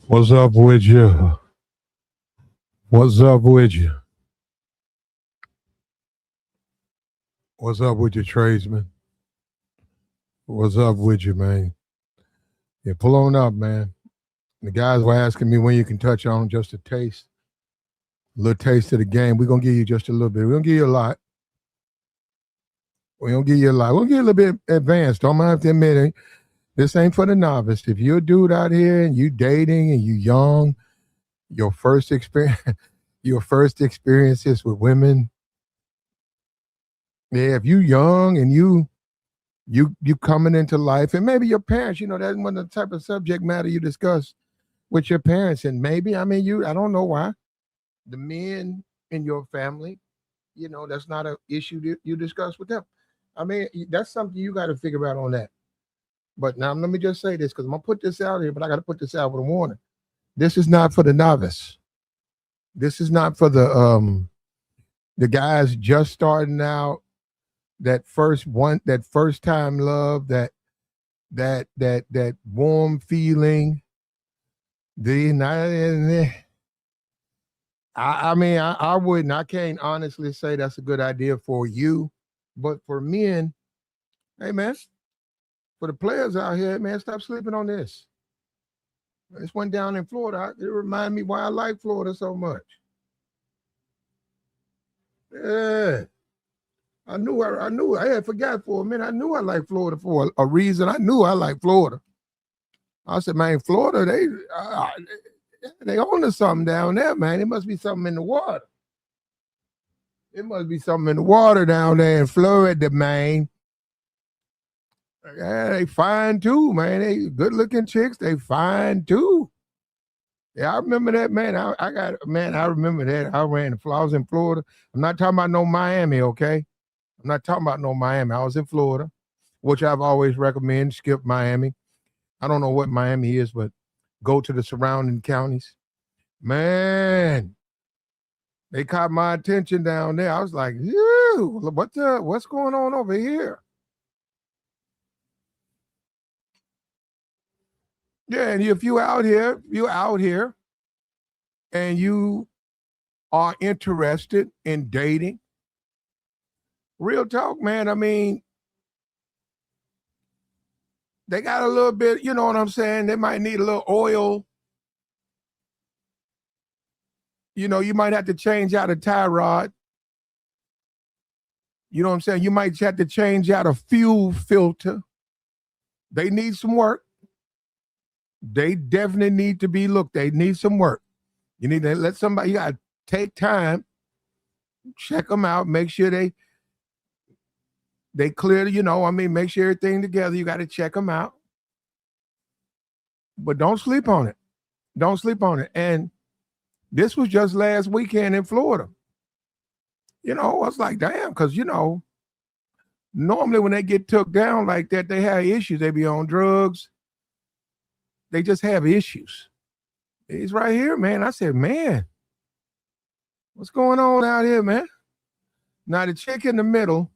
What's up with you? What's up with you? What's up with your tradesman? What's up with you, man? Yeah, pull on up, man. The guys were asking me when you can touch on just a taste, a little taste of the game. We're gonna give you just a little bit. We're gonna give you a lot. We're gonna give you a lot. We're gonna get a little bit advanced. Don't mind to admit it. This ain't for the novice. If you're a dude out here and you dating and you young, your first experience, your first experiences with women. Yeah, if you young and you coming into life, and maybe your parents, that's one of the type of subject matter you discuss with your parents, and maybe I don't know why the men in your family, that's not an issue that you discuss with them. That's something you got to figure out on that. But now let me just say this because I'm gonna put this out here, but I got to put this out with a warning. This is not for the novice. This is not for the guys just starting out, that first time love, that warm feeling. I wouldn't. I can't honestly say that's a good idea for you, but for men, hey man, for the players out here, man, stop sleeping on this. This one down in Florida, it reminded me why I like Florida so much. Yeah, I had forgot for a minute. I knew I liked Florida for a reason. I knew I liked Florida. I said, man, Florida, they own to something down there, man. It must be something in the water. It must be something in the water down there in Florida, man. Yeah, they fine too, man. They good looking chicks. They fine too. Yeah, I remember that, man. I remember that. I was in Florida. I'm not talking about no Miami, okay? I'm not talking about no Miami. I was in Florida, which I've always recommended. Skip Miami. I don't know what Miami is, but go to the surrounding counties. Man, they caught my attention down there. I was like, "Ew, what's going on over here?" Yeah, and if you out here, and you are interested in dating, real talk, man. They got a little bit, you know what I'm saying? They might need a little oil. You might have to change out a tie rod. You know what I'm saying? You might have to change out a fuel filter. They need some work. They definitely need to be looked. They need some work. You need to let somebody, you got to take time, check them out, make sure they clear, make sure everything together. You got to check them out. But don't sleep on it. Don't sleep on it. And this was just last weekend in Florida. I was like, damn, because, normally when they get took down like that, they have issues. They be on drugs. They just have issues. He's right here, man. I said, man, what's going on out here, man? Now, the chick in the middle,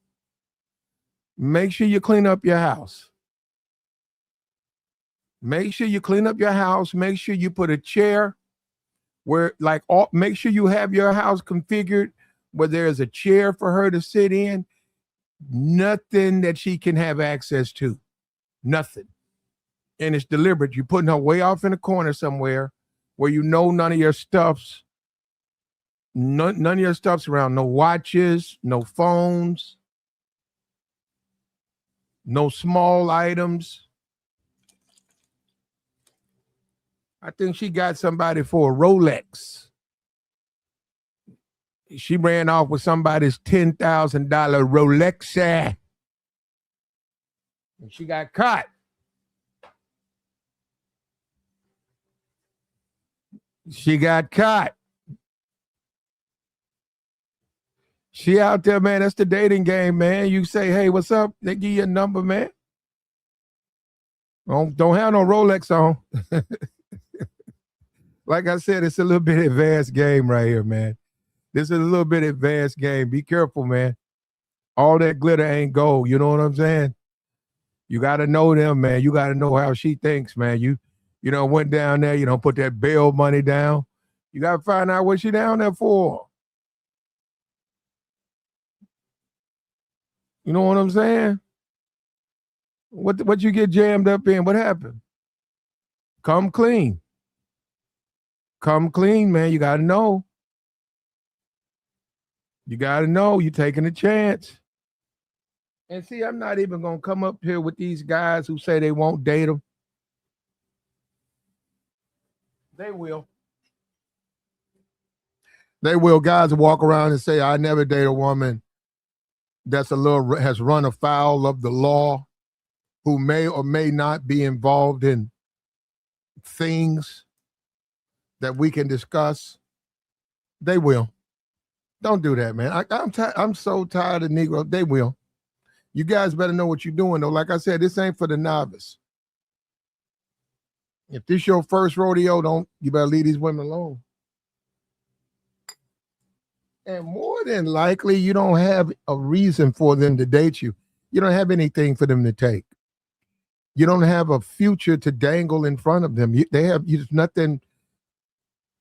make sure you clean up your house. Make sure you clean up your house. Make sure you put a chair make sure you have your house configured where there's a chair for her to sit in. Nothing that she can have access to. Nothing. And it's deliberate. You're putting her way off in a corner somewhere where none of your stuff's around. No watches, no phones, no small items. I think she got somebody for a Rolex. She ran off with somebody's $10,000 Rolex. And she got caught. She got caught. She out there, man. That's the dating game, man. You say, hey, what's up? They give you a number, man. Don't have no Rolex on. Like I said, it's a little bit advanced game right here, man. This is a little bit advanced game. Be careful, man. All that glitter ain't gold. You know what I'm saying? You got to know them, man. You got to know how she thinks, man. You know, went down there. You don't put that bail money down. You got to find out what she down there for. You know what I'm saying? What you get jammed up in? What happened? Come clean. Come clean, man. You got to know. You got to know. You're taking a chance. And see, I'm not even going to come up here with these guys who say they won't date them. They will. They will. Guys walk around and say, I never date a woman that's has run afoul of the law, who may or may not be involved in things that we can discuss. They will. Don't do that, man. I'm so tired of Negro. They will. You guys better know what you're doing, though. Like I said, this ain't for the novice. If this your first rodeo, you better leave these women alone. And more than likely, you don't have a reason for them to date you. You don't have anything for them to take. You don't have a future to dangle in front of them. They have nothing.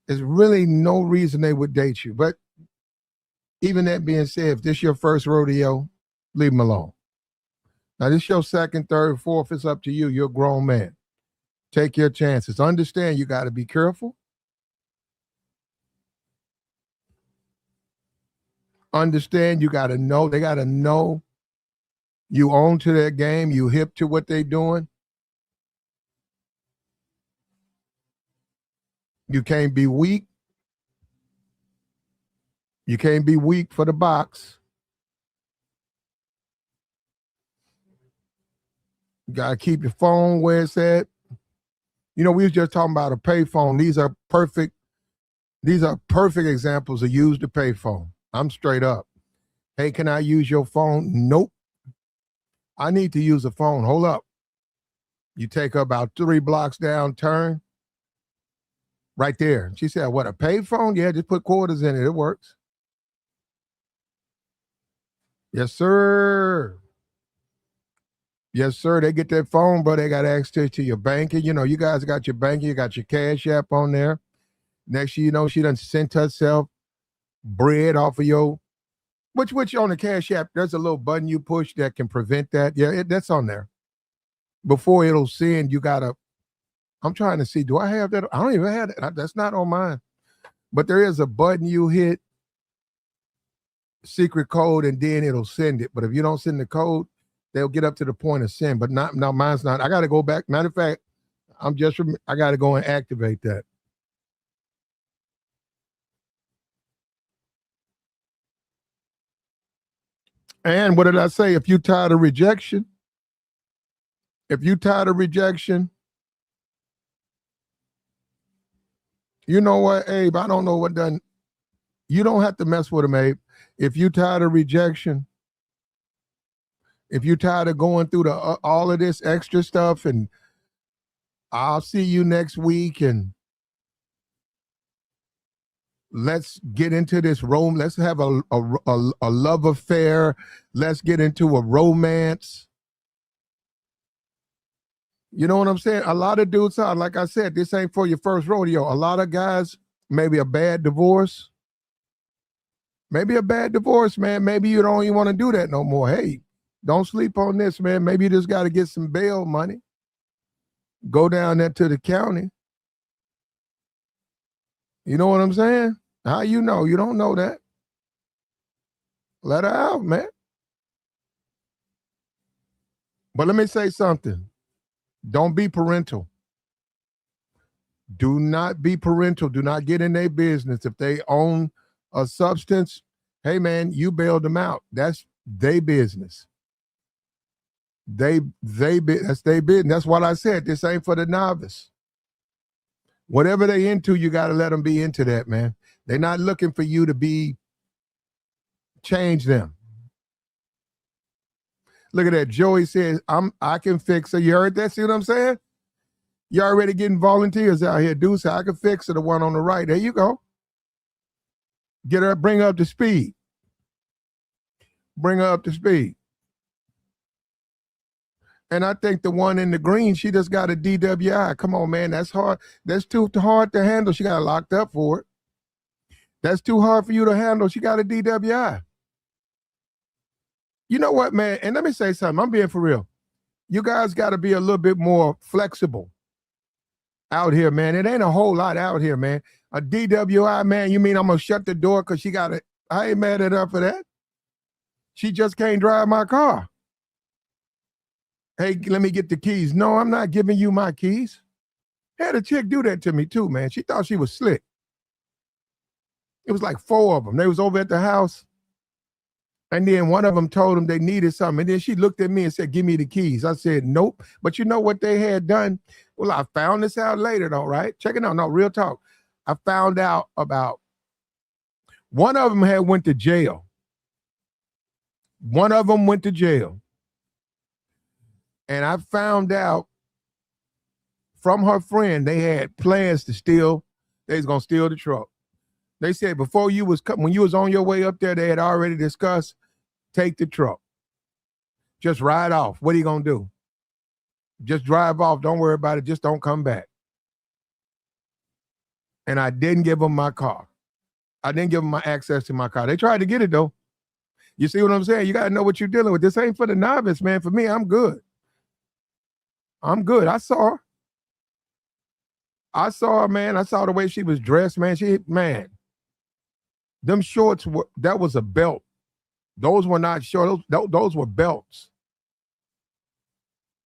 There's really no reason they would date you. But even that being said, if this your first rodeo, leave them alone. Now, this your second, third, fourth. It's up to you. You're a grown man. Take your chances. Understand you got to be careful. Understand you got to know. They got to know you own to their game. You hip to what they doing. You can't be weak. You can't be weak for the box. You got to keep your phone where it's at. You know, we was just talking about a payphone. These are perfect examples of use the payphone. I'm straight up. Hey, can I use your phone? Nope. I need to use a phone. Hold up. You take her about 3 blocks down, turn. Right there. She said, what, a payphone? Yeah, just put quarters in it. It works. Yes, sir. Yes, sir. They get that phone, bro. They got access to your banking. You know, you guys got your banking. You got your Cash App on there. Next thing you know, she done sent herself bread off of your, which on the Cash App, there's a little button you push that can prevent that. Yeah, that's on there. Before it'll send, you got to, I'm trying to see, do I have that? I don't even have that. That's not on mine. But there is a button you hit, secret code, and then it'll send it. But if you don't send the code, they'll get up to the point of send. But not, no, mine's not. I got to go back. Matter of fact, I got to go and activate that. And what did I say? If you're tired of rejection, you know what, Abe? I don't know what done. You don't have to mess with them, Abe. If you're tired of rejection, if you're tired of going through all of this extra stuff, and I'll see you next week, and let's get into this let's have a love affair. Let's get into a romance. You know what I'm saying? A lot of dudes are, like I said, this ain't for your first rodeo. A lot of guys, maybe a bad divorce. Maybe a bad divorce, man. Maybe you don't even want to do that no more. Hey, don't sleep on this, man. Maybe you just got to get some bail money. Go down there to the county. You know what I'm saying? How you know? You don't know that. Let her out, man. But let me say something. Don't be parental. Do not be parental. Do not get in their business. If they own a substance, hey, man, you bailed them out. That's their business. That's their business. That's what I said. This ain't for the novice. Whatever they into, you got to let them be into that, man. They're not looking for you to be Change them. Look at that. Joey says, I can fix her. You heard that? See what I'm saying? You're already getting volunteers out here. Dude say, I can fix her, the one on the right. There you go. Get her, bring her up to speed. Bring her up to speed. And I think the one in the green, she just got a DWI. Come on, man. That's hard. That's too hard to handle. She got locked up for it. That's too hard for you to handle. She got a DWI. You know what, man? And let me say something. I'm being for real. You guys got to be a little bit more flexible out here, man. It ain't a whole lot out here, man. A DWI, man, you mean I'm going to shut the door because she got it? I ain't mad at her for that. She just can't drive my car. Hey, let me get the keys. No, I'm not giving you my keys. Had a chick do that to me too, man. She thought she was slick. It was like 4 of them. They was over at the house. And then one of them told them they needed something. And then she looked at me and said, give me the keys. I said, nope. But you know what they had done? Well, I found this out later though, right? Check it out. No, real talk. I found out about one of them had went to jail. One of them went to jail. And I found out from her friend, they had plans to steal. They was going to steal the truck. They said before you was, when you was on your way up there, they had already discussed, take the truck. Just ride off. What are you going to do? Just drive off. Don't worry about it. Just don't come back. And I didn't give them my car. I didn't give them my access to my car. They tried to get it though. You see what I'm saying? You got to know what you're dealing with. This ain't for the novice, man. For me, I'm good. I'm good. I saw her, man. I saw the way she was dressed, man. Man, them shorts that was a belt. Those were not short. Those were belts.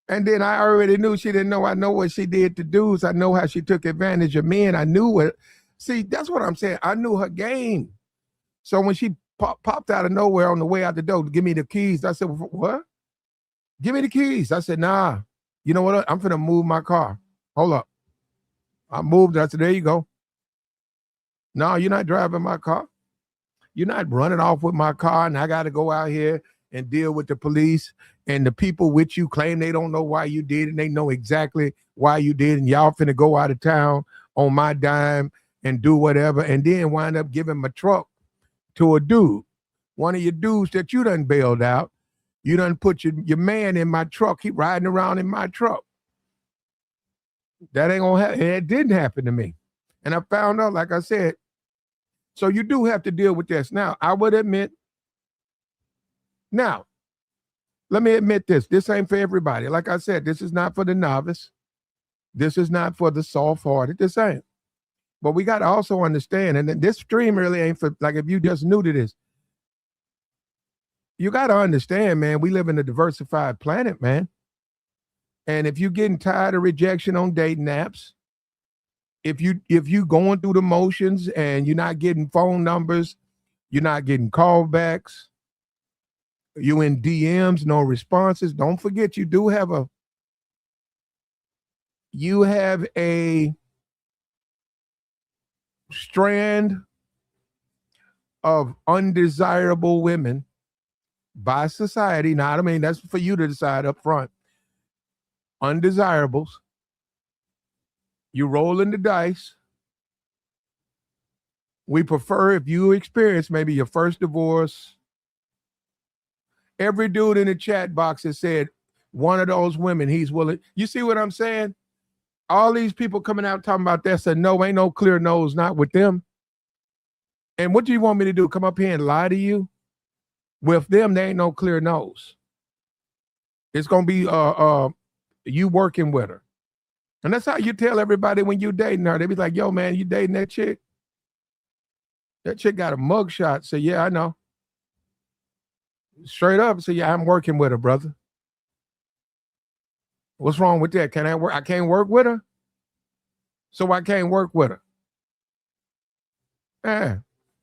And then I already knew she didn't know. I know what she did to dudes. I know how she took advantage of men. I knew it. See, that's what I'm saying. I knew her game. So when she popped out of nowhere on the way out the door, give me the keys. I said, what? Give me the keys. I said, nah. You know what? I'm finna move my car. Hold up. I moved. I said, there you go. No, you're not driving my car. You're not running off with my car, and I got to go out here and deal with the police, and the people with you claim they don't know why you did, and they know exactly why you did, and y'all finna go out of town on my dime and do whatever, and then wind up giving my truck to a dude, one of your dudes that you done bailed out. You done put your man in my truck. He riding around in my truck. That ain't gonna happen. It didn't happen to me. And I found out, like I said, so you do have to deal with this. Now, I would admit, now, let me admit this. This ain't for everybody. Like I said, this is not for the novice. This is not for the soft-hearted. This ain't. But we got to also understand, and this stream really ain't for, like, if you just new to this, you got to understand, man, we live in a diversified planet, man. And if you're getting tired of rejection on dating apps, if you going through the motions and you're not getting phone numbers, you're not getting callbacks, you in DMs, no responses, don't forget you have a strand of undesirable women by society. Now, I mean, that's for you to decide up front. Undesirables. You rolling the dice. We prefer if you experience maybe your first divorce. Every dude in the chat box has said one of those women he's willing. You see what I'm saying? All these people coming out talking about that said, no, ain't no clear nose, not with them. And what do you want me to do? Come up here and lie to you? With them, there ain't no clear nose. It's going to be you working with her. And that's how you tell everybody when you dating her. They be like, yo, man, you dating that chick? That chick got a mugshot. Say, yeah, I know. Straight up, say, yeah, I'm working with her, brother. What's wrong with that? Can I work? I can't work with her? So I can't work with her. Yeah,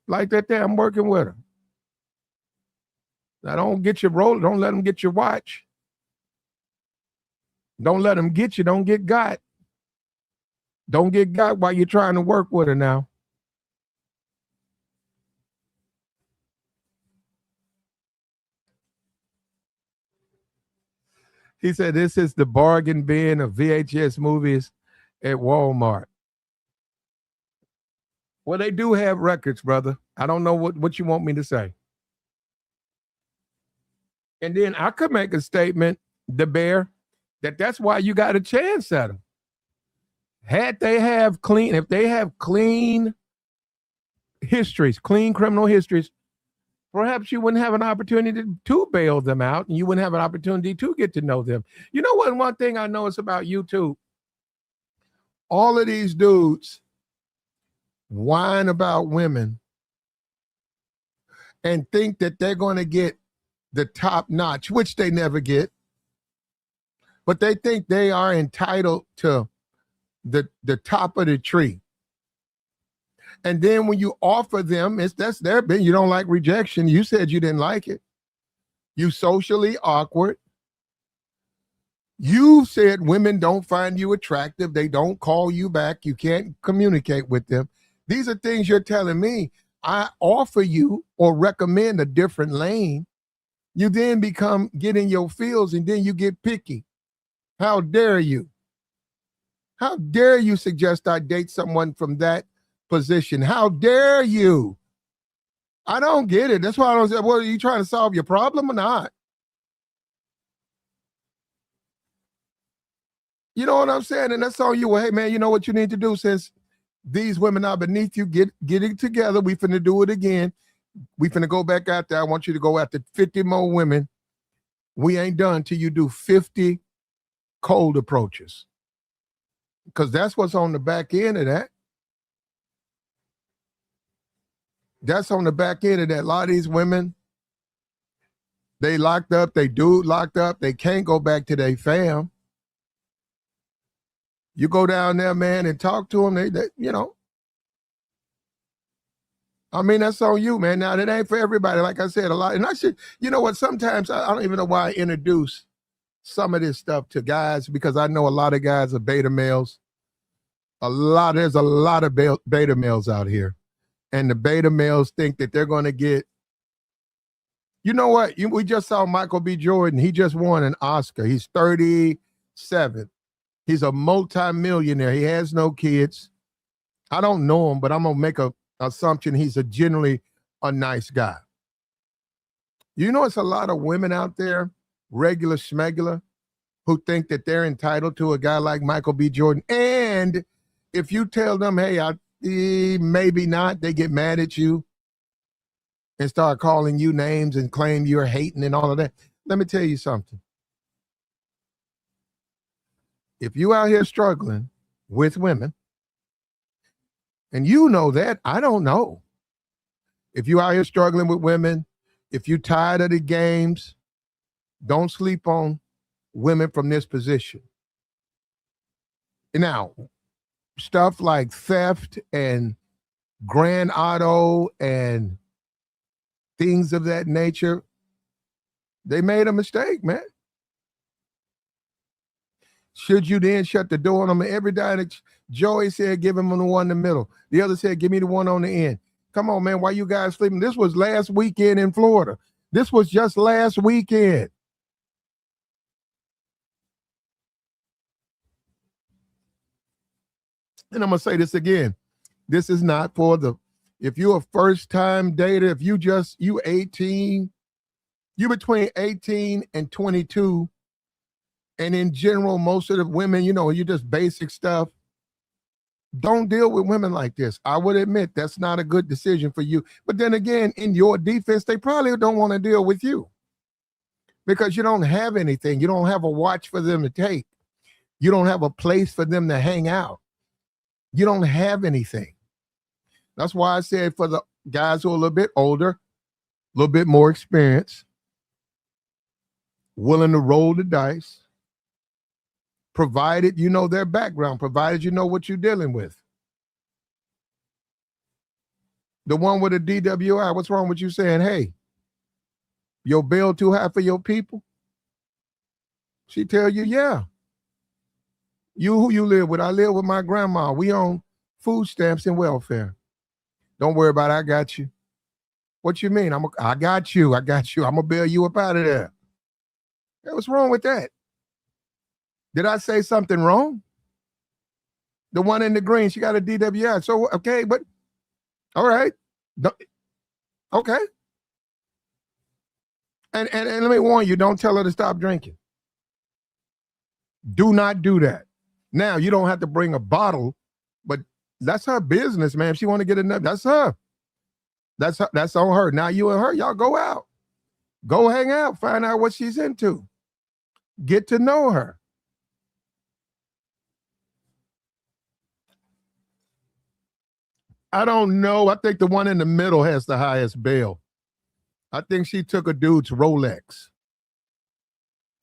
like that there, I'm working with her. Now, don't get your roller. Don't let them get your watch. Don't let them get you. Don't get got. Don't get got while you're trying to work with her now. He said this is the bargain bin of VHS movies at Walmart. Well, they do have records, brother. I don't know what you want me to say. And then I could make a statement, the bear, that's why you got a chance at them. If they have clean histories, clean criminal histories, perhaps you wouldn't have an opportunity to bail them out, and you wouldn't have an opportunity to get to know them. You know what? One thing I know is about YouTube. All of these dudes whine about women and think that they're going to get the top notch, which they never get. But they think they are entitled to the top of the tree. And then when you offer them, that's their bit. You don't like rejection. You said you didn't like it. You socially awkward. You said women don't find you attractive. They don't call you back. You can't communicate with them. These are things you're telling me. I offer you or recommend a different lane. You then get in your feels, and then you get picky. How dare you? How dare you suggest I date someone from that position? How dare you? I don't get it. That's why I don't say, well, are you trying to solve your problem or not? You know what I'm saying? And that's on you. Well, hey, man, you know what you need to do since these women are beneath you? Get it together. We finna do it again. We finna go back out there. I want you to go after 50 more women. We ain't done till you do 50 cold approaches. Because that's what's on the back end of that. That's on the back end of that. A lot of these women, they locked up, they dude locked up, they can't go back to their fam. You go down there, man, and talk to them, they you know. I mean, that's on you, man. Now, that ain't for everybody. Like I said, a lot. And I should, you know what, sometimes I don't even know why I introduce some of this stuff to guys, because I know a lot of guys are beta males. There's a lot of beta males out here. And the beta males think that they're going to get, you know what? We just saw Michael B. Jordan. He just won an Oscar. He's 37. He's a multi-millionaire. He has no kids. I don't know him, but I'm going to make a assumption he's generally a nice guy. You know, it's a lot of women out there, regular schmegular, who think that they're entitled to a guy like Michael B. Jordan. And if you tell them, hey, maybe not, they get mad at you and start calling you names and claim you're hating and all of that. Let me tell you something. If you out here struggling with women, and you know that, I don't know. If you out here struggling with women, if you're tired of the games, don't sleep on women from this position. Now, stuff like theft and grand auto and things of that nature, they made a mistake, man. Should you then shut the door on them? Every day that Joey said, give him the one in the middle. The other said, give me the one on the end. Come on, man. Why you guys sleeping? This was last weekend in Florida. This was just last weekend. And I'm going to say this again. This is not for if you're a first-time dater, if you 18, you between 18 and 22, and in general, most of the women, you know, you just basic stuff. Don't deal with women like this. I would admit that's not a good decision for you. But then again, in your defense, they probably don't want to deal with you because you don't have anything. You don't have a watch for them to take. You don't have a place for them to hang out. You don't have anything. That's why I said for the guys who are a little bit older, a little bit more experienced, willing to roll the dice, provided you know their background, provided you know what you're dealing with. The one with a DWI, what's wrong with you saying, hey, your bill too high for your people? She tell you, yeah. Who you live with? I live with my grandma. We on food stamps and welfare. Don't worry about it. I got you. What you mean? I got you. I'm going to bail you up out of there. Hey, what's wrong with that? Did I say something wrong? The one in the green, she got a DWI. So, okay, but all right. Okay. And let me warn you, don't tell her to stop drinking. Do not do that. Now, you don't have to bring a bottle, but that's her business, man. If she want to get enough, that's her. That's on her. Now you and her, y'all go out. Go hang out, find out what she's into. Get to know her. I don't know. I think the one in the middle has the highest bail. I think she took a dude's Rolex.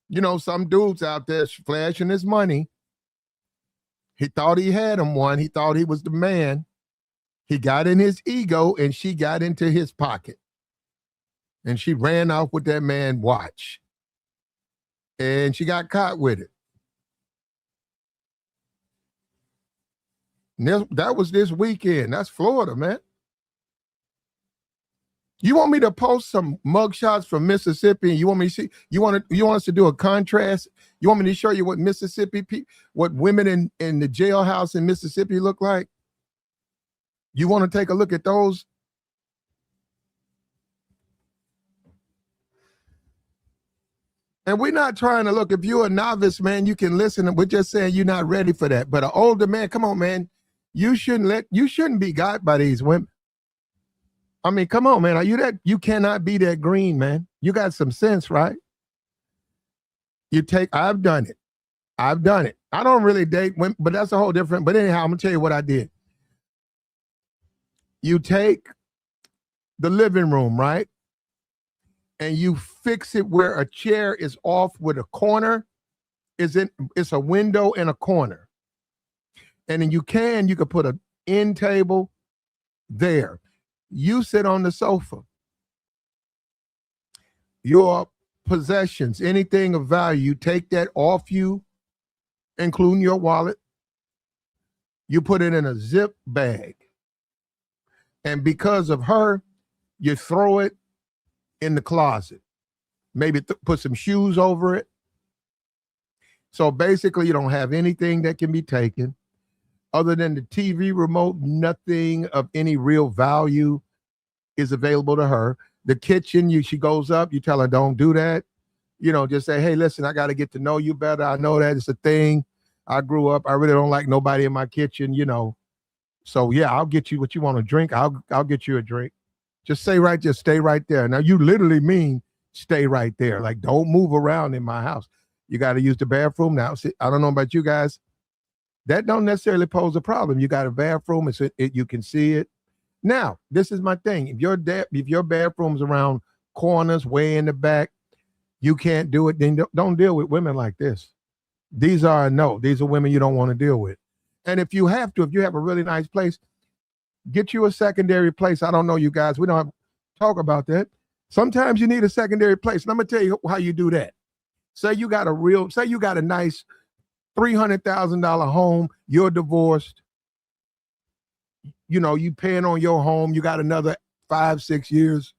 You know, some dudes out there flashing his money. He thought he had him one. He thought he was the man. He got in his ego and she got into his pocket. And she ran off with that man's watch. And she got caught with it. That was this weekend. That's Florida, man. You want me to post some mugshots from Mississippi, and you want me to see? You want us to do a contrast? You want me to show you what what women in the jailhouse in Mississippi look like? You want to take a look at those? And we're not trying to look. If you're a novice, man, you can listen. We're just saying you're not ready for that. But an older man, come on, man. You shouldn't be got by these women. I mean, come on, man. Are you that? You cannot be that green, man. You got some sense, right? I've done it. I don't really date women, but that's a whole different. But anyhow, I'm gonna tell you what I did. You take the living room, right? And you fix it where a chair is off with a corner. It's a window and a corner. And then you could put an end table there. You sit on the sofa. Your possessions, anything of value, you take that off you, including your wallet. You put it in a zip bag. And because of her, you throw it in the closet. Maybe put some shoes over it. So basically, you don't have anything that can be taken. Other than the TV remote, nothing of any real value is available to her. The kitchen, she goes up, you tell her, don't do that. You know, just say, hey, listen, I got to get to know you better. I know that it's a thing. I grew up. I really don't like nobody in my kitchen, you know. So, yeah, I'll get you what you want to drink. I'll get you a drink. Just stay right there. Now, you literally mean stay right there. Like, don't move around in my house. You got to use the bathroom now. See, I don't know about you guys. That don't necessarily pose a problem. You got a bathroom, you can see it. Now, this is my thing. If your bathroom's around corners, way in the back, you can't do it, then don't deal with women like this. These are women you don't want to deal with. And if you have a really nice place, get you a secondary place. I don't know, you guys. We don't have to talk about that. Sometimes you need a secondary place. And I'm going to tell you how you do that. Say you got a nice $300,000 home, you're divorced, you know, you paying on your home, you got another 5-6 years.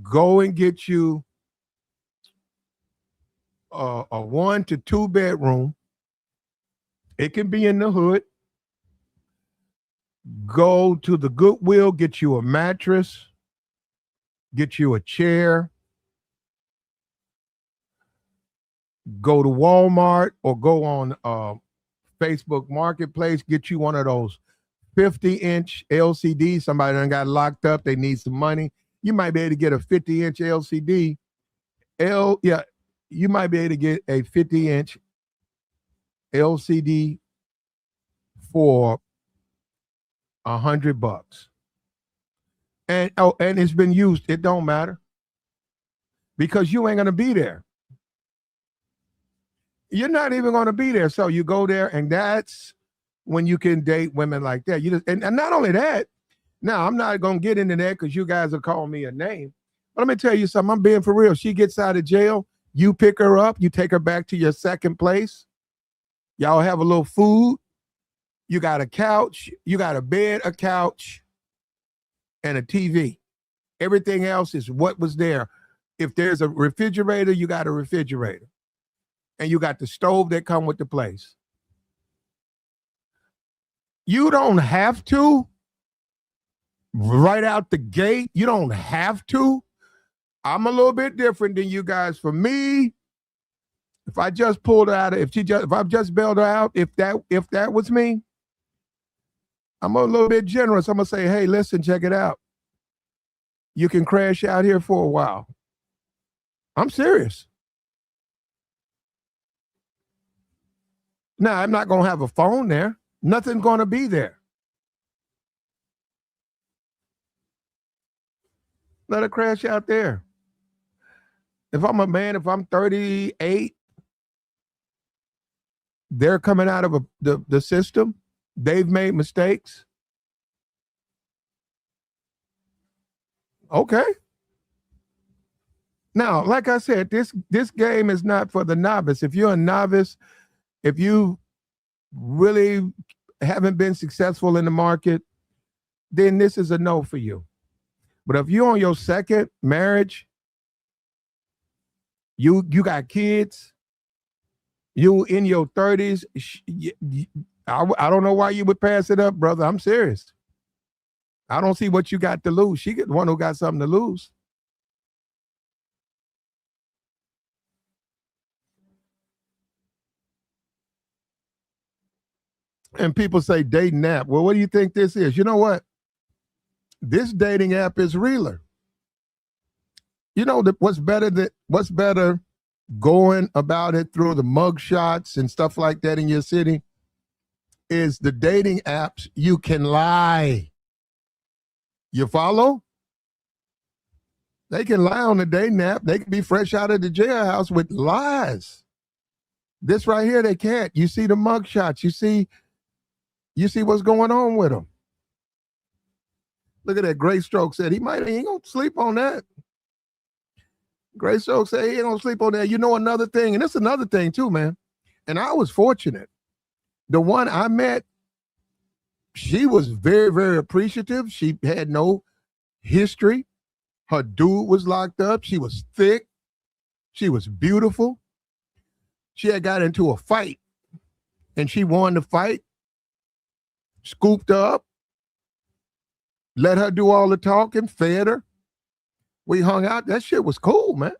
Go and get you a 1 to 2 bedroom. It can be in the hood. Go to the Goodwill, get you a mattress, get you a chair. Go to Walmart or go on Facebook Marketplace, get you one of those 50-inch LCDs. Somebody done got locked up, they need some money. You might be able to get a 50-inch LCD. You might be able to get a 50-inch LCD for $100. And it's been used. It don't matter because you ain't gonna be there. You're not even going to be there. So you go there, and that's when you can date women like that. And not only that, now I'm not going to get into that because you guys will call me a name. But let me tell you something. I'm being for real. She gets out of jail. You pick her up. You take her back to your second place. Y'all have a little food. You got a couch. You got a bed, a couch, and a TV. Everything else is what was there. If there's a refrigerator, you got a refrigerator. and you got the stove that come with the place. You don't have to right out the gate. You don't have to. I'm a little bit different than you guys. For me, if I just pulled her out, if I've just bailed her out, if that was me, I'm a little bit generous. I'm gonna say, hey, listen, check it out. You can crash out here for a while. I'm serious. Now, I'm not gonna have a phone there. Nothing's gonna be there. Let her crash out there. If I'm a man, if I'm 38, they're coming out of the system. They've made mistakes. Okay. Now, like I said, this game is not for the novice. If you're a novice, if you really haven't been successful in the market, then this is a no for you. But if you're on your second marriage, you got kids, you in your 30s, I don't know why you would pass it up, brother. I'm serious. I don't see what you got to lose. She the one who got something to lose. And people say dating app. Well, what do you think this is? You know what? This dating app is realer. You know what's better going about it through the mug shots and stuff like that in your city is the dating apps. You can lie. You follow? They can lie on the dating app. They can be fresh out of the jailhouse with lies. This right here, they can't. You see the mug shots. You see what's going on with them. Look at that. Gray Stroke said he ain't gonna sleep on that. Gray Stroke said he ain't gonna sleep on that. You know, another thing, and it's another thing too, man. And I was fortunate. The one I met, she was very, very appreciative. She had no history. Her dude was locked up. She was thick. She was beautiful. She had got into a fight, and she won the fight. Scooped her up, let her do all the talking, fed her. We hung out. That shit was cool, man.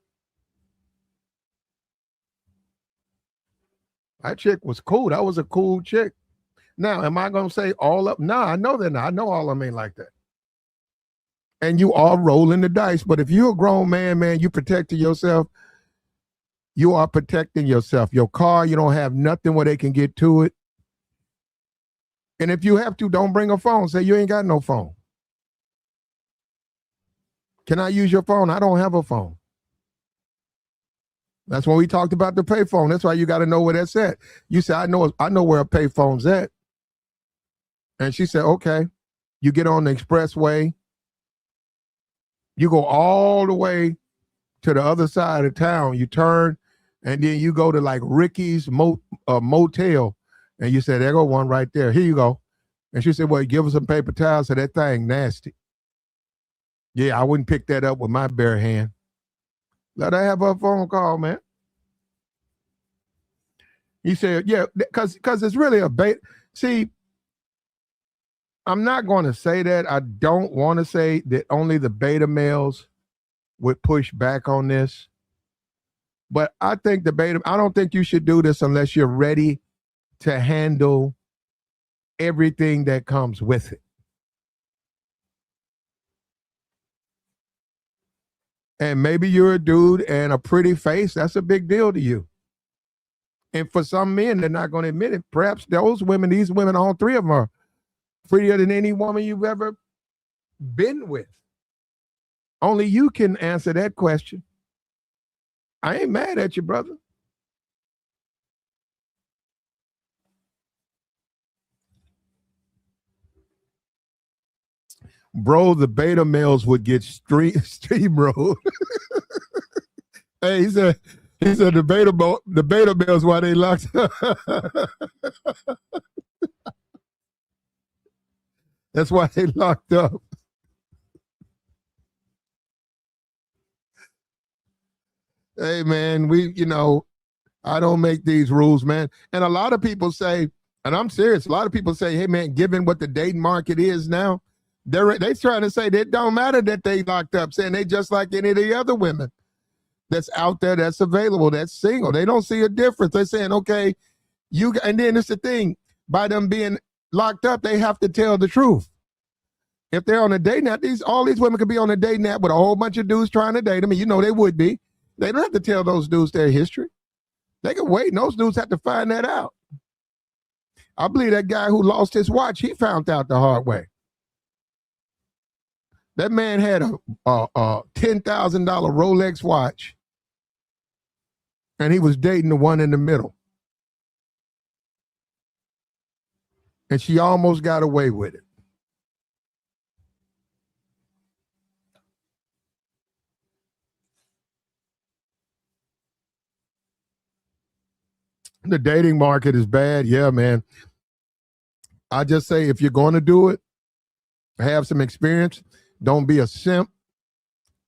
That chick was cool. That was a cool chick. Now, am I going to say all up? No, I know they're not. I know all of them ain't like that. And you are rolling the dice. But if you're a grown man, you protecting yourself. You are protecting yourself. Your car, you don't have nothing where they can get to it. And if you have to, don't bring a phone. Say you ain't got no phone. Can I use your phone? I don't have a phone. That's when we talked about the payphone. That's why you got to know where that's at. You say, I know where a payphone's at. And she said, okay. You get on the expressway. You go all the way to the other side of town. You turn, and then you go to like Ricky's motel. And you said, there go one right there. Here you go. And she said, well, give us some paper towels. So that thing nasty. Yeah, I wouldn't pick that up with my bare hand. Let her have her phone call, man. He said, yeah, because it's really a bait. See, I'm not going to say that. I don't want to say that only the beta males would push back on this. But I think I don't think you should do this unless you're ready to handle everything that comes with it. And maybe you're a dude and a pretty face. That's a big deal to you. And for some men, they're not going to admit it. Perhaps these women, all three of them are prettier than any woman you've ever been with. Only you can answer that question. I ain't mad at you, brother. Bro, the beta males would get steamrolled. Hey, he said the beta males why they locked up. That's why they locked up. Hey man, I don't make these rules, man. And a lot of people say, and I'm serious, a lot of people say, hey, man, given what the dating market is now, they're trying to say that it don't matter that they locked up, saying they just like any of the other women that's out there that's available, that's single. They don't see a difference. They're saying, okay, and then it's the thing, by them being locked up, they have to tell the truth. If they're on a dating app, all these women could be on a dating app with a whole bunch of dudes trying to date them, and you know they would be. They don't have to tell those dudes their history. They can wait, and those dudes have to find that out. I believe that guy who lost his watch, he found out the hard way. That man had a $10,000 Rolex watch, and he was dating the one in the middle. And she almost got away with it. The dating market is bad. Yeah, man. I just say if you're going to do it, have some experience. Don't be a simp.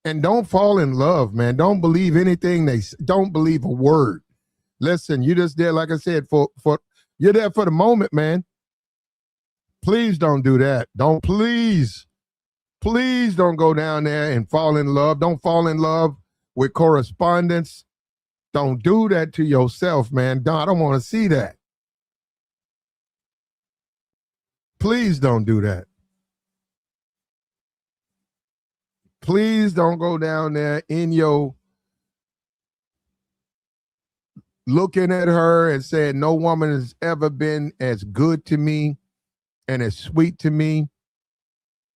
And don't fall in love, man. Don't believe anything don't believe a word. Listen, you just there, like I said, for you're there for the moment, man. Please don't do that. Please don't go down there and fall in love. Don't fall in love with correspondence. Don't do that to yourself, man. I don't want to see that. Please don't do that. Please don't go down there in your looking at her and saying, no woman has ever been as good to me and as sweet to me.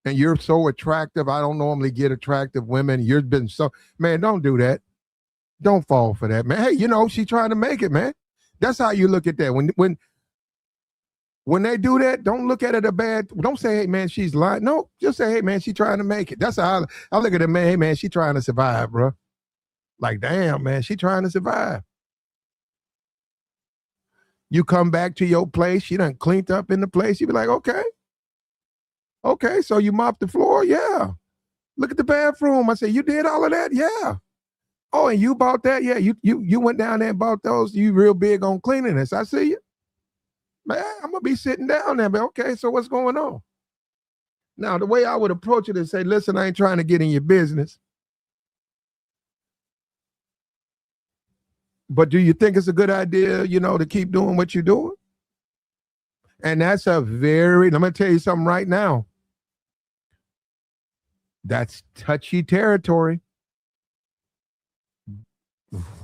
And you're so attractive. I don't normally get attractive women. You've been so, man, don't do that. Don't fall for that, man. Hey, you know, she's trying to make it, man. That's how you look at that. When they do that, don't look at it a bad, don't say, hey, man, she's lying. No, just say, hey, man, she's trying to make it. That's how I look at it, man. Hey, man, she's trying to survive, bro. Like, damn, man, she's trying to survive. You come back to your place, she done cleaned up in the place. You be like, okay. Okay, so you mopped the floor? Yeah. Look at the bathroom. I said, you did all of that? Yeah. Oh, and you bought that? Yeah, you went down there and bought those. You real big on cleanliness. I see you. Man, I'm going to be sitting down there. But okay, so what's going on? Now, the way I would approach it is say, listen, I ain't trying to get in your business. But do you think it's a good idea, you know, to keep doing what you're doing? And that's I'm going to tell you something right now. That's touchy territory.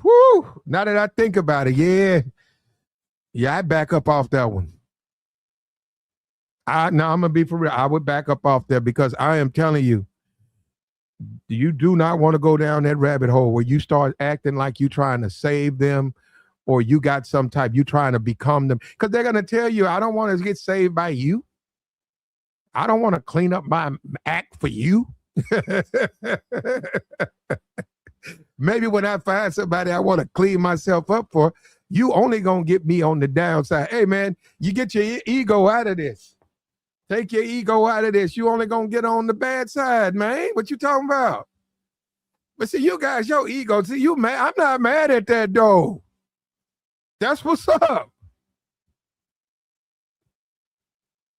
Whew. Now that I think about it, yeah, I back up off that one. I'm gonna be for real. I would back up off there because I am telling you, you do not want to go down that rabbit hole where you start acting like you trying to save them, or you got some type you trying to become them. Because they're gonna tell you, I don't want to get saved by you. I don't want to clean up my act for you. Maybe when I find somebody I want to clean myself up for, you only gonna get me on the downside. Hey man, you get your ego out of this. Take your ego out of this. You only gonna get on the bad side, man. What you talking about? But see, you guys, your ego, see, you mad. I'm not mad at that though. That's what's up.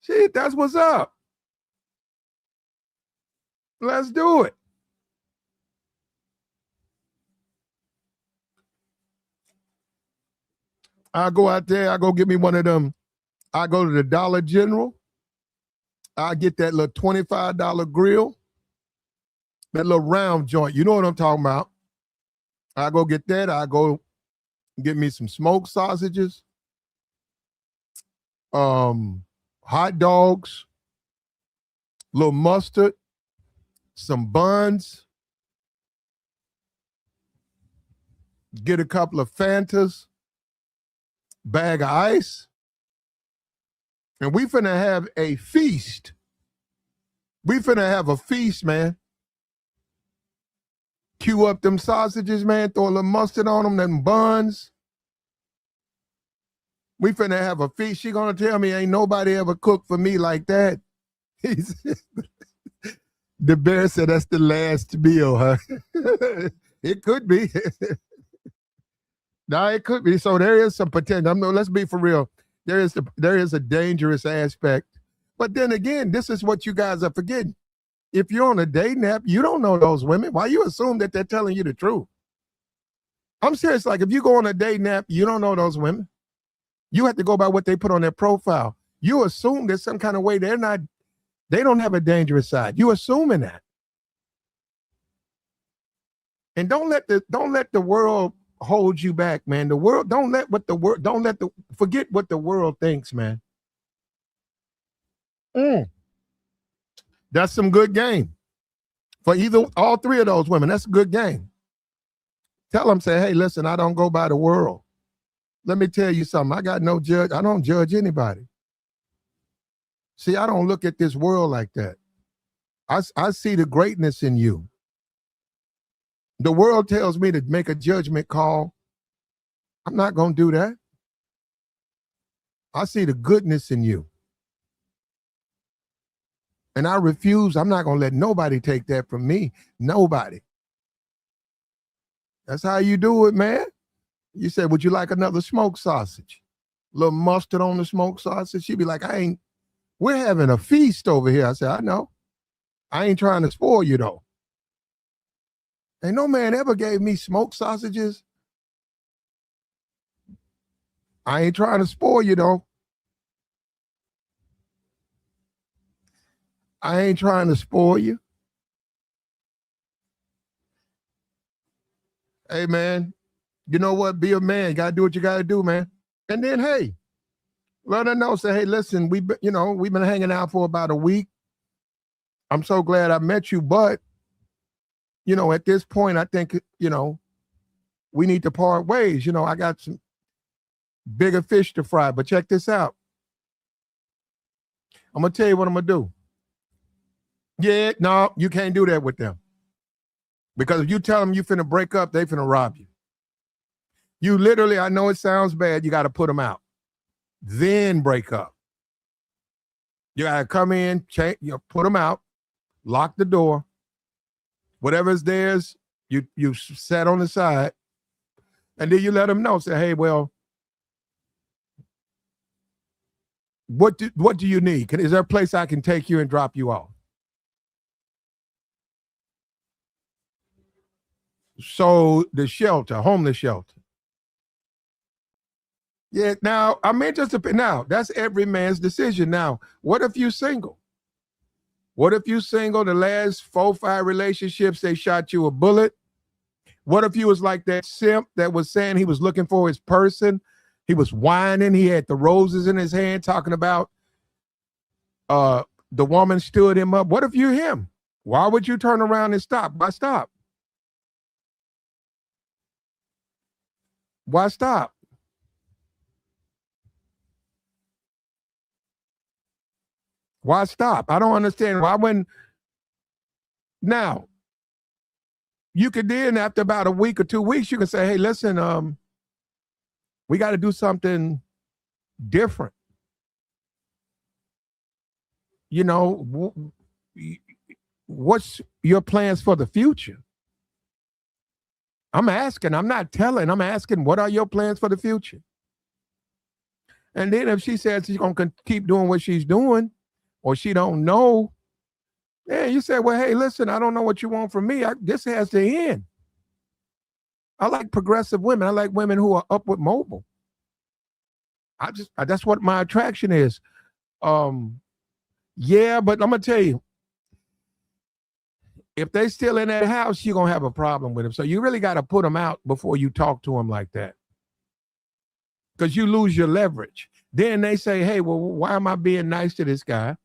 See, that's what's up. Let's do it. I go out there, I go get me one of them. I go to the Dollar General. I get that little $25 grill, that little round joint. You know what I'm talking about. I go get that. I go get me some smoked sausages, hot dogs, little mustard, some buns, get a couple of Fantas, bag of ice, and we finna have a feast. We finna have a feast, man. Cue up them sausages, man. Throw a little mustard on them, them buns. We finna have a feast. She gonna tell me ain't nobody ever cooked for me like that. The bear said that's the last meal, huh? It could be. Now it could be. So there is some potential. Let's be for real. There is a dangerous aspect. But then again, this is what you guys are forgetting. If you're on a dating app, you don't know those women. Why you assume that they're telling you the truth? I'm serious. Like if you go on a dating app, you don't know those women. You have to go by what they put on their profile. You assume there's some kind of way they don't have a dangerous side. You assuming that. And don't let the world hold you back, man. The world, forget what the world thinks, man. That's some good game. For all three of those women, that's a good game. Tell them, say, hey, listen, I don't go by the world. Let me tell you something. I don't judge anybody. See, I don't look at this world like that. I see the greatness in you. The world tells me to make a judgment call. I'm not going to do that. I see the goodness in you. And I refuse. I'm not going to let nobody take that from me. Nobody. That's how you do it, man. You said, would you like another smoked sausage? A little mustard on the smoked sausage? She'd be like, we're having a feast over here. I said, I know. I ain't trying to spoil you, though. Ain't no man ever gave me smoked sausages. I ain't trying to spoil you, though. I ain't trying to spoil you. Hey, man, you know what? Be a man. You got to do what you got to do, man. And then, hey, let her know. Say, hey, listen, we've been hanging out for about a week. I'm so glad I met you, but at this point, I think, we need to part ways. I got some bigger fish to fry, but check this out. I'm going to tell you what I'm going to do. Yeah, no, you can't do that with them. Because if you tell them you finna break up, they finna rob you. You literally, I know it sounds bad, you got to put them out. Then break up. You got to come in, put them out, lock the door. Whatever's theirs, you set on the side, and then you let them know. Say, hey, well, what do you need? Is there a place I can take you and drop you off? So the shelter, homeless shelter. Yeah, now I'm interested. Now that's every man's decision. Now, what if you're single? What if you single? The last 4-5 relationships, they shot you a bullet. What if you was like that simp that was saying he was looking for his person? He was whining. He had the roses in his hand, talking about the woman stood him up. What if you're him? Why would you turn around and stop? Why stop? Why stop? Why stop? I don't understand. Why when now you could then after about a week or 2 weeks, you can say, hey, listen, we got to do something different. What's your plans for the future? I'm asking, I'm not telling, I'm asking, what are your plans for the future? And then if she says she's going to keep doing what she's doing, or she don't know, yeah, you say, well, hey, listen, I don't know what you want from me. This has to end. I like progressive women. I like women who are upward mobile. That's what my attraction is. Yeah, but I'm going to tell you, if they still in that house, you're going to have a problem with them. So you really got to put them out before you talk to them like that. Because you lose your leverage. Then they say, hey, well, why am I being nice to this guy?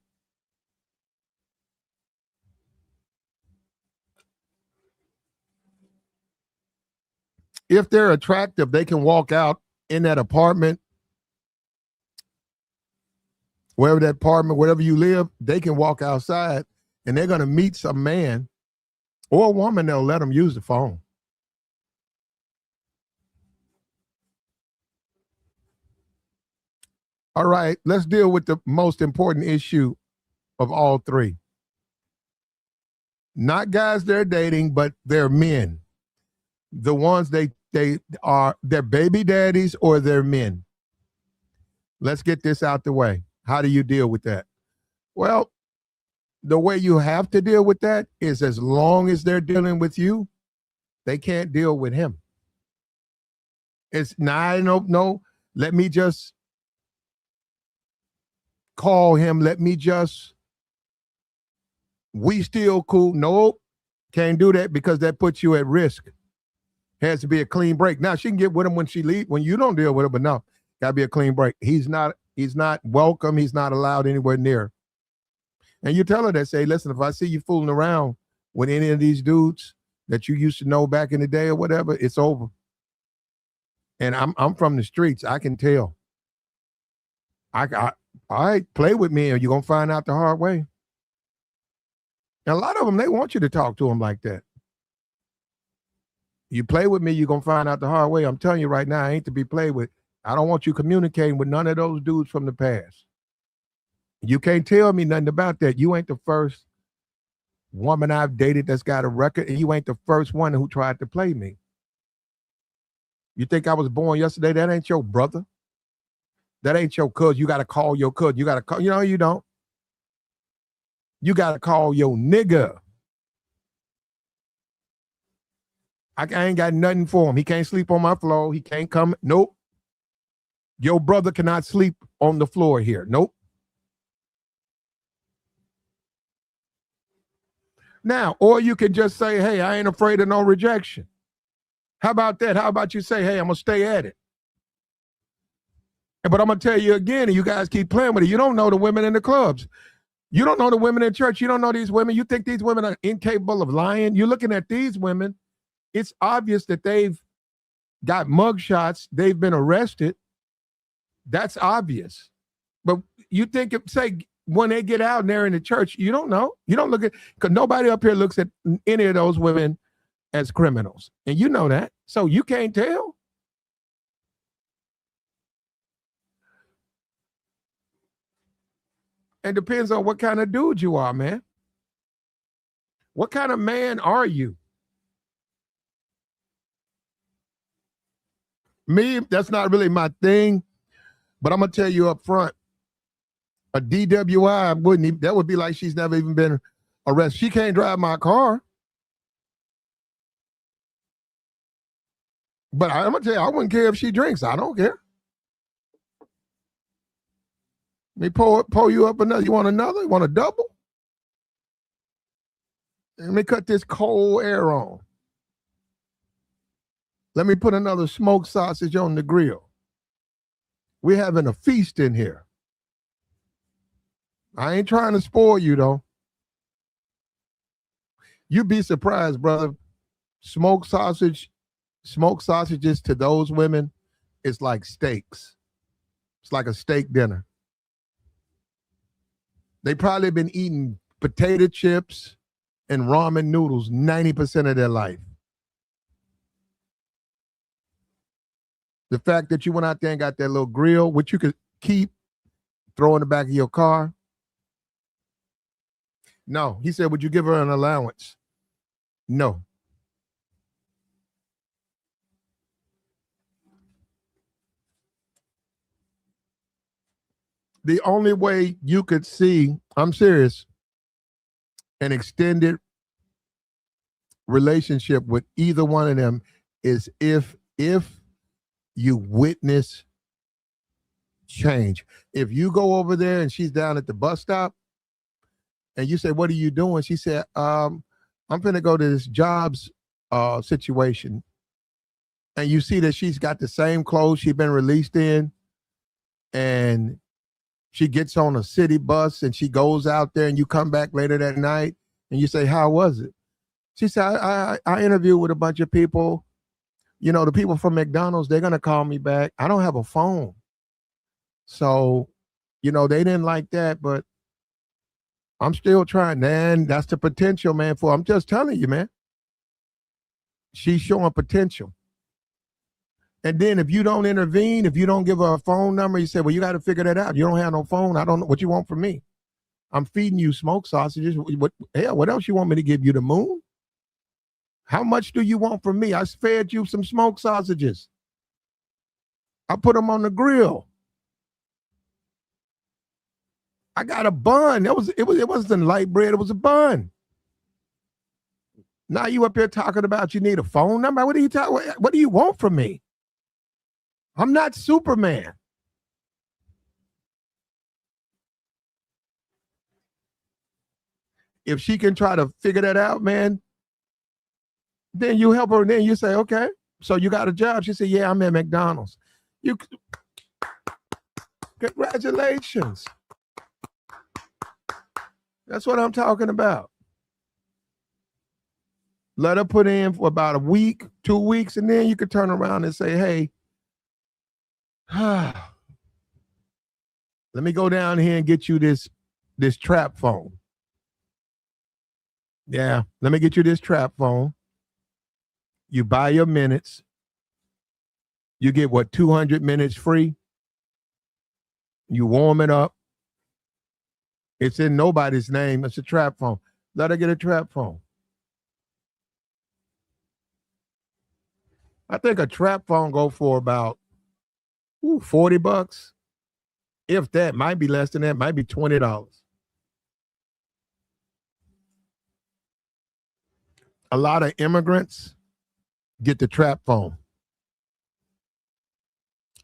If they're attractive, they can walk out in that apartment, wherever you live, they can walk outside and they're going to meet some man or a woman that'll let them use the phone. All right, let's deal with the most important issue of all three. Not guys they're dating, but they're men. The ones they they're baby daddies or they're men. Let's get this out the way. How do you deal with that? Well, the way you have to deal with that is as long as they're dealing with you, they can't deal with him. It's nah, no. Let me just call him. We still cool. Nope. Can't do that because that puts you at risk. Has to be a clean break. Now she can get with him when she leaves, when you don't deal with him, but no, gotta be a clean break. He's not welcome. He's not allowed anywhere near. And you tell her that, say, listen, if I see you fooling around with any of these dudes that you used to know back in the day or whatever, it's over. And I'm from the streets. I can tell. All right, play with me, or you're gonna find out the hard way. And a lot of them, they want you to talk to them like that. You play with me, you're going to find out the hard way. I'm telling you right now, I ain't to be played with. I don't want you communicating with none of those dudes from the past. You can't tell me nothing about that. You ain't the first woman I've dated that's got a record, and you ain't the first one who tried to play me. You think I was born yesterday? That ain't your brother. That ain't your cousin. You got to call your cousin. You got to call, you don't. You got to call your nigga. I ain't got nothing for him. He can't sleep on my floor. He can't come. Nope. Your brother cannot sleep on the floor here. Nope. Now, or you can just say, hey, I ain't afraid of no rejection. How about that? How about you say, hey, I'm going to stay at it. But I'm going to tell you again, and you guys keep playing with it. You don't know the women in the clubs. You don't know the women in church. You don't know these women. You think these women are incapable of lying. You're looking at these women. It's obvious that they've got mugshots. They've been arrested. That's obvious. But you think, say, when they get out and they're in the church, you don't know. You don't look at, because nobody up here looks at any of those women as criminals. And you know that. So you can't tell. It depends on what kind of dude you are, man. What kind of man are you? Me, that's not really my thing, but I'm going to tell you up front, a DWI that would be like she's never even been arrested. She can't drive my car. But I'm going to tell you, I wouldn't care if she drinks. I don't care. Let me pull you up another. You want another? You want a double? Let me cut this cold air on. Let me put another smoked sausage on the grill. We're having a feast in here. I ain't trying to spoil you, though. You'd be surprised, brother. Smoked sausages to those women is like steaks. It's like a steak dinner. They probably been eating potato chips and ramen noodles 90% of their life. The fact that you went out there and got that little grill, which you could keep, throw in the back of your car. No, he said, would you give her an allowance? No. The only way you could see, I'm serious, an extended relationship with either one of them is if you witness change. If you go over there and she's down at the bus stop and you say, what are you doing? She said, I'm finna go to this jobs situation. And you see that she's got the same clothes she's been released in, and she gets on a city bus and she goes out there, and you come back later that night and you say, how was it? She said, I interviewed with a bunch of people. You know, the people from McDonald's, they're going to call me back. I don't have a phone. So, you know, they didn't like that, but I'm still trying, man. That's the potential, man, I'm just telling you, man. She's showing potential. And then if you don't intervene, if you don't give her a phone number, you say, well, you got to figure that out. You don't have no phone. I don't know what you want from me. I'm feeding you smoked sausages. What else you want me to give you? The moon? How much do you want from me? I fed you some smoked sausages. I put them on the grill. I got a bun. It wasn't light bread. It was a bun. Now you up here talking about you need a phone number. What do you what do you want from me? I'm not Superman. If she can try to figure that out, man, then you help her. And then you say, okay, so you got a job. She said, yeah, I'm at McDonald's. You, congratulations. That's what I'm talking about. Let her put in for about a week, 2 weeks, and then you could turn around and say, hey, let me go down here and get you this trap phone. Yeah, let me get you this trap phone. You buy your minutes. You get 200 minutes free. You warm it up. It's in nobody's name. It's a trap phone. Let her get a trap phone. I think a trap phone go for about $40. If that, might be less than that, might be $20. A lot of immigrants get the trap phone.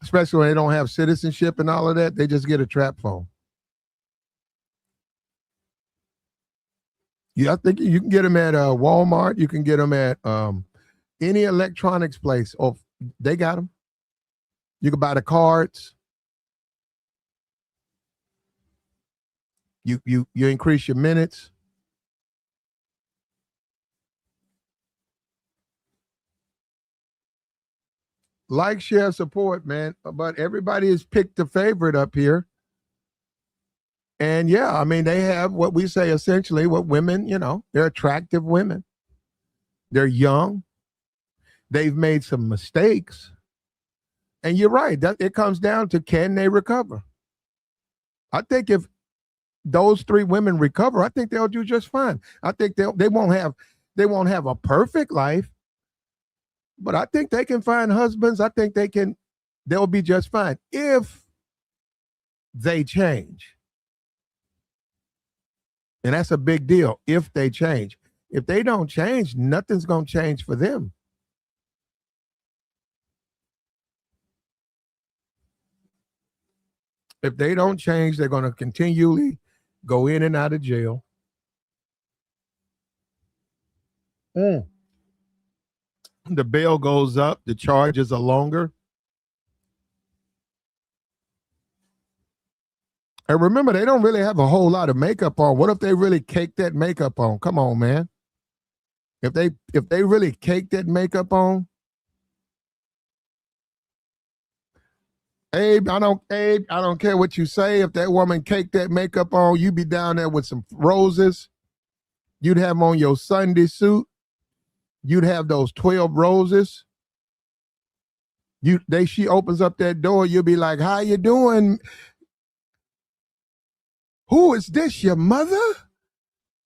Especially when they don't have citizenship and all of that, they just get a trap phone. Yeah, I think you can get them at Walmart. You can get them at any electronics place. Oh, they got them. You can buy the cards. You increase your minutes. Like, share, support, man. But everybody has picked a favorite up here. And yeah, I mean, they have what we say essentially what women, they're attractive women. They're young. They've made some mistakes. And you're right. That it comes down to, can they recover? I think if those 3 women recover, I think they'll do just fine. I think they won't have a perfect life, but I think they can find husbands. I think they'll be just fine if they change. And that's a big deal, if they change. If they don't change, nothing's going to change for them. If they don't change, they're going to continually go in and out of jail. The bail goes up. The charges are longer. And remember, they don't really have a whole lot of makeup on. What if they really cake that makeup on? Come on, man. If they really cake that makeup on, Abe, I don't care what you say. If that woman caked that makeup on, you be down there with some roses. You'd have on your Sunday suit. You'd have those 12 roses. She opens up that door, you'll be like, how you doing? Who is this, your mother?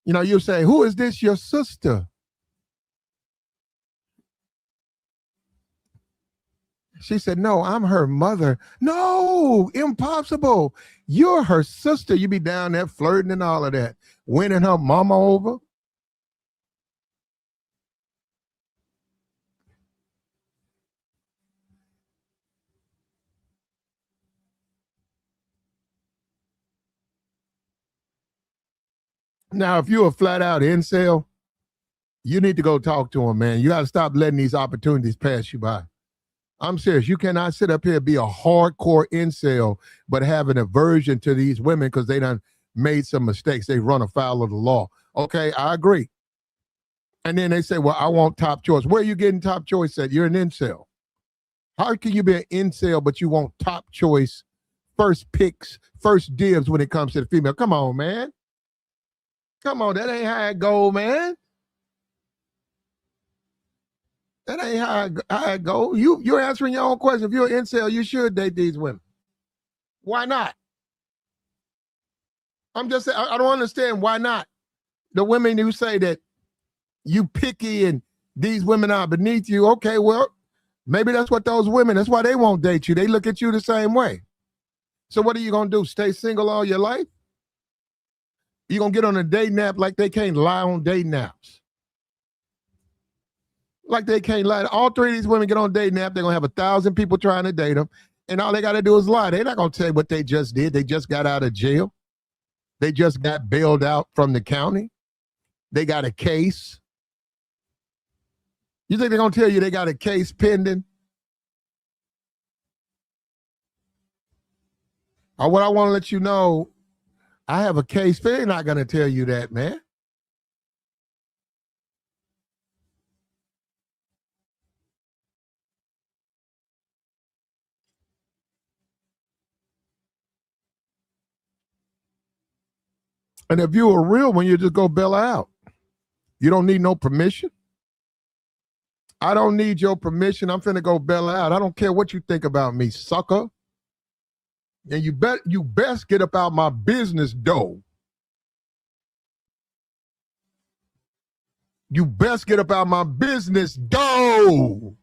You'll say, who is this, your sister? She said, no, I'm her mother. No, impossible. You're her sister. You be down there flirting and all of that, winning her mama over. Now, if you're a flat out incel, you need to go talk to him, man. You got to stop letting these opportunities pass you by. I'm serious. You cannot sit up here and be a hardcore incel, but have an aversion to these women because they done made some mistakes. They run afoul of the law. Okay, I agree. And then they say, well, I want top choice. Where are you getting top choice at? You're an incel. How can you be an incel, but you want top choice, first picks, first dibs when it comes to the female? Come on, man. Come on, that ain't how it go, man. That ain't how it go. You're answering your own question. If you're an incel, you should date these women. Why not? I'm just saying, I don't understand why not. The women who say that you picky and These women are beneath you. Okay, well, maybe that's what those women, that's why they won't date you. They look at you the same way. So what are you going to do? Stay single all your life? You going to get on a date nap like they can't lie on date naps. Like they can't lie. All three of these women get on date nap. They're going to have 1,000 people trying to date them. And all they got to do is lie. They're not going to tell you what they just did. They just got out of jail. They just got bailed out from the county. They got a case. You think they're going to tell you they got a case pending? Or what I want to let you know, I have a case. They're not going to tell you that, man. And if you were real one, you just go bail her out. You don't need no permission. I don't need your permission. I'm finna go bail her out. I don't care what you think about me, sucker. And you best get up out my business dough. You best get up out my business dough.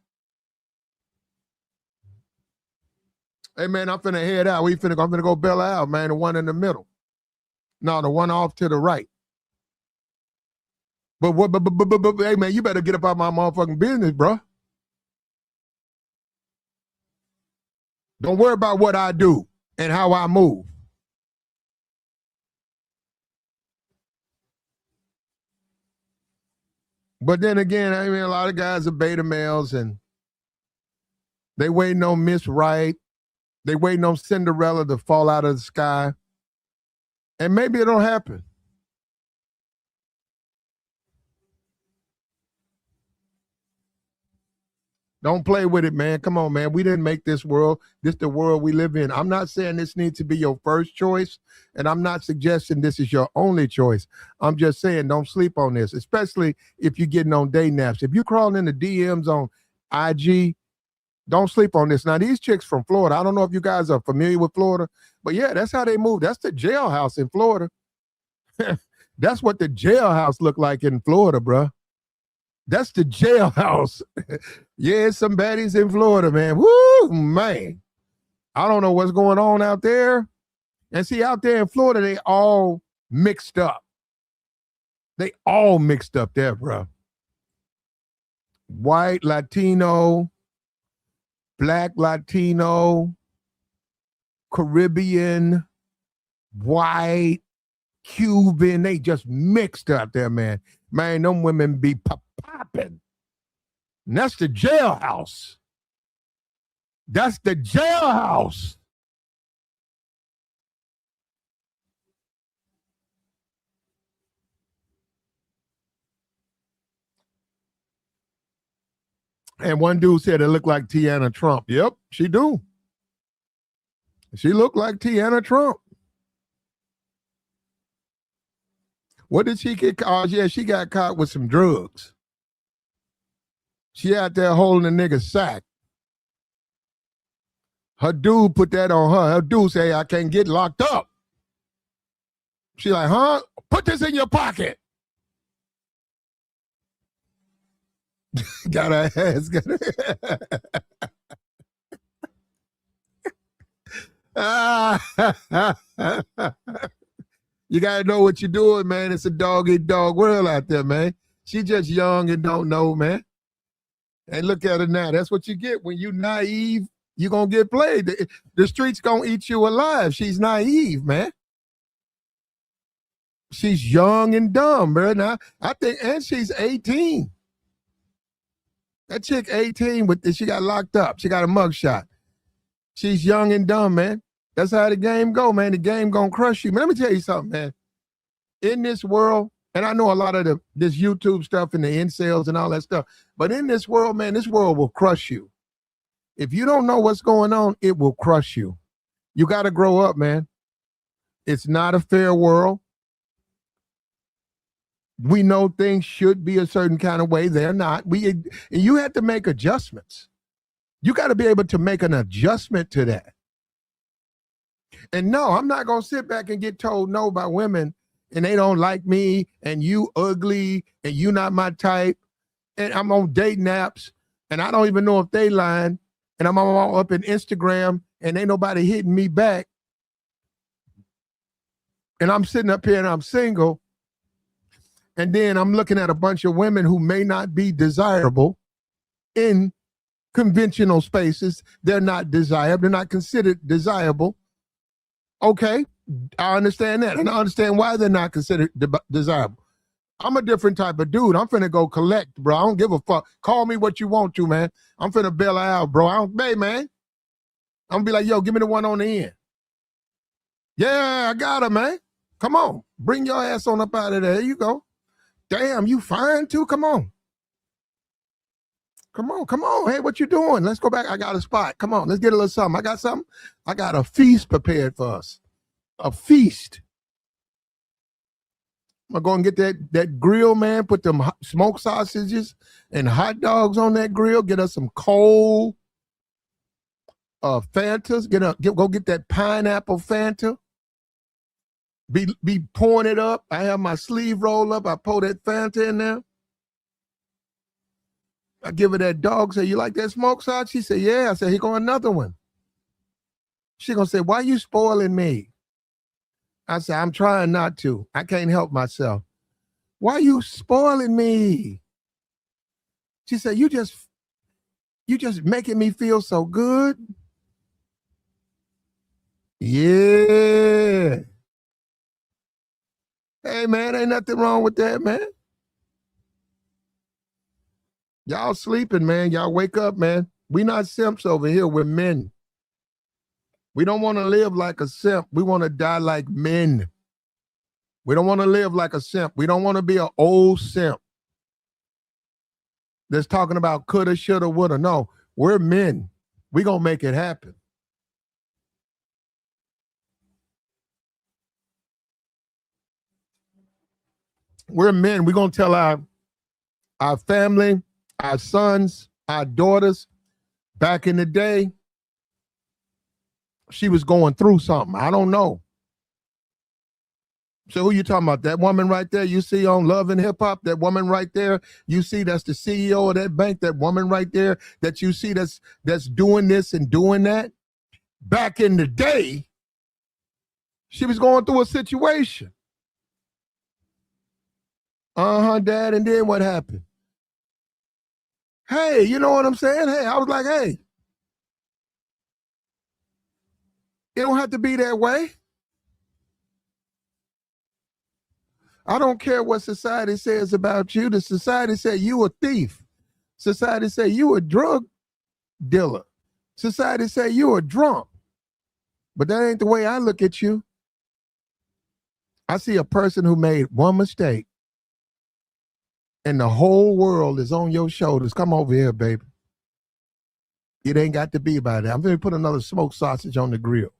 Hey man, I'm finna head out. I'm finna go bail her out, man. The one in the middle. No, the one off to the right. But hey man, you better get up out my motherfucking business, bro. Don't worry about what I do and how I move. But then again, I mean, a lot of guys are beta males and they waiting on Miss Right. They waiting on Cinderella to fall out of the sky. And maybe it'll happen. Don't play with it, man. Come on, man. We didn't make this world. This is the world we live in. I'm not saying this needs to be your first choice, and I'm not suggesting this is your only choice. I'm just saying don't sleep on this, especially if you're getting on day naps. If you're crawling in the DMs on IG, don't sleep on this. Now, these chicks from Florida, I don't know if you guys are familiar with Florida, but yeah, that's how they move. That's the jailhouse in Florida. That's what the jailhouse look like in Florida, bro. That's the jailhouse. Yeah, some baddies in Florida, man. Woo, man. I don't know what's going on out there. And see, out there in Florida, they all mixed up. They all mixed up there, bro. White, Latino, Black, Latino, Caribbean, white, Cuban. They just mixed up there, man. Man, them women be popping. And that's the jailhouse. That's the jailhouse. And one dude said it looked like Tiana Trump. Yep, she do. She looked like Tiana Trump. What did she get caught? Yeah, she got caught with some drugs. She out there holding a nigga's sack. Her dude put that on her. Her dude say, I can't get locked up. She like, huh? Put this in your pocket. Got her ass. You gotta know what you're doing, man. It's a dog eat dog world out there, man. She just young and don't know, man. And look at her now. That's what you get when you naive. You're gonna get played. The streets gonna eat you alive. She's naive, man. She's young and dumb, bro. Now I think, and she's 18. That chick 18, but she got locked up. She got a mugshot. She's young and dumb, man. That's how the game go, man. The game gonna crush you. Man, let me tell you something, man. In this world, and I know a lot of this YouTube stuff and the incels and all that stuff, but in this world, man, this world will crush you. If you don't know what's going on, it will crush you. You got to grow up, man. It's not a fair world. We know things should be a certain kind of way. They're not. And you have to make adjustments. You got to be able to make an adjustment to that. And no, I'm not going to sit back and get told no by women and they don't like me and you ugly and you not my type. and I'm on dating apps, and I don't even know if they lying, and I'm all up in Instagram, and ain't nobody hitting me back, and I'm sitting up here and I'm single, and then I'm looking at a bunch of women who may not be desirable in conventional spaces. They're not desired. They're not considered desirable. Okay, I understand that, and I understand why they're not considered desirable. I'm a different type of dude. I'm finna go collect, bro. I don't give a fuck. Call me what you want to, man. I'm finna bail out, bro. Hey, man. I'm gonna be like, yo, give me the one on the end. Yeah, I got her, man. Come on. Bring your ass on up out of there. Here you go. Damn, you fine too? Come on. Come on, come on. Hey, what you doing? Let's go back. I got a spot. Come on, let's get a little something. I got something. I got a feast prepared for us. A feast. I'm going to go and get that grill, man. Put them smoked sausages and hot dogs on that grill. Get us some cold Fantas. Go get that pineapple Fanta. Be pouring it up. I have my sleeve roll up. I pour that Fanta in there. I give her that dog. Say, you like that smoked sausage? She said, yeah. I said, here go another one. She gonna say, why you spoiling me? I said, I'm trying not to. I can't help myself. Why you spoiling me? She said, you just making me feel so good. Yeah. Hey, man, ain't nothing wrong with that, man. Y'all sleeping, man. Y'all wake up, man. We not simps over here. We're men. We don't want to live like a simp. We want to die like men. We don't want to live like a simp. We don't want to be an old simp that's talking about coulda, shoulda, woulda. No, we're men. We gonna make it happen. We're men. We're gonna tell our family, our sons, our daughters, back in the day, she was going through something. I don't know. So who you talking about? That woman right there you see on Love and Hip Hop? That woman right there you see that's the CEO of that bank? That woman right there that you see that's doing this and doing that? Back in the day, she was going through a situation. Dad. And then what happened? Hey, you know what I'm saying? Hey, I was like, hey, it don't have to be that way. I don't care what society says about you. The society say you a thief. Society say you a drug dealer. Society say you a drunk. But that ain't the way I look at you. I see a person who made one mistake and the whole world is on your shoulders. Come over here, baby. It ain't got to be about that. I'm going to put another smoked sausage on the grill.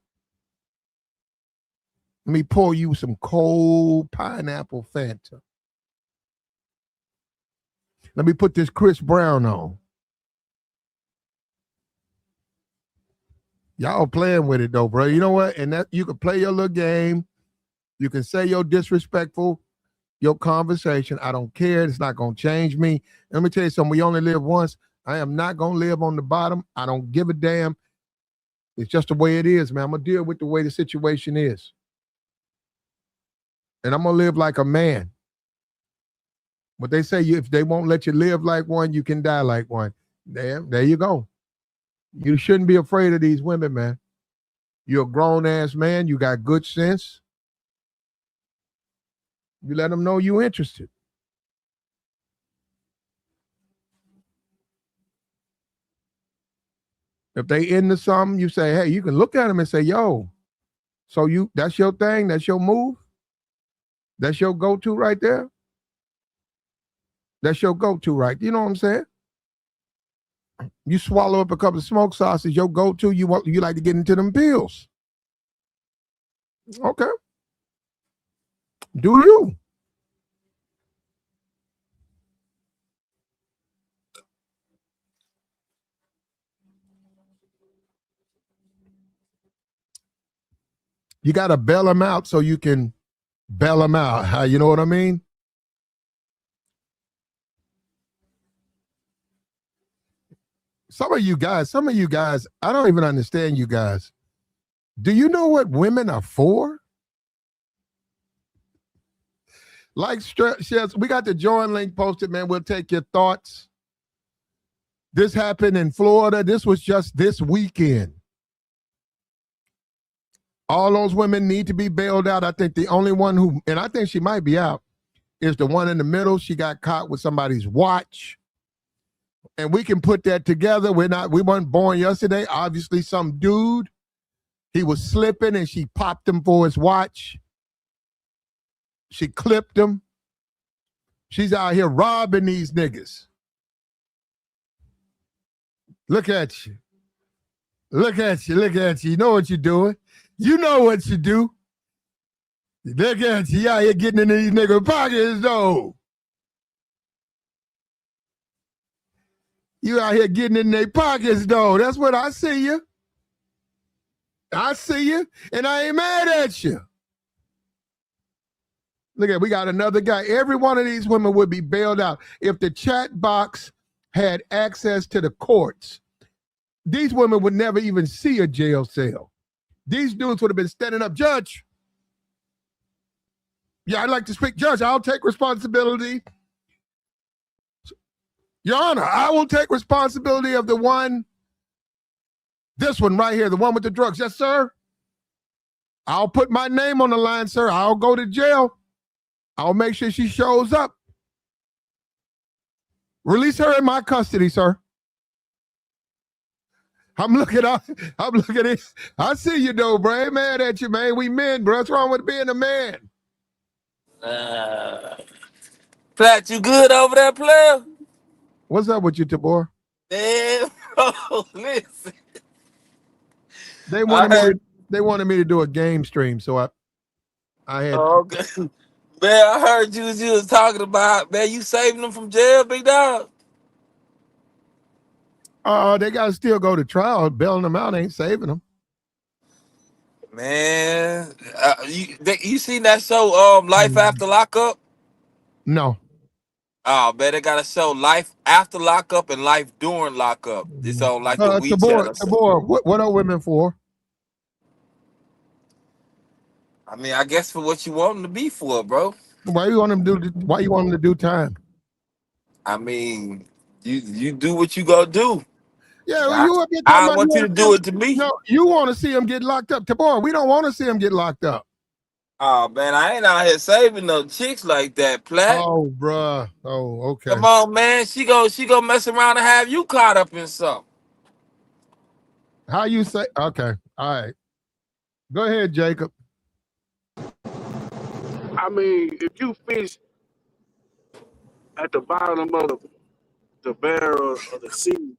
Let me pour you some cold pineapple Fanta. Let me put this Chris Brown on. Y'all playing with it though, bro. You know what? And that you can play your little game. You can say your disrespectful, your conversation. I don't care. It's not going to change me. And let me tell you something. We only live once. I am not going to live on the bottom. I don't give a damn. It's just the way it is, man. I'm going to deal with the way the situation is. And I'm going to live like a man. But they say if they won't let you live like one, you can die like one. There you go. You shouldn't be afraid of these women, man. You're a grown-ass man. You got good sense. You let them know you're interested. If they into something, you say, hey, you can look at them and say, yo, so that's your thing? That's your move? That's your go-to right there? That's your go-to, right? You know what I'm saying? You swallow up a couple of smoked sausages, your go-to, you like to get into them pills. Okay. Do you? You got to bail them out so you can bail them out. You know what I mean? some of you guys, I don't even understand you guys. Do you know what women are for? Like shares, we got the join link posted, man. We'll take your thoughts. This happened in Florida. This was just this weekend. All those women need to be bailed out. I think the only one who, and I think she might be out, is the one in the middle. She got caught with somebody's watch. And we can put that together. We weren't born yesterday. Obviously, some dude, he was slipping and she popped him for his watch. She clipped him. She's out here robbing these niggas. Look at you. Look at you. Look at you. You know what you're doing. You know what you do. Look at you. You out here getting in these niggas' pockets, though. You out here getting in their pockets, though. That's what I see you. I see you, and I ain't mad at you. Look at, we got another guy. Every one of these women would be bailed out if the chat box had access to the courts. These women would never even see a jail cell. These dudes would have been standing up, Judge. Yeah, I'd like to speak, Judge. I'll take responsibility. Your Honor, I will take responsibility of this one right here, the one with the drugs. Yes, sir. I'll put my name on the line, sir. I'll go to jail. I'll make sure she shows up. Release her in my custody, sir. I'm looking at it. I see you though, bro. I ain't mad at you, man. We men, bro. What's wrong with being a man? Platt, you good over there, player? What's up with you, Tabor? Man, bro, listen. They wanted me to do a game stream, so I had. Okay. Man, I heard you was talking about, man, you saving them from jail, big dog. They gotta still go to trial. Bailing them out ain't saving them. Man, you seen that show, Life After Lockup? No. Oh, man, they got a show, Life After Lockup and Life During Lockup. It's on like the WeChat. Tabor, what are women for? I mean, I guess for what you want them to be for, bro. Why you want them to do time? I mean, you do what you gonna do. Yeah, well, I want you to do it to me. No, you want to see them get locked up. Tabor, we don't want to see them get locked up. Oh, man, I ain't out here saving no chicks like that, Platt. Oh, bruh. Oh, okay. Come on, man. She gonna mess around and have you caught up in something. How you say? Okay, all right. Go ahead, Jacob. I mean, if you fish at the bottom of the barrel of the sea,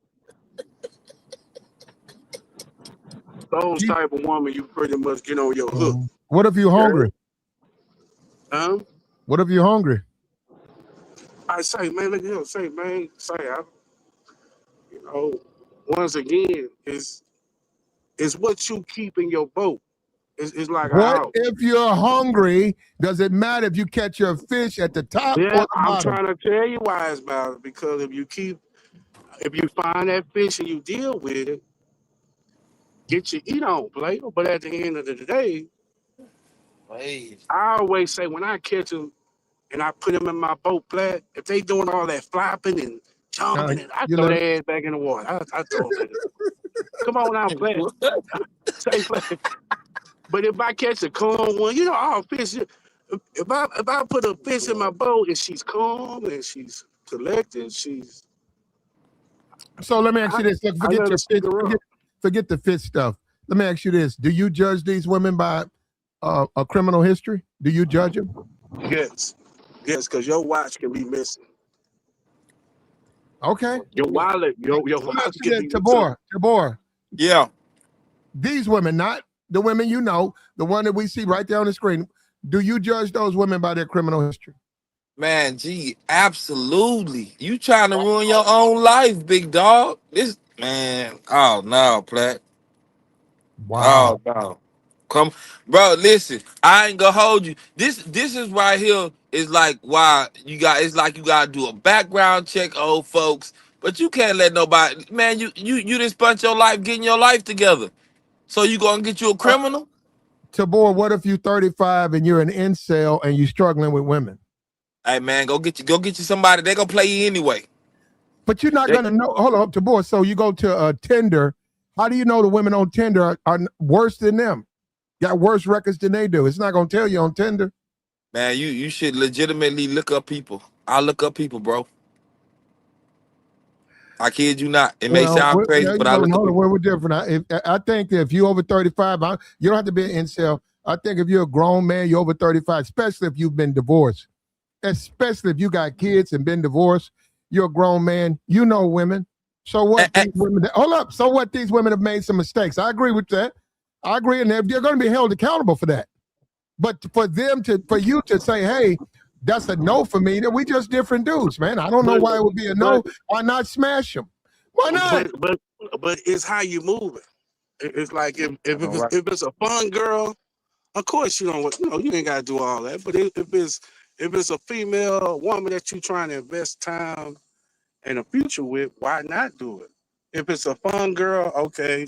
those type of woman, you pretty much get on your hook. What if you're hungry? Huh? What if you're hungry? I say, man, look here, once again, it's what you keep in your boat. It's like what if you're hungry? Does it matter if you catch your fish at the top or the I'm bottom? trying to tell you why it's about it, because if you find that fish and you deal with it, get your eat on, player. But at the end of the day, I always say when I catch them and I put them in my boat, Platt, if they doing all that flopping and jumping, and I throw their ass back in the water. I throw them. Come on now, Platt. Say Platt. But if I catch a calm one, all fish. If I put a fish in my boat and she's calm and she's collected, she's. So let me ask you this: forget your fish, forget the fish stuff. Let me ask you this: do you judge these women by a criminal history? Do you judge them? Yes, because your watch can be missing. Okay. Your wallet, your watch can be missing. Tabor. Yeah. These women, not the women you know, the one that we see right there on the screen. Do you judge those women by their criminal history? Man, gee, absolutely. You trying to ruin your own life, big dog. This man, oh no, Platt. Wow. Oh no. Come, bro, listen, I ain't gonna hold you. This is right here is like why you got, it's like you gotta do a background check, old folks, But you can't let nobody, man. You done spent your life getting your life together. So you gonna get you a criminal? Tabor, what if you 35 and you're an incel and you struggling with women? Hey man, go get you somebody. They gonna play you anyway. But you're not gonna know. Hold on, Tabor. So you go to Tinder. How do you know the women on Tinder are worse than them? Got worse records than they do. It's not gonna tell you on Tinder. Man, you should legitimately look up people. I look up people, bro. I kid you not. It may Well, sound crazy, there but you I go. look up No, people. we're different. I think that if you're over 35, you don't have to be an incel. I think if you're a grown man, you're over 35, especially if you've been divorced, especially if you got kids and been divorced, you're a grown man. You know women. So what? These women, hold up. So what? These women have made some mistakes. I agree with that. I agree, and they're going to be held accountable for that. But for you to say, hey, that's a no for me, then we just different dudes, man. I don't know why it would be a no. Why not smash them? Why not? But it's how you move it. It's like if it's a fun girl, of course you don't you ain't gotta do all that. But if it's a female woman that you trying to invest time and a future with, why not do it? If it's a fun girl, okay,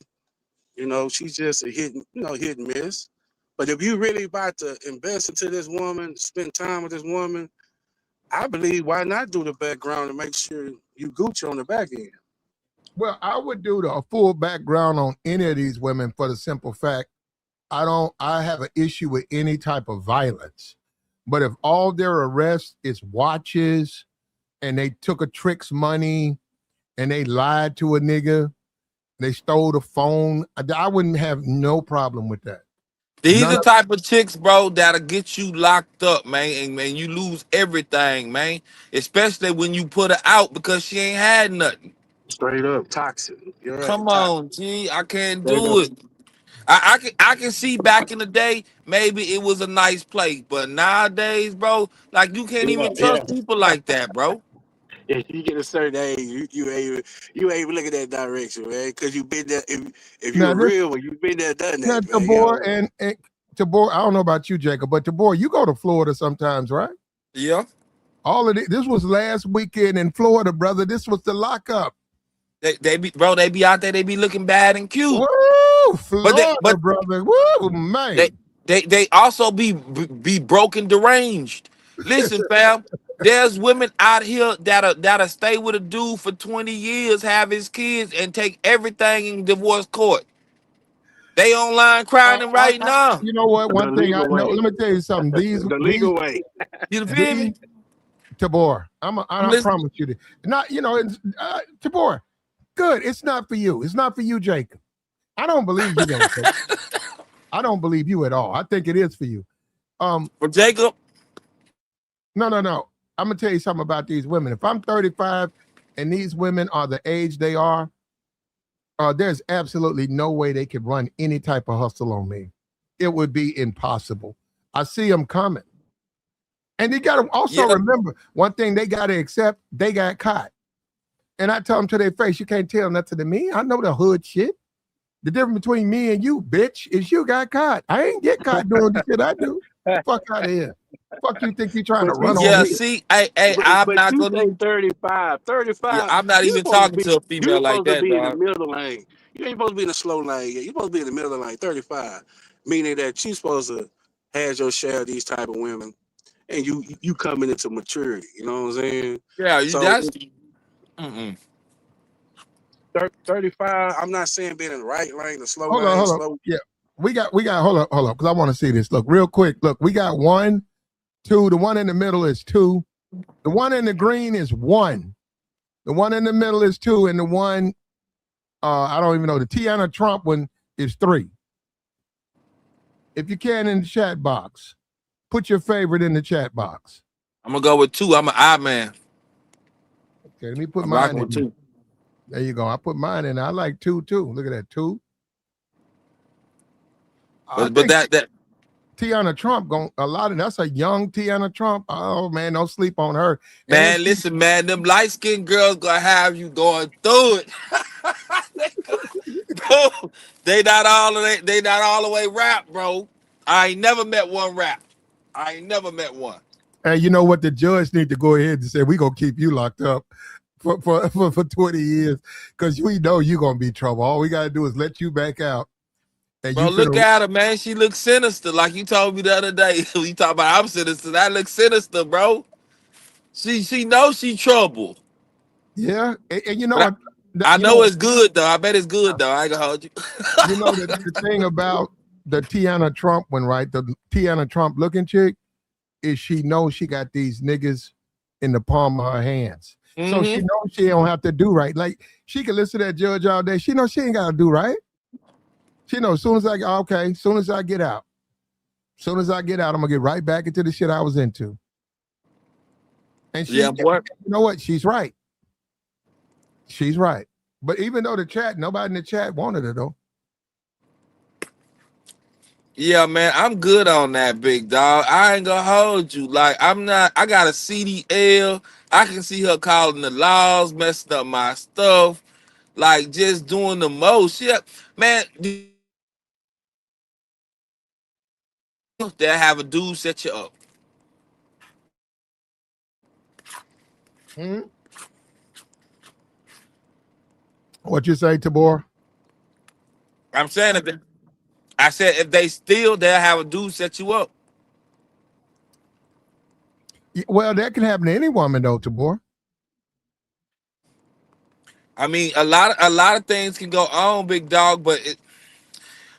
she's just a hit and miss. But if you really about to invest into this woman, spend time with this woman, I believe why not do the background and make sure you Gucci on the back end. Well, I would do a full background on any of these women for the simple fact I have an issue with any type of violence. But if all their arrest is watches and they took a trick's money and they lied to a nigga, they stole the phone, I wouldn't have no problem with that. These are type of chicks, bro, that'll get you locked up, man, and you lose everything, man. Especially when you put her out because she ain't had nothing. Straight up toxic. You're right. Come Toxic. on, G, I can't do it. I can see back in the day, maybe it was a nice place, but nowadays, bro, like you can't even trust people like that, bro. If you get a certain age, you ain't look at that direction, man. Because you've been there. If you're real, when you've been there, done that, man. Tabor and Tabor, I don't know about you, Jacob, but Tabor, you go to Florida sometimes, right? Yeah. All of this was last weekend in Florida, brother. This was the lockup. They be out there. They be looking bad and cute. Woo, Florida, but brother. Woo, man. They also be broken, deranged. Listen, fam. There's women out here that'll stay with a dude for 20 years, have his kids, and take everything in divorce court. They online crying right now. You know what? One thing I know. Let me tell you something. The legal way. You feel me? Tabor, I promise you this. Not, Tabor, good. It's not for you. It's not for you, Jacob. I don't believe you, though. I don't believe you at all. I think it is for you. For Jacob? No. I'm gonna tell you something about these women. If I'm 35 and these women are the age they are, there's absolutely no way they could run any type of hustle on me. It would be impossible. I see them coming. And they got to also remember one thing they got to accept, they got caught. And I tell them to their face, you can't tell nothing to me. I know the hood shit. The difference between me and you, bitch, is you got caught. I ain't get caught doing the shit I do. Fuck out of here. Fuck you think you trying to run on me? Yeah, see, I'm not going to 35. Yeah, I'm not even talking to a female like that, dog. You're supposed to be in the dog. middle lane. You ain't supposed to be in the slow lane. You're supposed to be in the middle lane, 35. Meaning that you're supposed to have your share of these type of women. And you coming into maturity, you know what I'm saying? Yeah, that's 35. I'm not saying being in the right lane, the slow lane. Hold on. Yeah, we got. Hold up, because I want to see this. Look, real quick. Look, we got 1, 2. The one in the middle is 2. The one in the green is 1. The one in the middle is 2, and the one, I don't even know. The Tiana Trump one is 3. If you can, in the chat box, put your favorite in the chat box. I'm gonna go with 2. I'm an odd man. Okay, let me put mine in. 2. There you go. I put mine in. I like 2 too. Look at that 2. But that Tiana Trump that's a young Tiana Trump. Oh man, don't sleep on her. Man, listen, man, them light-skinned girls gonna have you going through it. Bro, they not all the way rap, bro. I ain't never met one rap. I ain't never met one. Hey, you know what? The judge need to go ahead and say, we gonna keep you locked up for 20 years because we know you're gonna be trouble. All we gotta do is let you back out. And Bro, you look finna, at her, man. She looks sinister, like you told me the other day. We talk about I'm sinister. That looks sinister, bro. She knows she trouble. yeah. And you know But what? I know it's good though. I bet it's good though. I ain't gonna hold you. You know the thing about the Tiana Trump one, right? The Tiana Trump looking chick is she knows she got these niggas in the palm of her hands. So she knows she don't have to do right. Like she can listen to that judge all day. She knows she ain't gotta do right. She knows as soon as as soon as I get out, I'm gonna get right back into the shit I was into. And she, Yeah, boy. you know what? She's right. She's right. But even though nobody in the chat wanted her though. Yeah, man, I'm good on that, big dog. I ain't gonna hold you. Like, I'm not. I got a CDL. I can see her calling the laws, messing up my stuff, like just doing the most. Yeah, man. That have a dude set you up. Hmm? What you say, Tabor? I'm saying I said if they steal, they'll have a dude set you up. Well, that can happen to any woman though, Tabor. I mean, a lot of things can go on, big dog. But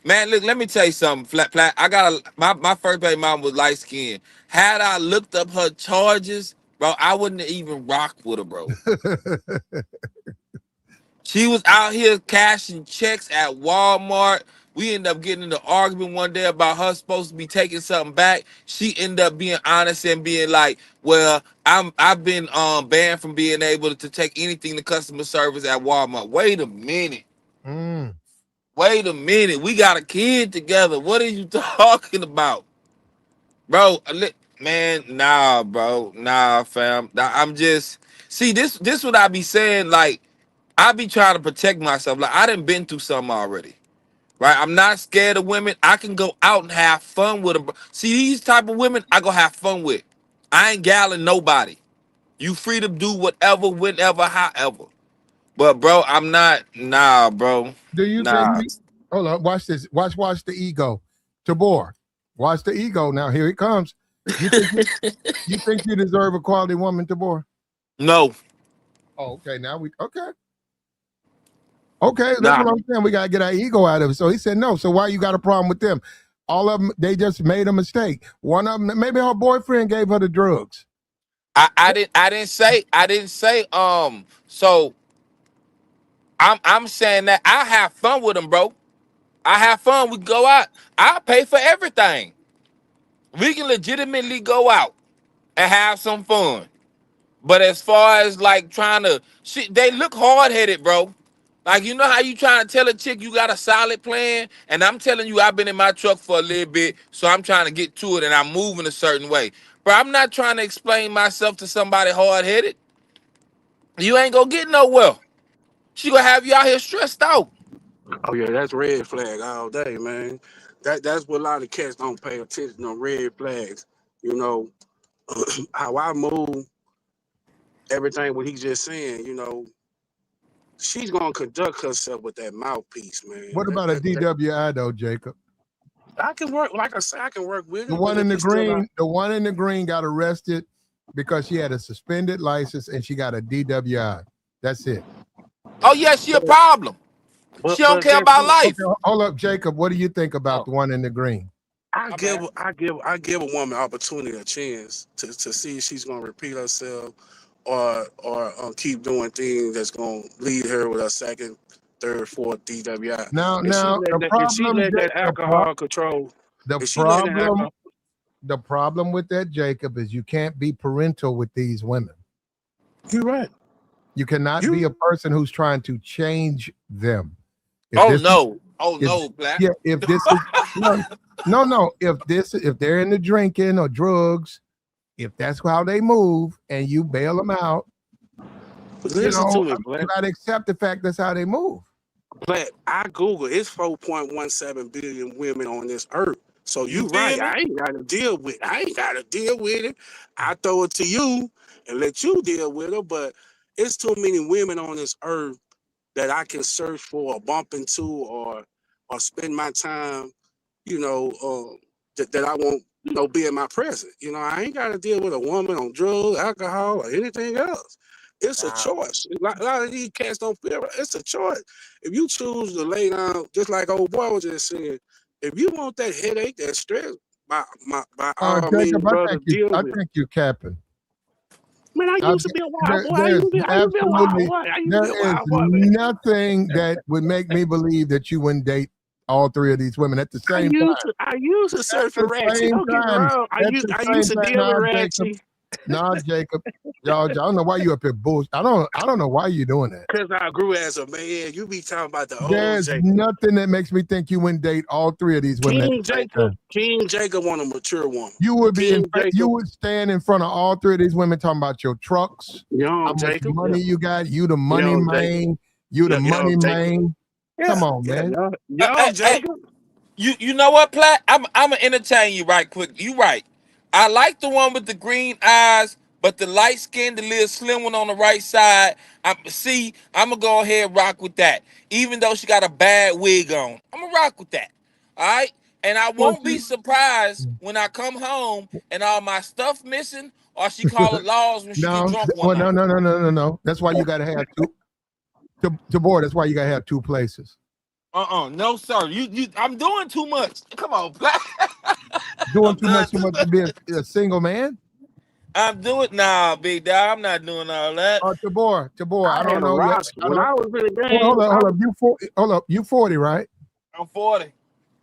man, look, let me tell you something. Flat. I got my first baby mom was light skinned. Had I looked up her charges, bro, I wouldn't even rock with her, bro. She was out here cashing checks at Walmart. We ended up getting in an argument one day about her supposed to be taking something back. She ended up being honest and being like, "Well, I've been banned from being able to take anything to customer service at Walmart." Wait a minute. Wait a minute. We got a kid together. What are you talking about, bro? Man, nah, bro, nah, fam. I'm just see this what I be saying like. I be trying to protect myself. Like I done been through something already, right? I'm not scared of women. I can go out and have fun with them. See these type of women, I go have fun with. I ain't galling nobody. You free to do whatever, whenever, however. But bro, I'm not. Nah, bro. Do you think? Nah. Hold on. Watch this. Watch the ego, Tabor. Watch the ego. Now here it comes. You think you deserve a quality woman, Tabor? No. Oh, okay. Now okay. Okay, that's Nah. what I'm saying. We gotta get our ego out of it. So he said no. So why you got a problem with them? All of them, they just made a mistake. One of them, maybe her boyfriend gave her the drugs. I didn't say. So I'm saying that I have fun with them, bro. I have fun. We go out. I pay for everything. We can legitimately go out and have some fun. But as far as like trying to, they look hard headed, bro. Like you know how you trying to tell a chick you got a solid plan, and I'm telling you I've been in my truck for a little bit, so I'm trying to get to it and I'm moving a certain way. But I'm not trying to explain myself to somebody hard headed. You ain't gonna get nowhere. She gonna have you out here stressed out. Oh yeah, that's red flag all day, man. That's what a lot of cats don't pay attention on, red flags. You know, how I move, everything what he's just saying, she's gonna conduct herself with that mouthpiece, man. What about a DWI though, Jacob? I can work, like I said, I can work with it. The one in the green, got arrested because she had a suspended license and she got a DWI. That's it. Oh yeah, she a problem. She don't care about life. Okay, hold up, Jacob. What do you think about the one in the green? I give a woman opportunity, a chance to see if she's gonna repeat herself or keep doing things that's gonna lead her with a second, third, fourth DWI. If she let that alcohol control, the problem with that, Jacob, is you can't be parental with these women. You're right. You cannot be a person who's trying to change them. No, Black. Yeah, if this is no, if they're into drinking or drugs, if that's how they move and you bail them out, you gotta accept the fact that's how they move. But I Google, it's 4.17 billion women on this earth. So you right, I ain't gotta deal with it. I throw it to you and let you deal with it. But it's too many women on this earth that I can search for or bump into or spend my time, that I won't, be in my present. I ain't got to deal with a woman on drugs, alcohol, or anything else. It's a choice. A lot of these cats don't feel it. It's a choice. If you choose to lay down, just like old boy was just saying, if you want that headache, that stress, by all means, Jacob, brother, deal I with it. think you're capping. Man, I used to be a wild boy. I used to be a wild boy. I used to be a There is wild boy, man. nothing that would make me believe that you wouldn't date all three of these women at the same time. I used to search for At the Ratchet. same Don't get me time. wrong. I At used the I same used to time. deal with Jacob. Ratchet. Jacob. Y'all, I don't know why you up here bullshit. I don't know why you doing that. Because I grew as a man. You be talking about the old There's Jacob. nothing that makes me think you wouldn't date all three of these women at the same time. King Jacob want a mature woman. You would be Jacob, you would stand in front of all three of these women talking about your trucks, how much Jacob, money you got, you the money man, you the money man. Come on, man. Jacob. You know what, Platt? I'm gonna entertain you right quick. You right. I like the one with the green eyes, but the light skin, the little slim one on the right side. I'm gonna go ahead and rock with that. Even though she got a bad wig on. I'm gonna rock with that. All right? And I won't be surprised when I come home and all my stuff missing, or she call it laws when she get drunk one night. No. That's why you gotta have two to board. That's why you gotta have two places. No, sir. I'm doing too much. Come on, Black. Doing too much to be a single man? I'm doing big dog. I'm not doing all that. Tabor, I don't know yet. When I was in the game, hold up. You 40, right? I'm 40.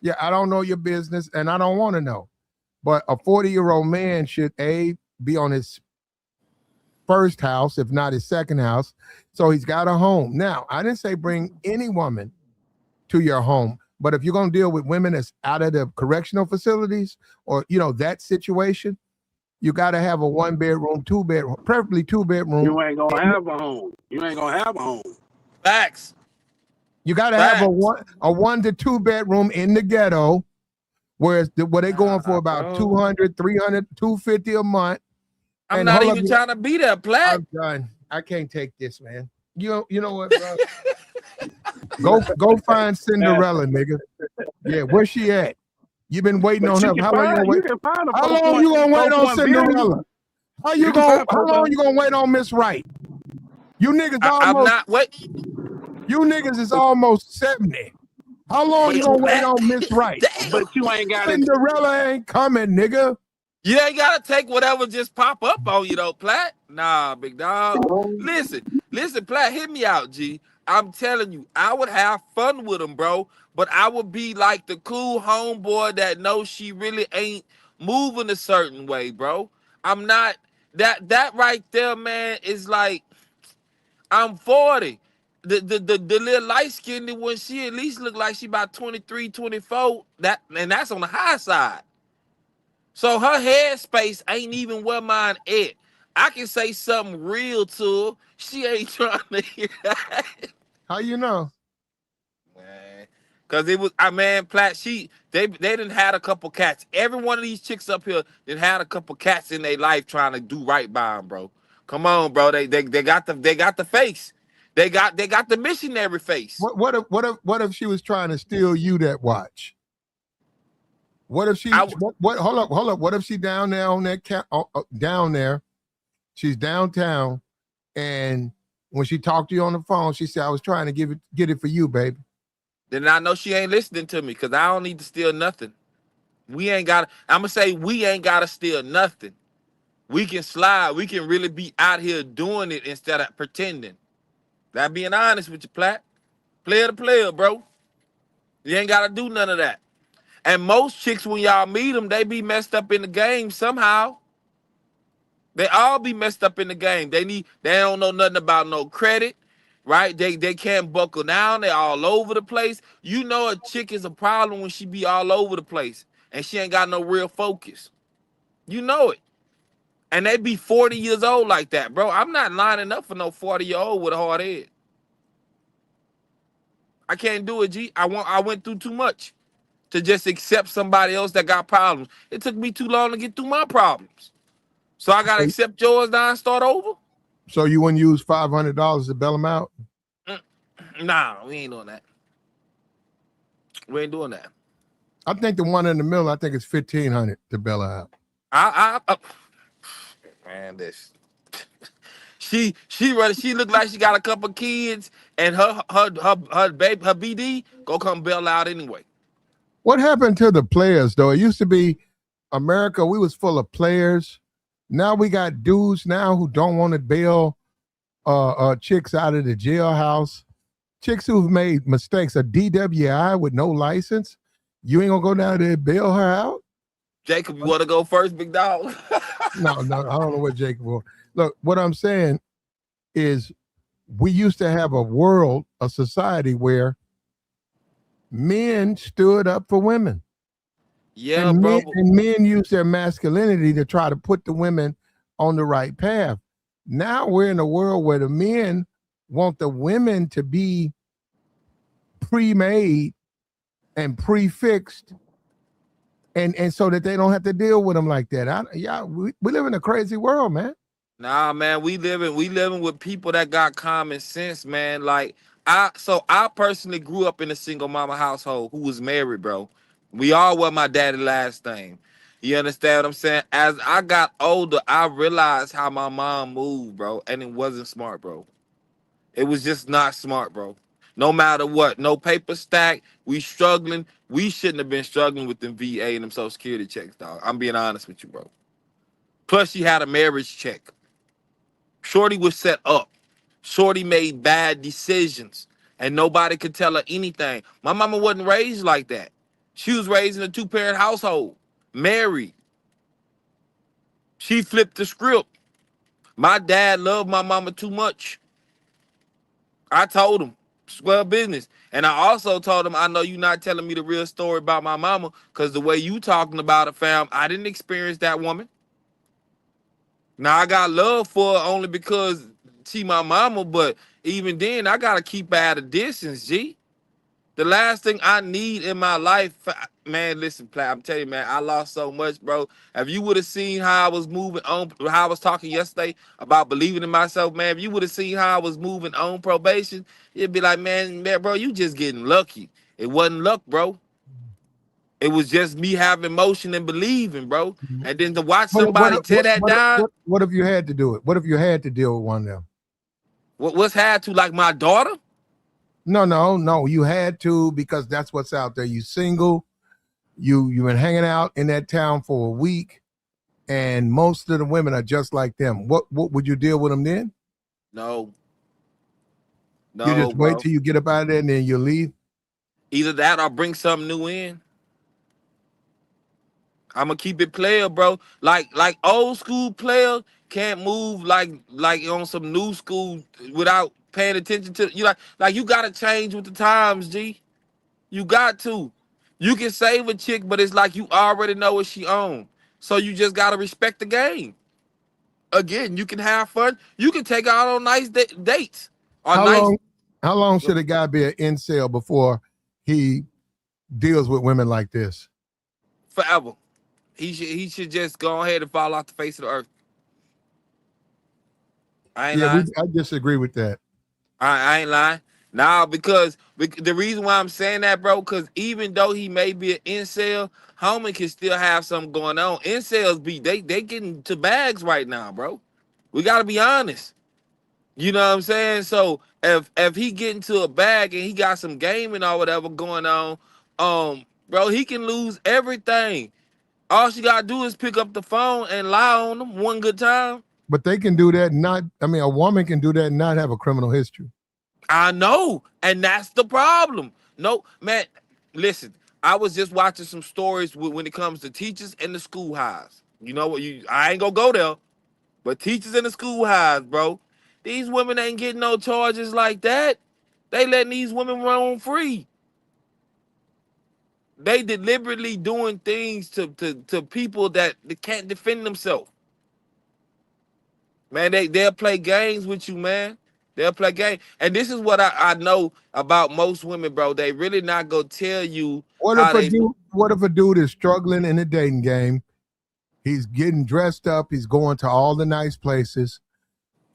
Yeah, I don't know your business, and I don't want to know. But a 40-year-old man should be on his first house, if not his second house. So he's got a home. Now, I didn't say bring any woman to your home, but if you're going to deal with women that's out of the correctional facilities or that situation, you got to have a 1-bedroom, 2-bedroom, preferably 2-bedroom. You ain't gonna have a home. Facts. You got to have a 1 to 2-bedroom in the ghetto, where they going for about 200, 300, 250 a month. I'm not even trying to be there, Platt. I'm done. I can't take this, man. You know what, bro? Go find Cinderella, nigga. Yeah, where's she at? You've been waiting on her. How long you gonna wait? How long you gonna wait on Cinderella? How long you gonna wait on Miss Wright? You niggas almost. I'm not wait. You niggas is almost 70. How long you gonna wait on Miss Wright? But you ain't got Cinderella ain't coming, nigga. You ain't gotta take whatever just pop up on you though, Platt. Nah, big dog. Listen, Platt, hit me out, G. I'm telling you, I would have fun with him, bro. But I would be like the cool homeboy that knows she really ain't moving a certain way, bro. I'm not that right there, man, is like I'm 40. The little light skinned one, she at least look like she about 23, 24. And that's on the high side. So her headspace ain't even where mine at. I can say something real to her. She ain't trying to hear that. How you know? Man, cause it was Platt. They done had a couple cats. Every one of these chicks up here done had a couple cats in their life trying to do right by them, bro. Come on, bro. They got the face. They got the missionary face. What if she was trying to steal you that watch? What if she? Hold up. What if she down there on that down there? She's downtown, and when she talked to you on the phone, she said, "I was trying to get it for you, baby." Then I know she ain't listening to me because I don't need to steal nothing. I'm gonna say we ain't gotta steal nothing. We can slide. We can really be out here doing it instead of pretending. That being honest with you, Platt. Player to player, bro. You ain't gotta do none of that. And most chicks, when y'all meet them, they be messed up in the game somehow. They all be messed up in the game. They don't know nothing about no credit, right? They can't buckle down. They all over the place. You know a chick is a problem when she be all over the place and she ain't got no real focus. You know it. And they be 40 years old like that, bro. I'm not lining up for no 40-year-old with a hard head. I can't do it, G. I went through too much to just accept somebody else that got problems. It took me too long to get through my problems. So I gotta accept yours now and start over? So you wouldn't use $500 to bail them out? Nah, we ain't doing that. We ain't doing that. I think the one in the middle, I think it's 1,500 to bail her out. Man, this. She look like she got a couple kids, and her baby, her BD go come bail out anyway. What happened to the players though? It used to be America. We was full of players. Now we got dudes now who don't want to bail chicks out of the jailhouse. Chicks who've made mistakes, a DWI with no license. You ain't gonna go down there and bail her out? Jacob, you want to go first, big dog? No, I don't know what Jacob will. Look, what I'm saying is we used to have a society where men stood up for women. Yeah, and bro. Men used their masculinity to try to put the women on the right path. Now we're in a world where the men want the women to be pre-made and prefixed, and so that they don't have to deal with them like that. We live in a crazy world, man. Nah, man, we living with people that got common sense, man. Like I personally grew up in a single mama household who was married, bro. We all were my daddy last name. You understand what I'm saying? As I got older, I realized how my mom moved, bro, and it wasn't smart, bro. It was just not smart, bro. No matter what, no paper stack. We struggling. We shouldn't have been struggling with them VA and them Social Security checks, dog. I'm being honest with you, bro. Plus, she had a marriage check. Shorty was set up. Shorty made bad decisions, and nobody could tell her anything. My mama wasn't raised like that. She was raised in a two-parent household, married. She flipped the script. My dad loved my mama too much. I told him, square business. And I also told him, I know you're not telling me the real story about my mama, because the way you talking about it, fam, I didn't experience that woman. Now, I got love for her only because she my mama, but even then, I got to keep her at a distance, G. The last thing I need in my life, man, listen, Platt, I'm telling you, man, I lost so much, bro. If you would have seen how I was moving on, how I was talking yesterday about believing in myself, man, if you would have seen how I was moving on probation, you'd be like, man, bro, you just getting lucky. It wasn't luck, bro. It was just me having emotion and believing, bro. And then to watch somebody tear that down. What if you had to do it? What if you had to deal with one of them? What's had to, like my daughter? No. You had to, because that's what's out there. You single, you've been hanging out in that town for a week, and most of the women are just like them. What would you deal with them then? No, you just wait till you get up out of there and then you leave? Either that or bring something new in. I'm gonna keep it player, bro. Like old school player can't move like on some new school without paying attention to you. Like you gotta change with the times, G. You got to. You can save a chick, but it's like you already know what she on. So you just gotta respect the game. Again, you can have fun. You can take her out on nice dates. How long should a guy be an incel before he deals with women like this? Forever. He should just go ahead and fall off the face of the earth. I ain't lying. I disagree with that. I ain't lying. Nah, because the reason why I'm saying that, bro, because even though he may be an incel, homie can still have something going on. Incels they getting to bags right now, bro. We gotta be honest. You know what I'm saying? So if he get into a bag and he got some gaming or whatever going on, bro, he can lose everything. All she gotta do is pick up the phone and lie on them one good time. But they can do that a woman can do that and not have a criminal history. I know, and that's the problem. No, man, listen, I was just watching some stories when it comes to teachers and the school highs. You know what? I ain't gonna go there, but teachers in the school highs, bro, these women ain't getting no charges like that. They letting these women run free. They deliberately doing things to people that can't defend themselves. Man, they'll play games with you, man. They'll play games. And this is what I know about most women, bro. They really not gonna tell you what if a dude is struggling in the dating game? He's getting dressed up, he's going to all the nice places,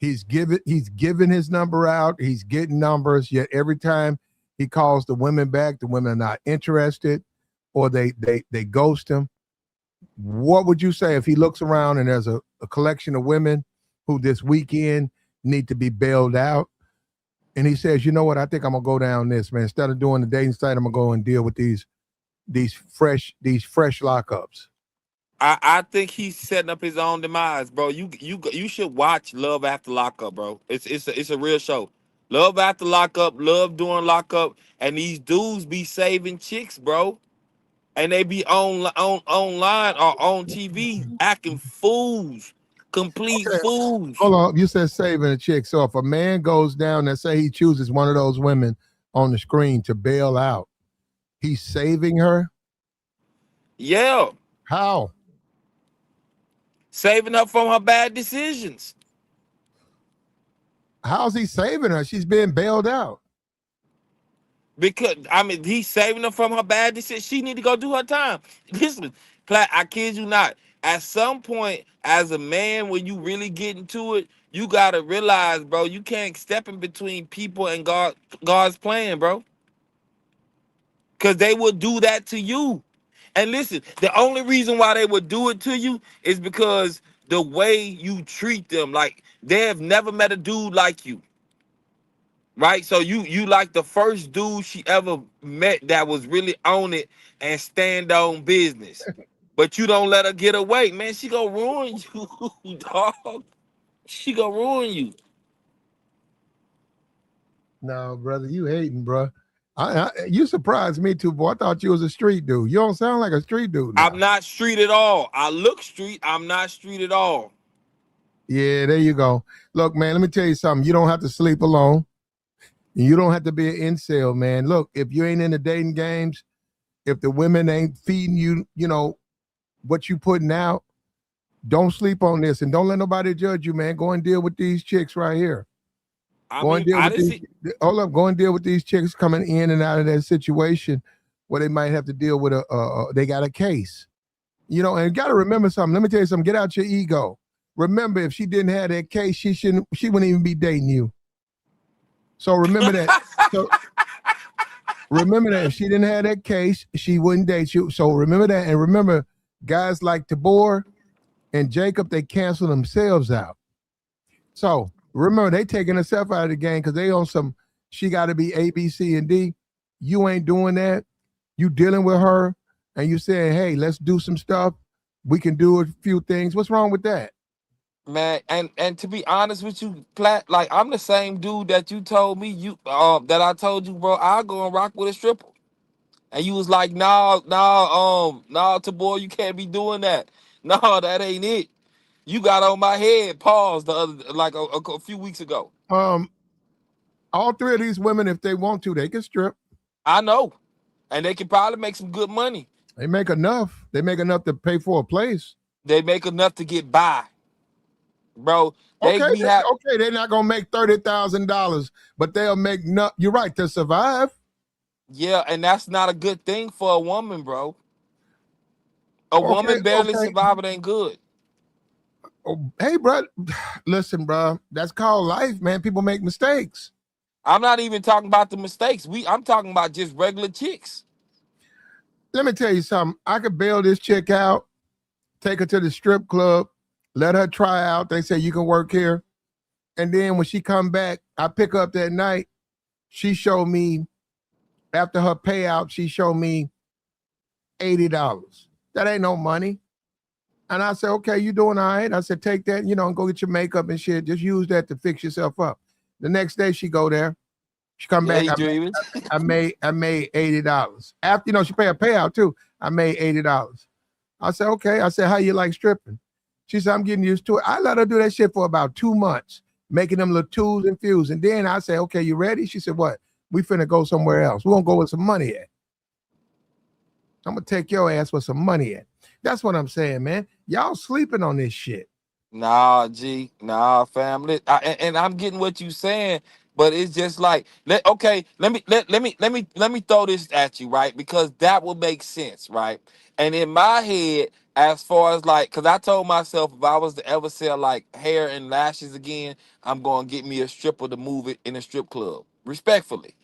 He's giving his number out. He's getting numbers. Yet every time he calls the women back, the women are not interested, or they ghost him. What would you say if he looks around and there's a collection of women who this weekend need to be bailed out, and he says, you know what, I think I'm gonna go down this, man. Instead of doing the dating site, I'm gonna go and deal with these fresh lockups. I think he's setting up his own demise, bro. You should watch Love After Lockup, bro. It's a real show. Love After Lockup, love doing lockup, and these dudes be saving chicks, bro. And they be online or on TV acting fools, complete Okay, fools. hold on. You said saving a chick. So if a man goes down and say he chooses one of those women on the screen to bail out, he's saving her? Yeah, How? saving her from her bad decisions. How's he saving her? She's being bailed out. Because I mean, he's saving her from her bad decisions. She need to go do her time. Listen, I kid you not. At some point, as a man, when you really get into it, you gotta realize, bro, you can't step in between people and God's plan, bro. Because they will do that to you. And listen, the only reason why they would do it to you is because the way you treat them. Like, they have never met a dude like you. Right? So you like the first dude she ever met that was really on it and stand on business. But you don't let her get away. Man, she gonna ruin you, dog. She gonna ruin you. No, brother, you hating, bro. You surprised me too, boy. I thought you was a street dude. You don't sound like a street dude now. I'm not street at all. I look street. I'm not street at all. Yeah, there you go. Look, man, let me tell you something. You don't have to sleep alone. You don't have to be an incel, man. Look, if you ain't in the dating games, if the women ain't feeding you, you know, what you putting out, don't sleep on this, and don't let nobody judge you, man. Go and deal with these chicks right here. Go and deal with these chicks coming in and out of that situation where they might have to deal with they got a case. You know, and you got to remember something. Let me tell you something. Get out your ego. Remember, if she didn't have that case, she wouldn't even be dating you. So remember that. Remember that if she didn't have that case, she wouldn't date you. So remember that. And remember, guys like Tabor and Jacob, they cancel themselves out. So remember, they taking herself out of the game because they on some, she got to be A, B, C, and D. You ain't doing that. You dealing with her and you saying, hey, let's do some stuff. We can do a few things. What's wrong with that? Man, and to be honest with you, Platt, like, I'm the same dude that you told me that I told you, bro, I'll go and rock with a stripper. And you was like, nah, Tabor, you can't be doing that. No, that ain't it. You got on my head, pause the other, like a few weeks ago. All three of these women, if they want to, they can strip. I know. And they can probably make some good money. They make enough. They make enough to pay for a place. They make enough to get by. Bro, they're not gonna make $30,000, but they'll make you're right, to survive. Yeah, and that's not a good thing for a woman, bro. A woman barely surviving ain't good. Oh, hey, bro, listen, bro, that's called life, man. People make mistakes. I'm not even talking about the mistakes. I'm talking about just regular chicks. Let me tell you something. I could bail this chick out, take her to the strip club, let her try out. They say you can work here. And then when she come back, I pick her up that night. She showed me, after her payout, she showed me $80. That ain't no money. And I said, okay, you doing all right? I said, take that, and go get your makeup and shit. Just use that to fix yourself up. The next day she go there. She come back. I made $80. After, she pay a payout too. I made $80. I said, okay. I said, how you like stripping? She said, I'm getting used to it. I let her do that shit for about 2 months, making them little twos and fews. And then I said, okay, you ready? She said, what? We finna go somewhere else. We're gonna go with some money at. I'm gonna take your ass with some money at. That's what I'm saying, man. Y'all sleeping on this shit. Nah, G. Nah, family. And I'm getting what you saying. But it's just like let me throw this at you, right? Because that will make sense, right? And in my head, as far as like, because I told myself if I was to ever sell like hair and lashes again, I'm gonna get me a stripper to move it in a strip club, respectfully,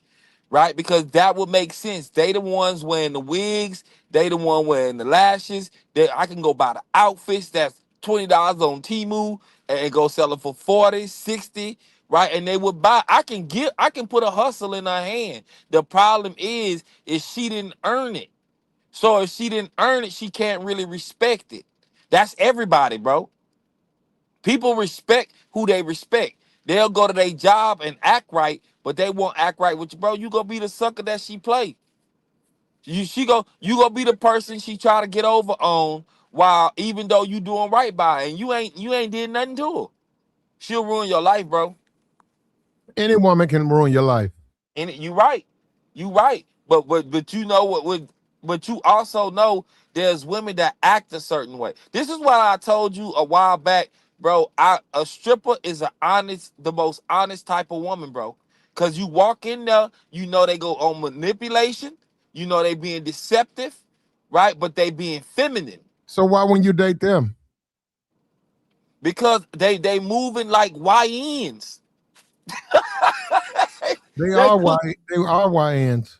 right? Because that would make sense. They the ones wearing the wigs, they the one wearing the lashes. They, I can go buy the outfits that's $20 on Temu and go sell it for 40, 60, right? And they would buy. I can put a hustle in her hand. The problem is she didn't earn it. So if she didn't earn it, she can't really respect it. That's everybody, bro. People respect who they respect. They'll go to their job and act right, but they won't act right with you, bro. You gonna be the sucker that she play. You gonna be the person she try to get over on, while even though you doing right by her, and you ain't did nothing to her. She'll ruin your life, bro. Any woman can ruin your life. And you right, you right. But you know but you also know there's women that act a certain way. This is what I told you a while back, bro. A stripper is the most honest type of woman, bro. Cause you walk in there, you know they go on manipulation, you know they being deceptive, right? But they being feminine. So why when you date them? Because they moving like YNs. They they are they are YNs.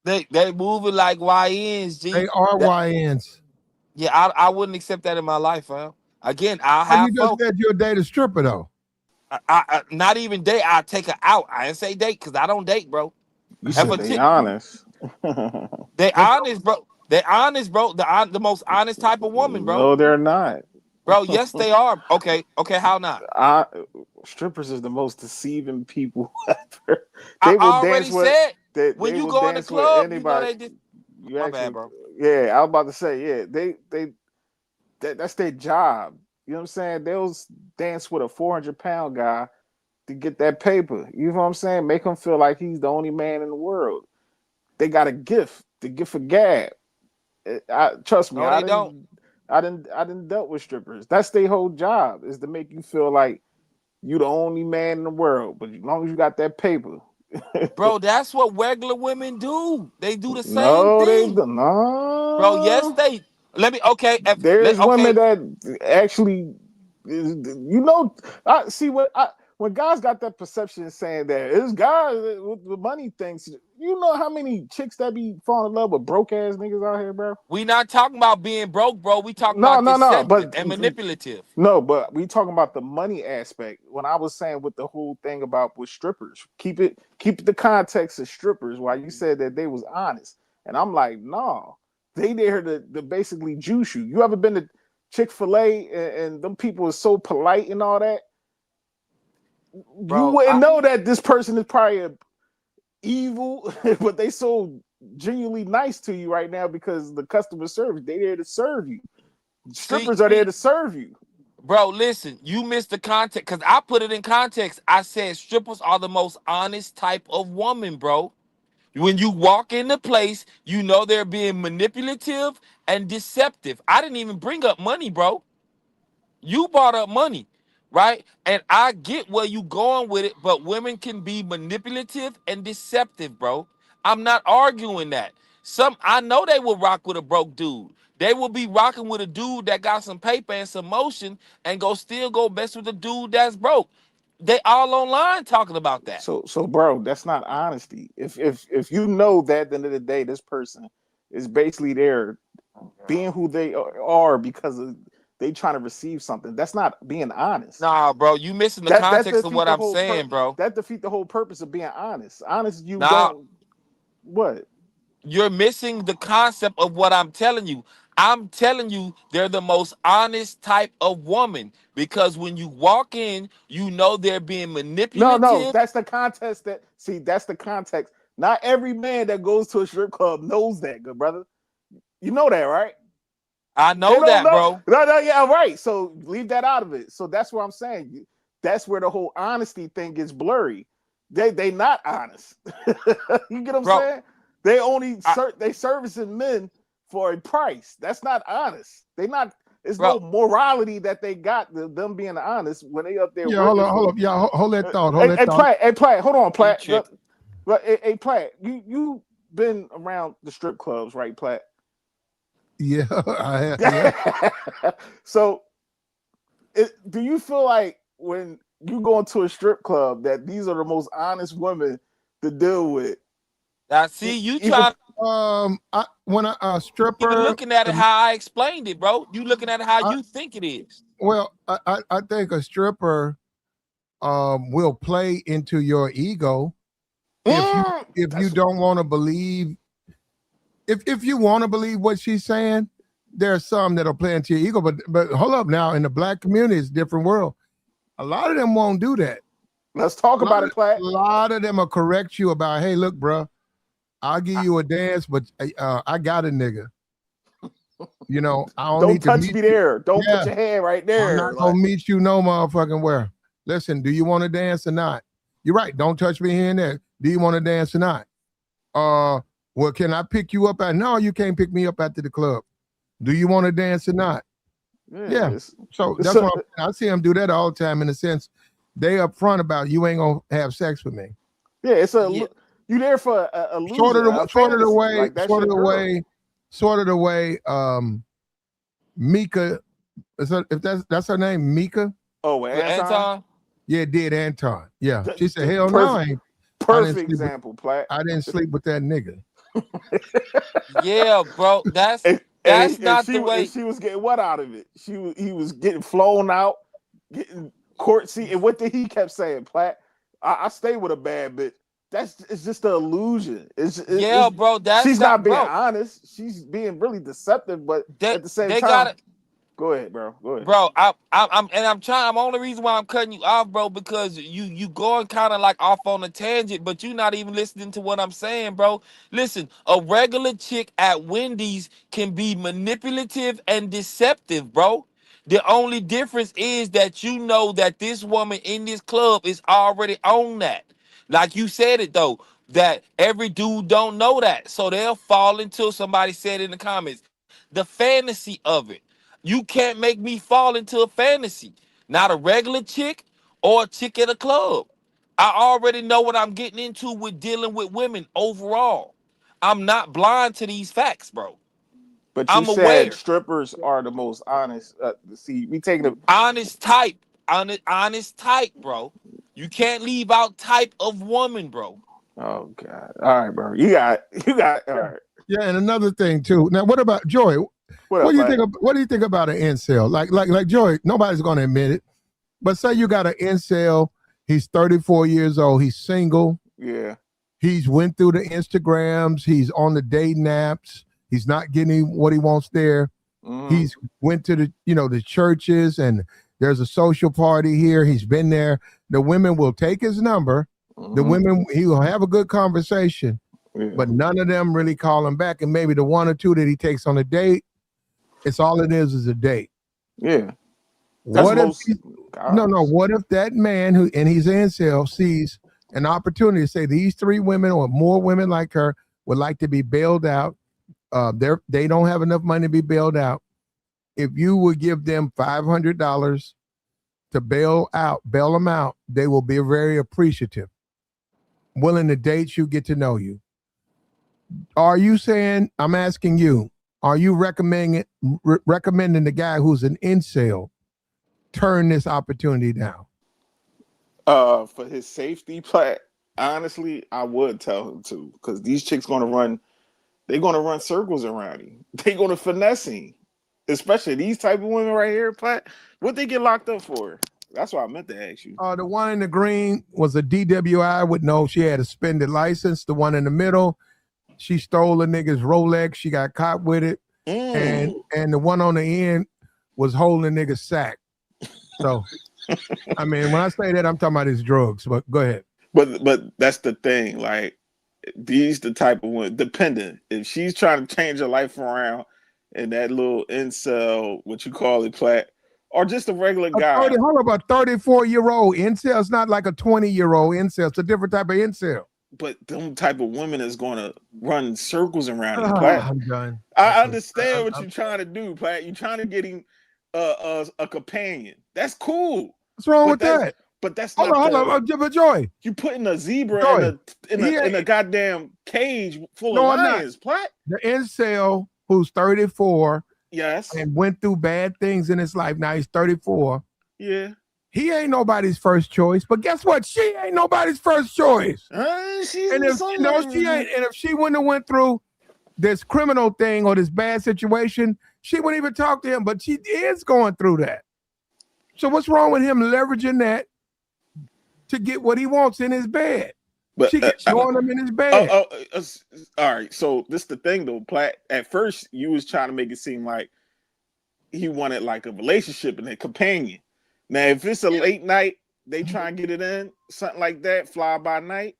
they moving like YNs, They G. are YNs. Yeah, I wouldn't accept that in my life, fam. Again, I'll Well, you have just fun. said you'll date a stripper though. Not even date. I take her out. I didn't say date because I don't date, bro. You If said a they chick, honest. they But honest, bro. They honest, bro. The most honest type of woman, bro. No, they're not. Bro, yes, they are. Okay, okay. How not? I, strippers is the most deceiving people ever. I They will already dance with said when they you will go in the dance with club, you know anybody. they just. You My bad, actually, bro. yeah, I was about to say, yeah, that's their job. You know what I'm saying? They'll dance with a 400-pound guy to get that paper. You know what I'm saying? Make him feel like he's the only man in the world. They got a gift, the gift of gab. Trust me, No, they don't, I didn't dealt with strippers. That's their whole job is to make you feel like you the only man in the world. But as long as you got that paper, bro. That's what regular women do. They do the same no, they thing, don't. bro. Yes, No. they. Let me. Okay, There's women okay. that actually, you know, I see when guys got that perception saying that it's guys with the money things. You know how many chicks that be falling in love with broke ass niggas out here, bro? We not talking about being broke, bro. We talking No, about no, no. deceptive But and manipulative. no, but we talking about the money aspect. When I was saying with the whole thing about with strippers, keep the context of strippers. Why you said that they was honest, and I'm like, no, they there to basically juice you. You ever been to Chick-fil-A and them people are so polite and all that? You Bro, wouldn't know that this person is probably evil, but they so genuinely nice to you right now because the customer service. They there to serve you. Strippers are there see, to serve you. bro, listen, you missed the context because I put it in context. I said strippers are the most honest type of woman, bro. When you walk in the place, you know they're being manipulative and deceptive. I didn't even bring up money, bro. You brought up money, right? And I get where you going with it, but women can be manipulative and deceptive, bro. I'm not arguing that. I know they will rock with a broke dude. They will be rocking with a dude that got some paper and some motion and still go mess with the dude that's broke. They all online talking about that. So bro, that's not honesty. If you know that at the end of the day, this person is basically there being who they are because of they trying to receive something. That's not being honest. Nah, bro, you missing the That context of defeat what the I'm whole saying, bro. that defeat the whole purpose of being honest. Honest, you Nah, don't what? you're missing the concept of what I'm telling you. I'm telling you, they're the most honest type of woman because when you walk in, you know they're being No, manipulative. that's the context that see, that's the context. Not every man that goes to a strip club knows that, good brother. You know that, right? I They know don't that, know. bro. No, yeah, right. So leave that out of it. So that's what I'm saying. That's where the whole honesty thing gets blurry. They not honest. You get what I'm Bro, saying? They only I, they servicing men for a price. That's not honest. They not. it's Bro. no morality that they got them being honest when they up there. Yeah, hold up. Yeah, hold that thought. Platt, hold on, Platt. You Hey, Platt, you been around the strip clubs, right, Platt? Yeah, I have. Yeah. So, do you feel like when you go into a strip club that these are the most honest women to deal with? Now, see, you Even try When a stripper, even looking at it how I explained it, bro. You looking at it how you think it is. well, I think a stripper will play into your ego if you don't want to believe. If you want to believe what she's saying, there are some that'll play into your ego. But hold up now, in the black community, it's a different world. A lot of them won't do that. let's talk about it, Platt. A lot of them will correct you about, hey, look, bro, I'll give you a dance, but I got a nigga. You know, I don't need to touch meet me you. there. Don't put your hand right there. I'm not gonna meet you no motherfucking where. Listen, do you want to dance or not? You're right. Don't touch me here and there. Do you want to dance or not? Well, can I pick you up at? No, you can't pick me up after the club. Do you want to dance or not? Yeah. So that's why I see them do that all the time. In a sense, they upfront about you ain't gonna have sex with me. Yeah, it's you there for a illusion, sort of the way. Mika, if that's her name, Mika. Oh, Anton. Yeah, did Anton. Yeah, she said, hell perfect, no, perfect example, Platt. I didn't sleep with that nigga. Yeah, bro. That's not the way. She was getting what out of it? He was getting flown out, getting court seat. And what did he kept saying, Platt? I stay with a bad bitch. It's just an illusion. Bro. She's not being honest. She's being really deceptive, but at the same time. Go ahead, bro. Go ahead, bro. I'm only reason why I'm cutting you off, bro, because you going kind of like off on a tangent, but you're not even listening to what I'm saying, bro. Listen, a regular chick at Wendy's can be manipulative and deceptive, bro. The only difference is that you know that this woman in this club is already on that. Like you said it though, that every dude don't know that, so they'll fall into somebody said in the comments the fantasy of it. You can't make me fall into a fantasy. Not a regular chick or a chick at a club. I already know what I'm getting into with dealing with women overall. I'm not blind to these facts, bro. But you said strippers are the most honest. See, we taking the honest type, bro. You can't leave out type of woman, bro. Oh God! All right, bro. You got. All right. Yeah, and another thing too. Now, what about Joy? What do you think? What do you think about an incel? Like Joy, nobody's going to admit it, but say you got an incel. He's 34 years old. He's single. Yeah. He's went through the Instagrams. He's on the dating apps. He's not getting what he wants there. Mm-hmm. He's went to the churches, and there's a social party here. He's been there. The women will take his number. Mm-hmm. The women, he will have a good conversation, but none of them really call him back. And maybe the one or two that he takes on a date, it's all it is a date. Yeah. What if that man he's an incel sees an opportunity to say these three women or more women like her would like to be bailed out. They don't have enough money to be bailed out. If you would give them $500 to bail them out, they will be very appreciative, willing to date you, get to know you. Are you saying, I'm asking you, are you recommending the guy who's an incel turn this opportunity down? For his safety, Platt, honestly, I would tell him to, because these chicks they're gonna run circles around him. They're gonna finesse him. Especially these type of women right here, Platt. What they get locked up for? That's what I meant to ask you. The one in the green was a DWI she had a suspended license. The one in the middle, she stole a nigga's Rolex. She got caught with it. And the one on the end was holding a nigga's sack. So, I mean, when I say that, I'm talking about his drugs, but go ahead. But that's the thing. Like, these the type of women, dependent. If she's trying to change her life around and that little incel, what you call it, Platt, or just a regular guy. Hold up, a 34-year-old incel. It's not like a 20-year-old incel. It's a different type of incel. But them type of women is going to run circles around him, Platt. I'm done. I understand what you're trying to do, Platt. You're trying to get him a companion. That's cool. What's wrong But with that? that's Hold not on. But Joy, you putting a zebra Joy, in a goddamn cage full no, of I'm not. lions, Platt. The incel who's 34 Yes. and went through bad things in his life. Now he's 34. Yeah. He ain't nobody's first choice. But guess what? She ain't nobody's first choice. She's And if she ain't, and if she wouldn't have went through this criminal thing or this bad situation, she wouldn't even talk to him. But she is going through that. So what's wrong with him leveraging that to get what he wants in his bed? But she gets throwing him in his bed. All right. So this the thing though, Platt. At first, you was trying to make it seem like he wanted like a relationship and a companion. Now, if it's a late night, they try and get it in, something like that, fly by night.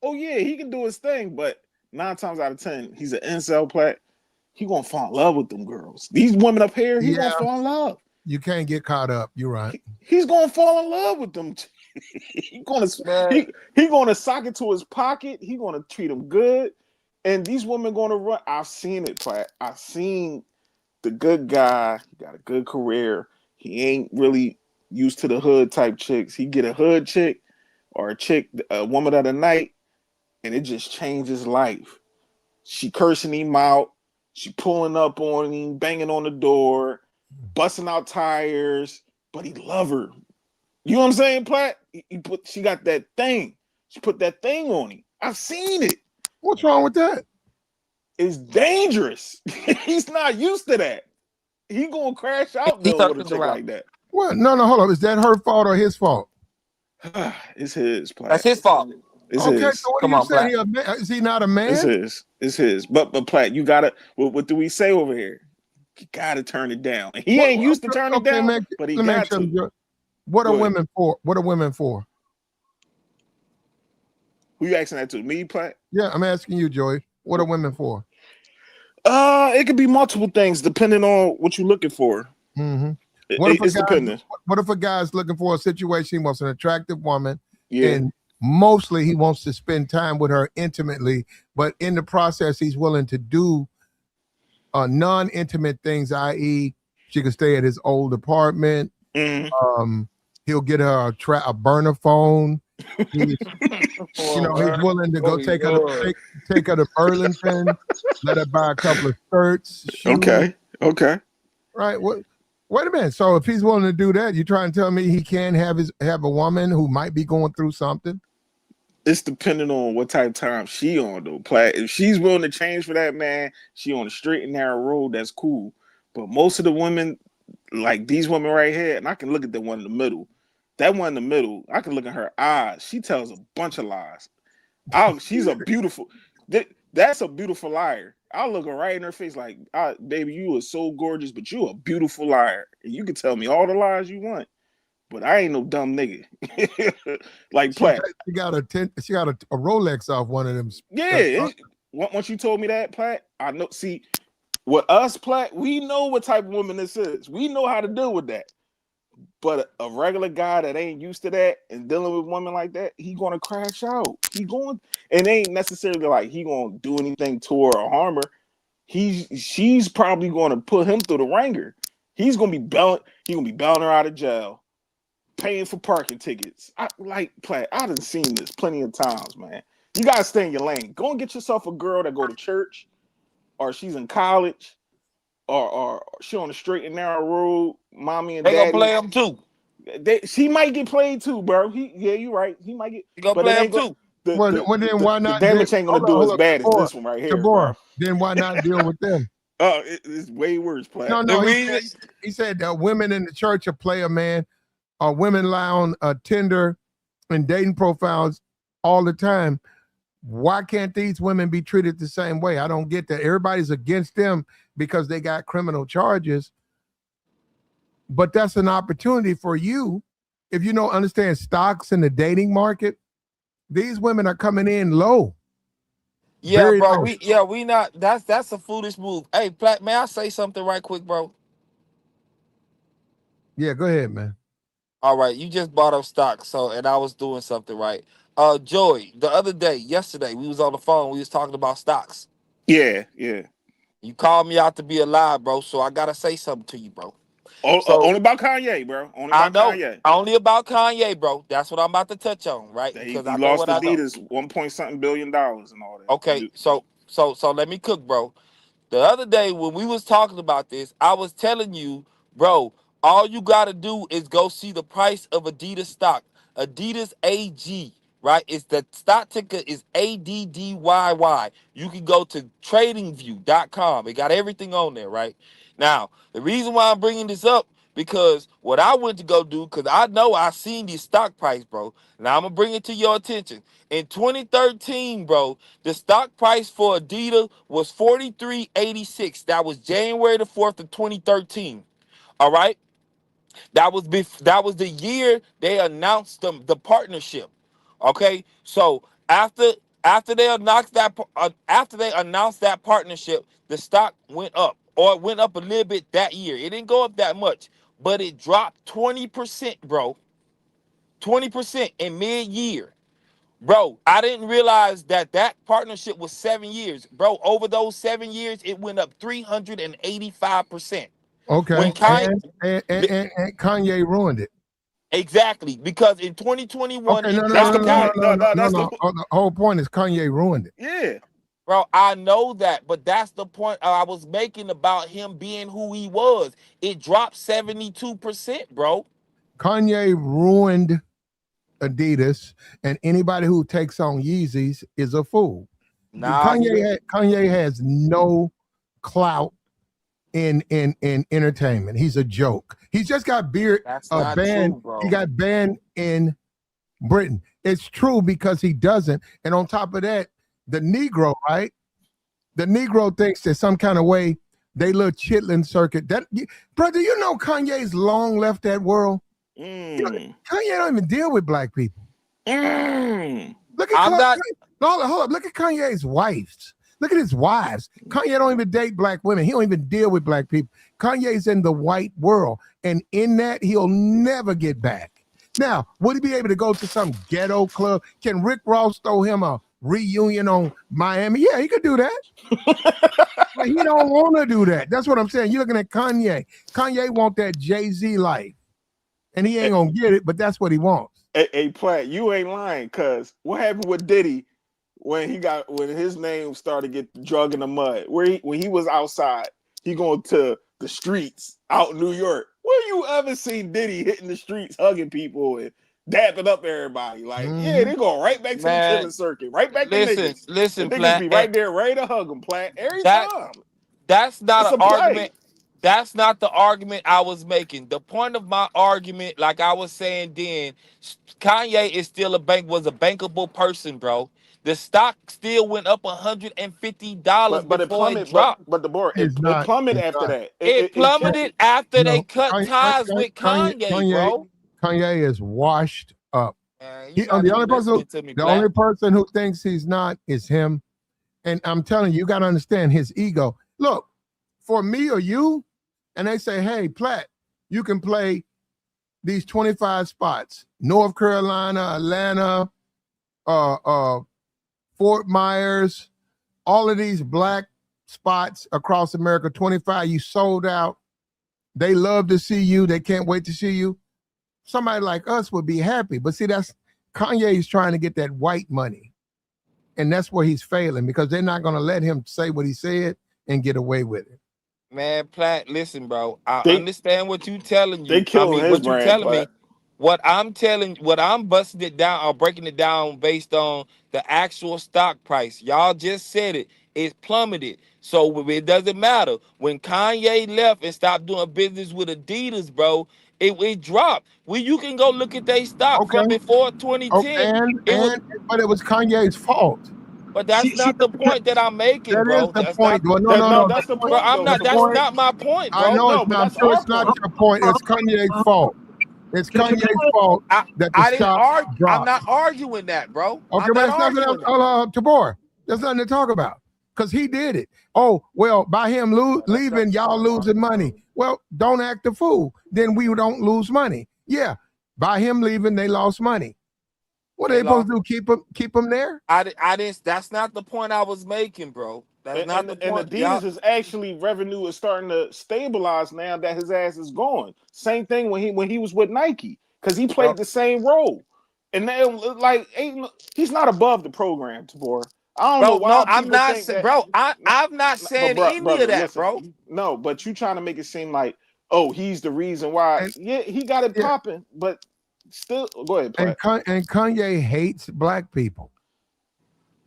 Oh yeah, he can do his thing, but 9 times out of 10, he's an incel, Platt. He gonna fall in love with them girls. These women up here, he gonna fall in love. You can't get caught up. You're right. He's gonna fall in love with them. He gonna sock it to his pocket. He gonna treat him good, and these women gonna run. I've seen it, Platt. I've seen the good guy. He got a good career. He ain't really used to the hood type chicks. He get a hood chick or a woman of the night, and it just changed his life. She cursing him out. She pulling up on him, banging on the door, busting out tires, but he love her. You know what I'm saying, Platt? She got that thing. She put that thing on him. I've seen it. What's wrong with that? It's dangerous. He's not used to that. He gonna crash out dealing with a chick like that. What? No, hold up. Is that her fault or his fault? It's his, Platt. That's his fault. It's okay, his. so what are you saying? Is he not a man? It's his. But Platt, you gotta. What do we say over here? You gotta turn it down. He ain't used to turn it down, but he got to. What are women for? What are women for? Who you asking that to? Me, Platt? Yeah, I'm asking you, Joey. What are women for? It could be multiple things depending on what you're looking for. Mm-hmm. It's dependent. What if a guy's looking for a situation? He wants an attractive woman, yeah, and mostly he wants to spend time with her intimately, but in the process, he's willing to do non-intimate things, i.e., she could stay at his old apartment. Mm-hmm. He'll get her a burner phone. He's willing to go take her to Burlington, let her buy a couple of skirts. Shoes. Okay. Right. Wait a minute. So if he's willing to do that, you trying to tell me he can have a woman who might be going through something? It's depending on what type of time she on though, Platt. If she's willing to change for that man, she on a straight and narrow road, that's cool. But most of the women, like these women right here, and I can look at the one in the middle. That one in the middle, I can look at her eyes. She tells a bunch of lies. She's a beautiful. That's a beautiful liar. I'll look her right in her face like, baby, you are so gorgeous, but you a beautiful liar. And you can tell me all the lies you want, but I ain't no dumb nigga. Like Platt. She got a Rolex off one of them. Yeah. Once you told me that, Platt, I know. See, with us, Platt, we know what type of woman this is. We know how to deal with that. But a regular guy that ain't used to that and dealing with women like that, he gonna crash out. And ain't necessarily like he gonna do anything to her or harm her. She's probably gonna put him through the ringer. He's gonna be bailing her out of jail, paying for parking tickets. Platt, I done seen this plenty of times, man. You gotta stay in your lane. Go and get yourself a girl that go to church, or she's in college. Or she on the straight and narrow road, mommy and daddy. They gonna play him too. She might get played too, bro. You right. He might get. He gonna play him too. Then why not? The damage ain't gonna do as bad as this one right here, bro. Then why not deal with them? It's way worse, Platt. No. He said that women in the church are player, man. Women lie on Tinder and dating profiles all the time. Why can't these women be treated the same way? I don't get that. Everybody's against them because they got criminal charges. But that's an opportunity for you. If you don't understand stocks in the dating market, these women are coming in low. Yeah, Very bro. low. We not. That's a foolish move. Hey, Platt, may I say something right quick, bro? Yeah, go ahead, man. All right, you just brought up stocks, and I was doing something right. Joey, yesterday, we was on the phone. We was talking about stocks. Yeah. You called me out to be a lie, bro. So I gotta say something to you, bro. So Only about Kanye, bro. Only I about know Kanye. only about Kanye, bro. That's what I'm about to touch on, right? That Because he I know lost what I know. Adidas $1 billion and all that. Okay, so let me cook, bro. The other day when we was talking about this, I was telling you, bro, all you gotta do is go see the price of Adidas stock. Adidas AG, right? It's the stock ticker is ADDYY. You can go to tradingview.com. It got everything on there, right? Now, the reason why I'm bringing this up, because what I went to go do, because I know I seen the stock price, bro. Now I'm gonna bring it to your attention. In 2013, bro, the stock price for Adidas was 43.86. That was January the 4th of 2013. All right. That was the year they announced the partnership. Okay. So after they announced that partnership, the stock went up, or it went up a little bit that year. It didn't go up that much, but it dropped 20%, bro. 20% in mid-year. Bro, I didn't realize that partnership was 7 years. Bro, over those 7 years, it went up 385%. Okay, When Kanye, and Kanye ruined it. exactly, because in 2021, Okay, no, it no, That's no, the no, dropped no, down. point. no, no, no, That's no, the no. The whole point is Kanye ruined it. yeah. Bro, I know that, but that's the point I was making about him being who he was. It dropped 72%, bro. Kanye ruined Adidas, and anybody who takes on Yeezys is a fool. Nah, he didn't. Kanye has no clout in entertainment. He's a joke. He's just got That's not banned. true, He bro. got banned in Britain. It's true because he doesn't. And on top of that, the Negro, right? The Negro thinks that some kind of way they little chitlin circuit. That brother, you know Kanye's long left that world. Kanye don't even deal with black people. Look at I'm not. hold up. Look at Kanye's wives. Look at his wives. Kanye don't even date black women. He don't even deal with black people. Kanye's in the white world, and in that he'll never get back. Now, would he be able to go to some ghetto club? Can Rick Ross throw him a reunion on Miami? Yeah, he could do that. But he don't want to do that. That's what I'm saying. You're looking at Kanye. Kanye want that Jay-Z life, and he ain't gonna get it, but that's what he wants. Hey, Platt, you ain't lying, cause what happened with Diddy when his name started to get drug in the mud? When he was outside, he going to the streets out in New York. Where you ever seen Diddy hitting the streets, hugging people and dapping up everybody? Like, yeah, they go right back to the killing circuit, right back to niggas. Listen, The niggas Platt. be right there, ready to hug him, Platt, every That time. that's not It's an a play. argument. That's not the argument I was making. The point of my argument, like I was saying then, Kanye is still was a bankable person, bro. The stock still went up $150 But it before it plummeted. dropped. But the board It's it not. plummeted It's after not. that. It It kept plummeted after they No, cut ties with Kanye, bro. Kanye is washed up. Man, He, you're not the even only person, listening to me, the Black. only person who thinks he's not is him. And I'm telling you, you got to understand his ego. Look, for me or you, and they say, "Hey, Platt, you can play these 25 spots: North Carolina, Atlanta, Fort Myers, all of these black spots across America. 25, you sold out. They love to see you. They can't wait to see you." Somebody like us would be happy. But see, that's Kanye's trying to get that white money. And that's where he's failing because they're not going to let him say what he said and get away with it. Man, Platt, listen, bro. I they understand what you telling they you. I killing mean, his what you brand, telling me. Platt. What I'm busting it down or breaking it down based on the actual stock price. Y'all just said it. It plummeted. So it doesn't matter. When Kanye left and stopped doing business with Adidas, bro, it dropped. You can go look at their stock from Okay. before Oh, 2010. It was, but it was Kanye's fault. but that's not the point that I'm making, That is bro. the That's not, point. Well, No, no. that's the bro. point I'm though. not. The That's point. not my point, I bro. know No, it's but not. I'm that's sure our it's not point. your point. It's Kanye's fault. It's Kanye's fault that the I didn't stock argue. I'm dropped. not arguing that, bro. Okay, I'm but not it's nothing else, arguing that. Tabor. There's nothing to talk about because he did it. Oh, well, by him leaving, y'all losing money. Well, don't act the fool. Then we don't lose money. Yeah, by him leaving, they lost money. What are they supposed to do? Keep them there? I didn't. That's not the point I was making, bro. That's not the And point. Adidas is actually revenue is starting to stabilize now that his ass is gone. Same thing when he was with Nike because he played the same role. And then like he's not above the program, Tabor. I don't know Bro, no, why I'm people not, think that. bro. I'm not But saying any of brother, that, listen. bro. No, but you trying to make it seem like, oh, he's the reason why. And, Yeah, he got it popping, but still, go ahead, and, Platt. and Kanye hates black people.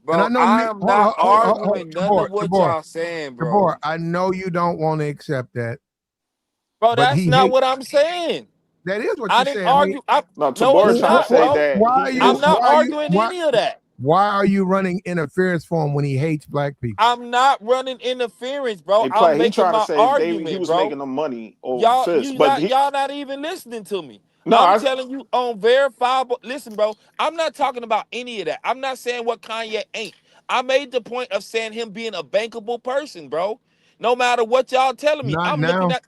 And I Bro, know I am not arguing none Tabor, of what Tabor, y'all saying, bro. Tabor, I know you don't want to accept that, Bro, but that's he not hates. what I'm saying. That is what I you're didn't saying. argue. No, No, Tabor it's trying to not, say bro. that I'm not arguing why any of that. why are you running interference for him when he hates black people? I'm not running interference, bro. Hey, I'm Platt, he making trying to my say he argument, was bro. making them money or Y'all, fist, but y'all not even listening to me. no, I'm telling you on verifiable. Listen, bro. I'm not talking about any of that. I'm not saying what Kanye ain't. I made the point of saying him being a bankable person, bro. No matter what y'all telling me, Not I'm looking now. at,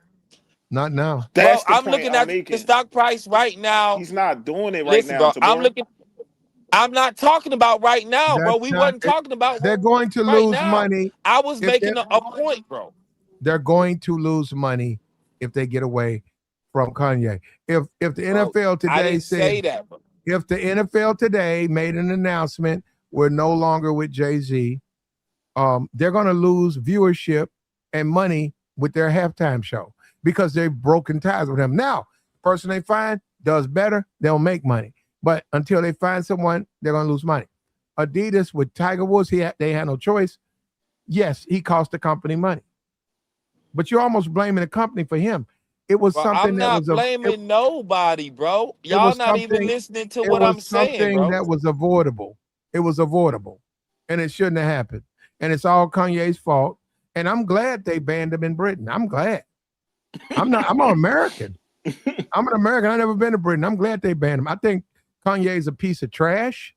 Not now. bro. that's the I'm point looking I'm at the making. stock price right now. He's not doing it right Listen, now, bro. Tabor. I'm not talking about right now, bro. That's We not wasn't it. talking about They're going to right lose now. money I was if making a point, bro. they're going to lose money if they get away from Kanye. If the Bro, NFL I today didn't said, say that, bro. if the NFL today made an announcement, we're no longer with Jay-Z, they're going to lose viewership and money with their halftime show because they've broken ties with him. Now, the person they find does better, they'll make money. But until they find someone, they're going to lose money. Adidas with Tiger Woods, they had no choice. Yes, he cost the company money. But you're almost blaming the company for him. It was Bro, something I'm that not was blaming nobody, bro. it Y'all was not even something listening to it what was I'm saying, something bro. that was avoidable. It was avoidable. And it shouldn't have happened. And it's all Kanye's fault. And I'm glad they banned him in Britain. I'm glad. I'm an American. I'm an American. I've never been to Britain. I'm glad they banned him. I think Kanye's a piece of trash.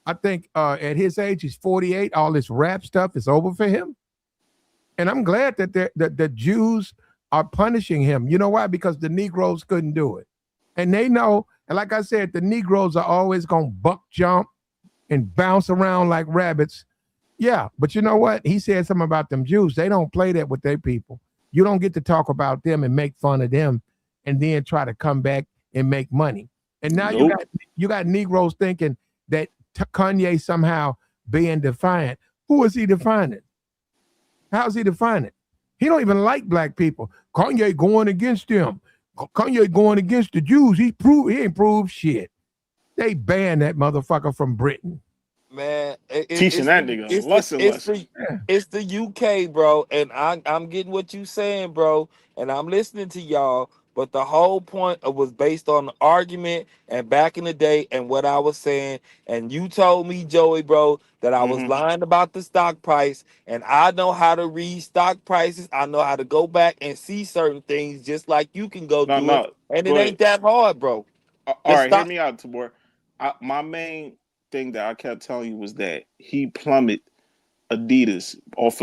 I think at his age, he's 48. All this rap stuff is over for him. And I'm glad that the Jews are punishing him. You know why? Because the Negroes couldn't do it. And they know, and like I said, the Negroes are always going to buck jump and bounce around like rabbits. Yeah, but you know what? He said something about them Jews. They don't play that with their people. You don't get to talk about them and make fun of them and then try to come back and make money. And now you got Negroes thinking that Kanye somehow being defiant. Who is he defining? How's he define it? He don't even like black people. Kanye going against them. Kanye going against the Jews. He ain't proved shit. They banned that motherfucker from Britain. Man, teaching that nigga a lesson. It's the UK, bro, and I'm getting what you saying, bro, and I'm listening to y'all. But the whole point was based on the argument and back in the day and what I was saying. And you told me, Joey, bro, that I was lying about the stock price. And I know how to read stock prices. I know how to go back and see certain things just like you can go do it. And it ain't that hard, bro. All right, hear me out, Tabor. My main thing that I kept telling you was that he plummeted Adidas off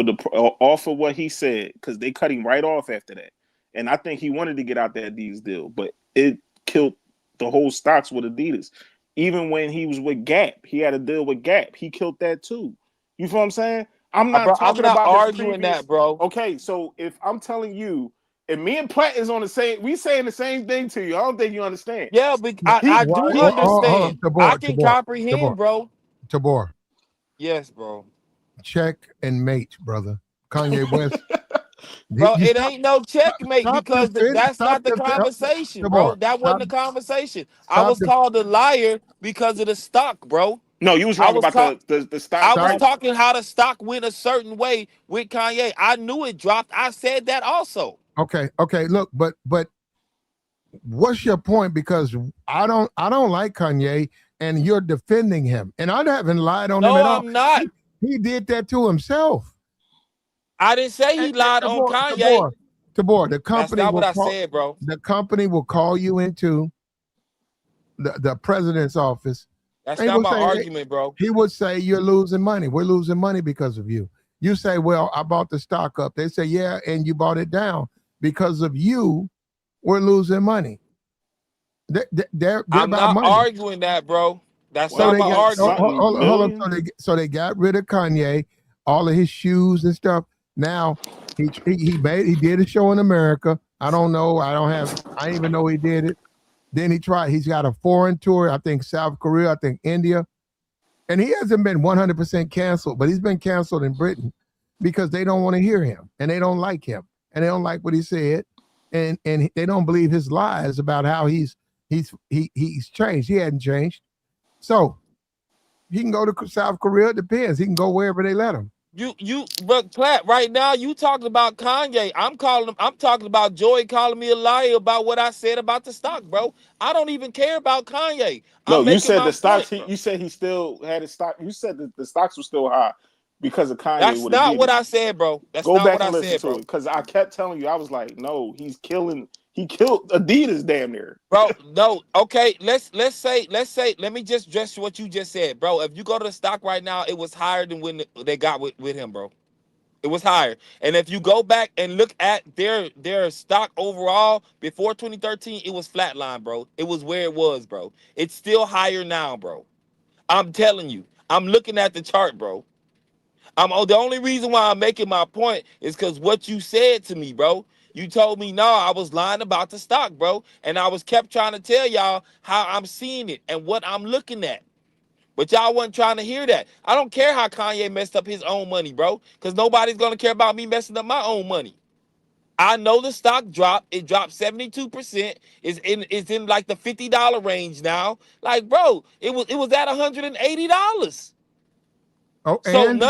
of what he said because they cut him right off after that. And I think he wanted to get out that Adidas deal, but it killed the whole stocks with Adidas. Even when he was with Gap, he had a deal with Gap. He killed that too. You feel what I'm saying? I'm not talking about his arguing previous. That, bro. Okay, so if I'm telling you, and me and Platt is on the same, we saying the same thing to you. I don't think you understand. Yeah, but I do understand. I can comprehend, bro. Tabor. Yes, bro. Check and mate, brother. Kanye West. Bro, it ain't no checkmate because that's not the conversation, bro. That wasn't the conversation. I was called a liar because of the stock, bro. No, you was wrong about the stock. I was talking how the stock went a certain way with Kanye. I knew it dropped. I said that also. Okay. Look, but what's your point? Because I don't like Kanye, and you're defending him, and I haven't lied on him at all. No, I'm not. He did that to himself. I didn't say he lied on Kanye. Tabor, the company. That's not what I said, bro. The company will call you into the president's office. That's not my argument, bro. He would say, you're losing money. We're losing money because of you. You say, well, I bought the stock up. They say, yeah, and you bought it down. Because of you, we're losing money. They're I'm about not money. arguing that, bro. That's So not they my got argument. hold up. So they got rid of Kanye, all of his shoes and stuff. Now he did a show in America. I don't know. I didn't even know he did it. Then he's got a foreign tour. I think South Korea, I think India. And he hasn't been 100% canceled, but he's been canceled in Britain because they don't want to hear him and they don't like him and they don't like what he said. And they don't believe his lies about how he's changed. He hadn't changed. So he can go to South Korea. It depends. He can go wherever they let him. But Platt, right now you talking about Kanye. I'm talking about Joey calling me a liar about what I said about the stock, bro. I don't even care about Kanye. No, I'm you making said my the stocks. point, You said he still had his stock. You said that the stocks were still high because of Kanye That's with not what Adidas. I said, bro. That's Go not back what and I listen said, to bro. it because I kept telling you. I was like, no, he's killing. He killed Adidas damn near. Bro, no, okay. Let's say. Let me just address what you just said, bro. If you go to the stock right now, it was higher than when they got with him, bro. It was higher. And if you go back and look at their stock overall before 2013, it was flatline, bro. It was where it was, bro. It's still higher now, bro. I'm telling you. I'm looking at the chart, bro. The only reason why I'm making my point is because what you said to me, bro. You told me no, I was lying about the stock, bro. And I was kept trying to tell y'all how I'm seeing it and what I'm looking at. But y'all wasn't trying to hear that. I don't care how Kanye messed up his own money, bro, because nobody's going to care about me messing up my own money. I know the stock dropped. It dropped 72%. It's in like the $50 range now. Like, bro, it was at $180. Oh, So and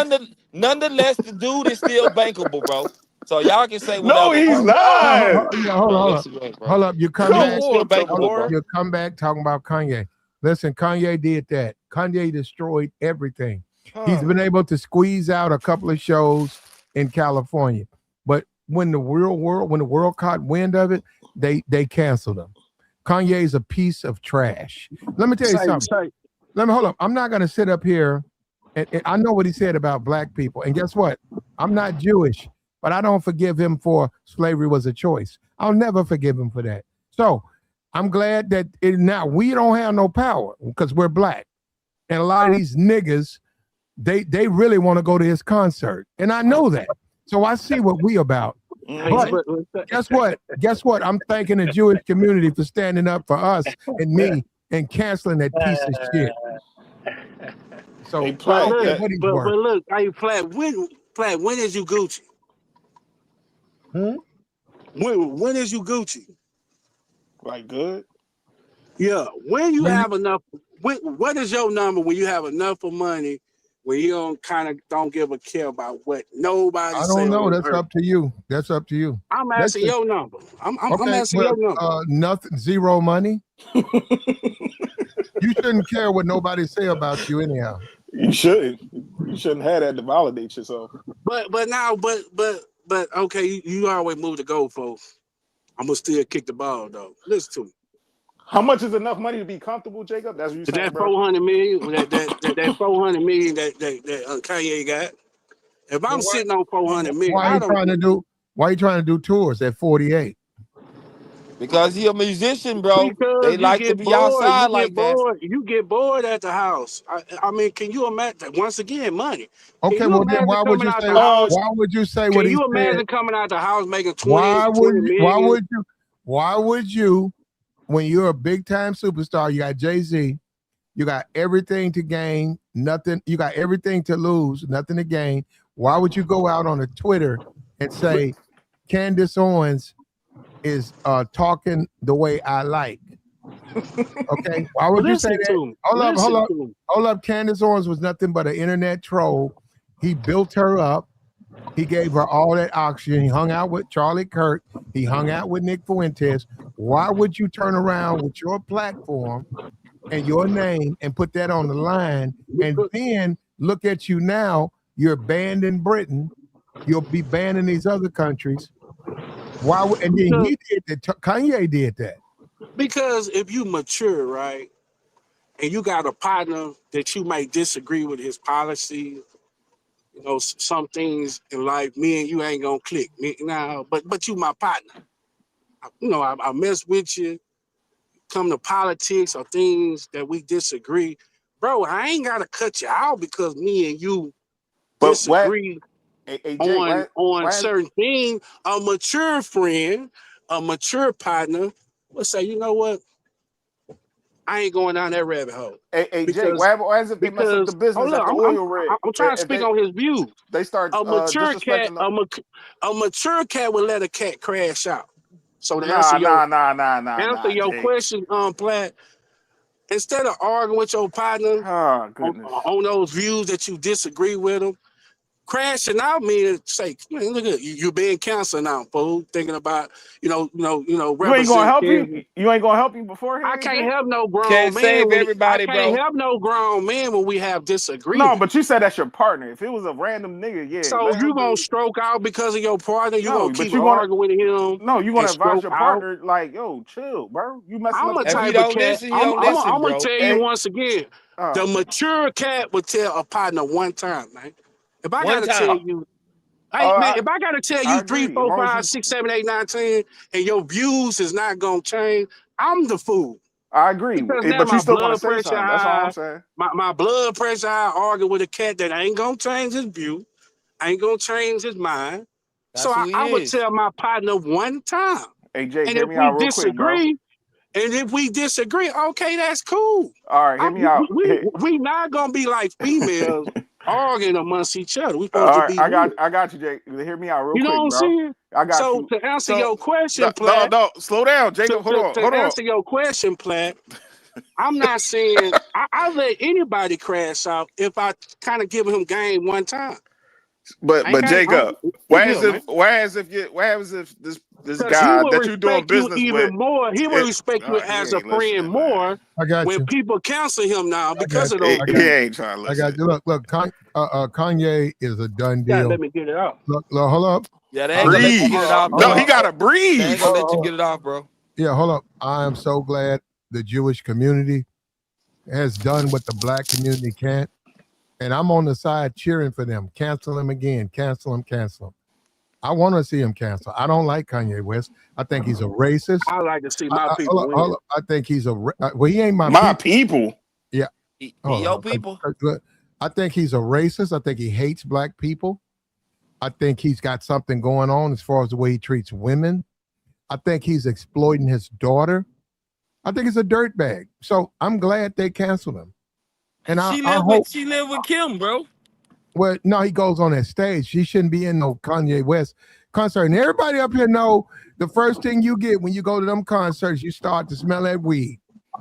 nonetheless, the dude is still bankable, bro. So y'all can say No, whatever, he's bro. not. yeah, Bro, yes, it was, bro. hold up. You come Come Dude back. is still on, bankable, bro. You come back talking about Kanye. Listen, Kanye did that. Kanye destroyed everything. He's been able to squeeze out a couple of shows in California, but when the world caught wind of it, they canceled him. Kanye is a piece of trash. Let me tell you something. Let me hold up. I'm not going to sit up here. And I know what he said about black people. And guess what? I'm not Jewish, but I don't forgive him for slavery was a choice. I'll never forgive him for that. So I'm glad that now we don't have no power because we're black. And a lot of these niggas, they really want to go to his concert. And I know that. So I see what we about. But guess what? Guess what? I'm thanking the Jewish community for standing up for us and me and canceling that piece of shit. So Hey, Platt, but look, hey Platt, when is you Gucci? When is you Gucci? like good. Yeah, when you have enough. What is your number when you have enough of money? When you don't give a care about what nobody I say. don't know. That's up to you. That's up to you. I'm asking your number. I'm asking well, your number. Nothing. Zero money. You shouldn't care what nobody say about you anyhow. You shouldn't. You shouldn't have that to validate yourself. But okay, you always move the goalpost. I'm gonna still kick the ball though. Listen to me. How much is enough money to be comfortable, Jacob? That's what you saying, That bro? 400 million, that 400 million that Kanye got. If I'm sitting on 400 million, Why are you trying to do tours at 48? Because he a musician, bro. Because They you like to get be bored, outside like that. you get bored at the house. I mean, can you imagine? Once again, money. Okay, Can you well then imagine why would you coming out say? the house? Why would you say what Can he you said? imagine coming out the house making 20 Why million? would you? Why would you? When you're a big time superstar, you got Jay-Z, you got everything to gain, nothing. You got everything to lose, nothing to gain. Why would you go out on a Twitter and say Candace Owens is talking the way I like? Okay, why would you say that? Hold up. Candace Owens was nothing but an internet troll. He built her up. He gave her all that oxygen. He hung out with Charlie Kirk. He hung out with Nick Fuentes. Why would you turn around with your platform and your name and put that on the line and then look at you now? You're banned in Britain. You'll be banned in these other countries. Why? And then he did that. Kanye did that. Because if you mature, right, and you got a partner that you might disagree with his policy, you know, some things in life, me and you ain't gonna click. But you my partner. I mess with you. Come to politics or things that we disagree, bro, I ain't gotta cut you out because me and you But disagree Hey, Jay, on certain things. A mature friend, a mature partner will say, you know what? I ain't going down that rabbit hole. Hey, Jay, what happens if they mess up the business hold at the on, oil rig? I'm trying to speak on his views. They start A mature cat, disrespecting a mature cat would let a cat crash out. So to answer your Jay. question, Platt, instead of arguing with your partner on those views that you disagree with them, crashing out means say, man, look at you being cancer now, fool. Thinking about, you ain't gonna help you. You ain't gonna help you beforehand. I can't help no grown Can't man. save everybody, I can't bro. help no grown man when we have disagreements. No, but you said that's your partner. If it was a random nigga, yeah. So you gonna stroke out because of your partner? You gonna keep arguing with him? No, you gonna advise your partner like, yo, chill, bro. You messing up. If he don't listen, he don't listen, I'm bro. gonna tell you once again, the mature cat would tell a partner one time, man. If I gotta tell you. Hey, man, if I gotta tell you 3, 4, 5, 6, 7, 8, 9, 10, and your views is not gonna change, I'm the fool. I agree. Because now but my you still blood say pressure something. high, That's all I'm saying. My blood pressure high, argue with a cat that ain't gonna change his view, ain't gonna change his mind. So I would tell my partner one time. Hey Jay, and hear if me we out real disagree, quick, and if we disagree, okay, that's cool. All right, hear me out. We not gonna be like females arguing amongst each other. We supposed to be. I got you, Jay. Hear me out real quick, You know what I'm saying? I got you. So to answer your question, Platt. No, slow down, Jacob. Hold on. Answer your question, Platt. I'm not saying I let anybody crash out if I kind of give him game one time. But Jacob, why is if this guy that you're doing business with more? He will respect you as a friend more. I got when you. people cancel him now because of those. He ain't trying to listen. I got you. Look. Kanye is a done deal. Let me get it out. Look, hold up. Yeah, they ain't gonna let you get it off. No, he gotta breathe. They ain't gonna let you get it off, bro. Yeah, hold up. I am so glad the Jewish community has done what the black community can't. And I'm on the side cheering for them. Cancel him again. Cancel him. I want to see him cancel. I don't like Kanye West. I think he's a racist. I like to see my people win. I think he's he ain't my people. Yeah. Your people. I think he's a racist. I think he hates black people. I think he's got something going on as far as the way he treats women. I think he's exploiting his daughter. I think he's a dirtbag. So I'm glad they canceled him. And she lived with Kim, bro. Well, no, he goes on that stage. She shouldn't be in no Kanye West concert. And everybody up here know the first thing you get when you go to them concerts, you start to smell that weed.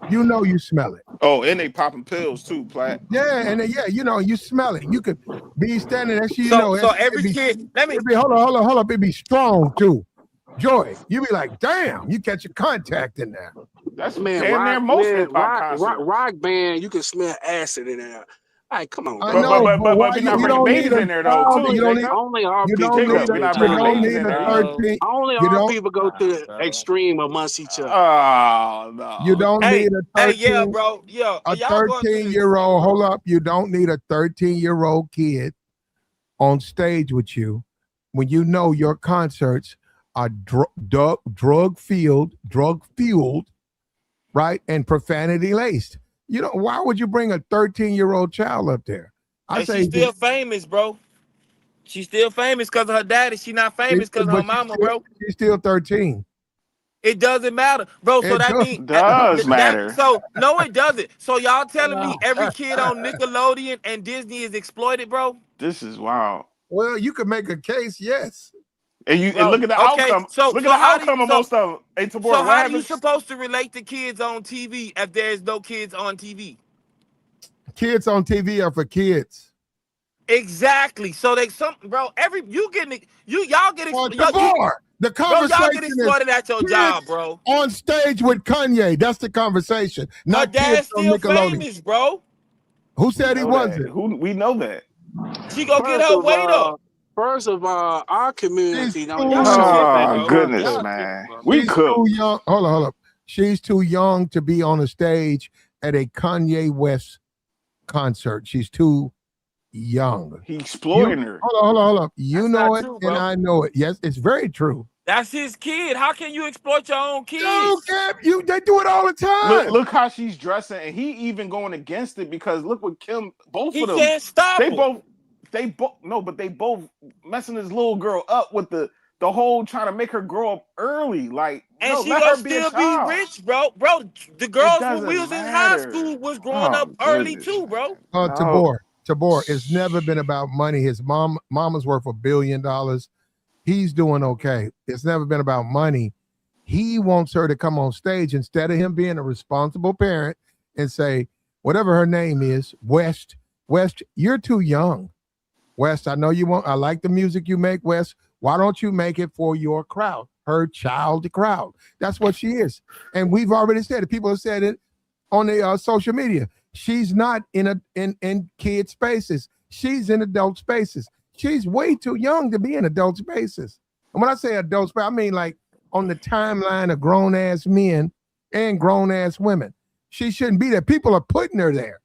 You know you smell it. Oh, and they popping pills too, Platt. Yeah, and you know you smell it. You could be standing there. So every kid, hold up. It be strong too. Joy, you be like, damn, you catch a contact in there. That's rock band, you can smell acid in there. All right, come on. I know, but we're not bringing babies in there though. Only our people go to the extreme amongst each other. Oh no. You don't need a 13, yeah, bro. Yeah, a 13-year-old. Hold up, you don't need a 13-year-old kid on stage with you when you know your concerts are drug fueled, right, and profanity laced. You know, why would you bring a 13-year-old child up there? She's still famous, bro. She's still famous because of her daddy. She's not famous because of her mama, bro. She's still 13. It doesn't matter, bro. So that means does matter. So no, it doesn't. So y'all telling me every kid on Nickelodeon and Disney is exploited, bro? This is wild. Well, you could make a case, yes. And look at the outcome. Look at the outcome of most of them. So how are you supposed to relate to kids on TV if there's no kids on TV? Kids on TV are for kids. Exactly. So y'all get the conversation y'all get exploited at your job, bro. On stage with Kanye, that's the conversation. Not dad's still famous, bro. Who said he wasn't? We know that. She go get her weight up. First of all, our community. Goodness, man. We could. Hold up. She's too young to be on a stage at a Kanye West concert. She's too young. He exploiting her. Hold on. You That's know not it, true, bro. and I know it. Yes, it's very true. That's his kid. How can you exploit your own kids? They do it all the time. Look how she's dressing, and he even going against it because look what Kim. Both He of them. can't stop They her. both messing this little girl up with the whole trying to make her grow up early. Like, And no, she let gonna her be a still be child. rich, bro. Bro, the girls when we was doesn't in high matter. school was growing Oh, up early goodness, too, bro. No. Tabor, it's never been about money. His mama's worth $1 billion. He's doing okay. It's never been about money. He wants her to come on stage instead of him being a responsible parent and say, whatever her name is, West, you're too young. West, I know you want, I like the music you make, West. Why don't you make it for your crowd, her child crowd? That's what she is. And we've already said it. People have said it on the social media. She's not in kid spaces. She's in adult spaces. She's way too young to be in adult spaces. And when I say adult space, I mean like on the timeline of grown-ass men and grown-ass women. She shouldn't be there. People are putting her there.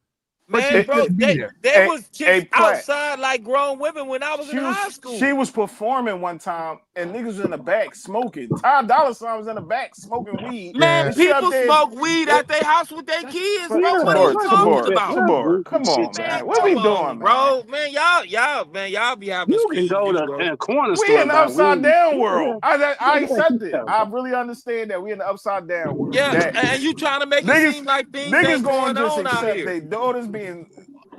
Man, bro, there was chicks outside like grown women when I was in high school. She was performing one time, and niggas was in the back smoking. Ty Dolla $ign was in the back smoking weed. Man, people smoke weed at their house with their kids, bro. What are you talking about? Tabor, come on, man. What we doing, bro? Man, y'all be having. You can go to a corner store. We in the upside down world. I accept it. I really understand that we in the upside down world. Yeah, and you trying to make it seem like things ain't going on out here. Their daughters being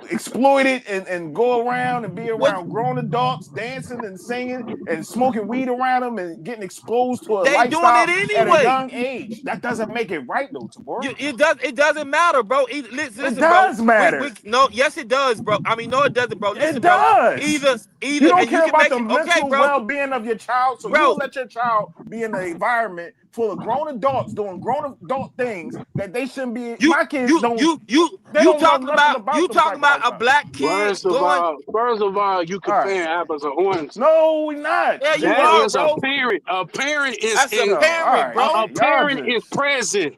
exploited and go around and be around grown adults dancing and singing and smoking weed around them and getting exposed to a lifestyle doing it at anyway. a young age. That doesn't make it right though, Tabor. It doesn't matter, bro. Listen, it does matter. Yes, it does, bro. I mean, no, it doesn't, bro. Listen, it does. Bro. Either you don't care about the mental well-being of your child, so you don't let your child be in an environment full of grown adults doing grown adult things that they shouldn't be. My kids don't. You talking about a black kid? First of all, you compare apples to oranges. No, we're not. Yeah, you that are, is bro. a parent. A parent is That's a parent, bro. A parent is present.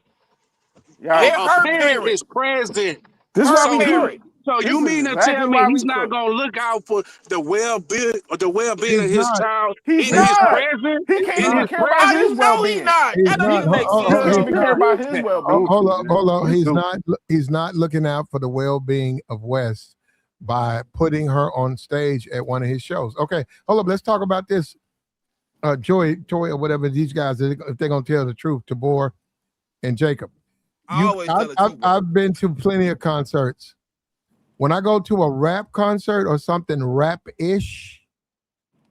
A parent is present. This is what we do. So you mean to tell me he's not gonna look out for the well-being of his child? He's in not. His present? He can't even care about his well-being. That don't even make sense. He doesn't even care about his well-being. Hold on. He's not looking out for the well-being of West by putting her on stage at one of his shows. Okay, hold up. Let's talk about this. Joy, or whatever these guys, if they're gonna tell the truth, Tabor and Jacob. I've been to plenty of concerts. When I go to a rap concert or something rap-ish,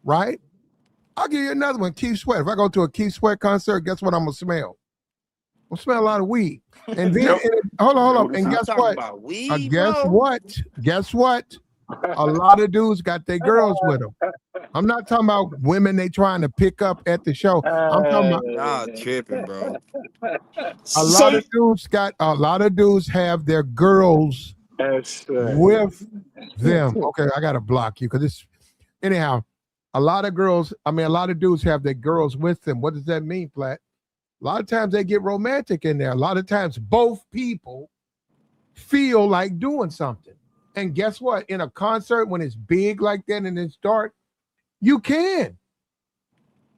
right? I'll give you another one, Keith Sweat. If I go to a Keith Sweat concert, guess what I'm gonna smell? I'm gonna smell a lot of weed. And then hold on. And guess what? Guess what? A lot of dudes got their girls with them. I'm not talking about women they trying to pick up at the show. I'm talking about y'all tripping, bro. A lot of dudes have their girls with them. Okay, I gotta block you because it's anyhow. A lot of dudes have their girls with them. What does that mean, Platt? A lot of times they get romantic in there. A lot of times both people feel like doing something. And guess what? In a concert, when it's big like that and it's dark, you can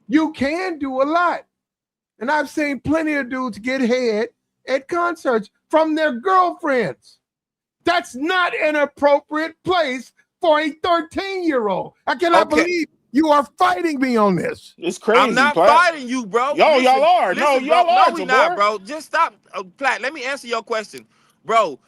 do a lot. And I've seen plenty of dudes get head at concerts from their girlfriends. That's not an appropriate place for a 13-year-old. I cannot believe you are fighting me on this. It's crazy. I'm not fighting you, bro. Y'all are. No, we not, bro. Just stop. Platt, let me answer your question. Bro,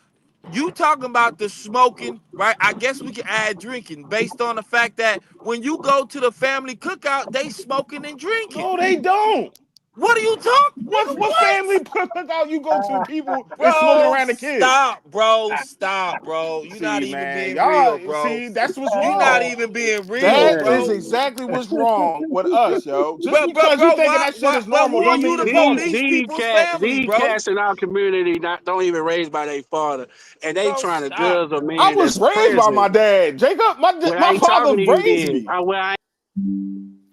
you talking about the smoking, right? I guess we can add drinking based on the fact that when you go to the family cookout, they smoking and drinking. No, they don't. What are you talking? What family cookout you go to? People smoking around the kids. Stop, bro. You're not even being real, bro. See, that's what's wrong. You're not even being real, That bro. is exactly what's wrong with us, yo. Just because you thinking that shit is normal, don't mean it's normal. These cats in our community don't even raised by their father, and they trying to judge a man. I was raised by my dad, Jacob. My father raised me.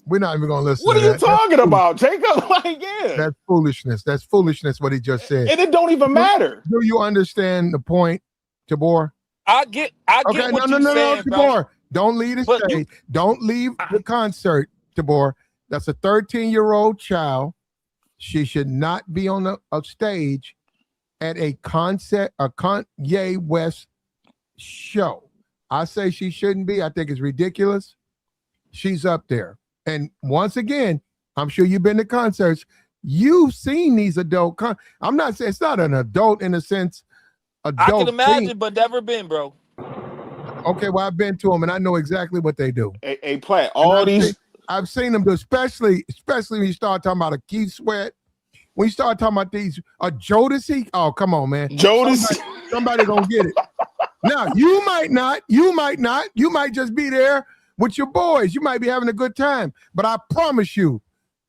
We're not even gonna listen. What are you talking about, Jacob? Like, yeah, that's foolishness. That's foolishness. What he just said, and it don't even matter. Do you understand the point, Tabor? I get Okay, what no, you're saying, bro. Tabor. Don't leave the But stage. Don't leave the concert, Tabor. That's a 13-year-old child. She should not be on a stage at a Kanye West show. I say she shouldn't be. I think it's ridiculous. She's up there. And once again, I'm sure you've been to concerts. You've seen these adult I'm not saying it's not an adult in a sense. Adult I can imagine, thing. but never been, bro. Okay, well, I've been to them and I know exactly what they do. A Platt, all these. I've seen them do, especially when you start talking about a Keith Sweat. When you start talking about these, a Jodeci, oh, come on, man. Jodeci. Somebody gonna get it. Now, you might not. You might just be there with your boys. You might be having a good time. But I promise you,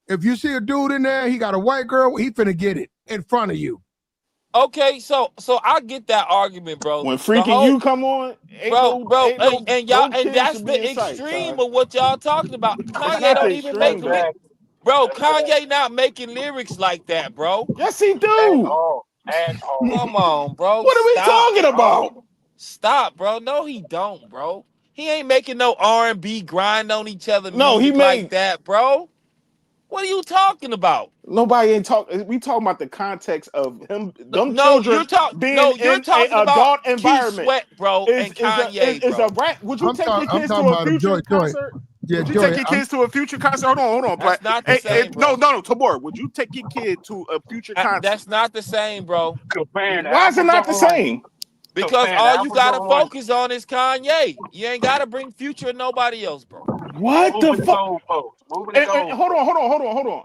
if you see a dude in there, he got a white girl, he finna get it in front of you. Okay, so I get that argument, bro. When freaking you come on, and that's the extreme of what y'all talking about. Kanye don't even make bro. Kanye not making lyrics like that, bro. Yes, he do. Come on, bro. What are we talking about? Stop, bro. No, he don't, bro. He ain't making no R&B grind on each other No, he like that, bro. What are you talking about? Nobody ain't talking. We talking about the context of him. Them no, children you're talking. being No, you're in talking an about adult environment. Sweat, bro, and Kanye, is bro. a rap. Would you take your kids to a about future concert? Yeah, would you take your kids to a future concert? Hold on, That's not the same, bro. No, Tabor. Would you take your kid to a future concert? That's not the same, bro. Why is it not the same? Because all you gotta focus on is Kanye. You ain't gotta bring Future or nobody else, bro. What the fuck? Hold on.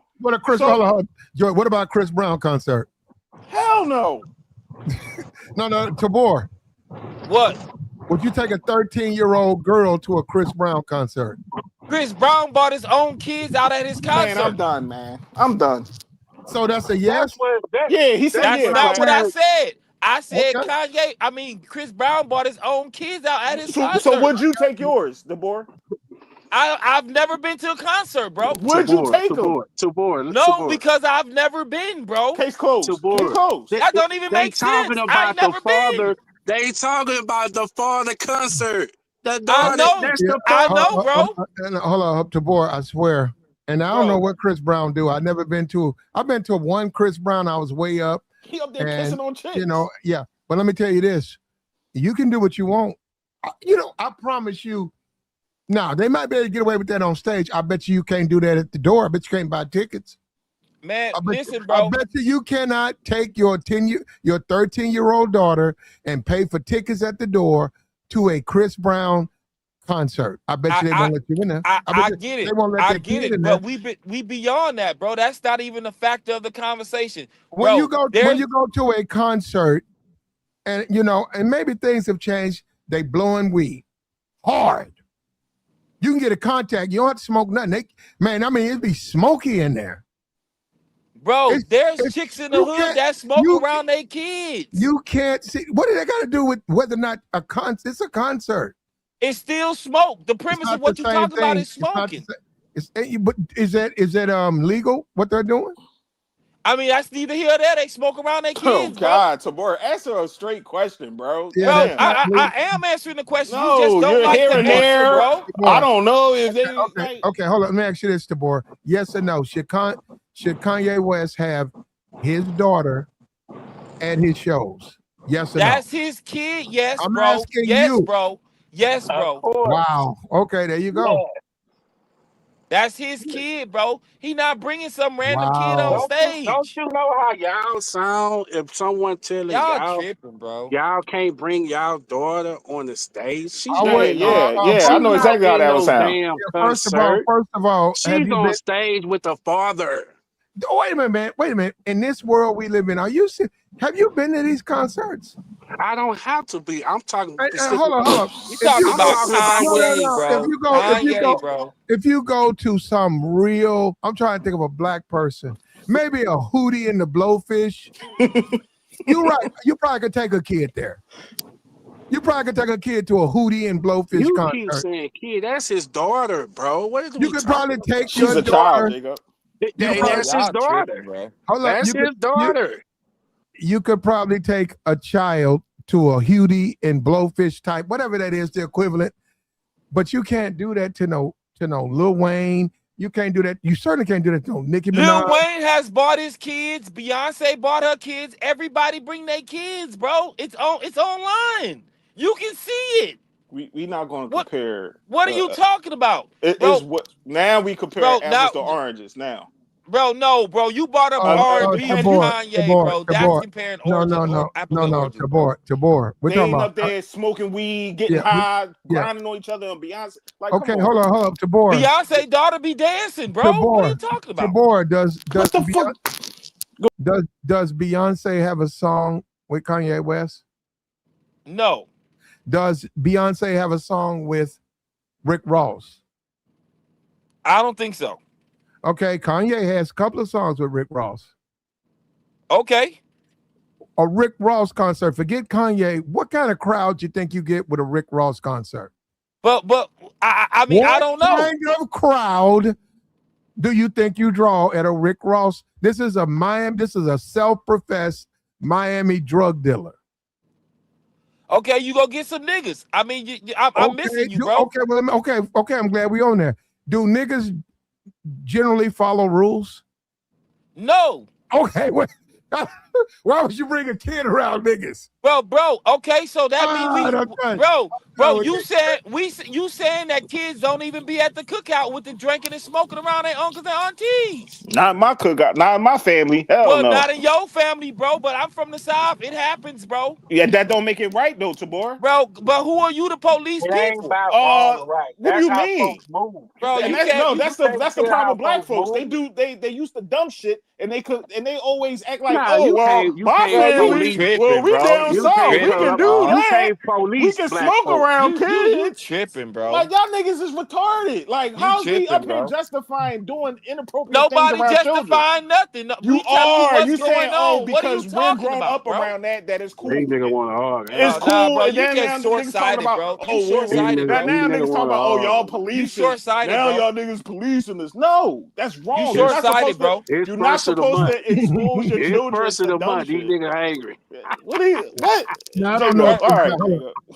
What about Chris Brown concert? Hell no. No, Tabor. What? Would you take a 13-year-old girl to a Chris Brown concert? Chris Brown bought his own kids out at his concert. Man, I'm done, man. I'm done. So that's a yes? Yeah, he said that's yeah. That's not what I said. I said okay. Chris Brown bought his own kids out at his concert. So would you take yours, Tabor? I've never been to a concert, bro. Would you take them? No, because I've never been, bro. Case closed. Case closed. That don't even make sense. I've never been. They talking about the father concert. I know, bro. Hold on, Tabor, I swear. And I don't know what Chris Brown do. I've been to one Chris Brown. I was way up. He up there kissing on chicks. Yeah. But let me tell you this. You can do what you want. I promise you. Now, they might be able to get away with that on stage. I bet you can't do that at the door. I bet you can't buy tickets. Man, listen, bro. I bet you cannot take your 13-year-old daughter and pay for tickets at the door to a Chris Brown concert. I bet you they won't let you in there. I get it. They won't let I get it. But we beyond that, bro. That's not even a factor of the conversation. When you go to a concert, and and maybe things have changed. They blowing weed hard. You can get a contact. You don't have to smoke nothing. It'd be smoky in there. Bro, there's chicks in the hood that smoke around their kids. You can't see. What do they got to do with whether or not it's a concert? It's still smoke. The premise of what you're talking about is smoking. But is that legal? What they're doing? That's neither here nor there. They smoke around their kids. Oh God, Tabor, answer a straight question, bro. Yeah, bro, I am answering the question. No, you just don't like here the and there, bro. I don't know if they. Okay, hold on. Let me ask you this, Tabor. Yes or no? Should Kanye West have his daughter at his shows? Yes or no? That's his kid. Yes, I'm bro. asking you. Bro. Yes, bro. Wow. Okay, there you go. Yeah. That's his kid, bro. He not bringing some random kid on stage. Don't you know how y'all sound if someone telling y'all tripping, bro? Y'all can't bring y'all daughter on the stage. She's I know exactly how that would sound. First of all, she's on stage with the father. Oh, wait a minute, man. Wait a minute. In this world we live in, have you been to these concerts? I don't have to be. I'm talking. Hold on. You talking about Kanye, bro. If you go to some real, I'm trying to think of a black person, maybe a Hootie and the Blowfish. You're right. You probably could take a kid there. You probably could take a kid to a Hootie and Blowfish concert. You keep saying kid. That's his daughter, bro. What is you could probably take your daughter. Jacob. That's his daughter, bro. That's his daughter. You could probably take a child to a Hudie and Blowfish type, whatever that is, the equivalent. But you can't do that to no Lil Wayne. You can't do that. You certainly can't do that to no Nicki Lil Minaj. Wayne has bought his kids. Beyonce bought her kids. Everybody bring their kids, bro. It's online. You can see it. We not going to compare. What are you talking about, bro? What now? We compare apples to oranges now. Bro, no, bro. You brought up R&B and Kanye, bro. That's comparing oranges. No, Tabor. We're talking about up there smoking weed, getting high, grinding on each other, and Beyonce. Like, okay, hold on, Tabor. Beyonce daughter be dancing, bro. Tabor, what are you talking about? Tabor, does Beyonce have a song with Kanye West? No. Does Beyonce have a song with Rick Ross? I don't think so. Okay, Kanye has a couple of songs with Rick Ross. Okay. A Rick Ross concert. Forget Kanye. What kind of crowd do you think you get with a Rick Ross concert? But I mean, I don't know. What kind of crowd do you think you draw at a Rick Ross? This is a self-professed Miami drug dealer. Okay, you go get some niggas. I mean, I'm missing you, bro. Okay, I'm glad we on there. Do niggas generally follow rules? No. Okay, why would you bring a kid around niggas? Bro. Okay, so that means you saying that kids don't even be at the cookout with the drinking and smoking around their uncles and aunties. Not my cookout, not in my family. Hell no. Not in your family, bro. But I'm from the South. It happens, bro. Yeah, that don't make it right though, Tabor. Bro, but who are you to police people? Ain't about wrong, right. What do you mean? Bro, that's the problem with black folks. Move. They used to dumb shit and they always act like, my family. Tripping, we down south. We can do that. We can smoke around kids. You tripping, bro. Like, y'all niggas is retarded. Like, how's we up here justifying doing inappropriate Nobody things around justifying children? nothing. No, you are. You saying, because we're grown up around that is cool. These niggas want to argue. It's cool. Bro, and you then get short-sighted, bro. You short-sighted. Now niggas talking about, y'all policing. You short-sighted, now bro. Y'all niggas policing this. No, that's wrong. You short-sighted, bro. You're not supposed to expose your children to dumb shit. These niggas angry. What? I don't know. All right.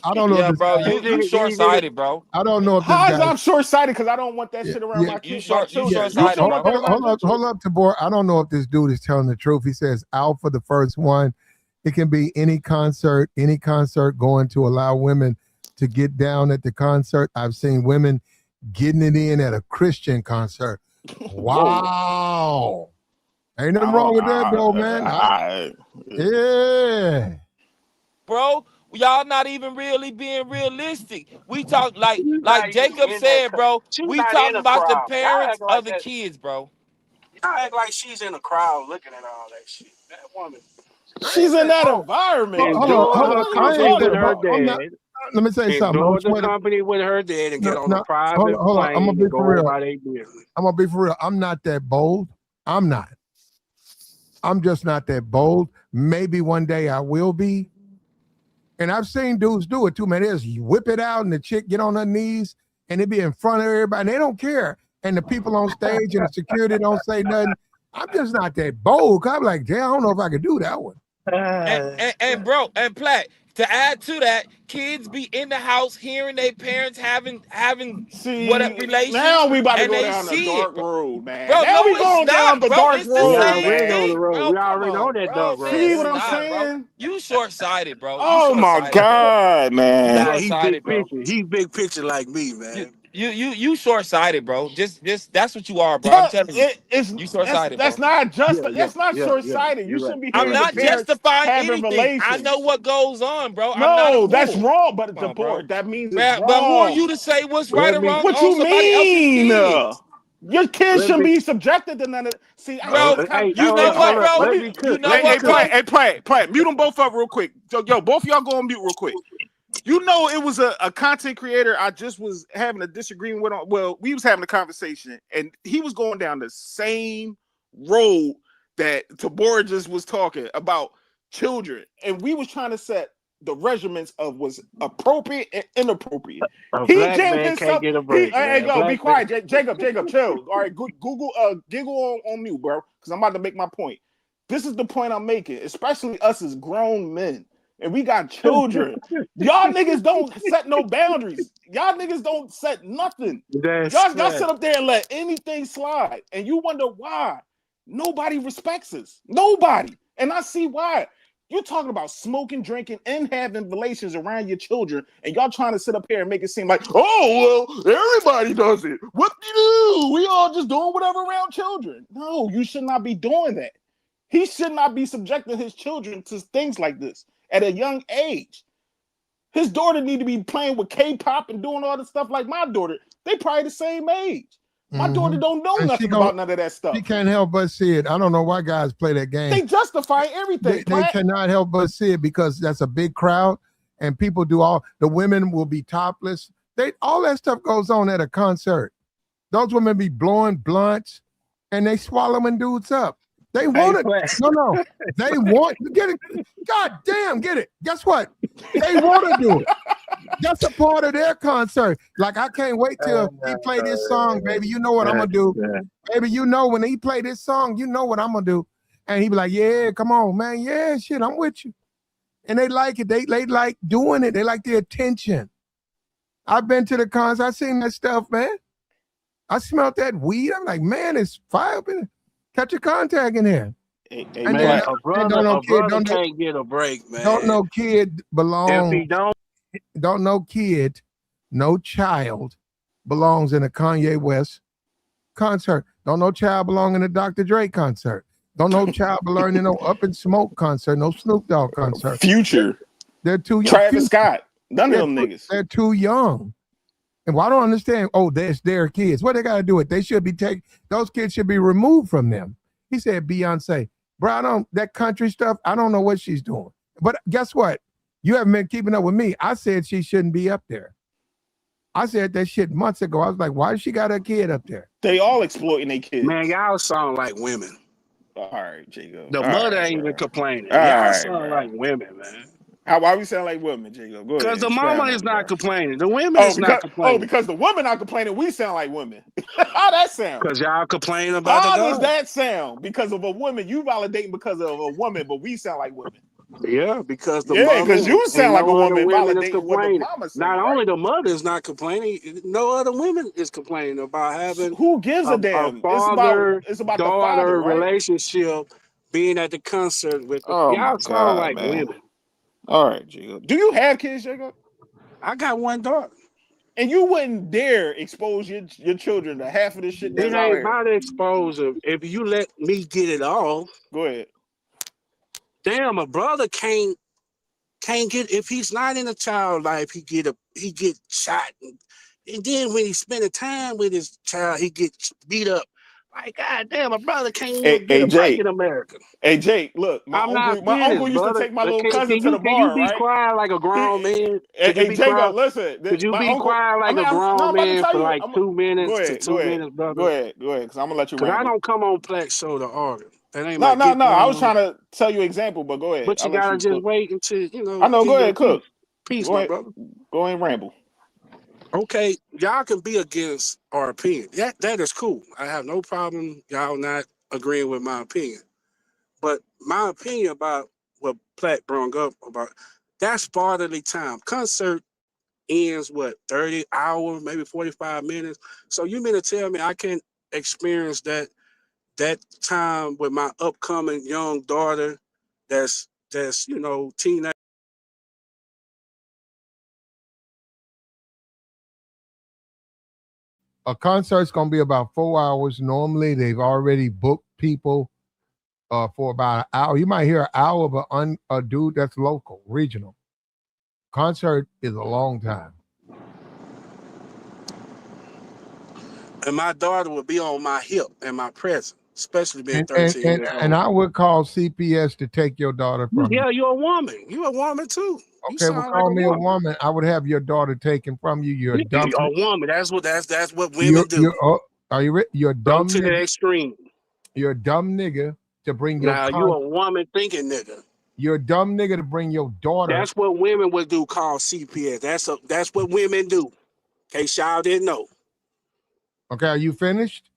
I don't know. Yeah, bro. You short-sighted, bro. I don't know if how is I'm short-sighted because I don't want that shit around my kids. You short-sighted, bro. Hold up, Tabor. I don't know if this dude is telling the truth. He says out for the first one. It can be any concert going to allow women to get down at the concert. I've seen women getting it in at a Christian concert. Wow. Ain't nothing wrong with that, though, man. Yeah. Bro, y'all not even really being realistic. We talk like Jacob said, bro. We talking about the parents of the kids, bro. Y'all act like she's in a crowd looking at all that shit. That woman. She's in that environment. Hold on. Let me say something. Go to the company with her dad and get on the private plane. I'm gonna be for real. I'm gonna be for real. I'm not that bold. I'm not. I'm just not that bold. Maybe one day I will be. And I've seen dudes do it too, man. They just whip it out and the chick get on her knees and they be in front of everybody and they don't care. And the people on stage and the security don't say nothing. I'm just not that bold. I'm like, damn, I don't know if I could do that one. And bro, and Platt, to add to that, kids be in the house hearing their parents having whatever relations. Now we about to go down the dark road, man. Bro, now we going down the dark road. We already on that dark road. See what I'm saying? Bro. You short-sighted, bro. Oh my God, man. Nah, he big picture like me, man. You short-sighted, bro. Just that's what you are, bro. I'm telling you. You short-sighted. That's not short-sighted. You shouldn't be. I'm not justifying anything. I know what goes on, bro. No, that's wrong. But the board that means it's wrong. But who are you to say what's right or wrong? What you mean? Your kids shouldn't be subjected to none of. See, bro, you know what, bro? You know what, bro? Hey, play. Mute them both up real quick. Yo, both of y'all go on mute real quick. You know, it was a content creator I just was having a disagreement with. Well, we was having a conversation, and he was going down the same road that Tabor just was talking about children, and we was trying to set the regiments of was appropriate and inappropriate. He jammed himself. Hey, yo, be quiet, Jacob, chill. All right, Google, giggle on mute, bro, because I'm about to make my point. This is the point I'm making, especially us as grown men. and we got children. Y'all niggas don't set no boundaries. Y'all niggas don't set nothing. Y'all sit up there and let anything slide, and you wonder why nobody respects us. Nobody, and I see why. You're talking about smoking, drinking, and having relations around your children, and y'all trying to sit up here and make it seem like, oh, well, everybody does it. What do you do? We all just doing whatever around children. No, you should not be doing that. He should not be subjecting his children to things like this at a young age. His daughter need to be playing with K-pop and doing all the stuff like my daughter. They probably the same age. My daughter don't know nothing about none of that stuff. She can't help but see it. I don't know why guys play that game. They justify everything. They cannot help but see it because that's a big crowd and people do all, the women will be topless. All that stuff goes on at a concert. Those women be blowing blunts and they swallowing dudes up. They want it. No. They want to get it. God damn, get it. Guess what? They want to do it. That's a part of their concert. Like, I can't wait till he play this song, baby. You know what I'm going to do. Baby, you know when he play this song, you know what I'm going to do. And he be like, yeah, come on, man. Yeah, shit, I'm with you. And they like it. They like doing it. They like the attention. I've been to the concert. I seen that stuff, man. I smelled that weed. I'm like, man, it's fire up in it. Catch a contact in there. Hey, man, a brother can't get a break, man. Don't no kid belong. If he don't no kid, no child belongs in a Kanye West concert. Don't no child belong in a Dr. Dre concert. Don't no child belong in no Up in Smoke concert, no Snoop Dogg concert. Future. They're too young. Travis Scott. None of them niggas. They're too young. And I don't understand. Oh, that's their kids. What they got to do it? They should be those kids should be removed from them. He said, Beyonce, bro, that country stuff, I don't know what she's doing. But guess what? You haven't been keeping up with me. I said she shouldn't be up there. I said that shit months ago. I was like, why she got her kid up there? They all exploiting their kids. Man, y'all sound like women. All right, Jacob. The mother ain't even complaining. Y'all sound like women, man. Why we sound like women, Jacob? Go ahead. Because the mama is not complaining. The women is not complaining. Oh, because the women are complaining, we sound like women. How that sound? Because y'all complain about How does that sound? Because of a woman, you validating because of a woman, but we sound like women. Yeah, because because you sound like a woman validating what the mama said. Not only the mother is not complaining, no other women is complaining about having who gives a damn father, it's about daughter the father, right? relationship, being at the concert with y'all sound like women. All right, Jacob. Do you have kids, Jacob? I got one daughter. And you wouldn't dare expose your children to half of the shit that's out here. It ain't about exposure. If you let me get it off. Go ahead. Damn, a brother can't get, if he's not in a child life, he get shot. And then when he's spending time with his child, he gets beat up. Like, God damn, a brother can't even get a break in America. Hey, Jake, look, my uncle used to take my little cousin to the bar, right? Can you be quiet like a grown man? Hey, Jacob, listen. Could you be quiet like a grown man for like 2 minutes to 2 minutes, brother? Go ahead, because I'm going to let you Because I don't come on Plex Show to argue. No. I was trying to tell you an example, but go ahead. But you got to just wait until, you know. I know, go ahead, cook. Peace, my brother. Go ahead and ramble. Okay, y'all can be against our opinion. That is cool. I have no problem y'all not agreeing with my opinion. But my opinion about what Platt brought up about, that's fatherly time. Concert ends, 30 hours, maybe 45 minutes. So you mean to tell me I can experience that time with my upcoming young daughter that's teenage? A concert's going to be about 4 hours. Normally, they've already booked people for about an hour. You might hear an hour of a dude that's local, regional. Concert is a long time. And my daughter would be on my hip and my present, especially being 13 years old. And I would call CPS to take your daughter from you. Yeah, you're a woman. You're a woman, too. Okay, well, call me a woman. I would have your daughter taken from you. You're a dumb. You're a woman. That's what women do. You're a dumb. Go to the extreme. You're a dumb nigga to bring your. Now you're a woman thinking nigga. You're a dumb nigga to bring your daughter. That's what women would do. Call CPS. That's what women do. In case y'all didn't know. Okay, are you finished?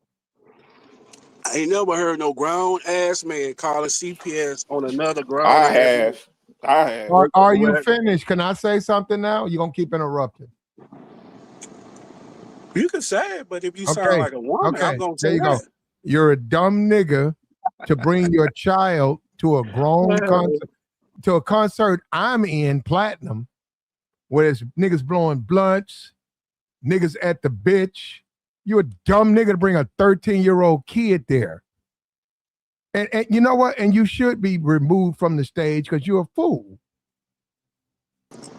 I ain't never heard no grown ass man calling CPS on another grown. I have. I have. Are you finished? Can I say something now? You're gonna keep interrupting. You can say it, but if you sound Okay. like a woman, Okay. I'm gonna There say you go. that. You're a dumb nigga to bring your child to a grown concert, to a concert I'm in, platinum, where there's niggas blowing blunts, niggas at the bitch. You're a dumb nigga to bring a 13-year-old kid there. And you know what? And you should be removed from the stage because you're a fool.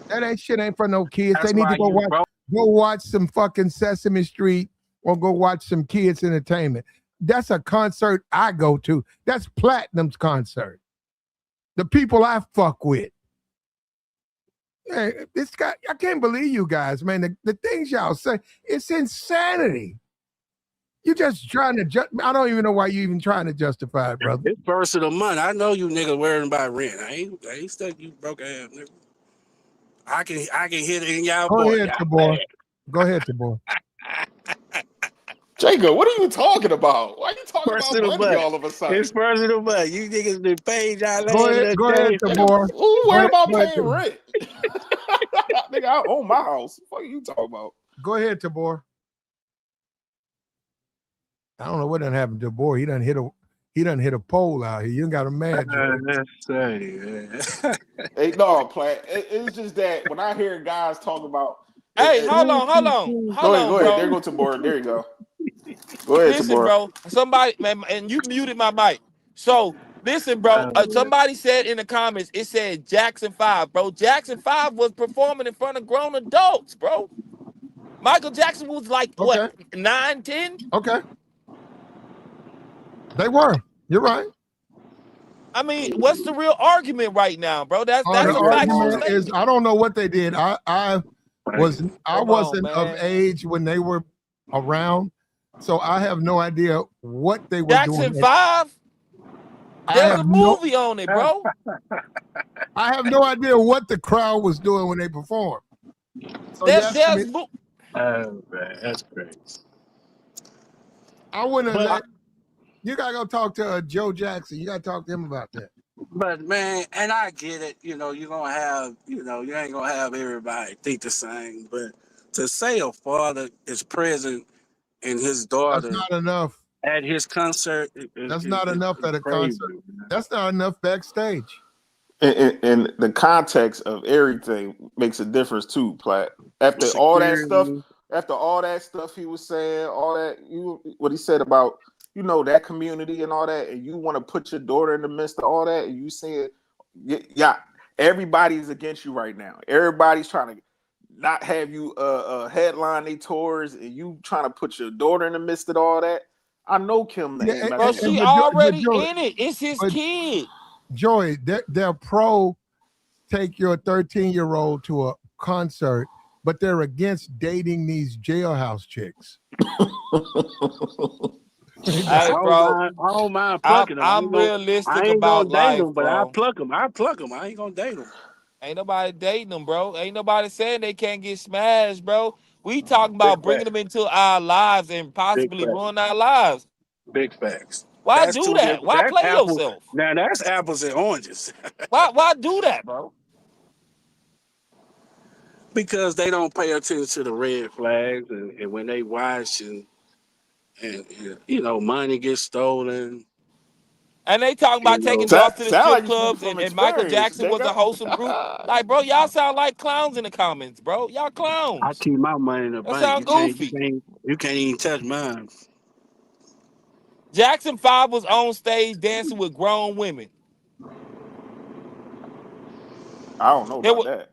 That shit ain't for no kids. That's they need to why go watch some fucking Sesame Street or go watch some kids entertainment. That's a concert I go to. That's Platinum's concert. The people I fuck with. Hey, this guy, I can't believe you guys, man. The things y'all say, it's insanity. You just trying to I don't even know why you even trying to justify it, brother. It's first of the month. I know you niggas worrying about rent. I ain't stuck you broke ass nigga. I can hit it in y'all Go boy. ahead, Tabor. Go ahead, Tabor. Jacob, what are you talking about? Why are you talking First about of the money month. all of a sudden? It's first of the month. You niggas been paid y'all Go ahead, Tabor. Who worried about paying rent? Nigga, I own my house. What are you talking about? Go ahead, Tabor. I don't know what done happened to Tabor. He done hit a pole out here. You done got a mad. Hey, no, Plant. It's just that when I hear guys talk about, Hey, hold on, go ahead, bro. There go Tabor. There you go. Go ahead, Listen, Tabor. bro. Somebody, man, and you muted my mic. So listen, bro. Somebody said in the comments, it said Jackson 5, bro. Jackson 5 was performing in front of grown adults, bro. Michael Jackson was like what, 9, 10? Okay. They were. You're right. I mean, what's the real argument right now, bro? That's the a factual argument is statement. I don't know what they did. I wasn't of man. age when they were around, so I have no idea what they were Jackson doing. 5. There's a movie on it, bro. I have no idea what the crowd was doing when they performed. So man, that's crazy. I wouldn't have you gotta go talk to Joe Jackson. You gotta talk to him about that. But man, and I get it, you're gonna have, you ain't gonna have everybody think the same. But to say a father is present and his daughter that's not enough at his concert, that's not enough at a crazy, concert. Man. That's not enough backstage. And the context of everything makes a difference too, Platt. After all that stuff he was saying, what he said about that community and all that, and you want to put your daughter in the midst of all that, and you said, yeah, everybody's against you right now. Everybody's trying to not have you headline their tours, and you trying to put your daughter in the midst of all that. I know Kim. But she already in it. It's his kid. Joey, they're pro take your 13-year-old to a concert, but they're against dating these jailhouse chicks. Hey, bro, I don't mind plucking them. I'm realistic about life, them, but bro. I pluck them. I ain't gonna date them. Ain't nobody dating them, bro. Ain't nobody saying they can't get smashed, bro. We talking about bringing them into our lives and possibly ruin our lives. Big facts. Why do that? Why play yourself? Now that's apples and oranges. Why do that, bro? Because they don't pay attention to the red flags, and when they watch and money gets stolen. And they talking about taking dogs to the strip clubs, and Michael Jackson was a wholesome group. Like, bro, y'all sound like clowns in the comments, bro. Y'all clowns. I keep my money in the bank. Sound goofy. You can't even touch mine. Jackson 5 was on stage dancing with grown women. I don't know about that.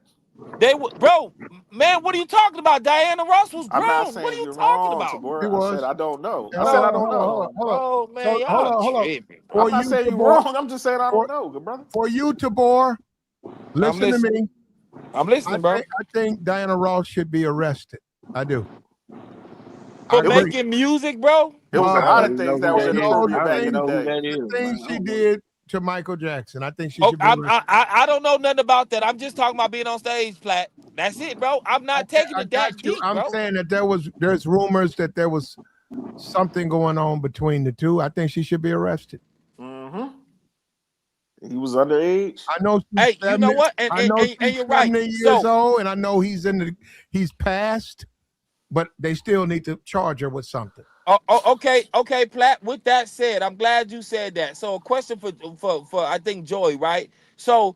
They were, bro, man, what are you talking about? Diana Ross was grown. I'm not saying what are you you're talking wrong, about? Tabor. I said I don't know. I said I don't know. Oh man, y'all tripping. I'm not saying you're wrong. I'm just saying I don't know, good brother. For you, Tabor, listen to me. I'm listening, bro. I think Diana Ross should be arrested. I do. For making music, bro? It was a lot of things that was inappropriate back in the day. The things she did to Michael Jackson. I think she should be arrested. I don't know nothing about that. I'm just talking about being on stage, Platt. That's it, bro. I'm not taking it that deep, I'm bro. saying that there's rumors that there was something going on between the two. I think she should be arrested. Mm-hmm. He was underage. I know she's Hey, 70, you know what? I know And she's you're right. 70 years So, old, and I know he's passed, but they still need to charge her with something. okay, Platt. With that said, I'm glad you said that. So, a question for I think Joey, right? So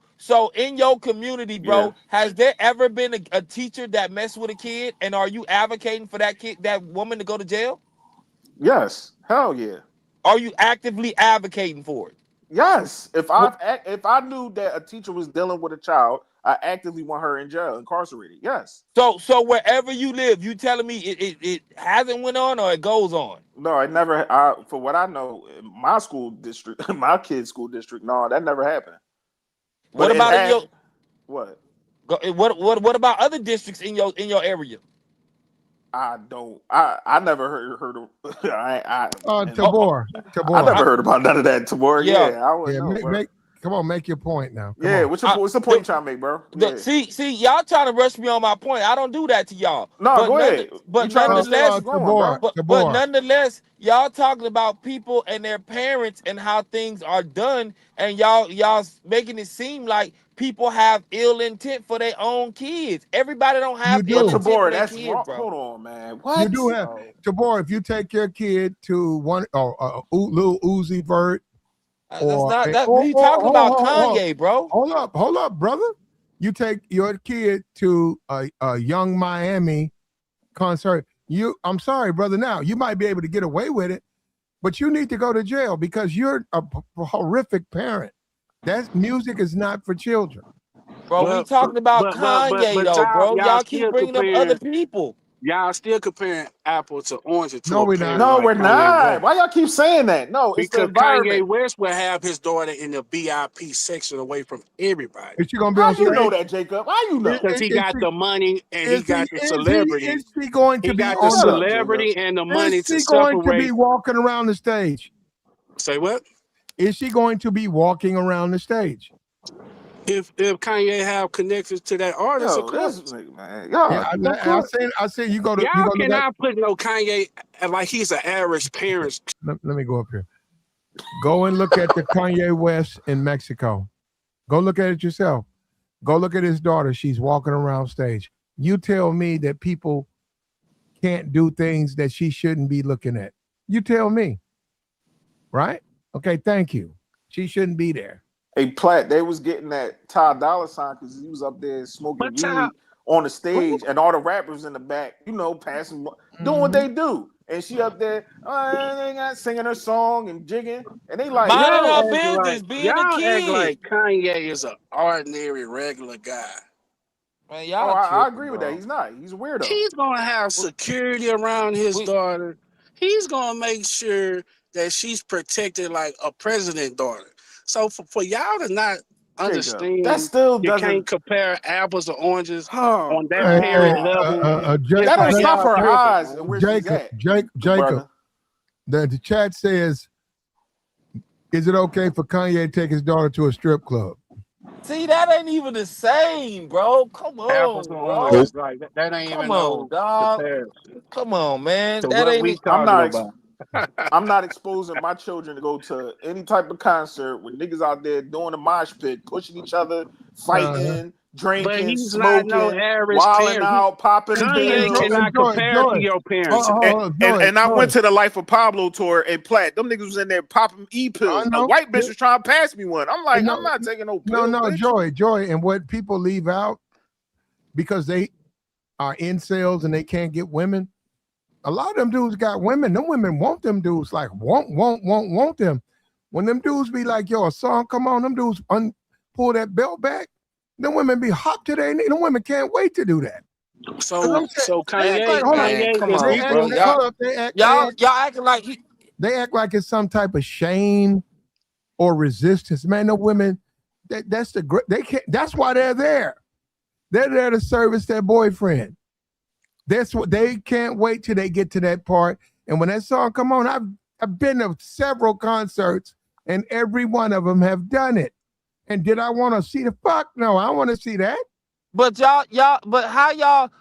in your community, bro, Yeah. has there ever been a teacher that messed with a kid, and are you advocating for that woman to go to jail? Yes. Hell yeah. Are you actively advocating for it? Yes. If I knew that a teacher was dealing with a child, I actively want her in jail, incarcerated. Yes. So wherever you live, you telling me it hasn't went on or it goes on? No, it never. For what I know, in my school district, my kid's school district, no, that never happened. But What it about in had your what? what about other districts in your area? I don't. I never heard of. And Tabor, I never heard about none of that. Tomorrow, Yeah. yeah, I wouldn't know, bro. Come on, make your point now. Come Yeah, on. what's the point you trying to make, bro? Yeah. See, y'all trying to rush me on my point. I don't do that to y'all. No, go ahead. You trying to understand what's going, bro? But nonetheless, y'all talking about people and their parents and how things are done, and y'all making it seem like people have ill intent for their own kids. Everybody don't have ill intent for their kids, wrong. bro. Hold on, man. What? You do have Tabor. If you take your kid to one little Uzi Vert. That's not we talking about Kanye, bro. Hold up, brother. You take your kid to a Young Miami concert. I'm sorry, brother. Now you might be able to get away with it, but you need to go to jail because you're a horrific parent. That music is not for children. Bro, we talking about Kanye though, bro. Y'all keep bringing up other people. Y'all still comparing apple to orange. No, we're not. No, we're not. Why y'all keep saying that? No, it's the environment. Kanye West will have his daughter in the VIP section away from everybody. Is she gonna be How on stage? you know that, Jacob? How you know? Because he got the money and he got the celebrity. Is she going to he be got on the celebrity and the money to separate? Is she going to be walking around the stage? Say what? Is she going to be walking around the stage? If Kanye have connections to that artist, of course. Man. I say you go to. Y'all cannot put no Kanye like he's an average parent. Let me go up here. Go and look at the Kanye West in Mexico. Go look at it yourself. Go look at his daughter. She's walking around stage. You tell me that people can't do things that she shouldn't be looking at. You tell me. Right? Okay, thank you. She shouldn't be there. Hey, Platt, they was getting that Ty Dolla $ign because he was up there smoking weed on the stage, and all the rappers in the back, passing, doing what they do. And she up there singing her song and jigging, and they like, minding her business, being a kid. Act like Kanye is an ordinary, regular guy. Man, I agree with that. He's not. He's a weirdo. He's gonna have security around his daughter. He's gonna make sure that she's protected like a president daughter. So for y'all to not understand, that still you can't compare apples to oranges on that parent level. That don't stop her eyes and where she's at. Jacob, the chat says, is it okay for Kanye to take his daughter to a strip club? See, that ain't even the same, bro. Come on, apples to oranges, like that ain't even no comparison. Come on, man. So that ain't we talking about. I'm not exposing my children to go to any type of concert with niggas out there doing a mosh pit, pushing each other, fighting, drinking, but he's smoking, not no average wilding parent. out, popping Kanye pills. cannot compare to your parents. And I went to the Life of Pablo tour and Platt. Them niggas was in there popping pills. A white bitch was trying to pass me one. I'm like, I'm not taking no pills. No, Joy. And what people leave out because they are incels and they can't get women. A lot of them dudes got women. Them women want them dudes, like want them. When them dudes be like, yo, a song come on, them dudes pull that belt back. Them women be hot to their knee. Them women can't wait to do that. So Kanye, come on, bro. Y'all acting like they act like it's some type of shame or resistance. Man, no women. That's why they're there. They're there to service their boyfriend. That's what they can't wait till they get to that part. And when that song come on, I've been to several concerts, and every one of them have done it. And did I want to see the fuck? No, I want to see that. But but how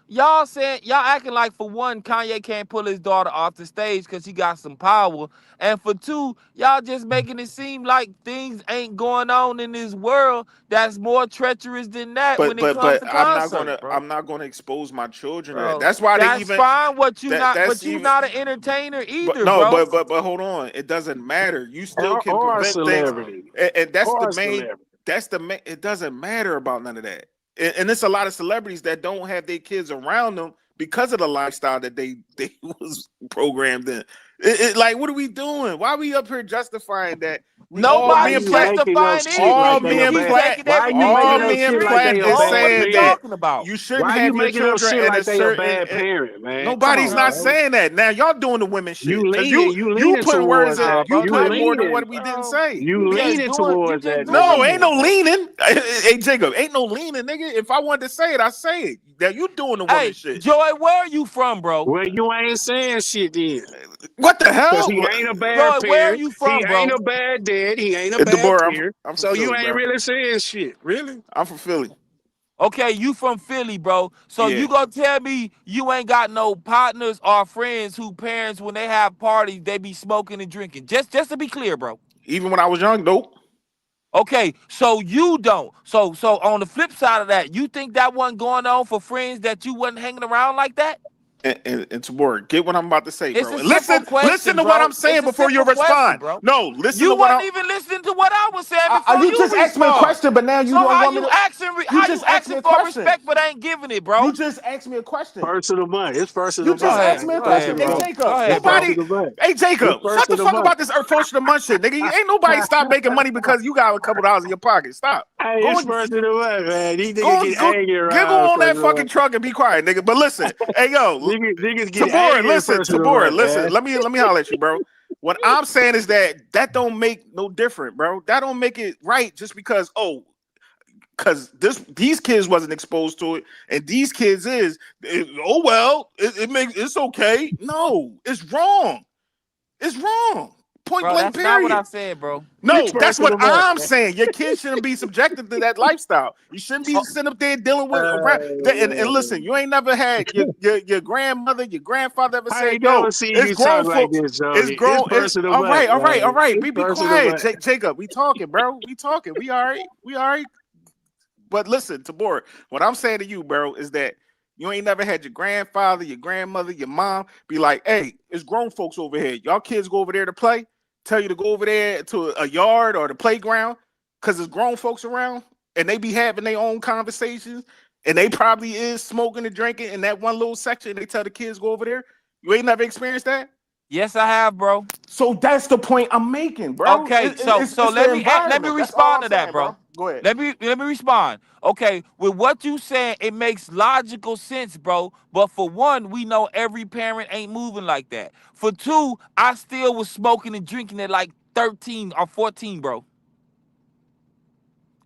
y'all saying y'all acting like for one, Kanye can't pull his daughter off the stage because he got some power, and for two, y'all just making it seem like things ain't going on in this world that's more treacherous than that when it comes But to concerts, bro. I'm not gonna expose my children to that. Bro, That's why they that's even fine. What you not, that's but you even not an entertainer but either, no, bro. but hold on. It doesn't matter. You still can or a prevent things, celebrity, and that's the or a main. celebrity. That's the main. It doesn't matter about none of that. And it's a lot of celebrities that don't have their kids around them because of the lifestyle that they was programmed in. Like, what are we doing? Why are we up here justifying that? We all Why Nobody's men you plat, making up justifying shit like anything. all they You a men keep bad? plat, taking Why you everything all making and up then men shit like switching they it a plotting and on. bad What are you saying that parent? talking about? you shouldn't Why you have your making up children shit at like a they a certain. bad parent, man? Come Nobody's on, not bro. saying that. Now y'all doing the women shit because you You you leaning putting words towards in. that. You Bro, You now putting more you than leaning. what we didn't bro, say. You leaning you towards just that, No, doing man. ain't no this. leaning. Hey Jacob, ain't no leaning, nigga. If I wanted to say it, I say it. That you doing the woman Hey, shit. Joy, where are you from, bro? Well, you ain't saying shit then. What the Because hell? he ain't a bad Joy, where are parent. you He from, ain't bro? a bad dad. He ain't a bad DeBoer, parent. I'm from So you Philly, ain't bro. really saying shit. Really? I'm from Philly. Okay, you from Philly, bro. So Yeah. you gonna tell me you ain't got no partners or friends who parents when they have parties they be smoking and drinking. Just to be clear, bro. Even when I was young, nope. Okay, so you don't. So on the flip side of that, you think that wasn't going on for friends that you wasn't hanging around like that? And DeBoer, get what I'm about to say, It's bro. a And simple listen question, to what bro. I'm It's saying a before you simple question, respond. bro. No, listen You to what wasn't I'm. even listening to what I was saying before You you just asked me a respond. question, but now you So don't want me to. You how you just asked me asking a for question. respect but ain't giving it, You bro? just asked me a question. First of the month. It's first of You the Go just month, asked ahead. man. me a Go First question. of ahead, the Hey, bro. month. Go Jacob, It's ahead, first bro. of nobody. the month. Hey, It's Jacob, first shut the of the fuck month. about this first of the month shit, nigga. Ain't nobody stop making money because you got a couple dollars in your pocket. Stop. Hey, Go it's and first of the month, man. These niggas go get go angry giggle around on first that of the fucking month. truck and be quiet, nigga. But listen, hey yo, Niggas get Tabor, angry listen, first of the Tabor, month, listen. man. Let me holler at you, bro. What I'm saying is that don't make no different, bro. That don't make it right just because because these kids wasn't exposed to it, and these kids oh well, it makes it's okay. No, it's wrong. It's wrong. Point Bro, blank. that's not what I Period. said, bro. It's No, that's first of what the month, I'm man. saying. Your kids shouldn't be subjected to that lifestyle. You shouldn't be Oh, sitting up there dealing with and Uh, listen, you ain't never had your grandmother, your grandfather ever I said, ain't yo, never seen it's you grown talk like folks, this, it's Jody. It's grown, it's first of the all month, right, all right, all man. right. It's Be first of the quiet. month. Jacob, we talking, bro. We talking. We all right. We all right. But listen, Tabor, what I'm saying to you, bro, is that you ain't never had your grandfather, your grandmother, your mom be like, hey, it's grown folks over here. Y'all kids go over there to play, tell you to go over there to a yard or the playground because there's grown folks around and they be having their own conversations and they probably is smoking and drinking in that one little section. They tell the kids go over there. You ain't never experienced that? yes, I have, bro. So that's the point I'm making, bro. Okay, so It's the let me environment. That's all respond I'm to that, saying, bro. bro. Go ahead. Let me respond. Okay, with what you saying, it makes logical sense, bro. But for one, we know every parent ain't moving like that. For two, I still was smoking and drinking at like 13 or 14, bro.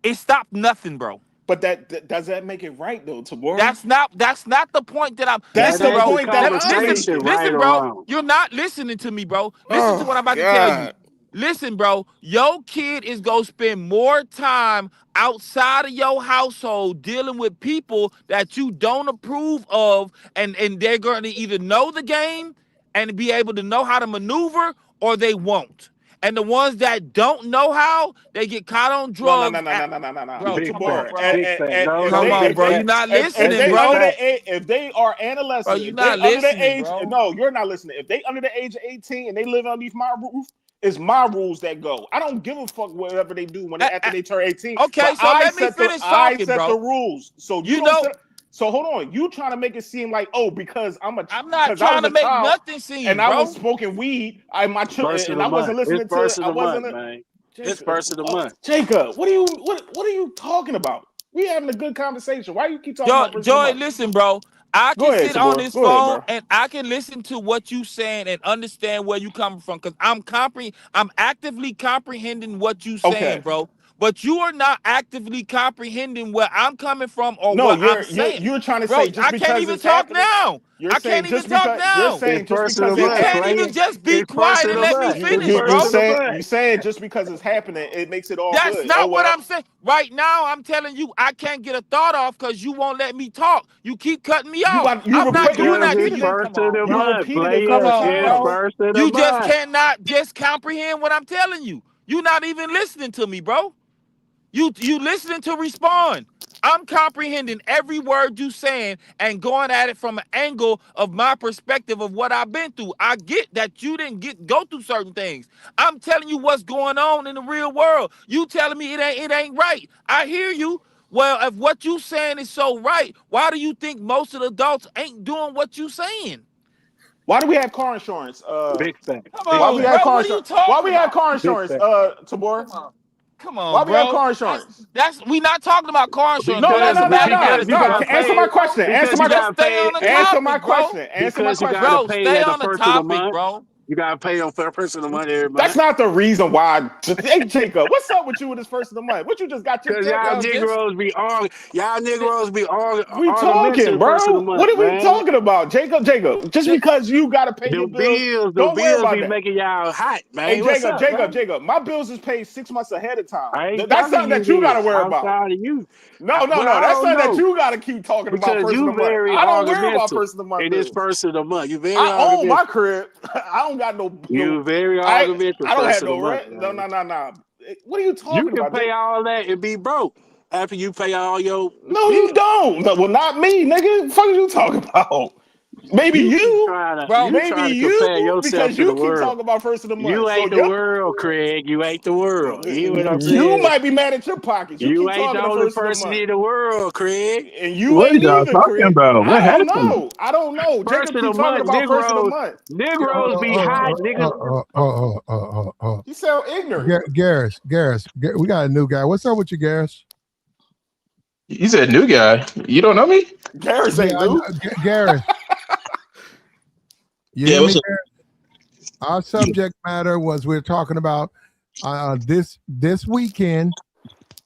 It stopped nothing, bro. But does that make it right though, Tabor? That's not the point that I'm That's That listen, the ain't bro. the point that Let me I'm listen, conversation, making. right listen, or bro. wrong. You're not listening to me, bro. Listen to Oh what I'm about to tell you. God. Listen, bro. Your kid is gonna spend more time outside of your household dealing with people that you don't approve of, and they're gonna either know the game and be able to know how to maneuver, or they won't. And the ones that don't know how, they get caught on No, no, drugs. no, no, no, no, no, no, no. Bro, Big come on, fact. Tabor, bro. Big fact. No, if no, Come they on, big bro. You're fact. not if listening, they Big under bro. fact. the age, if they are Bro, adolescents, you're if they not under the listening, age, bro. no, you're not listening. If they under the age of 18 and they live underneath my roof, it's my rules that go. I don't give a fuck whatever they do when they after they turn 18. Okay, But so let me finish I talking, set the bro. rules. So you You don't know, set. So hold on, you trying to make it seem like because I'm not because I trying was to a make child nothing and seem, I was bro. smoking weed, First of and the I wasn't month. It's listening to first of I the month, wasn't. man. It's Jacob, first of the month. Jacob, what are you talking about? We having a good conversation. Why you keep talking Joy, about first of the Joy, month? listen, bro. I Go can ahead, sit on Tabor. this Go ahead, phone bro. and I can listen to what you saying and understand where you coming from, because I'm actively comprehending what you saying, Okay. bro. but you are not actively comprehending where I'm coming from or No, what I'm you're saying. you're trying to Bro, say just I can't because even it's talk happening. now. You're I saying can't even just talk because you're now. saying It's just first of because the You it's month, can't happening. even player. just be It's first quiet of and the let me month. It's finish, first bro. of the You month. saying just because it's happening, it makes it all That's good. Oh not what well. I'm saying. Right now, I'm telling you, I can't get a thought off because you won't let me talk. You keep cutting me off. You I'm not repeat you doing Because that to it's repeated you. it. first Come of on, the You bro. month, repeated it a Come player. couple on, It's bro. times. first of the You just month. cannot just comprehend what I'm telling you. You're not even listening to me, bro. You listening to respond. I'm comprehending every word you saying and going at it from an angle of my perspective of what I've been through. I get that you didn't go through certain things. I'm telling you what's going on in the real world. You telling me it ain't right. I hear you. Well, if what you saying is so right, why do you think most of the adults ain't doing what you saying? Why do we have car insurance? Big fact. Come Big Why we on, have fact. bro. car What are you insurance? Why talking we have about? car Big insurance? fact. Tabor. Come on. Come on, Why we have bro. car insurance? That's we not talking about car insurance, No, but no, that's Because a no, no, matter of no, because the you no. gotta topic. Answer pay my it. question. Answer Because my you Just gotta stay pay on it. the answer my topic, bro. question. Answer my Because you gotta question. Bro, pay stay at the on the first of the topic, month. bro. You gotta pay on first of the month every That's month. not the reason why. Hey, Jacob, what's up with you with this first of the month? What you just got your Cause check? y'all Bro, just Negroes be We talking, argumentative first of the bro. What month, are we man. talking about? Jacob, just just because you got to pay your bills, The don't worry bills about be that. making y'all hot, Hey, man. What's up, man? Jacob, my bills is paid 6 months ahead of time. I ain't That's talking to something you that you got then. to worry I'm about. sorry to you. No, no, But I no. That's don't something that know. you got to keep talking about Because first of the you month. very I don't worry about argumentative. first of the month It is bills. first of the month. You very I own my argumentative. crib. I don't got no. You very I argumentative I don't first have of the no month, rent. No, man. no, no, no. What are you You talking can about, pay Jake? all that and be broke after you pay all your No, you bills. don't. No, well, not me, nigga. What the fuck are you talking about? Maybe You keep you. trying to bro. compare yourself Because to the you keep world. talking about first of the month. You So ain't the world, Craig. You ain't the world. You know what I'm you saying? might be mad at your pockets. You You keep ain't the talking the only first of the person month. in the world, Craig. And you What are ain't y'all either, talking Craig. about? I What don't happened? know. I don't know. First Jacob of the keep talking month, about first of the month. Negroes be hot, niggas. He sound ignorant. Garris, we got a new guy. What's up with you, Garris? You said new guy. You don't know me? Garris Yeah, ain't I know. new. Garris. You Yeah, hear me, what's up? Garris? Our subject matter was we're talking about this weekend.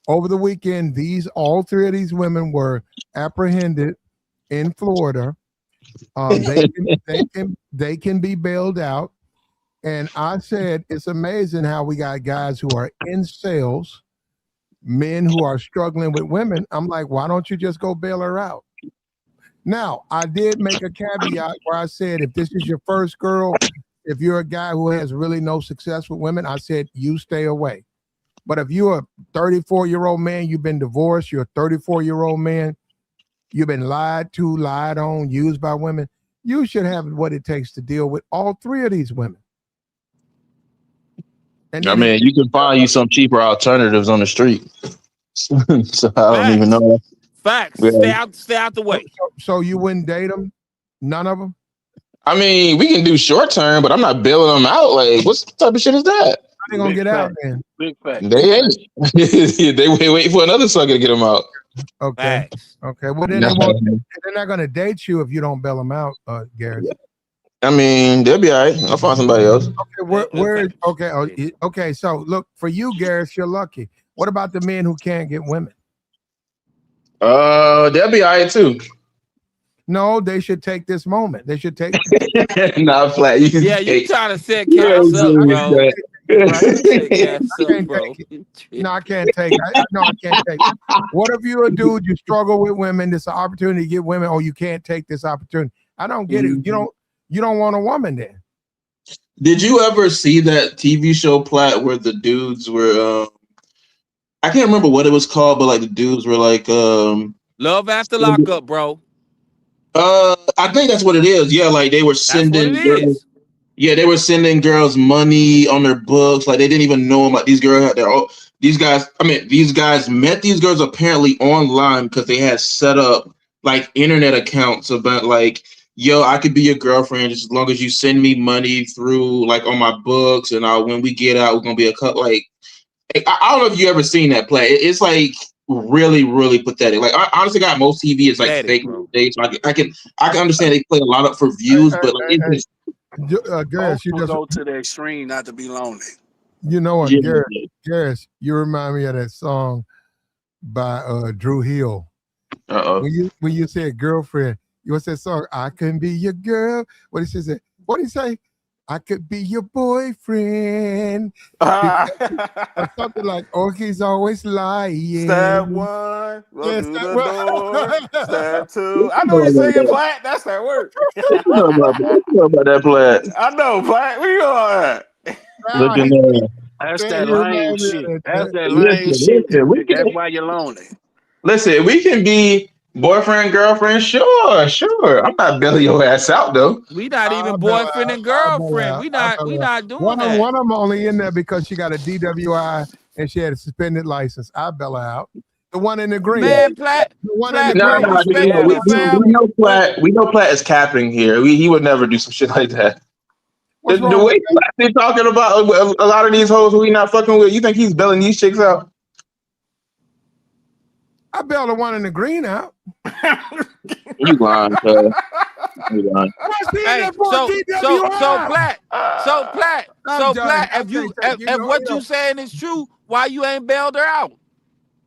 Over the weekend, all three of these women were apprehended in Florida. They can be bailed out. And I said it's amazing how we got guys who are in sales, men who are struggling with women. I'm like, why don't you just go bail her out? Now, I did make a caveat where I said if this is your first girl, if you're a guy who has really no success with women, I said you stay away. But if you're a 34-year-old man, you've been divorced, you're a 34-year-old man, you've been lied to, lied on, used by women, you should have what it takes to deal with all three of these women. And I then mean, you can find you some cheaper alternatives on the street. So I don't even Facts. know. Facts. Yeah. Stay out the way. so you wouldn't date them? None of them? I mean, we can do short term, but I'm not bailing them out. Like, what type of shit is that? How they gonna Big get out fact. then? Big fact. They ain't. They wait for another sucker to get them out. Okay. Facts. Okay. Well, then Nah. they're not gonna date you if you don't bail them out, Garrett. I mean, they'll be all right. I'll find somebody else. Okay, okay. So look, for you, Garrett, you're lucky. What about the men who can't get women? They'll be all right too. No, they should take this moment. They should take. Nah, flat. You can Yeah, you take. trying to set You Cass ain't up, serious, bro. man. Set Cass I up, can't bro. take it. No, I can't take it. No, I can't take it. What if you're a dude, you struggle with women, this opportunity to get women, or you can't take this opportunity? I don't get it. You don't want a woman then. Did you ever see that TV show Plat where the dudes were? I can't remember what it was called, but like the dudes were like, Love after lockup, bro. I think that's what it is. Yeah, like they were That's what it sending girls. is. Yeah, they were sending girls money on their books. Like they didn't even know them. Like these girls had their own. These guys. I mean, these guys met these girls apparently online because they had set up like internet accounts about like, yo, I could be your girlfriend just as long as you send me money through like on my books, and when we get out, we're gonna be a couple. Like I don't know if you ever seen that play. It's like really, really pathetic. Like honestly, got most TV is like Pathetic, fake bro. dates. So I can understand they play a lot up for views, but like it's just Garrett, you Folks will just go to the extreme not to be lonely. You know what, Yeah. Garris, you remind me of that song by Drew Hill. Uh-oh. When you said girlfriend, what's that song? I can be your girl. What did she say? What did he say? I could be your boyfriend. Or something like, oh, he's always lying. Step one, run Yes, through that the was. door. Step two. I You know know you about singing that. Platt. That's that word. You know about that. You know about that Platt. I know, Platt. Where you on at? Looking there. That's Yeah, that you lame remind me shit. of That's that. that lame shit. Listen, we can That's why you're lonely. listen, we can be boyfriend, girlfriend, sure. I'm not belling your ass out though. We not I'll even bail boyfriend out. and I'll bail girlfriend. out. We I'll not bail we out. not doing that. One of them only in there because she got a DWI and she had a suspended license. I'll bail her out. The one in the green. Man, Platt, The one in the Platt, No, green. bro, no, no, respectfully, fam. we know When Platt. We know Platt is capping here. He would never do some shit like that. What's The wrong with way that? Platt be talking about a lot of these hoes who we not fucking with, you think he's belling these chicks out? I bail the one in the green out. You lying, cuz. You lying. What's he in hey, there for a DWI? Platt, I'm done. I if can't you take if what you saying is true, why you ain't bailed her out?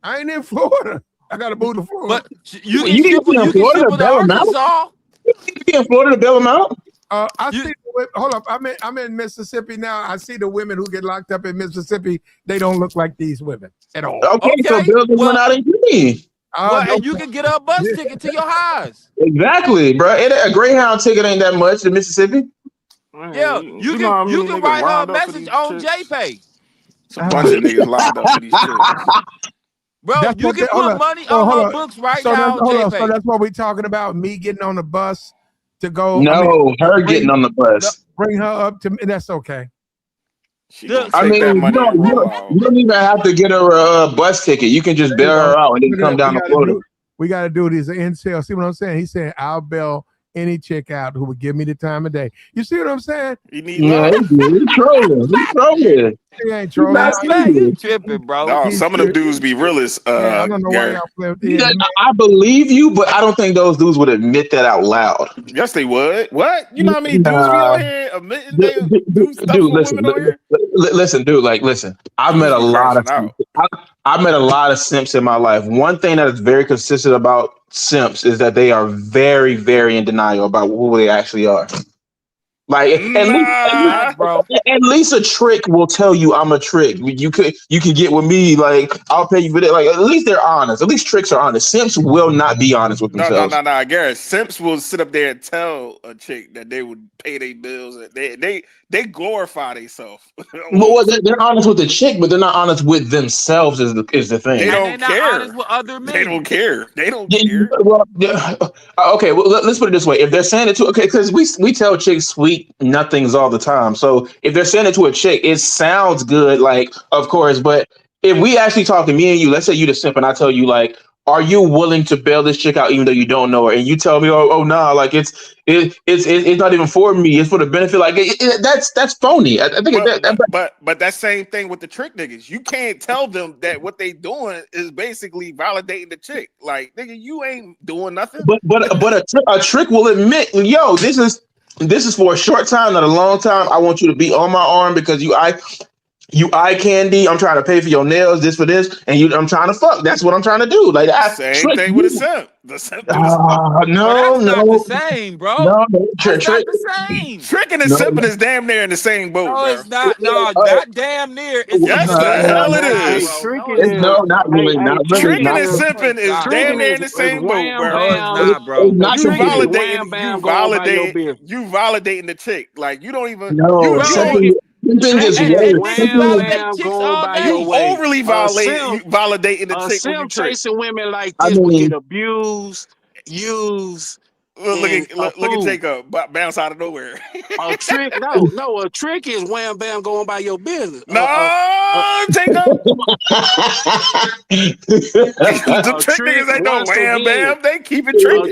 I ain't in Florida. I got to move to Florida. But you You need to be in you can Florida ship to her to bail him out. Arkansas. You need to be in Florida to bail him out. I You, see. Hold up. I'm in Mississippi now. I see the women who get locked up in Mississippi. They don't look like these women at all. Okay, so okay, bail this one out in Jimmy. and you can get her a bus ticket to your house. Exactly, bro. A Greyhound ticket ain't that much to Mississippi. Yeah, You know how you many can niggas write her a lined up for message these on chicks? JPay. It's a bunch of niggas lined up for these chicks. Bro, That's you what they, can hold put up. money So on hold her up. books right So that's now on hold up. So JPay. that's what we talking about. Me getting on the bus to go. No, her getting on the No, bus. Bring her up to me. That's okay. She gonna look, I take mean, that money and roll you out. don't even have to get her a bus ticket. You can just There you bail go. her out and then come down to Florida. We got to do these incel. See what I'm saying? He's saying I'll bail any chick out who would give me the time of day. You see what I'm saying? You need Yeah, love. he's trolling. He's trolling. He ain't He's trolling. not man, Platt, you serious. tripping, bro. No, He's some of them dudes be realist, yeah, I don't know why Gary. y'all play. Yeah, Yeah, I believe you, but I don't think those dudes would admit that out loud. Yes, they would. What? You know how many dudes be Nah, out here admitting dude, they do stuff for listen, women on here? listen, dude. Like, listen. I've met Dudes a be lot of crashing out. I've met a lot of simps in my life. One thing that is very consistent about simps is that they are very, very in denial about who they actually are. Like Nah. Facts, bro. at least a trick will tell you I'm a trick. You could get with me. Like I'll pay you for that. Like at least they're honest. At least tricks are honest. Simps will not be honest with themselves. No. Gary, simps will sit up there and tell a chick that they would pay their bills. They glorify themselves. Well, they're honest with the chick, but they're not honest with themselves. Is the They thing. And they don't not care. honest with other They don't men. care. They don't Yeah, care. well, yeah. Okay. Well, let's put it this way: if they're saying it to, okay, because we tell chicks sweet nothings all the time. So if they're saying it to a chick, it sounds good, like of course. But if we actually talk to me and you, let's say you the simp, and I tell you like, are you willing to bail this chick out even though you don't know her, and you tell me, oh nah, like it's not even for me, it's for the benefit. Like that's phony. I think But that same thing with the trick niggas. You can't tell them that what they doing is basically validating the chick. Like nigga, you ain't doing nothing. but a trick will admit, yo, this is for a short time, not a long time. I want you to be on my arm because you eye candy. I'm trying to pay for your nails, this for this, and I'm trying to fuck. That's what I'm trying to do. Like I Same trick thing with a you. simp. The simp do the same. But No, that's not the no, same, bro. no, That's not trick. the same. Tricking and No, simping is damn near in the same boat, No, bro. it's not. No, uh, that damn near is a Yes, the different no, hell fucking it time, Hey, is. bro. No, tricking it's is, no, not, not bro. really, not really, Tricking not. and Oh my simping is god, damn tricking near bro. in the is same boat, wham bro. No, it's bam. not, It's bro. not Tricking is competing. wham bam going by your business. You validating the chick. Like you don't even No, you Bro, Tricking, simping is tricking is and worse. niggas Simping wham is, validate bam chicks going all by your day. you way. overly validating the A chick when you simp trick. chasing women like I this would get mean, abused, used, Look and a at fool. Jacob bounce out of nowhere. A trick, no, a trick is wham bam going by your business. No, Jacob. The A trick trick, niggas ain't no once wham again, bam. They keep it tricking.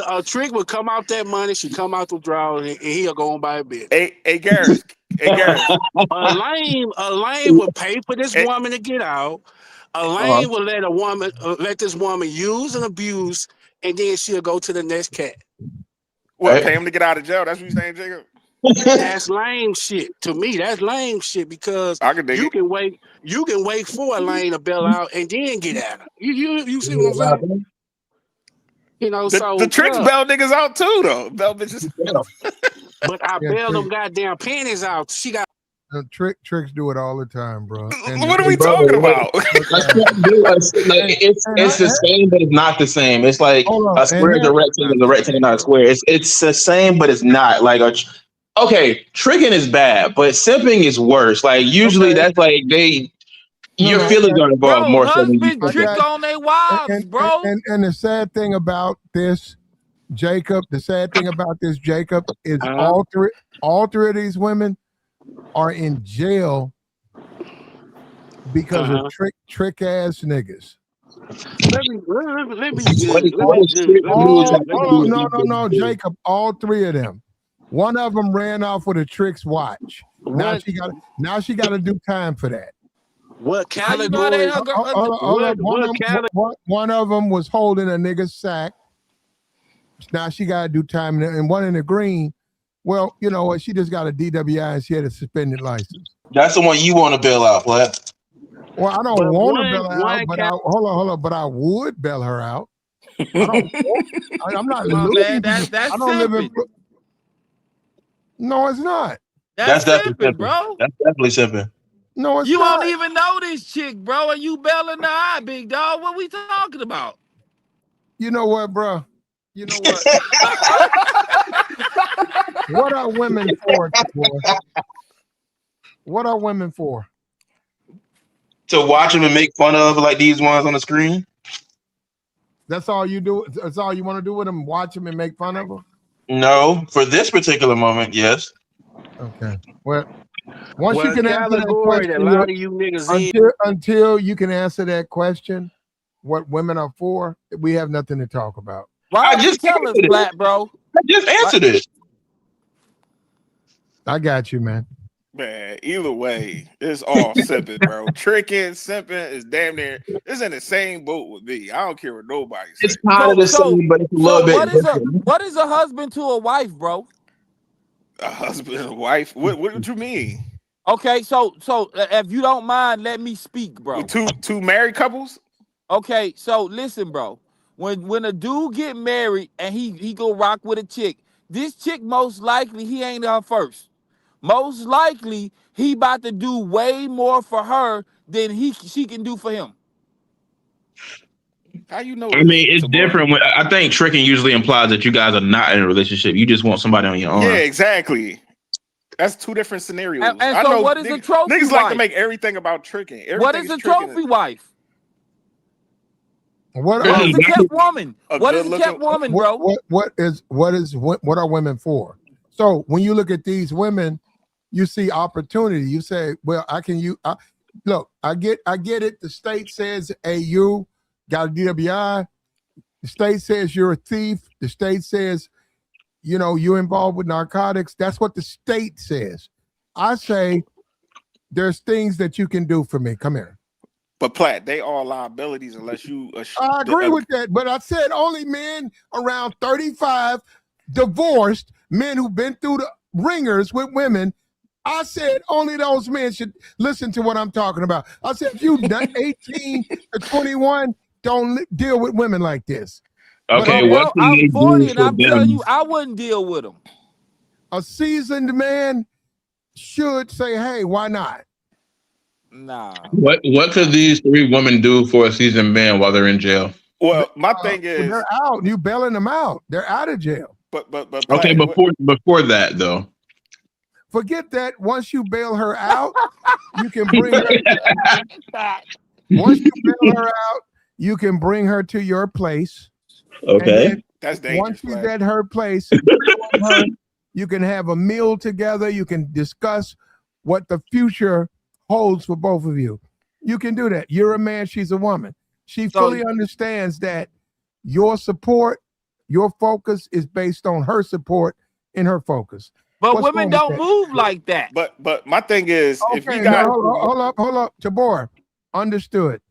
a trick will come out that money. She come out the draw, and he'll go on by a bit. Hey, Garris. Hey, Garris. A lame will pay for this Hey, woman to get out. A uh, lame will let this woman use and abuse, and then she'll go to the next cat. what? right? Pay him to get out of jail. That's what you saying, Jacob? That's lame shit. To me, that's lame shit because I can dig you it. can wait for a lane to bail out and then get at her. You see what I'm saying? You know, The so tricks yeah. bell niggas out too though. Bell bitches. But I Yeah, bailed them tricks, goddamn panties out. She got tricks do it all the time, bro. What are we Bro, talking like, about? But, I can't do like and, it's the same, but it's not the same. It's like hold on, a and square is a rectangle, Not is a the rectangle, same, not a bro. square. It's the same, but it's not. Like okay, tricking is bad, but simping is worse. Like usually okay, that's like no, your no, feelings okay, are involved Bro, more so than you husband I simping. trick got on their wives, and, bro. the sad thing about this, Jacob, is uh-huh. all three of these women are in jail because of Uh-huh. trick ass niggas. Let me What just is let what me is just trick let me rules just have All, to let me do hold with on, these no, things? Jacob, all three of them. One of them ran off with a trick's watch. what Now she got to do time for that. How you know that ain't category her girl? Hold up. what category One of them was holding a nigga's sack. Now she got to do time, and one in the green. Well, you know what? She just got a DWI and she had a suspended license. That's the one you want to bail out, Vlad. Well, I don't but want to one bail her out, one but cat hold on, but I would bail her out. I don't. I'm not Come on, man. looking to. That's I don't live in. simping. No, it's not. That's That's definitely simping, simping. bro. That's definitely simping. No, it's You don't not. even know this chick, bro, and you bailing the eye, big dog. What we talking about? You know what, bro? You know what? What are women for, boy? What are women for? To watch them and make fun of like these ones on the screen. That's all you do. That's all you want to do with them. Watch them and make fun of them. No, for this particular moment, yes. Okay. Well, once you well can answer that category that a question, lot of you niggas in. until you can answer that question, what women are for, we have nothing to talk about. Why I don't you just tell us, answered it. Black, bro? I just answered it. I got you, man. Man, either way, it's all simping, bro. Tricking, simping is damn near. It's in the same boat with me. I don't care what nobody say. It's kind of the So same, but it's a little so bit different. what is a husband to a wife, bro? A husband and a wife. What you mean? Okay, so if you don't mind, let me speak, With bro. two married couples? Okay, so listen, bro. When a dude get married and he go rock with a chick, this chick most likely he ain't her first. Most likely he about to do way more for her than she can do for him. How you know I this, mean, it's Tabor? different. I think tricking usually implies that you guys are not in a relationship. You just want somebody on your Yeah, arm. exactly. That's two different scenarios. And I so know what is a trophy niggas like to wife? make everything about tricking. What Everything is is a tricking. trophy wife? What What are is a kept woman? A What good is a kept looking. woman, bro? what are women for? So when you look at these women, you see opportunity. You say, well, look, I get it. The state says, hey, you got a DWI. The state says you're a thief. The state says, you know, you're involved with narcotics. That's what the state says. I say there's things that you can do for me. Come here. But Platt, they are liabilities unless you. I agree with that, but I said only men around 35, divorced, men who've been through the ringers with women. I said only those men should listen to what I'm talking about. I said if you 18 to 21, don't deal with women like this. But Okay, But what bro, can I'm they do 40 and for I'm telling you, them? I wouldn't deal with them. a seasoned man should say, hey, why not? Nah. What could these three women do for a seasoned man while they're in jail? Well, my thing is, They're out. You bailing them out. They're out of jail. but Okay, Platt, before that though. Forget that. Once you bail her out, you can bring her. Once you bail her out, you can bring her to your place. And Okay. then that's once dangerous, she's Platt. at her place, you can have a meal together. You can discuss what the future holds for both of you. You can do that. You're a man, she's a woman. She So fully understands that your support, your focus is based on her support and her focus. but What's women wrong with don't that? move like that. But my thing is, if you Okay, got no, hold up. Tabor, understood.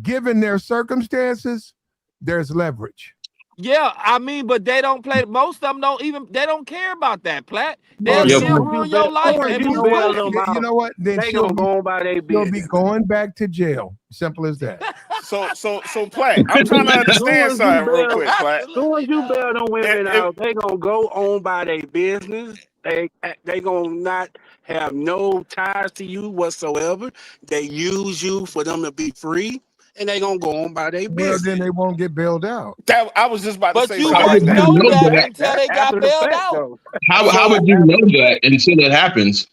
Given their circumstances, there's leverage. Yeah, I mean, but they don't play. Most of them don't even. They don't care about that, Plat. Well, They'll Yeah, still but ruin your life Soon as and you you be know bail what? pussy. them You out, know what? Then they gonna go on by their she'll be business. going back to jail. Simple as that. So Platt, I'm trying to understand Soon as you something real bail, quick, Platt. soon as you bail them women If out, they gonna go on by their business. They gonna not have no ties to you whatsoever. They use you for them to be free, and they gonna go on by their Well, then business. they won't get bailed out. that I was just about to But say you how something would like wouldn't you that. know know that that? until That's they got after the bailed fact, out. though. How would So you know that until it happens?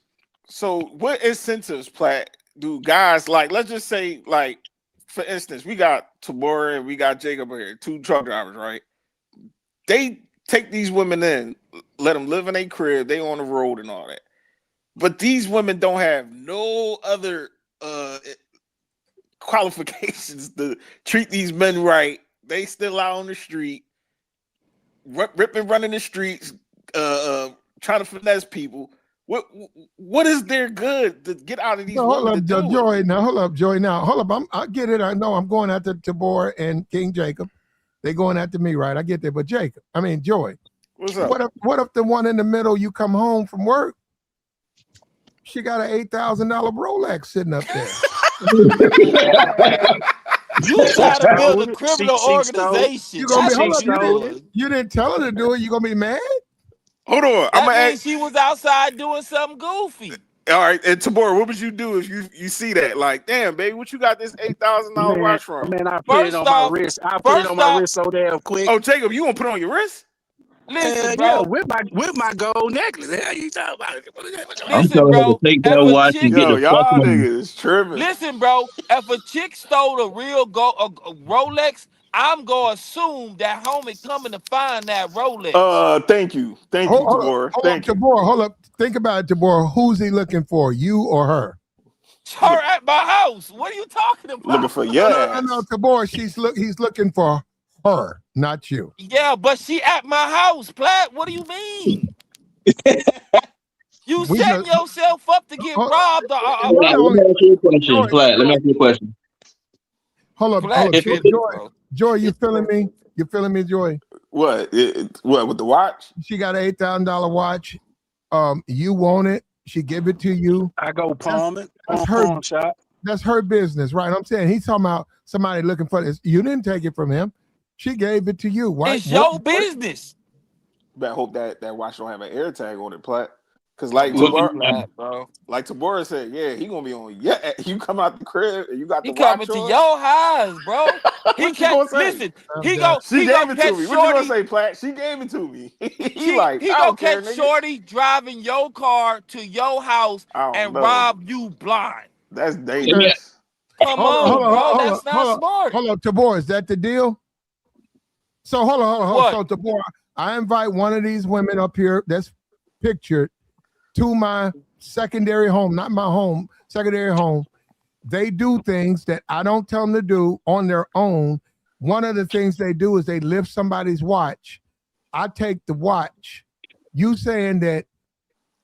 so what incentives, Platt, do guys like? Let's just say, like, for instance, we got Tabora and we got Jacob here, 2 truck drivers, right? They take these women in, let them live in a crib, they on the road and all that. But these women don't have no other qualifications to treat these men right. They still out on the street, ripping, running the streets, trying to finesse people. What is their good to get out of these So hold women to up, do it? Joy. Now hold up, Joy. Now hold up. I get it. I know I'm going after Tabor and King Jacob. They going after me, right? I get that. But Jacob, I mean Joy. What's up? What if the one in the middle? You come home from work, she got an $8,000 Rolex sitting up there. You try to build a Stole it. criminal She stole it. organization. You gonna be That's She hold what up? you stole it. doing. You didn't tell her to do it. You gonna be mad? Hold on. I'm That gonna means ask. she was outside doing something goofy. All right, and Tabor, what would you do if you see that? Like, damn, baby, what you got this $8,000 watch from? Man, I put it First on my off, wrist. I put it on my wrist so damn quick. Oh, Jacob, you gonna put it on your wrist? listen, Yeah, bro. with my gold necklace. How you talking about it? I'm Listen, telling her to bro. take that If a watch and chick, get Yo, the fuck y'all on. niggas tripping. listen, bro. If a chick stole a real Rolex, I'm gonna assume that homie coming to find that Rolex. Thank you, Tabor. Hold up, Thank you. Tabor. Hold up. Think about it, Tabor. Who's he looking for? You or her? Her at my house. What are you talking Looking about? for your No, ass. Tabor. He's looking for her, not you. Yeah, but she at my house, Platt. What do you mean? You We setting just yourself up to get hold, robbed. hold Let on, me ask you a question, Joy. Flat. Let me ask you a question. Hold Platt up, tripping, Joy. bro. Joy, you feeling me? You feeling me, Joy? What? What with the watch? She got an $8,000 watch. You want it? She give it to you. I go palm it. That's her. Pawn shop. That's her business, right? I'm saying he's talking about somebody looking for this. You didn't take it from him. She gave it to you. Why? It's your business. But I hope that watch don't have an air tag on it, Platt. Because Come Look, on, Platt, bro. like Tabora said, yeah, he gonna be on. Yeah, you come out the crib and you got the He coming watch to on. your house, bro. He What you gonna can't say? listen. I'm He done. go. She He gave go it to catch me. What you gonna Shorty. say, Platt? She gave it to me. he He like, I go don't care, catch nigga. Shorty driving your car to your house I don't and know. rob you blind. That's let me, dangerous. Come on, bro. That's not smart. Hold on, Tabor. Is that the deal? So hold on. What? So Tabor, I invite one of these women up here that's pictured to my secondary home, not my home, secondary home. They do things that I don't tell them to do on their own. One of the things they do is they lift somebody's watch. I take the watch. You saying that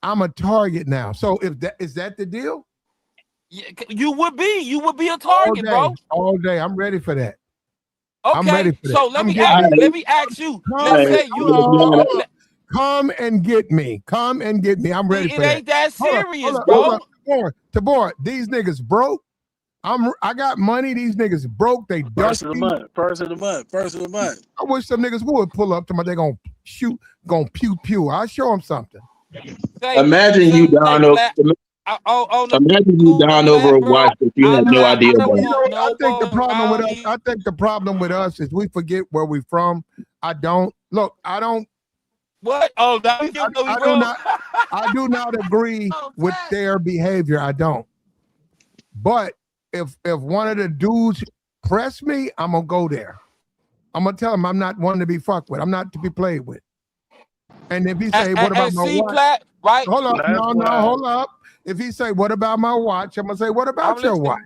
I'm a target now. So if that is that the deal? You would be a target, bro. All day. I'm ready for that. Okay, I'm ready for that. so let Come me get ask, me. let me ask you. Come, Let's say you. hold on. Come and get me. Come and get me. I'm ready It for that. ain't that Hold serious, up, bro. Tabor, these niggas broke. I got money. These niggas broke. They First dusty. of the month. First of the month. First of the month. I wish some niggas would pull up to me. They gonna shoot, gonna pew pew. I'll show them something. imagine you down over. Imagine you down over a watch that you had no idea about. You know what? I think the problem with us. I think the problem with us is we forget where we from. I don't look. I don't. What? Oh, that I do not agree with their behavior. I don't. But if one of the dudes press me, I'm gonna go there. I'm gonna tell him I'm not one to be fucked with. I'm not to be played with. And if he say, "What about my watch?" Right? Hold up, hold up. If he say, "What about my watch?" I'm gonna say, "What about your watch?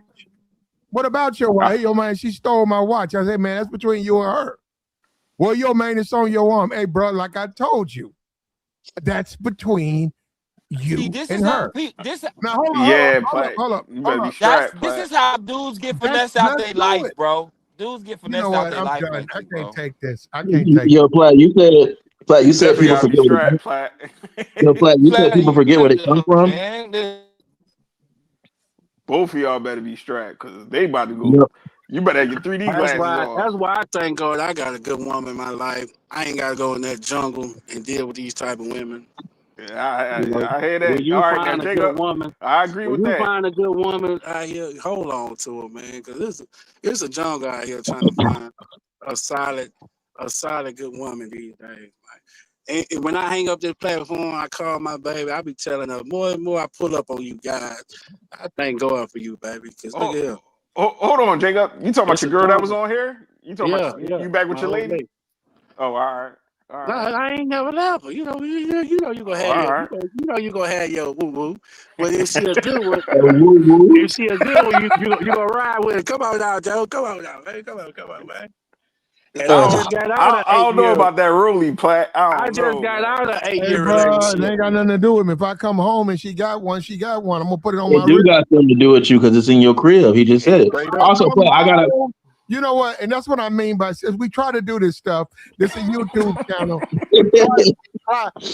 What about your watch?" Hey, yo, man, she stole my watch. I say, "Man, that's between you and her." Well, yo, man, it's on your arm. Hey, bro, like I told you, that's between you and her. Now, hold up. You better be strapped. This is how dudes get finesse out their life, bro. Dudes get You know finessed out what? their I'm life done. like I this, can't bro. take this. I can't take Yo, Platt, you You said definitely people gotta be forget what strapped, Platt. yo, Platt, you said Flat, people forget where they come from. man. Both of y'all better be strapped because they about to go. Yep. You better have your 3D That's glasses why. on. That's why I thank God I got a good woman in my life. I ain't gotta go in that jungle and deal with these type of women. Yeah, You know, I hear when that. you All right, now find a good Jacob, woman, I agree when with you that. find a good woman out here, hold on to her, man, because it's a jungle out here trying to find a solid, good woman these days. And when I hang up this platform, I call my baby. I be telling her more and more. I pull up on you guys. I thank God for you, baby. Because look Oh, at here, hold on, Jacob. You talking about it's your a girl that was jungle. on here? You talking Yeah, about yeah, you back with my your old lady? lady. Oh, all No, right, I ain't never left her. You know you gonna oh, have all your right. you know you gonna have your woo woo. But if she a good one, Woo woo. if she a good one, you gonna ride with her. Come on now, Joe. Come on now, man. Come on, man. And I just got out of I don't know 8 year. about that Rolly Platt. I I don't just know, got man. out of eight Hey, year bro, it relationship. ain't got nothing to do with me. If I come home and she got one, she got one. I'm gonna put it on my It do wrist. got something to do with you because it's in your crib. He just said it. Straight up. Also, Platt, I gotta. You know what? And that's what I mean by as we try to do this stuff. This is a YouTube channel.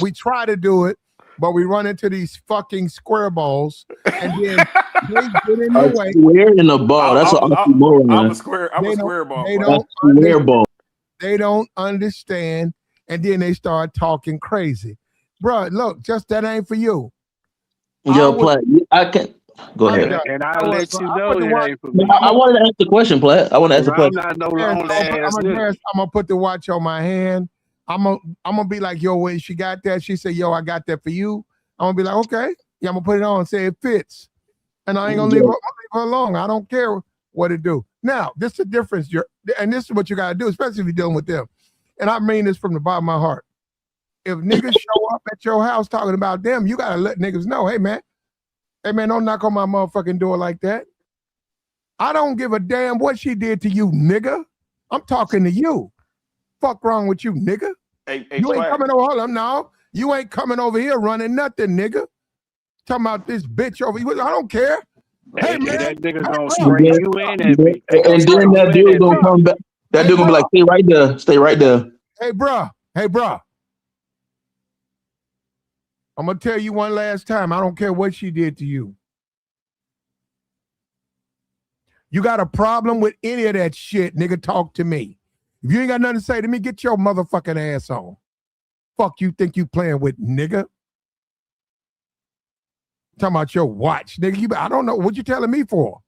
We try to do it, but we run into these fucking square balls, and then they get in A the way. square in a ball. That's an I'm a oxymoron. square. I'm a They don't. square ball. They Platt. A don't. square ball. They don't understand, and then they start talking crazy, bro. Look, just that ain't for you. Yo, Platt, I can go I'm ahead. done. And You I'll know what, let bro? you I know put the it watch. ain't for No, me. I wanted to ask the question, Platt. I want to ask Cause the I'm question. not no lonely ass nigga. I'm gonna put the watch on my hand. I'm gonna be like, yo, when she got that, she said, yo, I got that for you. I'm gonna be like, okay, yeah, I'm gonna put it on and say it fits, and I ain't gonna leave her alone. I don't care what it do. Now, this is the difference. And this is what you gotta do, especially if you're dealing with them. And I mean this from the bottom of my heart. If niggas show up at your house talking about them, you gotta let niggas know, hey man, don't knock on my motherfucking door like that. I don't give a damn what she did to you, nigga. I'm talking to you. Fuck wrong with you, nigga? Hey, You ain't Platt. coming over. Hold on, no. You ain't coming over here running nothing, nigga. Talking about this bitch over here. I don't care. Hey And man, that nigga hey, gonna bro. spray you in that bitch. They gonna And spray then you that in dude that gonna bitch. come back. That Hey, dude gonna be bro. like, "Stay right there. Stay right there." Hey, bro. Hey, bro. I'm gonna tell you one last time. I don't care what she did to you. You got a problem with any of that shit, nigga? Talk to me. If you ain't got nothing to say to me, get your motherfucking ass on. Fuck you think you playing with, nigga? Talking about your watch, nigga. I don't know what you telling me for.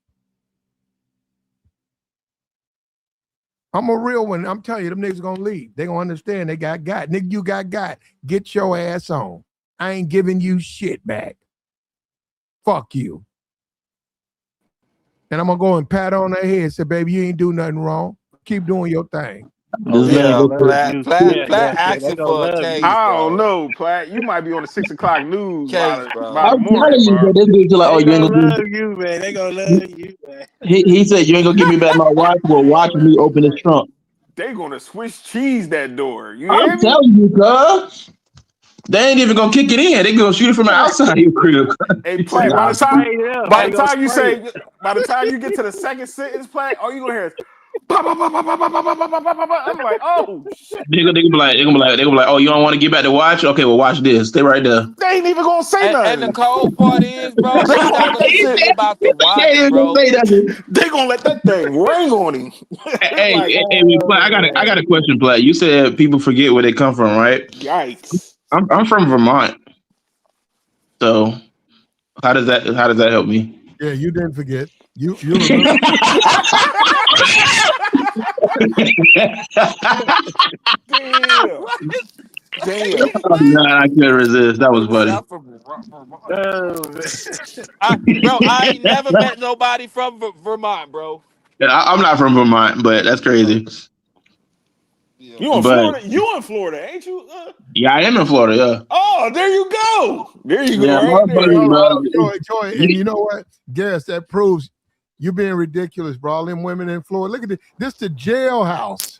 I'm a real one. I'm telling you, them niggas gonna leave. They gonna understand they got. Nigga, you got. Get your ass on. I ain't giving you shit back. Fuck you. And I'm gonna go and pat on their head and say, baby, you ain't do nothing wrong. Keep doing your thing. Oh This yeah, man Yeah, go they for love Platt, you. Platt, Yeah, Platt they asking gonna for a love you. case, I don't bro. know, Platt. You might be on the 6 o'clock news Case, by bro. the I'm telling morning, you, bro. but this dude's like, "Oh, They you ain't gonna gonna love do." you, man. They gonna love you, man. He said, "You ain't gonna give me back my watch." Well, They watch gonna love me you, open his man. trunk. They gonna Swiss cheese that door. You I'm hear me? telling you, cuz. They ain't even gonna kick it in. They gonna shoot it from the outside your crib. Hey, They Platt. gonna spray it up. By They the gonna time you spray it. say, by the time you get to the second sentence, Platt, all you gonna hear is, pop, pop, pop, pop, pop, pop, pop, pop, pop, pop, pop. I'm like, oh shit. They gonna be like, "Oh, you don't want to get back the watch? Okay, well, watch this. Stay right there." They ain't even gonna say And the nothing. cold part is, bro, They it's gonna not let gonna that even shit. be about the They ain't watch, even gonna bro. say nothing. They gonna let that thing ring on him. Like, Platt, I got a question, Platt. You said people forget where they come from, right? yikes. I'm from Vermont, so how does that help me? Yeah, you didn't forget. You remember. Damn. What? Damn. Nah, I couldn't resist. That was Nigga said funny. I'm from Vermont. Oh, man. Bro, I ain't never met nobody from Vermont, bro. Yeah, I'm not from Vermont, but that's crazy. Yeah, You in But Florida? You in Florida, ain't you? yeah, I am in Florida. Yeah, Oh, there you go. There you go, yeah, right there. motherfuckers, Hold bro. on, Joy, and you know what? Guess that proves you being ridiculous, bro. All them women in Florida. Look at this. This the jailhouse.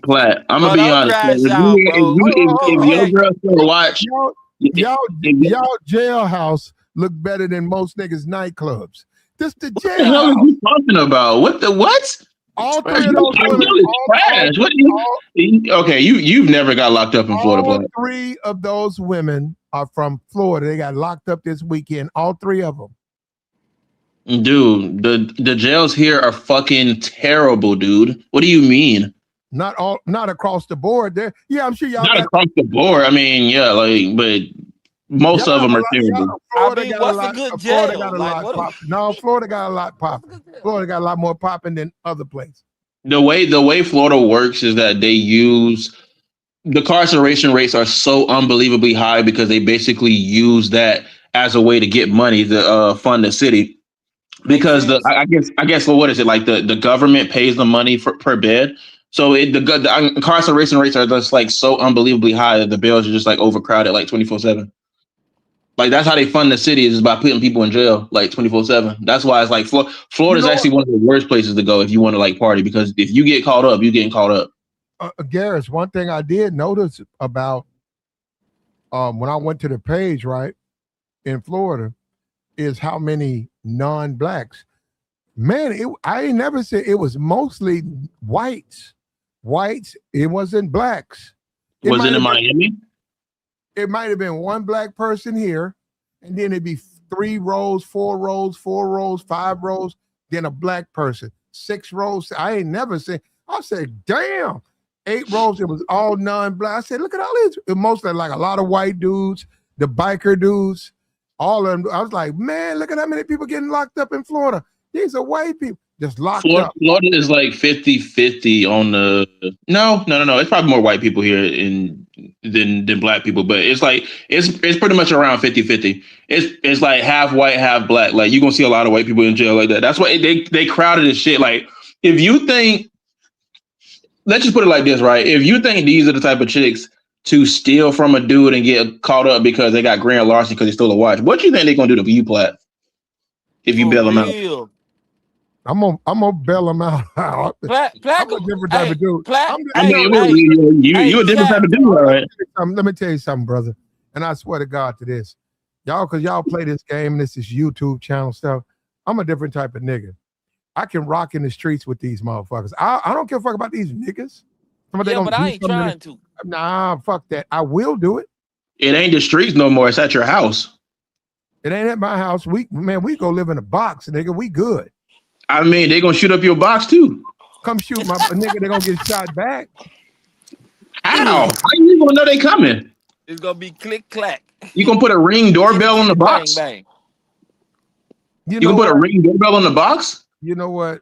Platt, I'm gonna bro. be Don't honest. Platt. crash out, bro. If Cause we your ain't. girl still watch, Y'all, if, y'all, if, y'all jailhouse look better than most niggas nightclubs. This the what the hell are jailhouse. you talking about? What? All three of those women. Trash. What do you? Okay, you've never got locked up in Florida. All three of those women are from Florida. They got locked up this weekend. All three of them. Dude, the jails here are fucking terrible, dude. What do you mean? Not across the board. There, yeah, I'm sure y'all not across the board. I mean, yeah, like, but most of them are terrible. What's a good jail? Florida got a lot popping. Florida got a lot more popping than other places. The way Florida works is that they use the incarceration rates are so unbelievably high because they basically use that as a way to get money to fund the city. Because I guess what is it, like the government pays the money per bed, so the incarceration rates are just like so unbelievably high that the jails are just like overcrowded like 24/7. Like that's how they fund the city is by putting people in jail like 24/7. That's why it's like Florida is actually one of the worst places to go if you want to like party, because if you get caught up, you're getting caught up. Garris, one thing I did notice about when I went to the page right in Florida is how many non-blacks. Man, I ain't never said it was mostly whites. It wasn't blacks. Was it in Miami? It might have been one black person here, and then it'd be 3 rows, 4 rows, 4 rows, 5 rows, then a black person, 6 rows. I ain't never said. I said, damn, 8 rows. It was all non-black. I said, look at all these. Mostly like a lot of white dudes, the biker dudes. All of them. I was like, man, look at how many people getting locked up in Florida. These are white people just locked up. Florida is like 50-50 on the no. It's probably more white people here than black people, but it's like it's pretty much around 50-50. It's like half white, half black. Like you're gonna see a lot of white people in jail like that. That's why they crowded this shit. Like if you think, let's just put it like this, right? If you think these are the type of chicks to steal from a dude and get caught up because they got grand larceny because they stole a watch, what you think they're gonna do to you, Platt? If you bail them out, I'm gonna bail them out. Platt, I'm a different type of dude. You a different type of dude, all right? Let me tell you something, brother. And I swear to God to this, because y'all play this game. This is YouTube channel stuff. I'm a different type of nigga. I can rock in the streets with these motherfuckers. I don't give a fuck about these niggas. But I ain't trying to. Nah, fuck that. I will do it. It ain't the streets no more. It's at your house. It ain't at my house. We go live in a box, nigga. We good. I mean, they gonna shoot up your box too. Come shoot my nigga. They gonna get shot back. How? How you gonna know they coming? It's gonna be click clack. You gonna put a Ring doorbell on the box? Bang bang. You gonna put a Ring doorbell on the box? You know what?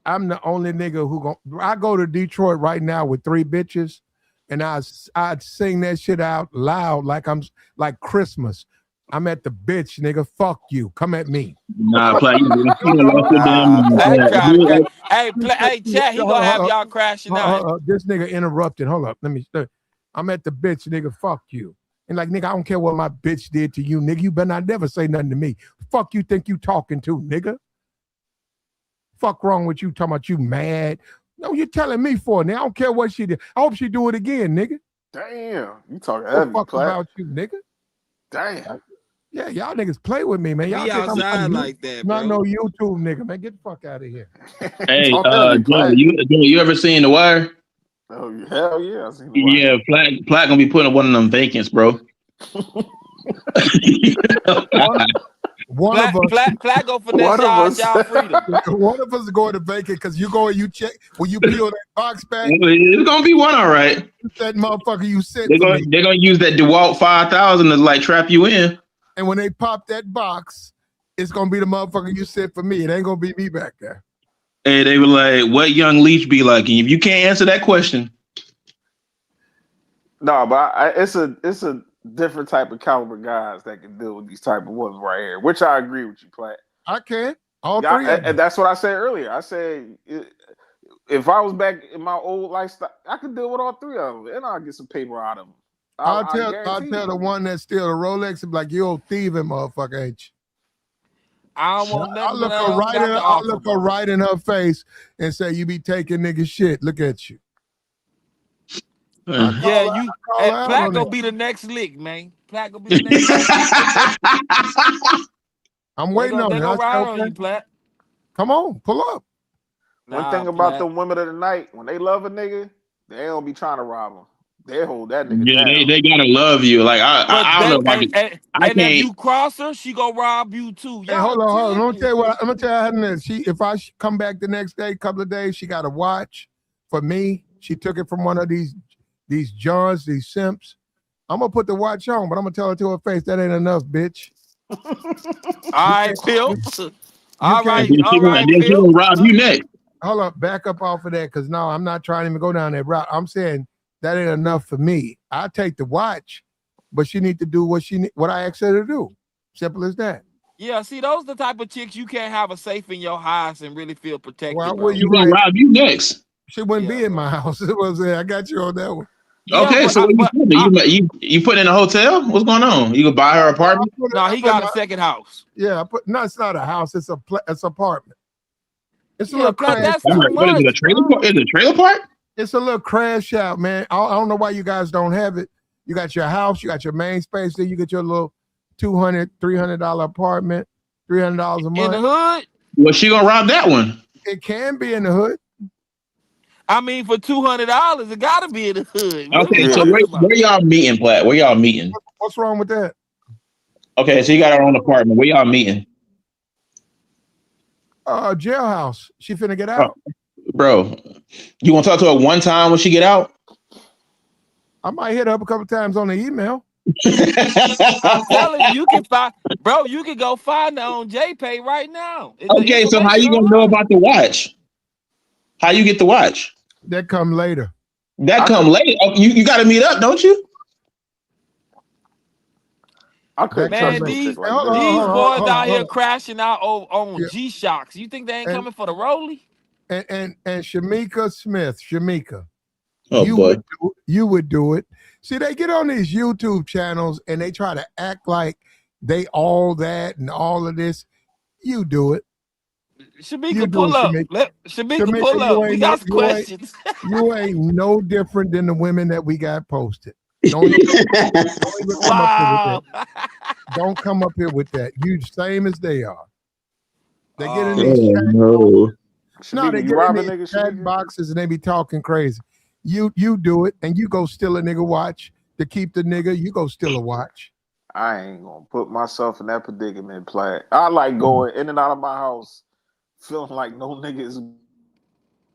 I'm the only nigga I go to Detroit right now with 3 bitches, and I'd sing that shit out loud like I'm like Christmas. I'm at the bitch, nigga. Fuck you. Come at me. Nah, play. Hey, chat. He gonna have y'all crashing out. This nigga interrupted. Hold up. Let me. I'm at the bitch, nigga. Fuck you. And like, nigga, I don't care what my bitch did to you, nigga. You better not never say nothing to me. Fuck you think you talking to, nigga? Fuck wrong with you talking about you mad? No, you're telling me for it. Now I don't care what she did. I hope she do it again, nigga. Damn, you talking heavy, fuck about you, nigga. Damn. Yeah, y'all niggas play with me, man. Y'all be outside like that, bro. Not no YouTube nigga, man. Get the fuck out of here. Hey, you ever seen The Wire? Oh hell yeah, I seen The Wire. Yeah, Platt gonna be putting one of them vacants, bro. Platt go finesse y'all freedom. One of us is going to vacant because you check when you peel that box back. It's gonna be one, all right. That motherfucker you said they're gonna use that DeWalt 5000 to like trap you in. And when they pop that box, it's gonna be the motherfucker you said for me. It ain't gonna be me back there. Hey, they were like, "What young Leach be like?" And if you can't answer that question, no, but it's a different type of caliber guys that can deal with these type of ones right here. Which I agree with you, Platt. I can. All three. And that's what I said earlier. I said if I was back in my old lifestyle, I could deal with all 3 of them, and I'll get some paper out of them. I'll tell the one that steal the Rolex and be like, you old thieving motherfucker, ain't you? I don't want nothing. I'll look her right in her face and say, you be taking nigga shit. Look at you. Platt gonna be the next lick, man. Platt gonna be the next lick. I'm waiting on it. Ride on you, Platt. Come on, pull up. One Nah, thing about the Plat. women of the night, when they love a nigga, they don't be trying to rob him. They hold that nigga Yeah, down. they gotta love you. Like But I don't they know if I can. I and if can't. you cross her, she gonna rob you too. Hey, Y'all hold on, hold on. I'm tripping. gonna tell you how it is. If I come back the next day, couple of days, she got a watch for me. She took it from one of these Johns, these simps. I'm gonna put the watch on, but I'm gonna tell her to her face that ain't enough, bitch. All You right, can't, Pimp. you All can't. right, all And right, then she Pimp. gonna rob you next. Hold up, back up off of that, because no, I'm not trying to even go down that route. I'm saying that ain't enough for me. I take the watch, but she need to do what I asked her to do. Simple as that. Yeah, see, those the type of chicks you can't have a safe in your house and really feel Well, protected, well, bro. She you gonna right. rob you next. She wouldn't Yeah, be in bro. my house. It was I got you on that one. Yeah, Okay, so what you put? You put in a hotel? What's going on? You can buy her apartment? no, he got a second house. No, it's not a house. It's it's an apartment. It's a Yeah, little Plat, crash that's I'm out. too like, what is it? A much, trailer bro. park? Is it a trailer park? It's a little crash out, man. I don't know why you guys don't have it. You got your house, you got your main space, then you get your little $200, $300 apartment, $300 a In the month. hood, Well, she gonna rob that one. It can be in the hood. I mean, for $200, it gotta be in the hood. What are we Okay, so Yeah. talking about? where y'all meeting, Platt? Where y'all meeting? What's wrong with that? Okay, so you got her own apartment. Where y'all meeting? Jailhouse. She finna get Oh, out. bro, you want to talk to her one time when she get out? I might hit her up a couple times on the email. I'm telling you, you can find, bro. You can go find her on JPay right now. The Okay, so how information you gonna know online. about the watch? How you get the watch? That come later. That I come could late. Oh, you got to meet up, don't you? I That couldn't come Man, trust no later. chick these Hey, like hold on, this. these hold on, boys hold on, out hold here on. crashing out on Yeah. G Shocks. You think they ain't And coming for the Rolly? and Shamika Smith, Shamika. Oh boy. You would do it. See, they get on these YouTube channels and they try to act like they all that and all of this. You do it. You Shamika, do pull it, up. Shamika. Let Shamika Shamika, pull up. We got some questions. you ain't no different than the women that we got posted. Don't even, don't even come up here with that. Wow. Don't come up here with that. You same as they are. They get in Oh these Oh chat. no. No, Shamika, they you get in rob a these nigga, chat Shamika? boxes and they be talking crazy. You do it and you go steal a nigga watch to keep the nigga. You go steal a watch. I ain't gonna put myself in that predicament, Platt. I like going in and out of my house feeling like no nigga is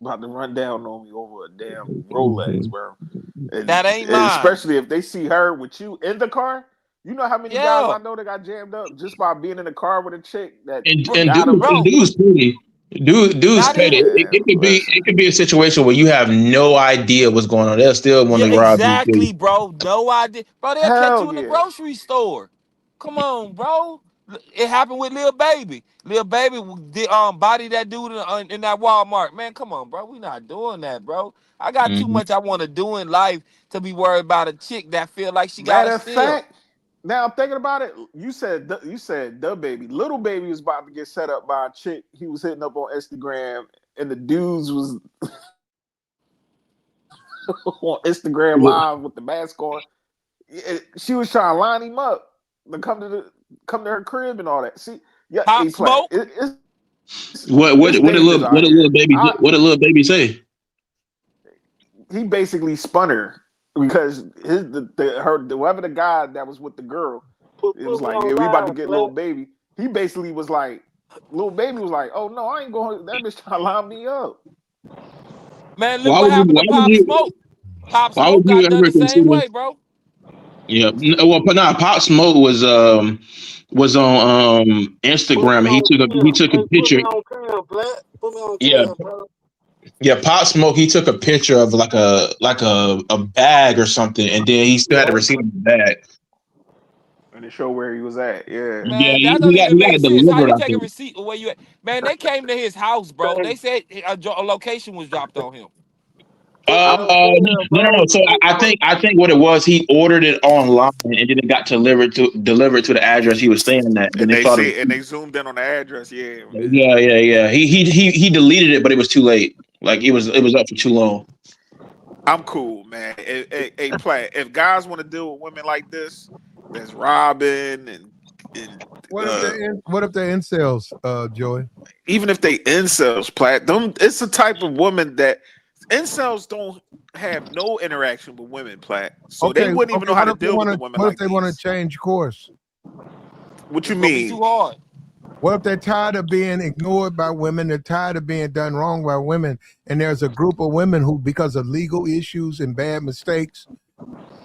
about to run down on me over a damn Rolex, bro. And that ain't mine. especially if they see her with you in the car. You know how many guys Yeah. I know that got jammed up just by being in the car with a chick that Bro, And got them. bro, dudes petty. Dudes not petty. even Man, listen. It could be a situation where you have no idea what's going on. They'll still want yeah, to rob you too. exactly, bro. No idea. Bro, they'll catch you Hell in the yeah. grocery store. Come on, bro. It happened with Lil Baby. Lil Baby did body that dude in that Walmart. Man, come on, bro. We not doing that, bro. I got too Mhm. much I want to do in life to be worried about a chick that feel like she got to Matter of steal. fact, now I'm thinking about it. You said the baby, little baby was about to get set up by a chick. He was hitting up on Instagram, and the dudes was on Instagram live with the mask on. She was trying to line him up to come to her crib and all that. See, yeah, Pop A Plat. Smoke. It's dangerous out here. What did little baby say? He basically spun her because whoever the guy that was with the girl, it was Put me like, on yeah, we about to live, get little Black. baby. He basically was like, little baby was like, oh no, I ain't going. That bitch trying to line me up. Man, look what happened to Pop Smoke. Pop why would Smoke you got done ever the same consider? way, bro. Yeah, well, but nah, Pop Smoke was on Put Instagram. me And on he cam. took a Hey, put picture. me on cam, Black. Put me on Yeah, cam, bro. yeah, Pop Smoke. He took a picture of like a bag or something, and then he still had the Yeah. receipt of the bag. And to show where he was at. Yeah. Yeah, Man, that don't even he got make it sense. How delivered. you I take a think. receipt of where you at? Man, they came to his house, bro. Hey, They said a location was dropped on him. put me on cam, No. bro. So I think what it was, he ordered it online, and then it got delivered to the address he was staying at. Then And they they saw the see and they zoomed in on the address. Yeah. yeah. He deleted it, but it was too late. Like it was up for too long. I'm cool, man. Hey, Platt, if guys want to deal with women like this, that's robbing and What if they're incels, Joey? Even if they incels, platinum, it's a type of woman that incels don't have no interaction with women, plat. So they wouldn't even know how to deal with the women What like if they want to these. change course? What you It's gonna be mean? too hard. What if they're tired of being ignored by women? They're tired of being done wrong by women, and there's a group of women who, because of legal issues and bad mistakes,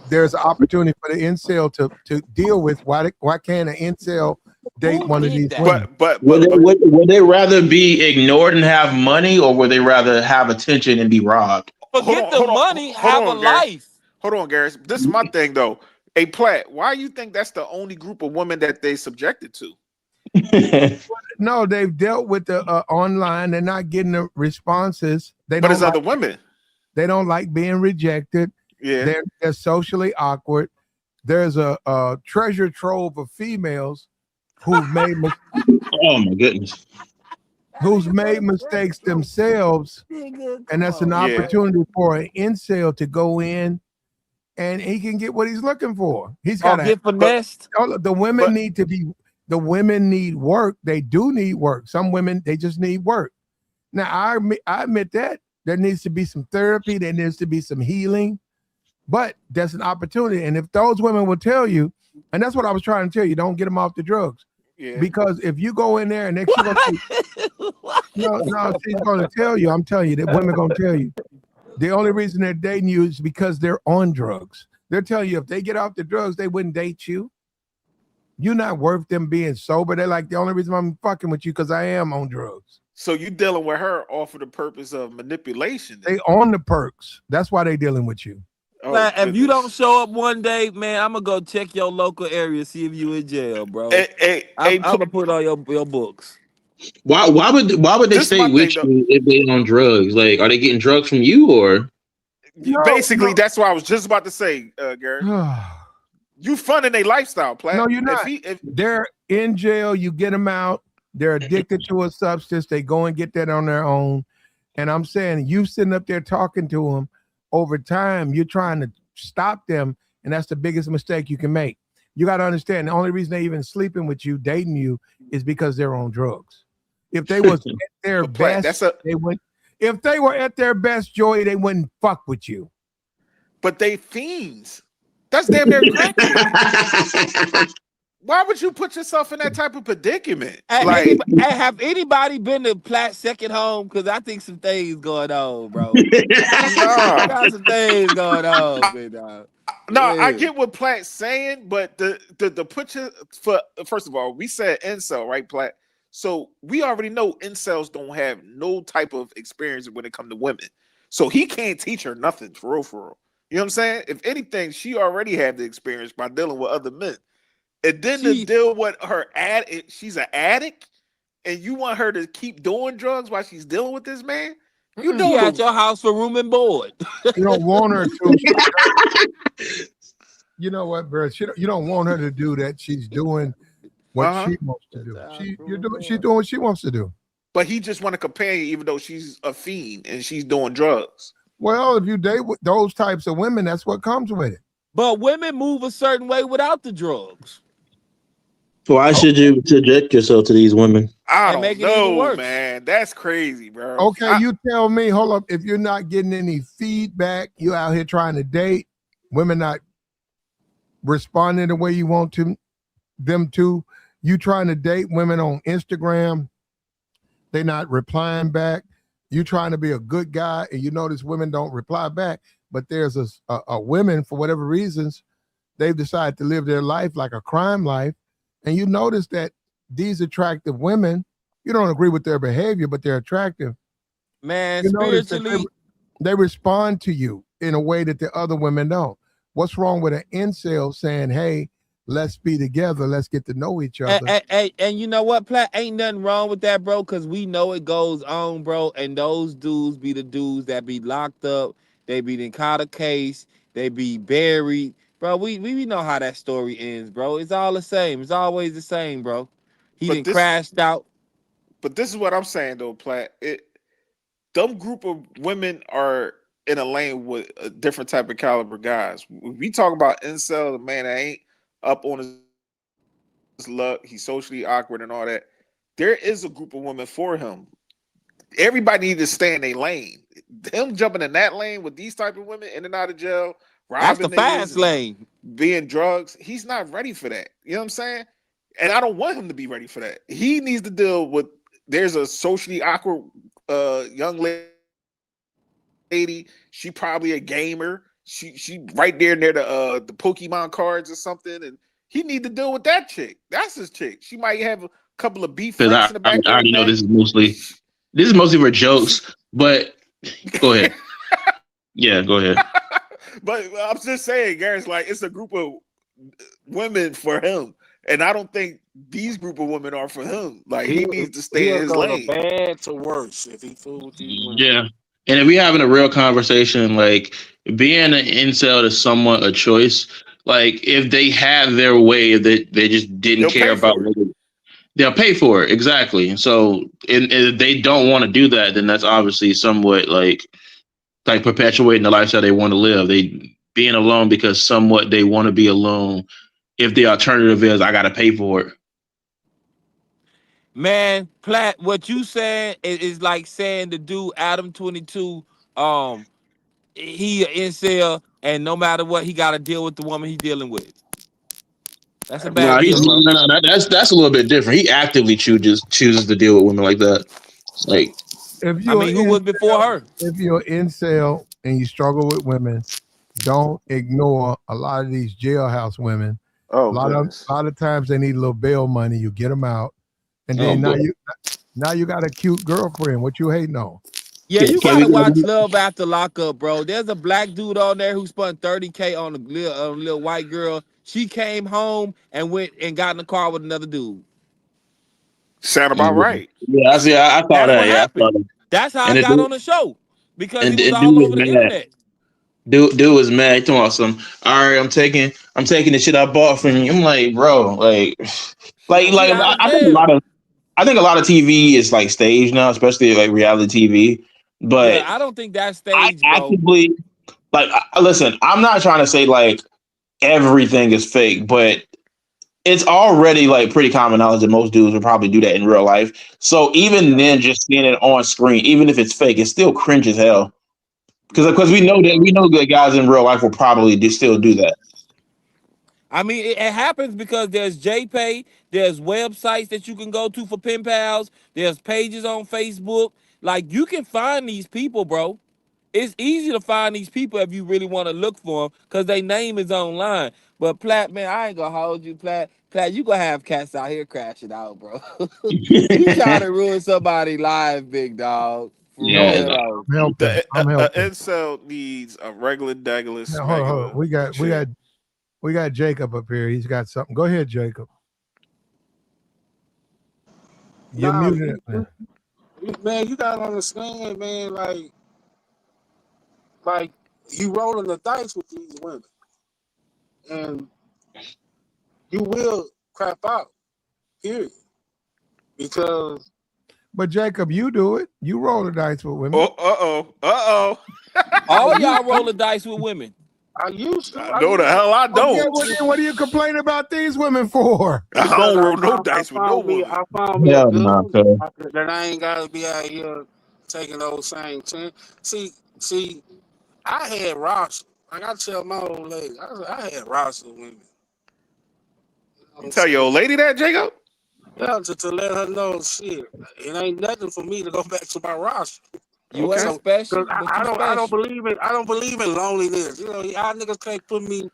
there's an opportunity for the incel to deal with. Why can't an incel date Who one of did these that? women? Would they rather be ignored and have money, or would they rather have attention and be robbed? Forget the money, have a Gary. life. Hold on, Gary. This is my thing though. Hey, Platt, why you think that's the only group of women that they subjected to? No, they've dealt with the online. They're not getting the responses. But it's other women. They don't like being rejected. Yeah. They're socially awkward. There's a treasure trove of females who've made oh my goodness, who's made mistakes themselves, and that's an opportunity for an incel to go in, and he can get what he's looking for. He's got to get finessed. The women need to be. The women need work. They do need work. Some women, they just need work. Now, I admit that there needs to be some therapy. There needs to be some healing, but that's an opportunity. And if those women will tell you, and that's what I was trying to tell you, don't get them off the drugs. Yeah. Because if you go in there and she's going to tell you, I'm telling you, that women going to tell you, the only reason they're dating you is because they're on drugs. They're telling you if they get off the drugs, they wouldn't date you. You're not worth them being sober. They're like, the only reason I'm fucking with you because I am on drugs. So you dealing with her off for the purpose of manipulation. They on the perks. That's why they dealing with you. Oh, if you don't show up one day, man, I'm gonna go check your local area, see if you in jail, bro. I'm gonna put on your books. Why would they stay with you if they on drugs? Like, are they getting drugs from you or? Basically, that's what I was just about to say, Gary. You funding their lifestyle, Platt. No, you're not. If they're in jail, you get them out. They're addicted to a substance. They go and get that on their own. And I'm saying, you sitting up there talking to them, over time, you're trying to stop them. And that's the biggest mistake you can make. You got to understand, the only reason they even sleeping with you, dating you, is because they're on drugs. If they was at their best, they wouldn't. If they were at their best, Joey, they wouldn't fuck with you. But they fiends. That's damn near crazy. Why would you put yourself in that type of predicament? Have anybody been to Platt's second home? Because I think some things going on, bro. Got some things going on, big dog. No, I get what Platt's saying, but the put you for first of all, we said incel, right, Platt? So we already know incels don't have no type of experience when it comes to women. So he can't teach her nothing for real. You know what I'm saying? If anything, she already had the experience by dealing with other men. And then to deal with her she's an addict, and you want her to keep doing drugs while she's dealing with this man? You know, she at your house for room and board. You don't want her to. You know what, bro? You don't want her to do that. She's doing what she wants to do. She's doing what she wants to do. But he just want a companion, even though she's a fiend and she's doing drugs. Well, if you date with those types of women, that's what comes with it. But women move a certain way without the drugs. So why should you subject yourself to these women? I don't know, man. That's crazy, bro. Okay, you tell me. Hold up. If you're not getting any feedback, you out here trying to date, women not responding the way you want them to. You trying to date women on Instagram, they not replying back. You trying to be a good guy, and you notice women don't reply back. But there's a women, for whatever reasons, they've decided to live their life like a crime life. And you notice that these attractive women, you don't agree with their behavior, but they're attractive. Man, you spiritually, they respond to you in a way that the other women don't. What's wrong with an incel saying, hey, let's be together, let's get to know each other? And you know what, Platt? Ain't nothing wrong with that, bro, because we know it goes on, bro. And those dudes be the dudes that be locked up. They be in caught a case. They be buried. Bro, we know how that story ends, bro. It's all the same. It's always the same, bro. He done crashed out. But this is what I'm saying, though, Platt. Them group of women are in a lane with a different type of caliber guys. When we talk about incel, the man that ain't up on his luck. He's socially awkward and all that. There is a group of women for him. Everybody needs to stay in their lane. Him jumping in that lane with these type of women in and out of jail, That's the robbing fast niggas, lane. being drugs. He's not ready for that. You know what I'm saying? And I don't want him to be ready for that. He needs to deal with. There's a socially awkward young lady. She probably a gamer. She right there near the Pokemon cards or something, and he need to deal with that chick. That's his chick. She might have a couple of beef Because freaks in the back I of already the know neck. this is mostly for jokes. But go ahead. Yeah, go ahead. But I'm just saying, Gary's like it's a group of women for him, and I don't think these group of women are for him. Like he needs to stay in his lane. Bad to worse if he fool with these women. Yeah. And if we having a real conversation, like being an incel is somewhat a choice. Like if they have their way, that they just didn't care about it. They'll pay for it, exactly. So if they don't want to do that, then that's obviously somewhat like perpetuating the lifestyle they want to live. They being alone because somewhat they want to be alone. If the alternative is I got to pay for it. Man, Platt, what you saying is like saying the dude Adam 22, he an incel, and no matter what, he got to deal with the woman he dealing with. That's a bad deal, bro. No, that's a little bit different. He actively chooses to deal with women like that. Like, who was before her? If you're an incel and you struggle with women, don't ignore a lot of these jailhouse women. Oh, a lot of times they need a little bail money. You get them out, and then now you got a cute girlfriend. What you hating on? Yeah, you gotta watch Love After Lockup, bro. There's a black dude on there who spent $30K on a little white girl. She came home and went and got in the car with another dude. Sound about right. Yeah, I saw that. Yeah, I saw that. That's how I got on the show because he was all over the internet. Dude was mad. He talking about some. All right, I'm taking the shit I bought from you. I'm like, bro, like I think a lot of TV is like staged now, especially like reality TV. But yeah, I don't think that's staged, actively, bro. Listen, I'm not trying to say like everything is fake, but it's already like pretty common knowledge that most dudes would probably do that in real life. So even then, just seeing it on screen, even if it's fake, it's still cringe as hell. Because we know that guys in real life will probably still do that. I mean, it happens because there's JPay, there's websites that you can go to for pen pals, there's pages on Facebook. Like, you can find these people, bro. It's easy to find these people if you really want to look for them because their name is online. But Platt, man, I ain't gonna hold you, Platt. Platt, you gonna have cats out here crashing out, bro. You trying to ruin somebody's life, big dog. Yeah, I'm helping. Incel needs a regular Douglas. Hold on. We got Jacob up here. He's got something. Go ahead, Jacob. You're muted. Man, you gotta understand, man. Like you rolling the dice with these women, and you will crap out. Period. Because. But Jacob, you do it. You roll the dice with women. Oh. All y'all roll the dice with women. I used to. I know the hell I don't. What are you complaining about these women for? I don't roll no dice with no women. I found me a good that I ain't gotta be out here taking those same chances. See, I had roster. Like I tell my old lady, I had roster women. You tell your old lady that, Jacob? Yeah, to let her know shit. It ain't nothing for me to go back to my roster. You ain't special. I don't believe in loneliness. You know, y'all niggas can't put me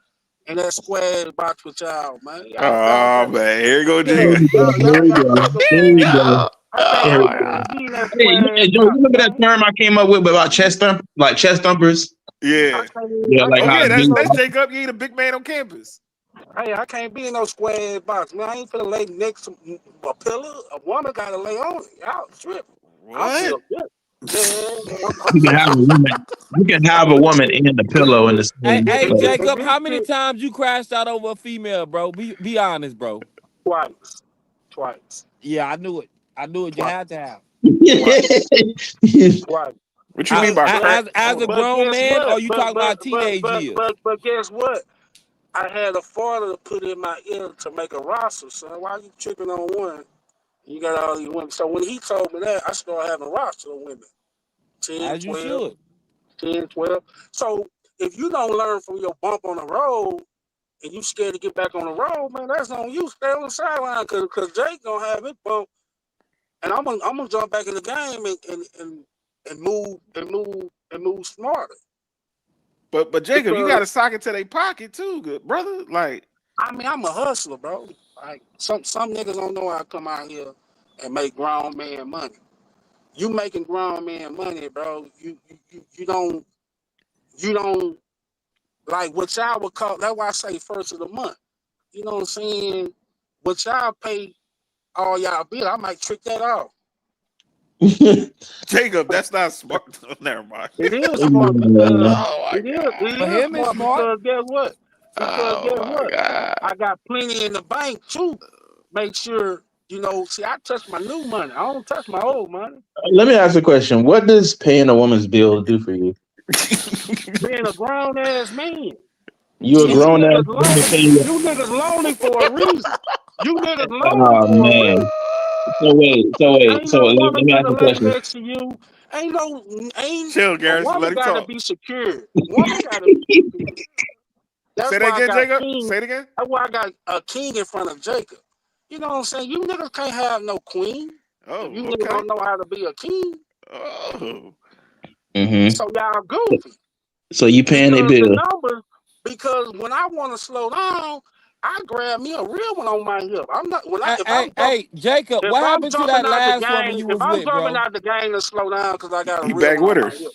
in that square box with y'all, man. Oh man, here you go, Jacob. Here we go. Hey, Joe, you remember that term I came up with about chest thumpers? Yeah. Like that's Jacob. You ain't a big man on campus. Hey, I can't be in no square box, man. I ain't finna lay next to a pillar. A woman gotta lay on it. Y'all tripping. What? You can have a woman and the pillow in the same. Hey, Jacob, how many times you crashed out over a female, bro? Be honest, bro. Twice. Yeah, I knew it. You had to have. Twice. What you mean by as a grown man, or you talking about teenage years? But guess what? I had a father to put in my ear to make a roster, son. Why you tripping on one? You got all these women. So when he told me that, I started having a roster of women. 10, As you 12, should. 10, 12. So if you don't learn from your bump on the road and you scared to get back on the road, man, that's on you. Stay on the sideline because Jake gonna have it bump. And I'm gonna jump back in the game and move smarter. But Jacob, you Because got to sock it to their pocket too, good brother. Like, I mean, I'm a hustler, bro. Like some niggas don't know how to come out here and make grown man money. You making grown man money, bro. You don't like what y'all would call. That's why I say first of the month. You know what I'm saying? What y'all pay all y'all bill, I might trick that off. Jacob, that's not smart. Never mind. It is smart because Oh my god. For it is him, it's smart smart. because guess what? Because Oh guess my what? god. I got plenty in the bank too. Make sure, see, I touch my new money. I don't touch my old money. Let me ask a question. What does paying a woman's bill do for you? Being a grown ass man. You a See, grown ass woman paying your. you niggas lonely for a reason. You niggas lonely Oh for a man. reason. So wait. Ain't So no let woman me ask finna a lay question. next to you. Ain't Chill, a Garrison. woman Let him gotta talk. be secure. Woman gotta be secure. That's Say that why I again, got Jacob. king. Say it again. That's why I got a king in front of Jacob. You know what I'm saying? You niggas can't have no queen. If you Oh, niggas okay. don't know how to be a king, Oh. Mm-hmm. so y'all goofy. So you paying a Because the bill? numbers, because when I want to slow down, I grab me a real one on my hip. I'm not when I Hey, Jacob, if what I'm happened to jumping that out the last woman game, you if was I'm with, jumping bro? out the game to slow down because I got a He real back one with on her. my hip.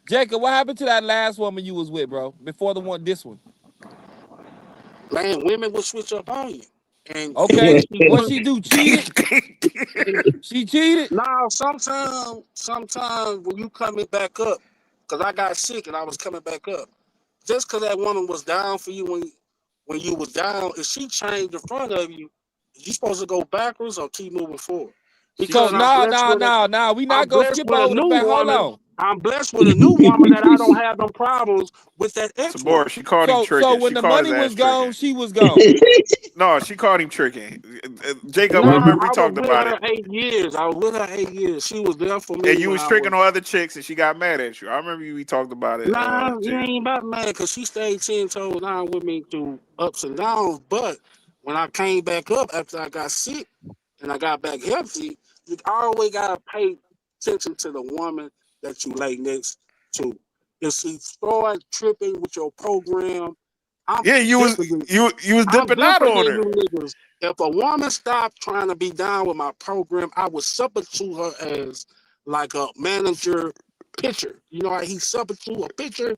Jacob, what happened to that last woman you was with, bro? Before this one. Man, women will switch up on you. And Okay. when she What when she do? Cheated? She cheated? now sometimes when you coming back up, because I got sick and I was coming back up, just because that woman was down for you when you was down, if she changed in front of you, you supposed to go backwards or keep moving forward. So Because we I'm not gonna blessed skip with a over the new fact. Hold woman. on. I'm blessed with a new woman that I don't have no problems with that ex woman. Samora, she called him So tricking. when She the called his money ass was gone, tricking. she was gone. No, she called him tricking. Jacob, I Nah, remember we I was talked with about her it. 8 years. I was with her 8 years. She was there for me And you when was I tricking was. on other chicks and she got mad at you. I remember we talked about it, Nah, it Jacob. ain't about mad because she stayed 10 toes down with me through ups and downs. But when I came back up after I got sick and I got back healthy, you always gotta pay attention to the woman that you lay next to. If she start tripping with your program, I'm Yeah, you was different than you was I'm dipping out different on than her. you niggas. If a woman stopped trying to be down with my program, I would substitute her as like a manager pitcher. You know how he substitute a pitcher?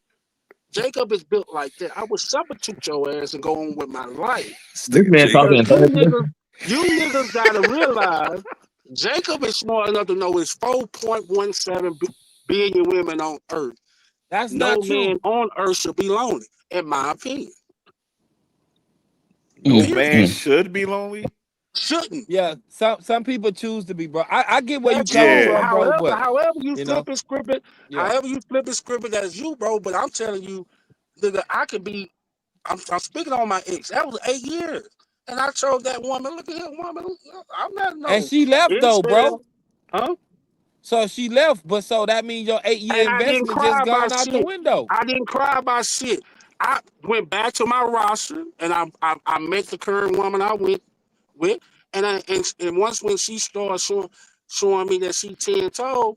Jacob is built like that. I would substitute your ass and go on with my life. This Stick man Jacob. talking Because in third person. you niggas gotta realize Jacob is smart enough to know it's 4.17 billion women on earth. That's No not man true. on earth should be lonely, in my opinion. No Period. man should be lonely. Shouldn't. Yeah, some people choose to be, bro. I get where you That's coming you. Yeah. from, bro, but However you you know, flip it, script it, yeah. that's you, bro. But I'm telling you, nigga, I could be. I'm speaking on my ex. That was 8 years, and I chose that woman. Look at that woman. I'm not And no she left though, bro. incel, huh? So she left, but so that means your 8 year And I didn't investment just cry about gone out the shit. window. I didn't cry about shit. I went back to my roster, and I met the current woman I went with, and once when she started showing me that she 10 toes.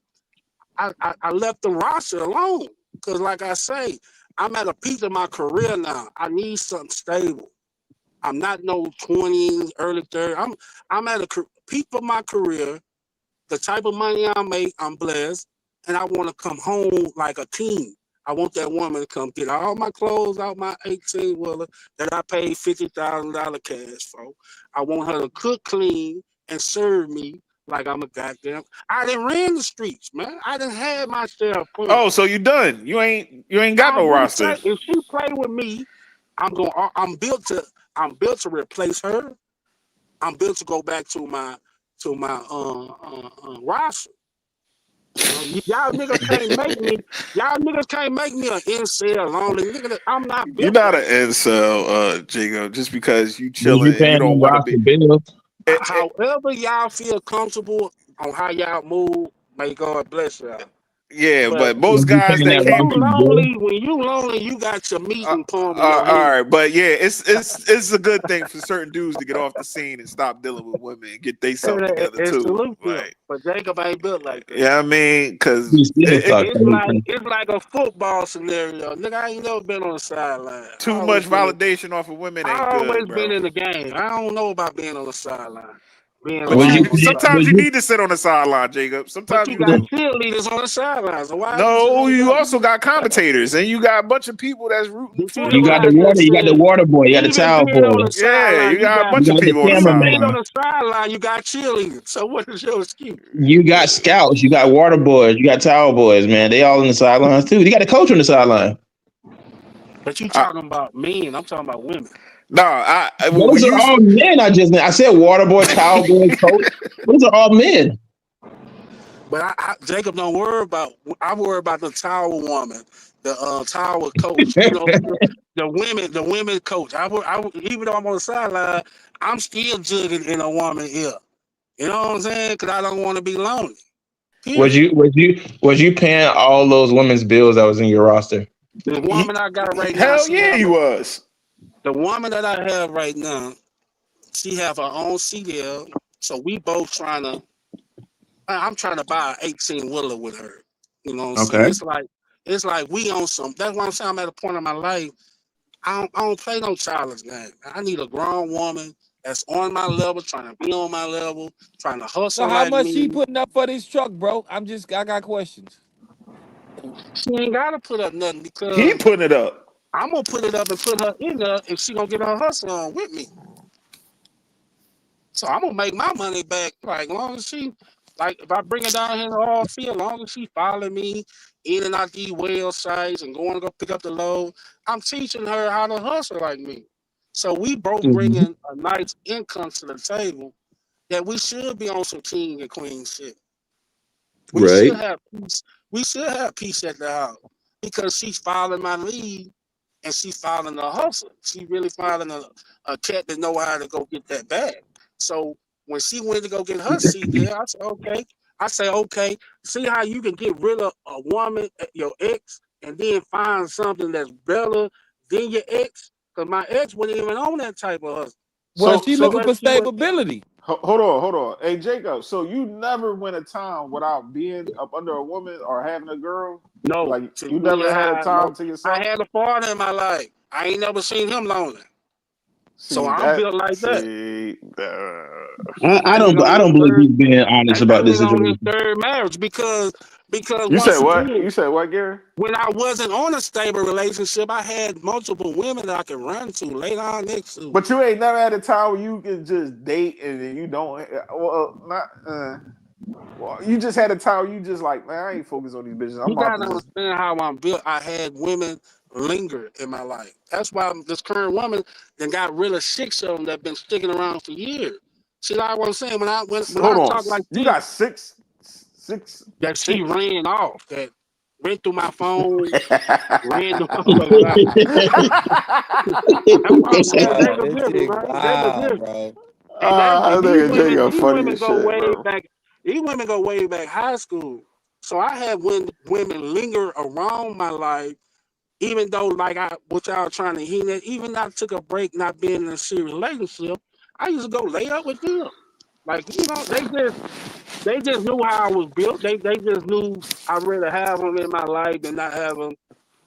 I left the roster alone because, like I say, I'm at a peak of my career now. I need something stable. I'm not no 20s, early 30s. I'm at a peak of my career. The type of money I make, I'm blessed, and I want to come home like a king. I want that woman to come get all my clothes out my 18-wheeler that I paid $50,000 cash for. I want her to cook clean and serve me like I'm a goddamn. I done ran the streets, man. I done had my share of fun. Oh, so you done? You ain't got I no wouldn't roster. say if she play with me, I'm built to replace her. I'm built to go back to my roster. Y'all niggas can't make me. Y'all niggas can't make me an incel lonely nigga. I'm not You're built not like an that. incel, Jacob, just because you Was you chilling and you paying don't them want to be. roster bills? However y'all feel comfortable on how y'all move, may God bless y'all. Yeah, But but Was most you guys paying that that came. when you lonely, you got your meeting point in your All head. right, but yeah, it's a good thing for certain dudes to get off the scene and stop dealing with women and get themselves together And too. salute them. Like, But Jacob ain't built like that. yeah, I mean, because You still talk It's like a football scenario. Nigga, I ain't never been on the sideline. too much validation off of women ain't I good, always been bro. in the game. I don't know about being on the sideline. Being But Was alone you on the sometimes was you sideline. you need to sit on the sideline, Jacob. But Sometimes you you got do. cheerleaders on the sidelines. So why you sit No, on you them? also got commentators and you got a bunch of people that's rooting Did you for hear the you what got I the women. water, just you got the said? water boy, you got the Even towel being on boy, the Yeah, sideline, you got a bunch you of got the people on the even being on cameraman, sideline. the sideline, you got cheerleaders. So what is your excuse? you got scouts, you got water boys, you got towel boys, man. They all in the sidelines too. You got the coach on the sideline. But you I, talking about men, I'm talking about women. no, when Those are you all men. I said water boy, towel boy, coach. Those are all men. But Jacob don't worry about. I worry about the tower woman, the tower coach. You know, the women coach. Even though I'm on the sideline, I'm still jugging in a woman ear. You know what I'm saying? Because I don't want to be lonely. Was Period. you paying all those women's bills that was in your roster? The woman I got right now, hell yeah, he was. the woman that I have right now, she have her own CDL. So we both trying to. I'm trying to buy an 18 wheeler with her. You know what I'm saying? Okay. It's like we on some. That's why I'm saying I'm at a point in my life. I don't play no childish game. I need a grown woman that's on my level, trying to be on my level, trying to So hustle how like much she me. putting up for this truck, bro? I got questions. She ain't gotta put up nothing He because putting it up. I'm gonna put it up and put her in there, and she gonna get her hustle on with me. So I'm gonna make my money back. Like long as she, like if I bring her down here in the oil field, long as she follow me in and out these well sites and going to go pick up the load, I'm teaching her how to hustle like me. So we both Mhm. bringing a nice income to the table that we should be on some king and queen shit. We should Right. have peace. We should have peace at the house because she's following my lead and she's following the hustle. She really following a cat that know how to go get that bag. So when she went to go get her seat there, I said, okay. I say, okay, see how you can get rid of a woman, your ex, and then find something that's better than your ex? Because my ex wasn't even on that type of hustle. Well, So she so looking Unless for she was, stability. hold on. Hey Jacob, so you never went a time without being up under a woman or having a girl? no, Like to you tell you never had a how, no. time to I yourself? had a father in my life. I ain't never seen him lonely. So See I'm that built like that. see I I went don't on I his don't believe third. he's being honest I about this went on his situation. third marriage because You said once what? again, You said what, Gary? when I wasn't on a stable relationship, I had multiple women that I could run to, lay down next to. But you ain't never had a time where you can just date and then you don't well not well, you just had a time where you just like, man, I ain't focused on these bitches. I'm You about gotta to just understand how I'm built. I had women linger in my life. That's why this current woman then got rid of 6 of them that been sticking around for years. See, like what I'm saying, when hold I on. talk like You this, got six that she chicks. ran off, that went through my phone, ran the That's what I'm saying. Bro, Jacob this different, shit man. Jacob wild, different. bro. And I think Jacob these funny women as go shit, way bro. back. These women go way back high school. So I had women linger around my life, even though like what y'all trying to hint at, even though I took a break not being in a serious relationship, I used to go lay up with them. Like, they just knew how I was built. They just knew I'd rather have them in my life than not have them,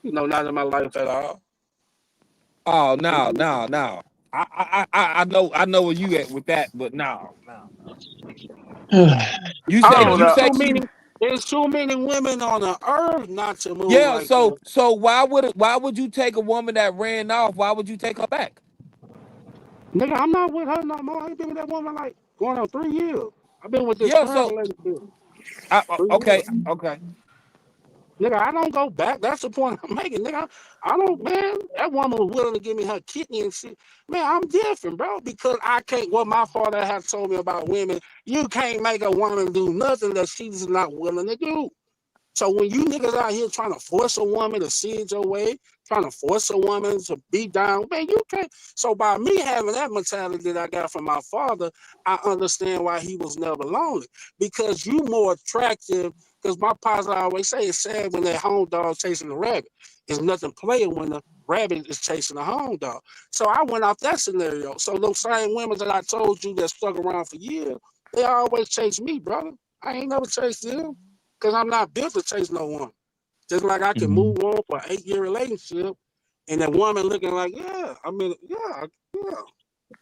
not in my life at all. Oh no, no, no. I know where you at with that, but no, no. You I say Because don't you know. say she there's too many women on the earth not to move yeah. like that. So why would you take a woman that ran off? Why would you take her back? Nigga, I'm not with her no more. I ain't been with that woman like going on 3 years. I've been with this Yeah. current So relationship 3 years. okay, okay. Nigga, I don't go back. That's the point I'm making. Nigga, I don't, man. That woman was willing to give me her kidney and shit. Man, I'm different, bro, because I can't, what my father has told me about women, you can't make a woman do nothing that she's not willing to do. So when you niggas out here trying to force a woman to see it your way, trying to force a woman to be down, man, you can't. So by me having that mentality that I got from my father, I understand why he was never lonely. Because you more attractive, because my pops always say it's sad when that hound dog chasing the rabbit. It's nothing playing when the rabbit is chasing the hound dog. So I went off that scenario. So those same women that I told you that stuck around for years, they always chase me, brother. I ain't never chased them. Because I'm not built to chase no one. Just like I can move on for an 8-year relationship and that woman looking like, yeah, I mean, yeah.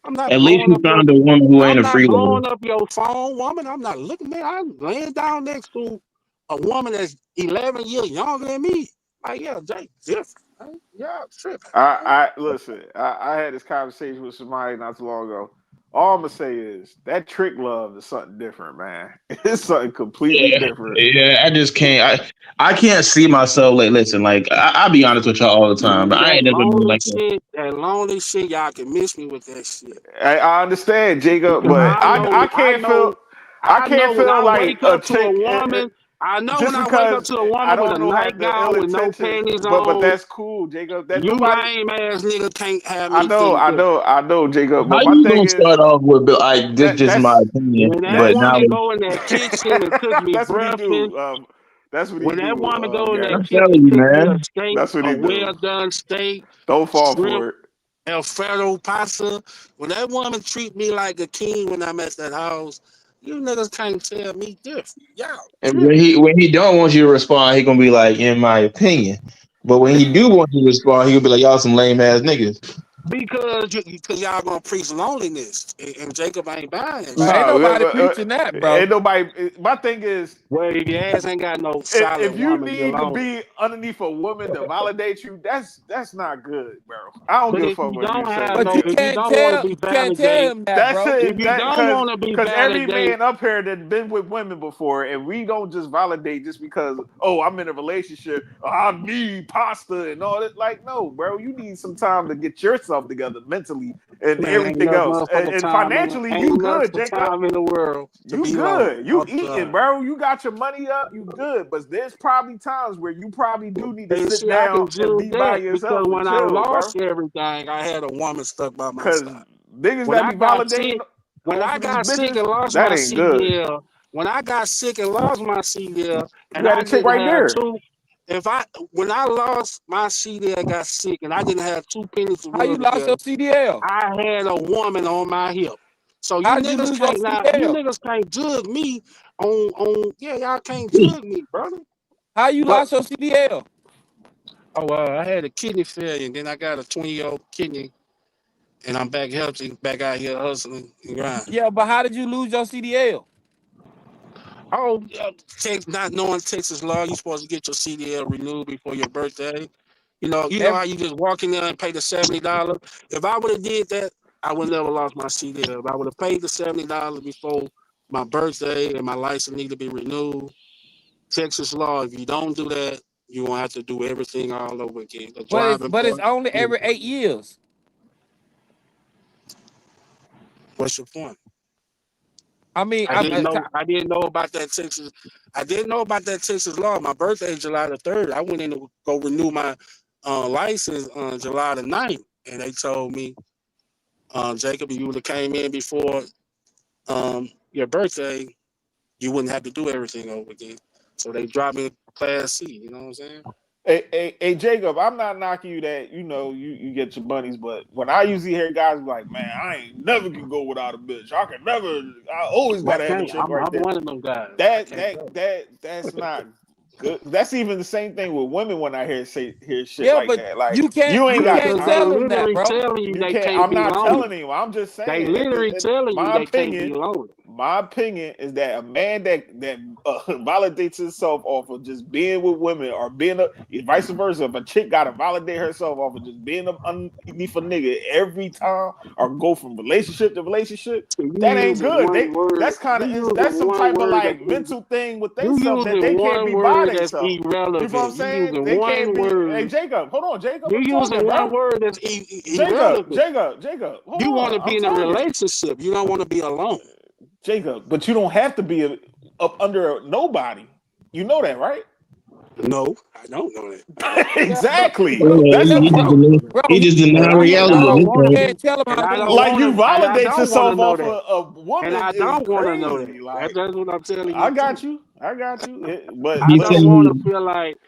I'm not At least blowing you up your found a woman who ain't I'm a not freeloader. blowing up your phone, woman. I'm not looking, man. I'm laying down next to a woman that's 11 years younger than me. Like, yeah, Jay, different. Right? Yeah, tripping. I listen. I had this conversation with somebody not too long ago. All I'm gonna say is that trick love is something different, man. It's something completely Yeah, different. yeah. I just can't. I can't see myself. Like, listen. Like, I'll be honest with y'all all the time, but I ain't never been like that. That lonely shit, y'all can miss me with that shit. I understand, Jacob, Because but I I can't know when feel I like wake a up to a chick woman, I know when just I wake up because to a I woman with a don't know have the nightgown ill with no intentions, panties but on, that's cool, Jacob. That you nobody. lame ass nigga can't have me think I know, Jacob. How But my you thing gonna is start off with like this? Just my that's opinion, when that but that's now woman go in that kitchen and cook me that's what he breakfast, do. That's what he when that do, woman go in that I'm gang. kitchen telling and you, cook me a man. steak, That's what a he well do. done steak, Don't fall shrimp, for it. Alfredo pasta. When that woman treat me like a king when I'm at that house, you niggas can't tell me different. Y'all And tripping. when he don't want you to respond, he gonna be like, in my opinion. But when he do want you to respond, he gonna be like, y'all some lame ass niggas. Because y'all gonna preach loneliness, and Jacob ain't buying that Man, shit. ain't No, nobody preaching that, bro. ain't nobody. My thing is, Well, if your ass ain't got no if solid you woman, you're need to lonely. be underneath a woman to validate you, that's not good, bro. I don't But give a if fuck you what you don't say, have But no, you if you Jacob. can't don't want to tell be you can't tell validated, him that, That's bro. if it. you don't want to be Because every validated, man up here that been with women before, and we don't just validate just because I'm in a relationship, I need pasta and all that. Like, no, bro, you need some time to get yourself together mentally and man, ain't everything enough else. motherfucking And time in financially, ain't you enough good, Jacob. time in the world to You be lonely. good. You I'm eating, sorry. bro. You got your money up. You good. But there's probably times where you probably do need to And sit see, I down can and do be by that because yourself and when I chill, bro. lost everything, I had a woman stuck by my Because side. niggas When that I be got validating sick, when off I of these got sick bitches, and lost that my ain't good. CDL, when I got sick and lost my CDL, You and got I a chick didn't right have there. two, if I when I lost my CDL, got sick, and I didn't have 2 pennies to How you rub lost your together, CDL? I had a woman on my hip. So How did you lose your you CDL? niggas can't judge me on yeah, y'all can't judge me, brother. How you But lost your CDL? Oh, I had a kidney failure, and then I got a 20-year-old kidney, and I'm back healthy, back out here hustling and grinding. Yeah, but how did you lose your CDL? Oh, not knowing Texas law, you're supposed to get your CDL renewed before your birthday. You know Every, how you just walk in there and pay the $70. If I would have did that, I would never lost my CDL. If I would have paid the $70 before my birthday and my license need to be renewed, Texas law, if you don't do that, you won't have to do everything all over again. The driving but it's part. only every 8 years. What's your point? I mean, I didn't know. I didn't know about that Texas. I didn't know about that Texas law. My birthday is July the 3rd. I went in to go renew my license on July the 9th, and they told me, Jacob, if you would have came in before your birthday, you wouldn't have to do everything over again. So they dropped me class C. You know what I'm saying? hey, Jacob, I'm not knocking you that you get your bunnies, but when I usually hear guys be like, man, I ain't never can go without a bitch. I always I gotta have a can't. chick I'm right there. one of them guys. I That can't. that's not good. That's even the same thing with women when I hear shit Yeah, like but that. Like you can't you ain't you got can't Because they tell time. them that, literally bro. telling you You they can't. can't I'm be not lonely. telling anyone. I'm just They saying. literally telling you they can't be lonely. My opinion is that a man that validates himself off of just being with women or vice versa. If a chick got to validate herself off of just being underneath a nigga every time or go from relationship to relationship, So you that ain't using good. one word. You That's using some one type of word that like mental thing with you themselves that they using can't one be by word that's themselves. You know what I'm irrelevant. You saying? using They can't one be. Hey, word. Jacob, hold on, Jacob. You I'm talking, using one bro. word that's irrelevant. Jacob. Hold You want to on. be I'm in a talking. relationship. You don't want to be alone. Jacob, but you don't have to be up under nobody. You know that, right? No, I don't know that. Exactly. Bro, That's the he just problem. denied, bro, he just And denied I and I reality don't at this want point. to, man, tell him how and to I do don't it. Like want you to, I validate don't want to yourself know off that, a and woman I is don't want to know that. crazy. Like That's what I'm telling I you too. got you. I got you. But I He don't said, want to feel like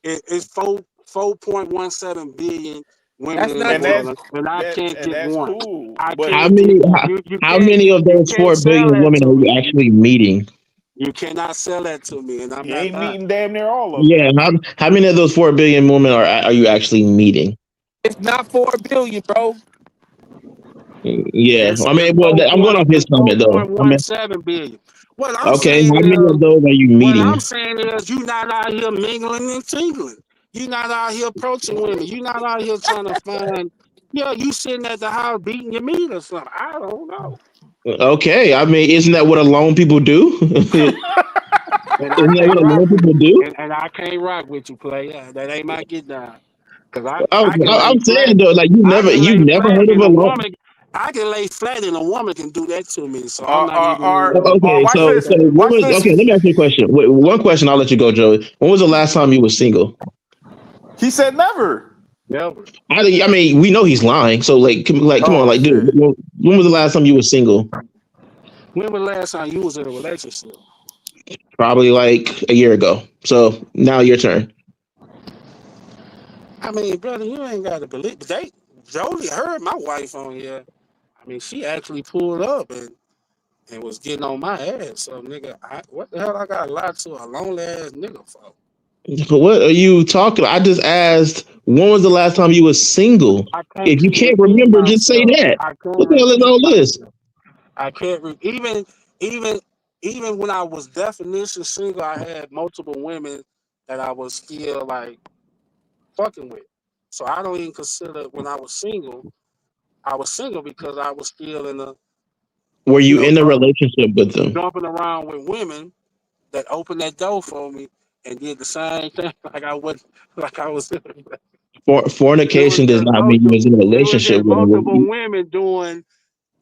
it's 4.17 billion women That's in the not and true. world, and I can't get that's one. cool. I But how can't many get one. how many of You those can't 4 billion sell that women to are you me. actually meeting? You cannot sell that to me, and I'm you not ain't buying. meeting damn near all of them. Yeah, how many of those 4 billion women are you actually meeting? It's not 4 billion, bro. Yeah, It's I it's mean, well, I'm going off his four comment though. point I one mean, seven billion. What I'm okay, saying how many is, of those are you what I'm meeting? saying is, you not out here mingling and tingling. You not out here approaching women. You not out here trying to find. Yeah, you sitting at the house beating your meat or something. I don't know. Okay, I mean, isn't that what alone people do? Isn't And I that can't what rock alone with people you. do? And I can't rock with you, player. That ain't my get down. Cause I can lay I'm flat. saying though, like I can you've lay never flat heard of and a alone. woman. I can lay flat and a woman can do that to me. So I'm Or not even. Okay, watch so this. when Watch was this. okay? Let me ask you a question. One question, I'll let you go, Joey. When was the last time you were single? He said never. Never. I mean, we know he's lying. So come on, Oh like, dude, shit. when was the last time you were single? When was the last time you was in a relationship? Probably like a year ago. So now your turn. I mean, brother, you ain't got to believe. But Jolie heard my wife on here. I mean, she actually pulled up and was getting on my ass. So, nigga, what the hell I got to lie to a lonely ass nigga for? But what are you talking about? I just asked, when was the last time you were single? I can't If you can't repeat remember, just say myself. that. I can't What the hell is repeat all this? myself. I can't even even when I was definition single, I had multiple women that I was still like fucking with. So I don't even consider when I was single. I was single because I was still in the, Were you you know, in a relationship with them? jumping around with women that opened that door for me and did the same thing like I was. It was Fornication does just not mean you was in a it was relationship just with multiple them. women doing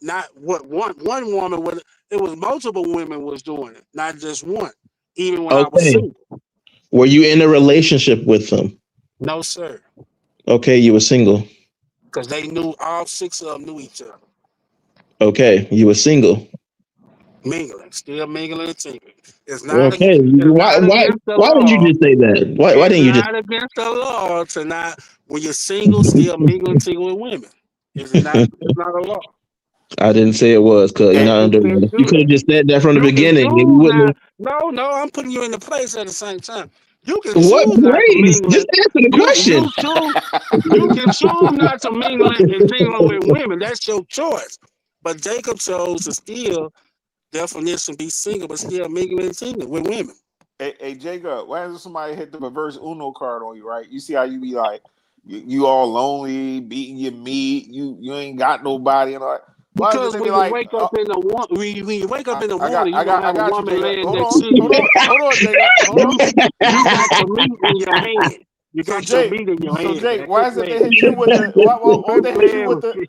not what one woman was. It was multiple women was doing it, not just one. Even when I was Okay. single. Were you in a relationship with them? No sir, Okay, you were single. because they knew all six of them knew each other, Okay, you were single. mingling, still mingling and tingling. It's not Okay, it's not against the why didn't you law. just say that? Why It's didn't you just? not against the law to not when you're single still mingling tingling with women. It's not. It's not a law. I didn't say it was, cause you're And not you under. can You do could that. have just said that from the You can beginning, and we choose wouldn't not. have. No, I'm putting you in the place at the same time. You can What choose not to place? mingle Just it. answer the question. You can choose not to mingle it and tingle with women. That's your choice. But Jacob chose to still definition be single, but still mingle and tingle with women. Hey, Jacob, why does somebody hit the reverse Uno card on you, right? You see how you be like, you all lonely, beating your meat, you ain't got nobody, and all that. Why is it Because they be when you like, wake up in the when you wake up in the I got, morning, I you're gonna got, I have a got you, woman Jacob. laying next to you. Hold on, Jacob, hold on. You got the meat in your hand. You So got your Jake, meat in your hand, man. why Quit is it they playing. hit you with the? Won't Quit they hit you playing with with the? me.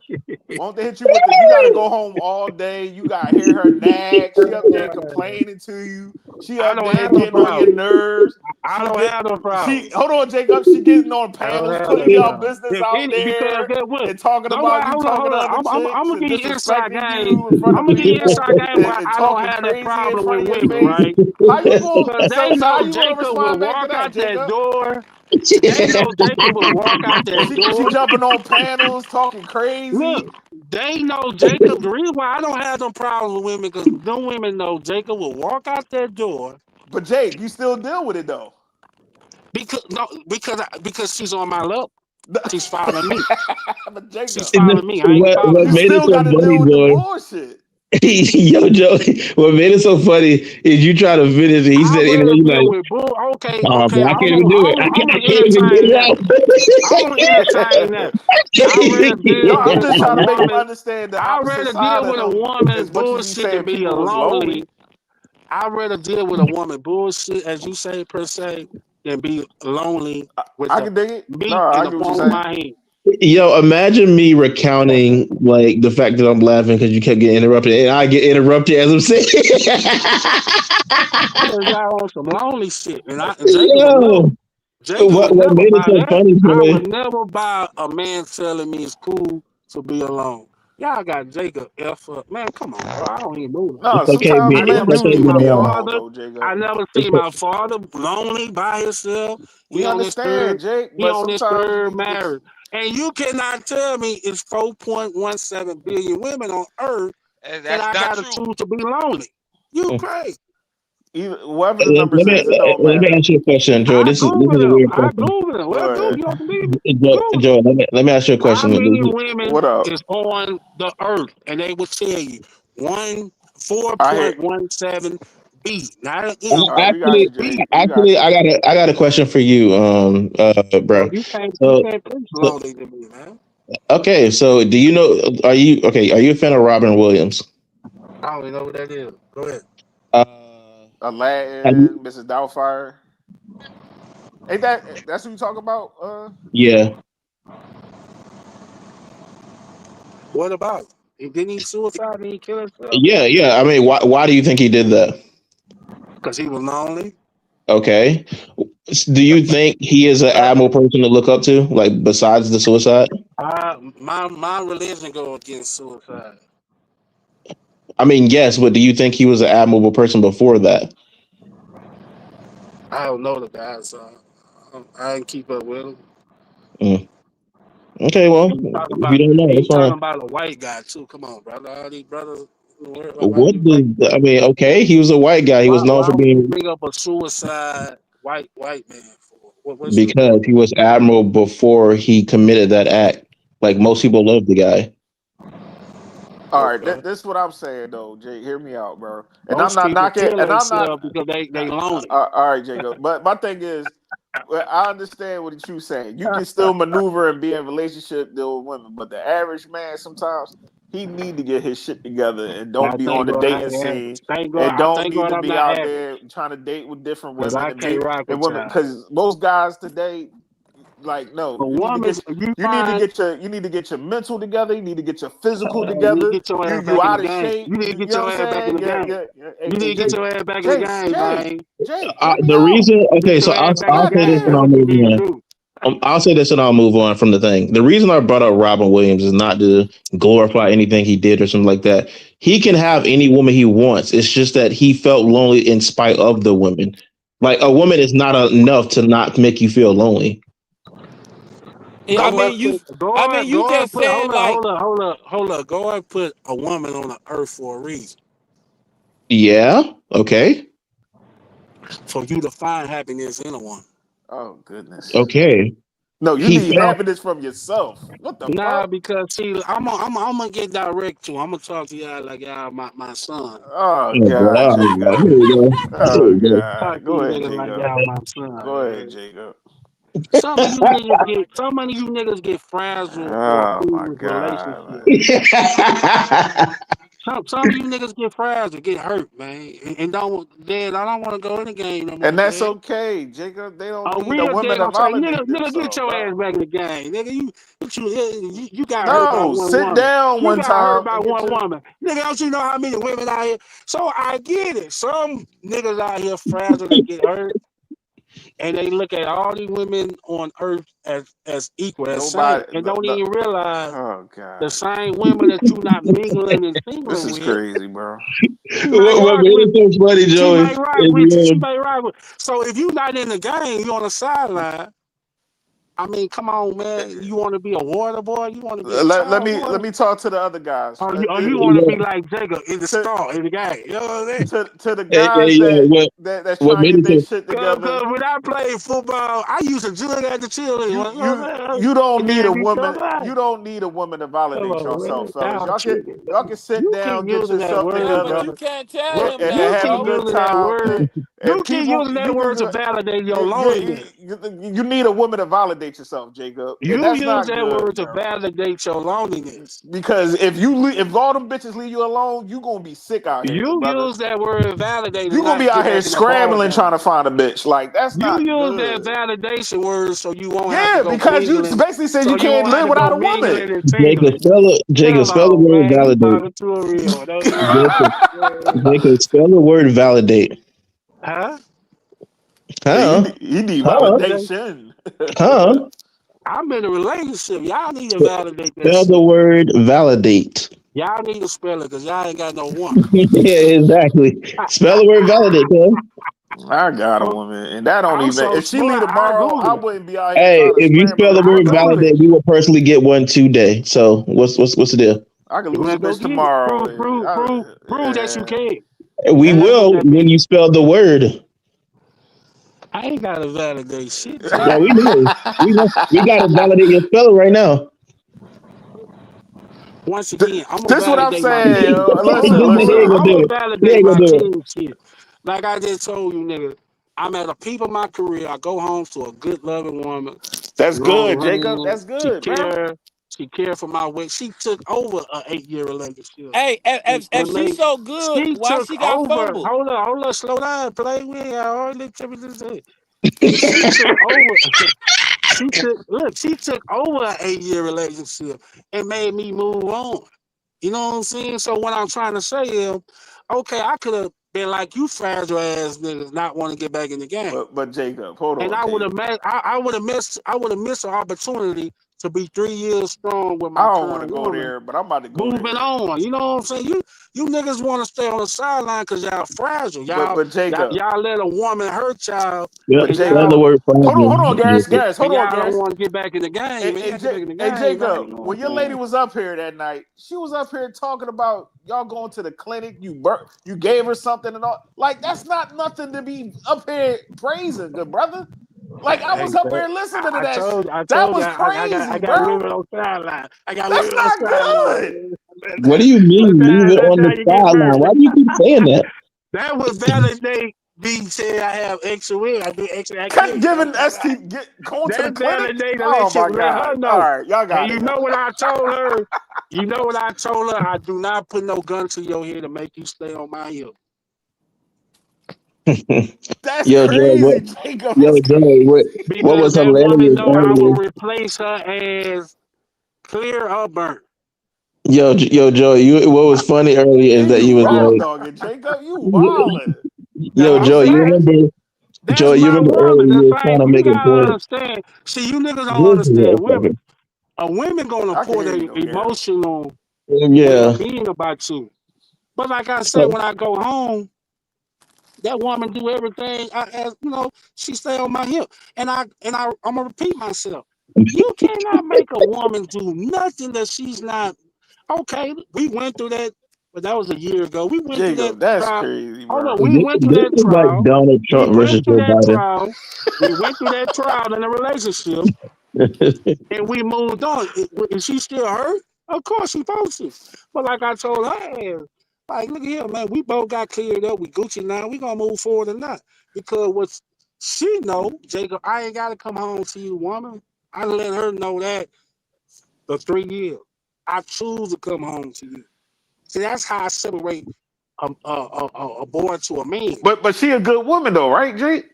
Won't they hit you with the? You got to go home all day. You got to hear her nag. She up there complaining to you. She I up don't there have no getting on your problem. nerves. I She don't get. have no problem. She hold on, Jacob. She getting on I don't panels, have putting no y'all problem. business If out any, because there, guess what? and talking about Nobody, you hold on, talking hold to on. other I'm chicks gonna and give you inside disrespecting game. you in front I'm of gonna give you people inside game why and I don't talking have that crazy in problem front with of your women, face. right? How you going? Because they So how know you going to Jacob will respond back to walk that, out that Jacob? door. They know Jacob will walk out that She door. jumping on panels, talking Look, crazy. they know Jacob. The reason why I don't have no problem with women, because them women know Jacob will walk out that door But Jake, you still deal with it though. because she's on my level. She's following me. But She's Jacob, following me. I ain't What following you her. made it still so got to funny, deal with the Joy? bullshit. Yo, Joe, what made it so funny is you try to finish it. He I said, anyway, rather you deal like, with bull. Okay, oh, okay. man, I I'm can't gonna, even do it. I'm, I'm I gonna can't even get entertain it that. out. I'm gonna entertain that. I rather No, deal I'm with just a trying to make him woman. understand the I opposite rather side deal of with a him. woman As much as he bullshit than said be a people was lonely. lonely, I rather deal with a woman bullshit, as you say per se, than be lonely with I the can dig it. No, meat in I the get what you're palm of saying. my hand. Yo, imagine me recounting like the fact that I'm laughing because you kept getting interrupted, and I get interrupted as I'm saying. Because y'all on some lonely shit, and Jacob would Yo, know. Jacob would what never made it buy so that. funny, I Joey? would never buy a man telling me it's cool to be alone. Y'all got Jacob F up. Man, come on, bro. I don't even know that. No, It's okay, sometimes I but men never it's do okay seen need to my be being alone father. though, Jacob. I never it's seen my father lonely by himself. We He on his third. understand, Jake, He but on his sometimes you third need to get. marriage. And you cannot tell me it's 4.17 billion women on Earth, and That's I not got to true. choose to be lonely. You crazy? Either, whatever the let numbers is, it don't me matter. ask you a question, Joe. I This is Google a them. weird I question. Google them. Go Well, Google. ahead. You don't believe me? Joe, Google. Joe, let me ask you a How question. many women What up? is on the earth? And they will tell you one I hear. 4.17 B. Not you know, All right, we got you, B. Jake. We got you. I got a question for you, Bro, bro. you So, can't preach so lonely to me, man. okay, so do you know? Are you a fan of Robin Williams? I don't even know what that is. Go ahead. Uh, have Aladdin, you- Mrs. Doubtfire. Ain't that's what you talk about? yeah, What about it? Didn't he suicide and he kill himself? yeah. I mean, why do you think he did that? Because he was lonely. Okay, do you think he is an admirable person to look up to, like besides the suicide? My religion go against suicide. I mean, yes, but do you think he was an admirable person before that? I don't know the guy, so I didn't keep up with him. Mm. Okay, well, And if you don't know, you that's talking fine. about a white guy too. Come on, brother. All these brothers, why What you does bring I mean? Okay, he was a white guy. He was known why for would you being bring up a suicide white man for? What's your because point? he was admiral before he committed that act. Like most people love the guy. All right, Okay. this is what I'm saying though, Jake. Hear me out, bro. And I'm Most not people knocking. kill And I'm not. themselves because they lonely. All right, Jacob. But my thing is, well, I understand what you're saying. You can still maneuver and be in a relationship deal with women, but the average man sometimes he need to get his shit together and don't I be on think the God, dating scene and I don't thank need God to I'm be not out average there trying to date with different because women I and can't be rock and with women y'all. because most guys today like no, A woman, you find you need to get your mental together. You need to get your physical you need to together. get your ass You back in the out of game. shape. You need to You get know what I'm your ass back in saying? the Yeah, game. yeah, yeah. You need Hey, to get Jake, your ass back in the Jake, game, Jake, man. Jake, hear me The out. reason, okay, Get so your ass back in the I'll say this game. and That's I'll Goddamn. what you move need to on. do. I'll say this and I'll move on from the thing. The reason I brought up Robin Williams is not to glorify anything he did or something like that. He can have any woman he wants. It's just that he felt lonely in spite of the women. Like a woman is not enough to not make you feel lonely. Yeah, Go and put you just said like hold up. Go and put a woman on the earth for a reason. Yeah. Okay. For you to find happiness in a woman. Oh goodness. Okay. No, you He need felt. happiness from yourself. What the Nah, fuck? because see, I'm gonna get direct to. I'm gonna talk to y'all like y'all my son. Oh Oh, boy. God, Oh, God. Here Jacob. we go. Here Oh we go. Talk God. to Go you ahead, niggas like Jacob. y'all my son, Go ahead, man. Jacob. Some of you niggas get frazzled or Oh my foolish God, relationships. man. Some of you niggas get frazzled, get hurt, man, and I don't want to go in the game no more, And that's man. okay, Jacob. They don't A need a real woman nigga, to I'm saying, validate nigga, get themselves, your ass bro. back in the game, nigga. You got hurt by No, one sit woman. down You one got hurt time by and get one your. woman, nigga. Don't you know how many women out here? So I get it. Some niggas out here fragile, they get hurt, and they look at all these women on earth as equal, as same, Nobody. and don't even realize Oh the God, same women that you not mingling and this singling is with. crazy, bro. She might What rock made with it so funny, she Joey, might rock with you. is She might rock with. So if you not in the game, you on the sideline. I mean, come on, man. You want to be a water boy? You want to be a tall Let boy? me talk to the other guys. Or you want to be like Jacob in the To star in the game? You know what I'm saying? to the hey, guys that's what trying to made get it their so shit Cause, together. cause when I played football, I used to jug at the children. You You know what you I'm saying? you don't And need a then be woman. somebody. You don't need a woman to Come validate on, yourself, man. fellas. Y'all tripping. Y'all can sit You keep down, get using that yourself yeah, word, but together, you brother. can't tell him and that, You have a keep bro. good using that time. word. And You keep people, using that you word to can validate your you, loneliness. you need a woman to validate yourself, Jacob, and You that's use not that good, word to bro. validate your loneliness. Because if all them bitches leave you alone, you gonna be sick out here, You brother. use that word validate to You gonna be not out get here back in the ball scrambling trying game. to find a bitch. Like that's You not use that good. validation word so you won't have to Yeah, go because you mingling. basically said So you you can't won't have live to go without a woman. mingling and tingling. Jacob, Come spell the on, word man. You validate. talking to a real one. Jacob, Jacob, spell the word validate. Huh? Huh? He need Huh? validation. Huh? I'm in a relationship. Y'all need to validate that Spell the shit. word validate. Y'all need to spell it because y'all ain't got no woman. Yeah, exactly. Spell the word validate, cuz. I got a woman, and that don't I'm even. so If she smart. leave I tomorrow, I Google it. wouldn't be out here Hey, trying to if you scramble spell her the I word for no Google it. validate, relationship. we will personally get one today. So what's the deal? I could You lose a wanna go bitch get it? tomorrow. Prove that you can. We And I will get that when bitch. you spell the word. I ain't gotta validate shit, Yeah, Jay. we know. We know. We got to validate your spelling right now. Once again, I'm gonna This what I'm validate my saying. team. Listen, He ain't listen. gonna I'm do gonna it. He validate ain't gonna my do it. team shit. Like I just told you, nigga. I'm at a peak of my career. I go home to a good loving woman. That's good, Long Jacob. hair. That's good, bro. She cared for my weight. She took over an 8-year relationship. Hey, if And she's so good, she why took she got over. fumbled? Hold on, slow down, play with. I already tell me this. She took over. She took over an 8-year relationship and made me move on. You know what I'm saying? So what I'm trying to say is, okay, I could have been like you fragile ass niggas not want to get back in the game. But Jacob, hold And on, I would Jacob. have I would have missed an opportunity to be 3 years strong with I my don't want to current go woman. there, but I'm about to go Moving there. on, you know what I'm saying? You niggas want to stay on the sideline because y'all fragile. But Jacob, Y'all let a woman hurt y'all, Yep. but and Spell the y'all Jacob, word hold on, Garris, fragile. Garris, and hold on, y'all don't Garris. want to get back in the game, man. You got to get back in the Hey, game, man. Jacob, You know what when your I'm lady saying? was up here that night, she was up here talking about y'all going to the clinic. You gave her something and all. Like that's not nothing to be up here praising, good brother. Like I Hey, was up bro, here listening to that shit. I That told you, was crazy, I bro. got women on sideline. I got That's women on not sideline. good. What do you mean leave it That's on how the you get sideline? married. Why do you keep saying that? That was validate being said I have extra will. I do extra Kept activity on giving the side. going to the That clinic. validate to Oh my let god! her All know. right, y'all And got you it. know what I told her? You know what I told her? I do not put no gun to your head to make you stay on my hip. That's Yo, Joey, crazy, Jacob. yo, That's Joey, crazy. what Because was that woman hilarious know I will earlier? replace her as clear or burnt. Yo, Joey, what was funny earlier is And that you you was raw like, dogging, Jacob. You wildin'. yo, Now, Joey, fact, that's You my remember woman. earlier The you were trying same. to You make a gotta point. understand. See, you niggas don't This understand women. motherfucker. A woman gonna I can put hear you a though, Garrett. emotional Yeah. well-being about you. But like I say, So, when I go home, that woman do everything. She stay on my hip, I'm gonna repeat myself. You cannot make a woman do nothing that she's not. Okay, we went through that, but that was a year ago. We went through that Jacob, that's trial. crazy, Hold bro. on, we went through this that is like trial. Donald We Trump went versus through Joe that Biden. trial. We went through that trial in a relationship, and we moved on. Is she still hurt? Of course she supposed to. But like I told her, like, look here, man, we both got cleared up. We Gucci now. We gonna move forward or not. Because what she know, Jacob, I ain't gotta come home to you, woman. I let her know that for 3 years. I choose to come home to you. See, that's how I separate a boy to a man. But she a good woman though, right, Jake?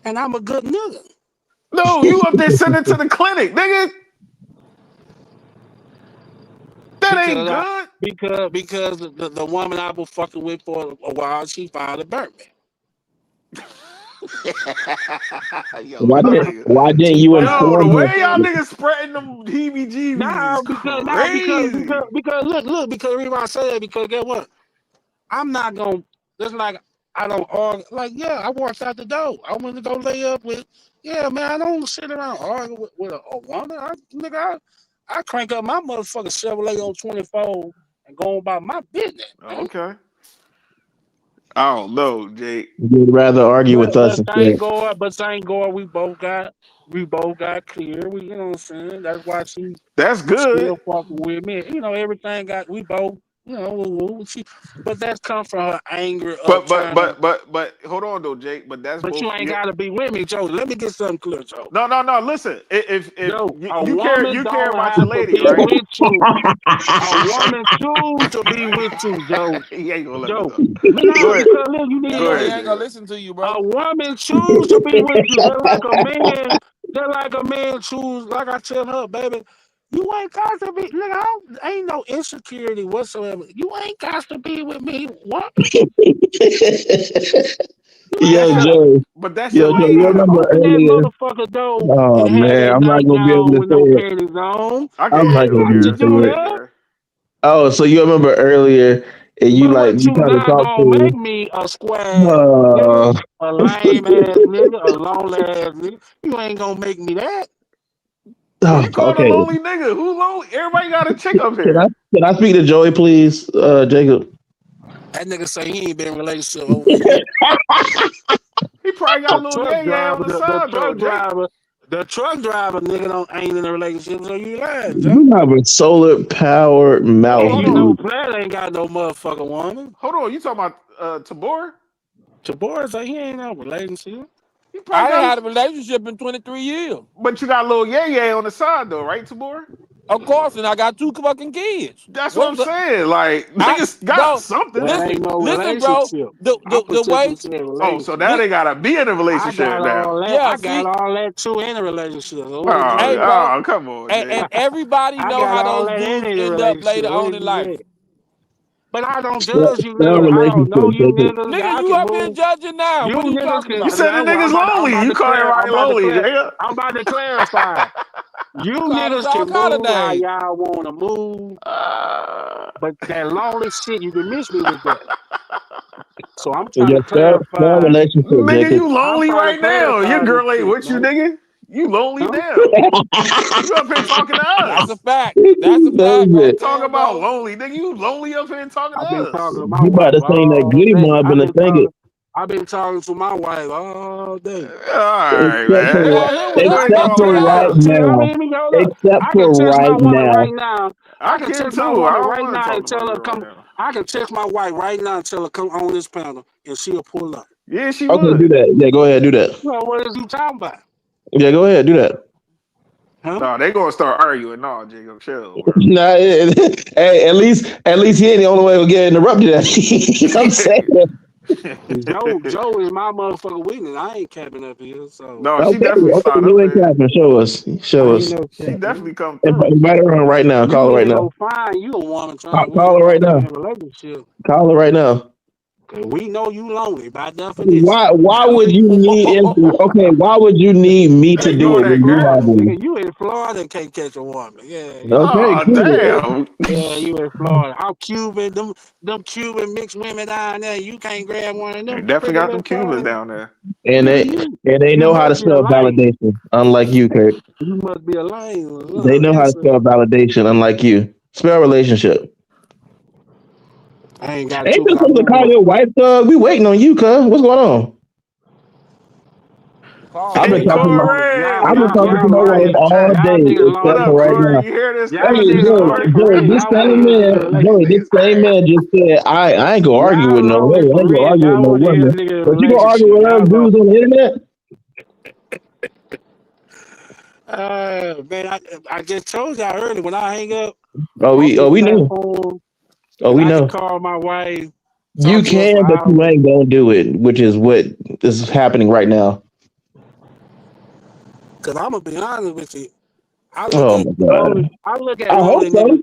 And I'm a good nigga. No, you up there sending to the clinic, nigga. That ain't Because good. the woman I was fucking with for a while, she filed a burnt man. Yo, y'all niggas. Why didn't She you filed Yo, a the inform burnt her? way y'all man. niggas spreading them heebie-jeebies is Now crazy. because look because the reason why I say that because get what I'm not gonna just like I don't argue like I walked out the door. I went to go lay up with man. I don't sit around arguing with a woman. I crank up my motherfucking Chevrolet on 24 and go about my business, man. Okay. I don't know, Jake. You'd rather argue with us instead. Thank God we both got clear. We you know what I'm saying. That's why she That's good. still fucking with me. Everything got we both. But that's come from her anger of trying to. But hold on though, Jake. But that's But both you ain't you. gotta be with me, Joe. Let me get something clear, Joe. No. Listen, if Joe, a you woman care don't about your have to lady, be right? with you. A woman choose to be with you, Joe. He ain't gonna let me Joe, talk. no, Go ahead. because look, you need Yeah, to Go yeah, he ahead, ain't listen. gonna Jake. listen to you, A bro. woman choose to be with you. They're like a man. They're like a man choose. Like I tell her, baby, you ain't got to be. Nigga, ain't no insecurity whatsoever. You ain't got to be with me. What? Yo, Joe. But that's your Yo, Joe, you lady remember though. Open that earlier? motherfucker door Oh and have man, that I'm not gonna be able nightgown to with say no it. panties on. I I'm can You not ain't gonna hear, be got able to to Garrett. say do I it. can that. hear. Oh, so you remember earlier and But you you tried to not talk gonna make to me a square nigga, uh a lame ass nigga, a lonely ass nigga. You ain't gonna make me that. Who you oh, call a okay. lonely nigga? Who lonely? Everybody got a chick up Can I here. can I speak to Joey, please, Jacob? That nigga say he ain't been in a relationship over a year. He probably got a The little truck yay driver, on the side though, Jake. the truck driver nigga don't ain't in a relationship, so you lying, Joe. You have a solar powered mouth, Hold Ain't on. no dude. plan, ain't got no motherfucking woman. Hold on. You talking about Tabor? Tabor say he ain't in a relationship. He probably I ain't got, had a relationship in 23 years. but you got a little yay on the side though, right, Tabor? Of course, and I got 2 fucking kids. That's what I'm What's the saying. Like I niggas got bro? something. That ain't Listen, no listen, bro. relationship. The I'm the way particularly saying Oh, so relationship. now they gotta be in a I relationship got now. all that. yeah, I got see, all that too in a relationship. So what is Oh, hey, you bro, oh, come on, and Jay. everybody I know got how all those that dudes in a end up relationship. later What on is in you life. saying? But I don't Spell, judge you spell niggas. I don't know relationship, you Jacob. niggas. Nigga, Y'all you can up here move. judging now. You What are you niggas talking can. You about? said the niggas I'm lonely. about You to call clear. everybody lonely, Jay. I'm about to clarify. You You call us niggas all can kind of move how names. y'all want to move, Uh, but that lonely shit, you can miss me with that. So I'm trying Yeah, to spell clarify. relationship, nigga, Jacob. you I'm lonely trying to right now. Your clarify this girl ain't shit, with you, man. nigga. You lonely Huh? now. You up here talking to That's a us. fact. That's a fact That's right it. Talk there, about bro. lonely, nigga. You lonely up here talking to I've been talking us. to my You about wife to sing that all Goody day. Mob in the singing. I've been talking to my wife all day. All right, Except You for man. ain't here with You us. ain't except Talk all to for that right now. us. See, I now. mean, hold up. Except I can for text my right woman now. right now. I I can can text my too. I woman don't right want to now talk and to my tell her girl right come. now. I can text my wife right now and tell her come on this panel and she'll pull up. Yeah, she Okay, do would. that. Yeah, go ahead, do that. Well, what is you talking about? Yeah, go ahead, do that. Huh? No, they gonna start arguing. No, Jacob, chill, bro. Nah, hey, at least he ain't the only way to get interrupted. You know what I'm saying? Joe is my motherfucker witness. I ain't capping up here, so No, she Okay, definitely okay, slide up you ain't here. capping. Show us. Show I ain't us. no She capping. definitely come through. Invite her on right now. You Call her right niggas now. go find you a woman trying Call, to win call her right like you now. in a relationship. Call her right now. Cause we know you lonely by definition. Why would you need okay, why would you need me There to you do go, it that when you girl. have one? Nigga, you in Florida and can't catch a woman. Yeah, Okay, Oh, cool. damn. yeah, you in Florida. I'm Cuban. Them Cuban mixed women down there. You can't grab one of They them definitely pretty got little them Cubans things. down there. And they You know how to must be a spell lame. validation, unlike you, Kurt. You must be a lame. They know how Yes, to sir. spell validation, unlike you. Spell relationship. I ain't got Ain't two you cause I supposed to moved call on. your wife, Thug? We waiting on you, cuz. What's going on? Call I've her been Hey, talking to now. my Lonely. Corey. I've been talking to Y'all my wife lame. all Chat. Y'all day, niggas What except lonely. up, for right now. Corey? You hear this Y'all nigga? Hey, niggas Joey, lonely Corey? for Joey, real. this Y'all want same to hear this man, nigga Joey, relationship. this He's same like, man just said, I ain't gonna argue with Y'all no lonely women. I for ain't gonna real. argue with Y'all no want to hear women. this nigga But you gonna argue relationship. with Y'all them go. dudes on the internet? Man, I just told y'all earlier when I hang up Oh, off this we know. platform Oh, that we I can know. call my wife, You talk to her for can, but you hours. ain't gonna do it, which is what is happening right now. Cause I'm gonna be honest with you. I look Oh at my lonely. god. I look at I hope lonely so. niggas.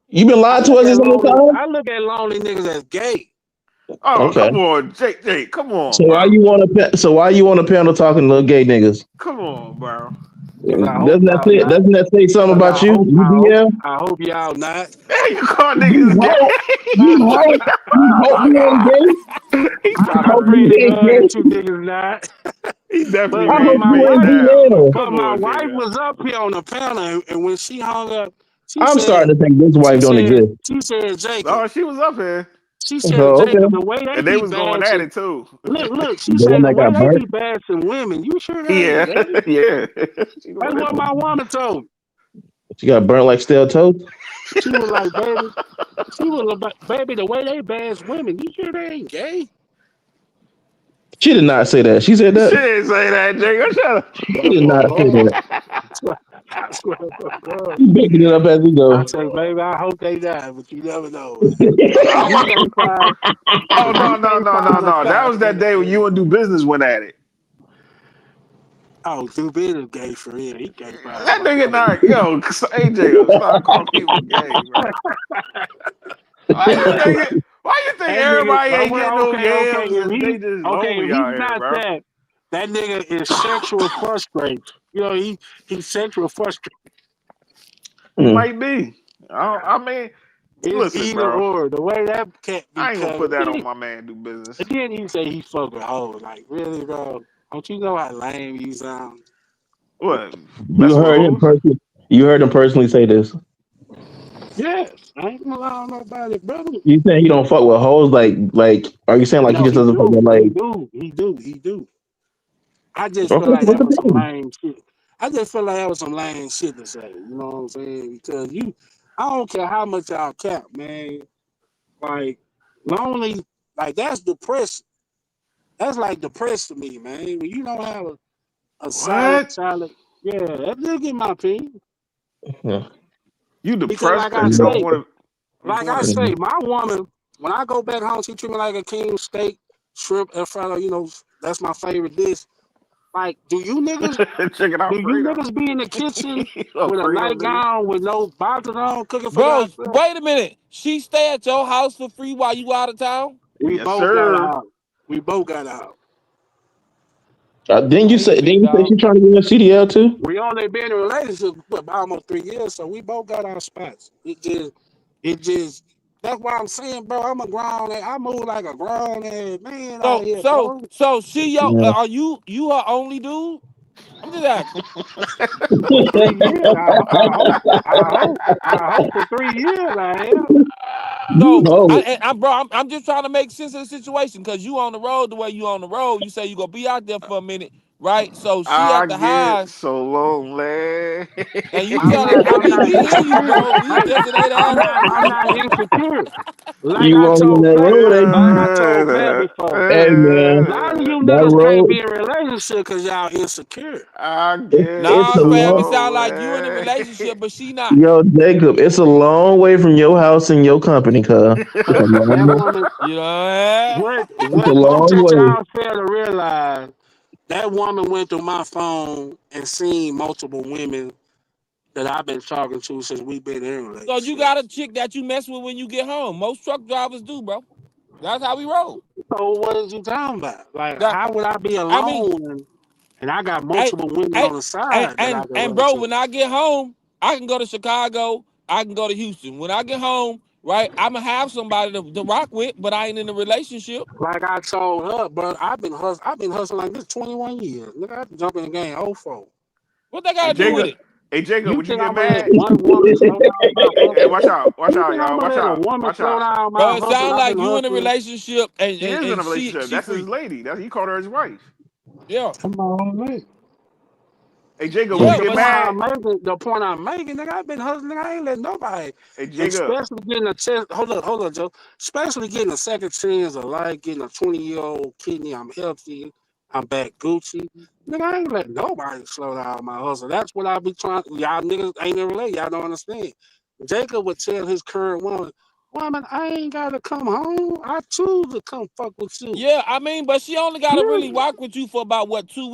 You been lying to us this whole time? I look at lonely niggas as gay. oh, Okay. come on, Jake, come on, So why bro. you want to? So why you on a panel talking to little gay niggas? Come on, bro. Cause I hope Doesn't that y'all say? not. Doesn't that say something Cause about you? You DL? I hope y'all not. Hey, you call You niggas hope. gay? You hope. You hope you ain't gay. He I sounded Hope pray you to crazy. ain't God that gay. you niggas not. He definitely I But hope reading my you me ain't wife, down. DL. but Come my on, wife Jacob. was up here on the panel, and when she hung up, she I'm said, starting to think this wife don't exist. Jacob, Oh, she was up here, So Jacob, okay, the way they and they be was going at bashing, it too. she the said one the that way got they burnt. be bashing women, you sure they ain't Yeah, gay? yeah. She the That's one that what my woman told me. She got burnt like stale toast. She was like, baby, the way they bash women, you sure they ain't gay? She did not say that. She said She that. didn't say that, Jacob. Shut up. She did not say that. I swear to God. You making it up as we I go. say, baby, I hope they die, but you never know, man. If you can't find, Oh if no, you no, can't no, no, find a no. That tie, was that day when you and Do Business went at it. oh, Drew is gay for real. He can't find a That nigga motherfucker. not yo, hey Jacob, stop calling people gay, bro. Why you making Why you think everybody ain't getting no yams If and they just lonely if out he's here, not bro? that nigga is sexual frustrated. You know, he's sexual frustrated. He might be. I mean, It's listen, either bro. or. The way that cat be I ain't gonna put coming. that on my man. Do business. And then he say he fuck with hoes. Like, really, bro? Don't you know how lame you sound? What? You Messing with heard him hoes? personally. You heard him personally say this. Yes. I ain't gonna lie on nobody, brother. You saying he don't fuck with hoes? Like, are you saying like he No, just he doesn't fuck do. with like? He do. I just feel Okay, like what's that the was some problem? lame shit. I just feel like that was some lame shit to say. You know what I'm saying? Because I don't care how much y'all cap, man. Like, lonely, like that's depressing. That's like depressed to me, man. When you don't have a What? solid, yeah, that's just get my opinion. Yeah. You Because depressed because you don't want to. You just like want I to. say, my woman, when I go back home, she treat me like a king, steak, shrimp, and fry. You know, that's my favorite dish. Like, Chicken do you Alfredo. niggas be in the kitchen with a Alfredo, nigga. nightgown with no boxers on, cooking for Bro, yourself? wait a minute. She stay at your house for free while you out of town? We Yes, both got a sir. house. We both got a house. Didn't you say? Damn, Didn't big you say dog. she trying to get a CDL too? We only been in a relationship for about almost 3 years, so we both got our spots. It just. That's why I'm saying, bro. I'm a grown. I move like a grown ass man out So, here, so, bro. so she your Yeah. are you her only dude? I'm just asking. For 3 years, I hope for 3 years I am. You So know it. I'm just trying to make sense of the situation because you on the road the way you on the road. You say you gonna be out there for a minute, right? So she I at the get house so lonely. and you I'm telling. not. I I'm mean, not we hear you, insecure. bro. We Hey, just it ain't add up. I'm not insecure. Like You I only on told that Pat. road, Like I told Pat before. hey man. A lot of you That niggas can't road, be in a relationship because y'all insecure. I it's get Nah, a so fam. It long. sound like you in a lonely. relationship, but she not. Yo, Jacob, it's a long way from your house and your company, cuz. It's a That long, woman. You know what it's a What long did way. y'all fail to realize? That woman went through my phone and seen multiple women that I've been talking to since we've been in a So you relationship. got a chick that you mess with when you get home. Most truck drivers do, bro. That's how we roll. So what is you talking about? Like, That how would I be I mean, alone and I got hey, multiple women hey, on the side that I can and run bro, to? when I get home, I can go to Chicago, I can go to Houston. When I get home, right, I'ma have somebody to rock with, but I ain't in a relationship. Like I told her, bro, I've been hustling like this 21 years. Look, I jump in the game 04. What they Hey gotta do with Jacob, it? hey Jacob, You would you think get I'm gonna let mad? one woman slow down my Hey, hustle? watch You out, think I'm y'all. gonna Watch let a out, woman watch slow out. down Bro, my it hustle? sounds I've like been you in a hustling. relationship He is in a and relationship. she That's his free. lady. He called her his wife. Yeah. Come on, man. Hey Jacob, would Yeah, you But get but mad? the point I'm making, nigga, I've been hustling, nigga, I ain't letting nobody. Hey Jacob, Especially getting a chance. Hold up, Joe. Especially getting a second chance of life, getting a 20-year-old kidney. I'm healthy. I'm back Gucci. Nigga, I ain't letting nobody slow down my hustle. That's what I be trying. Y'all niggas ain't in relate. Y'all don't understand. Jacob would tell his current woman, I ain't gotta come home. I choose to come fuck with you. yeah, I mean, but she only gotta really Period. rock with you for about what 2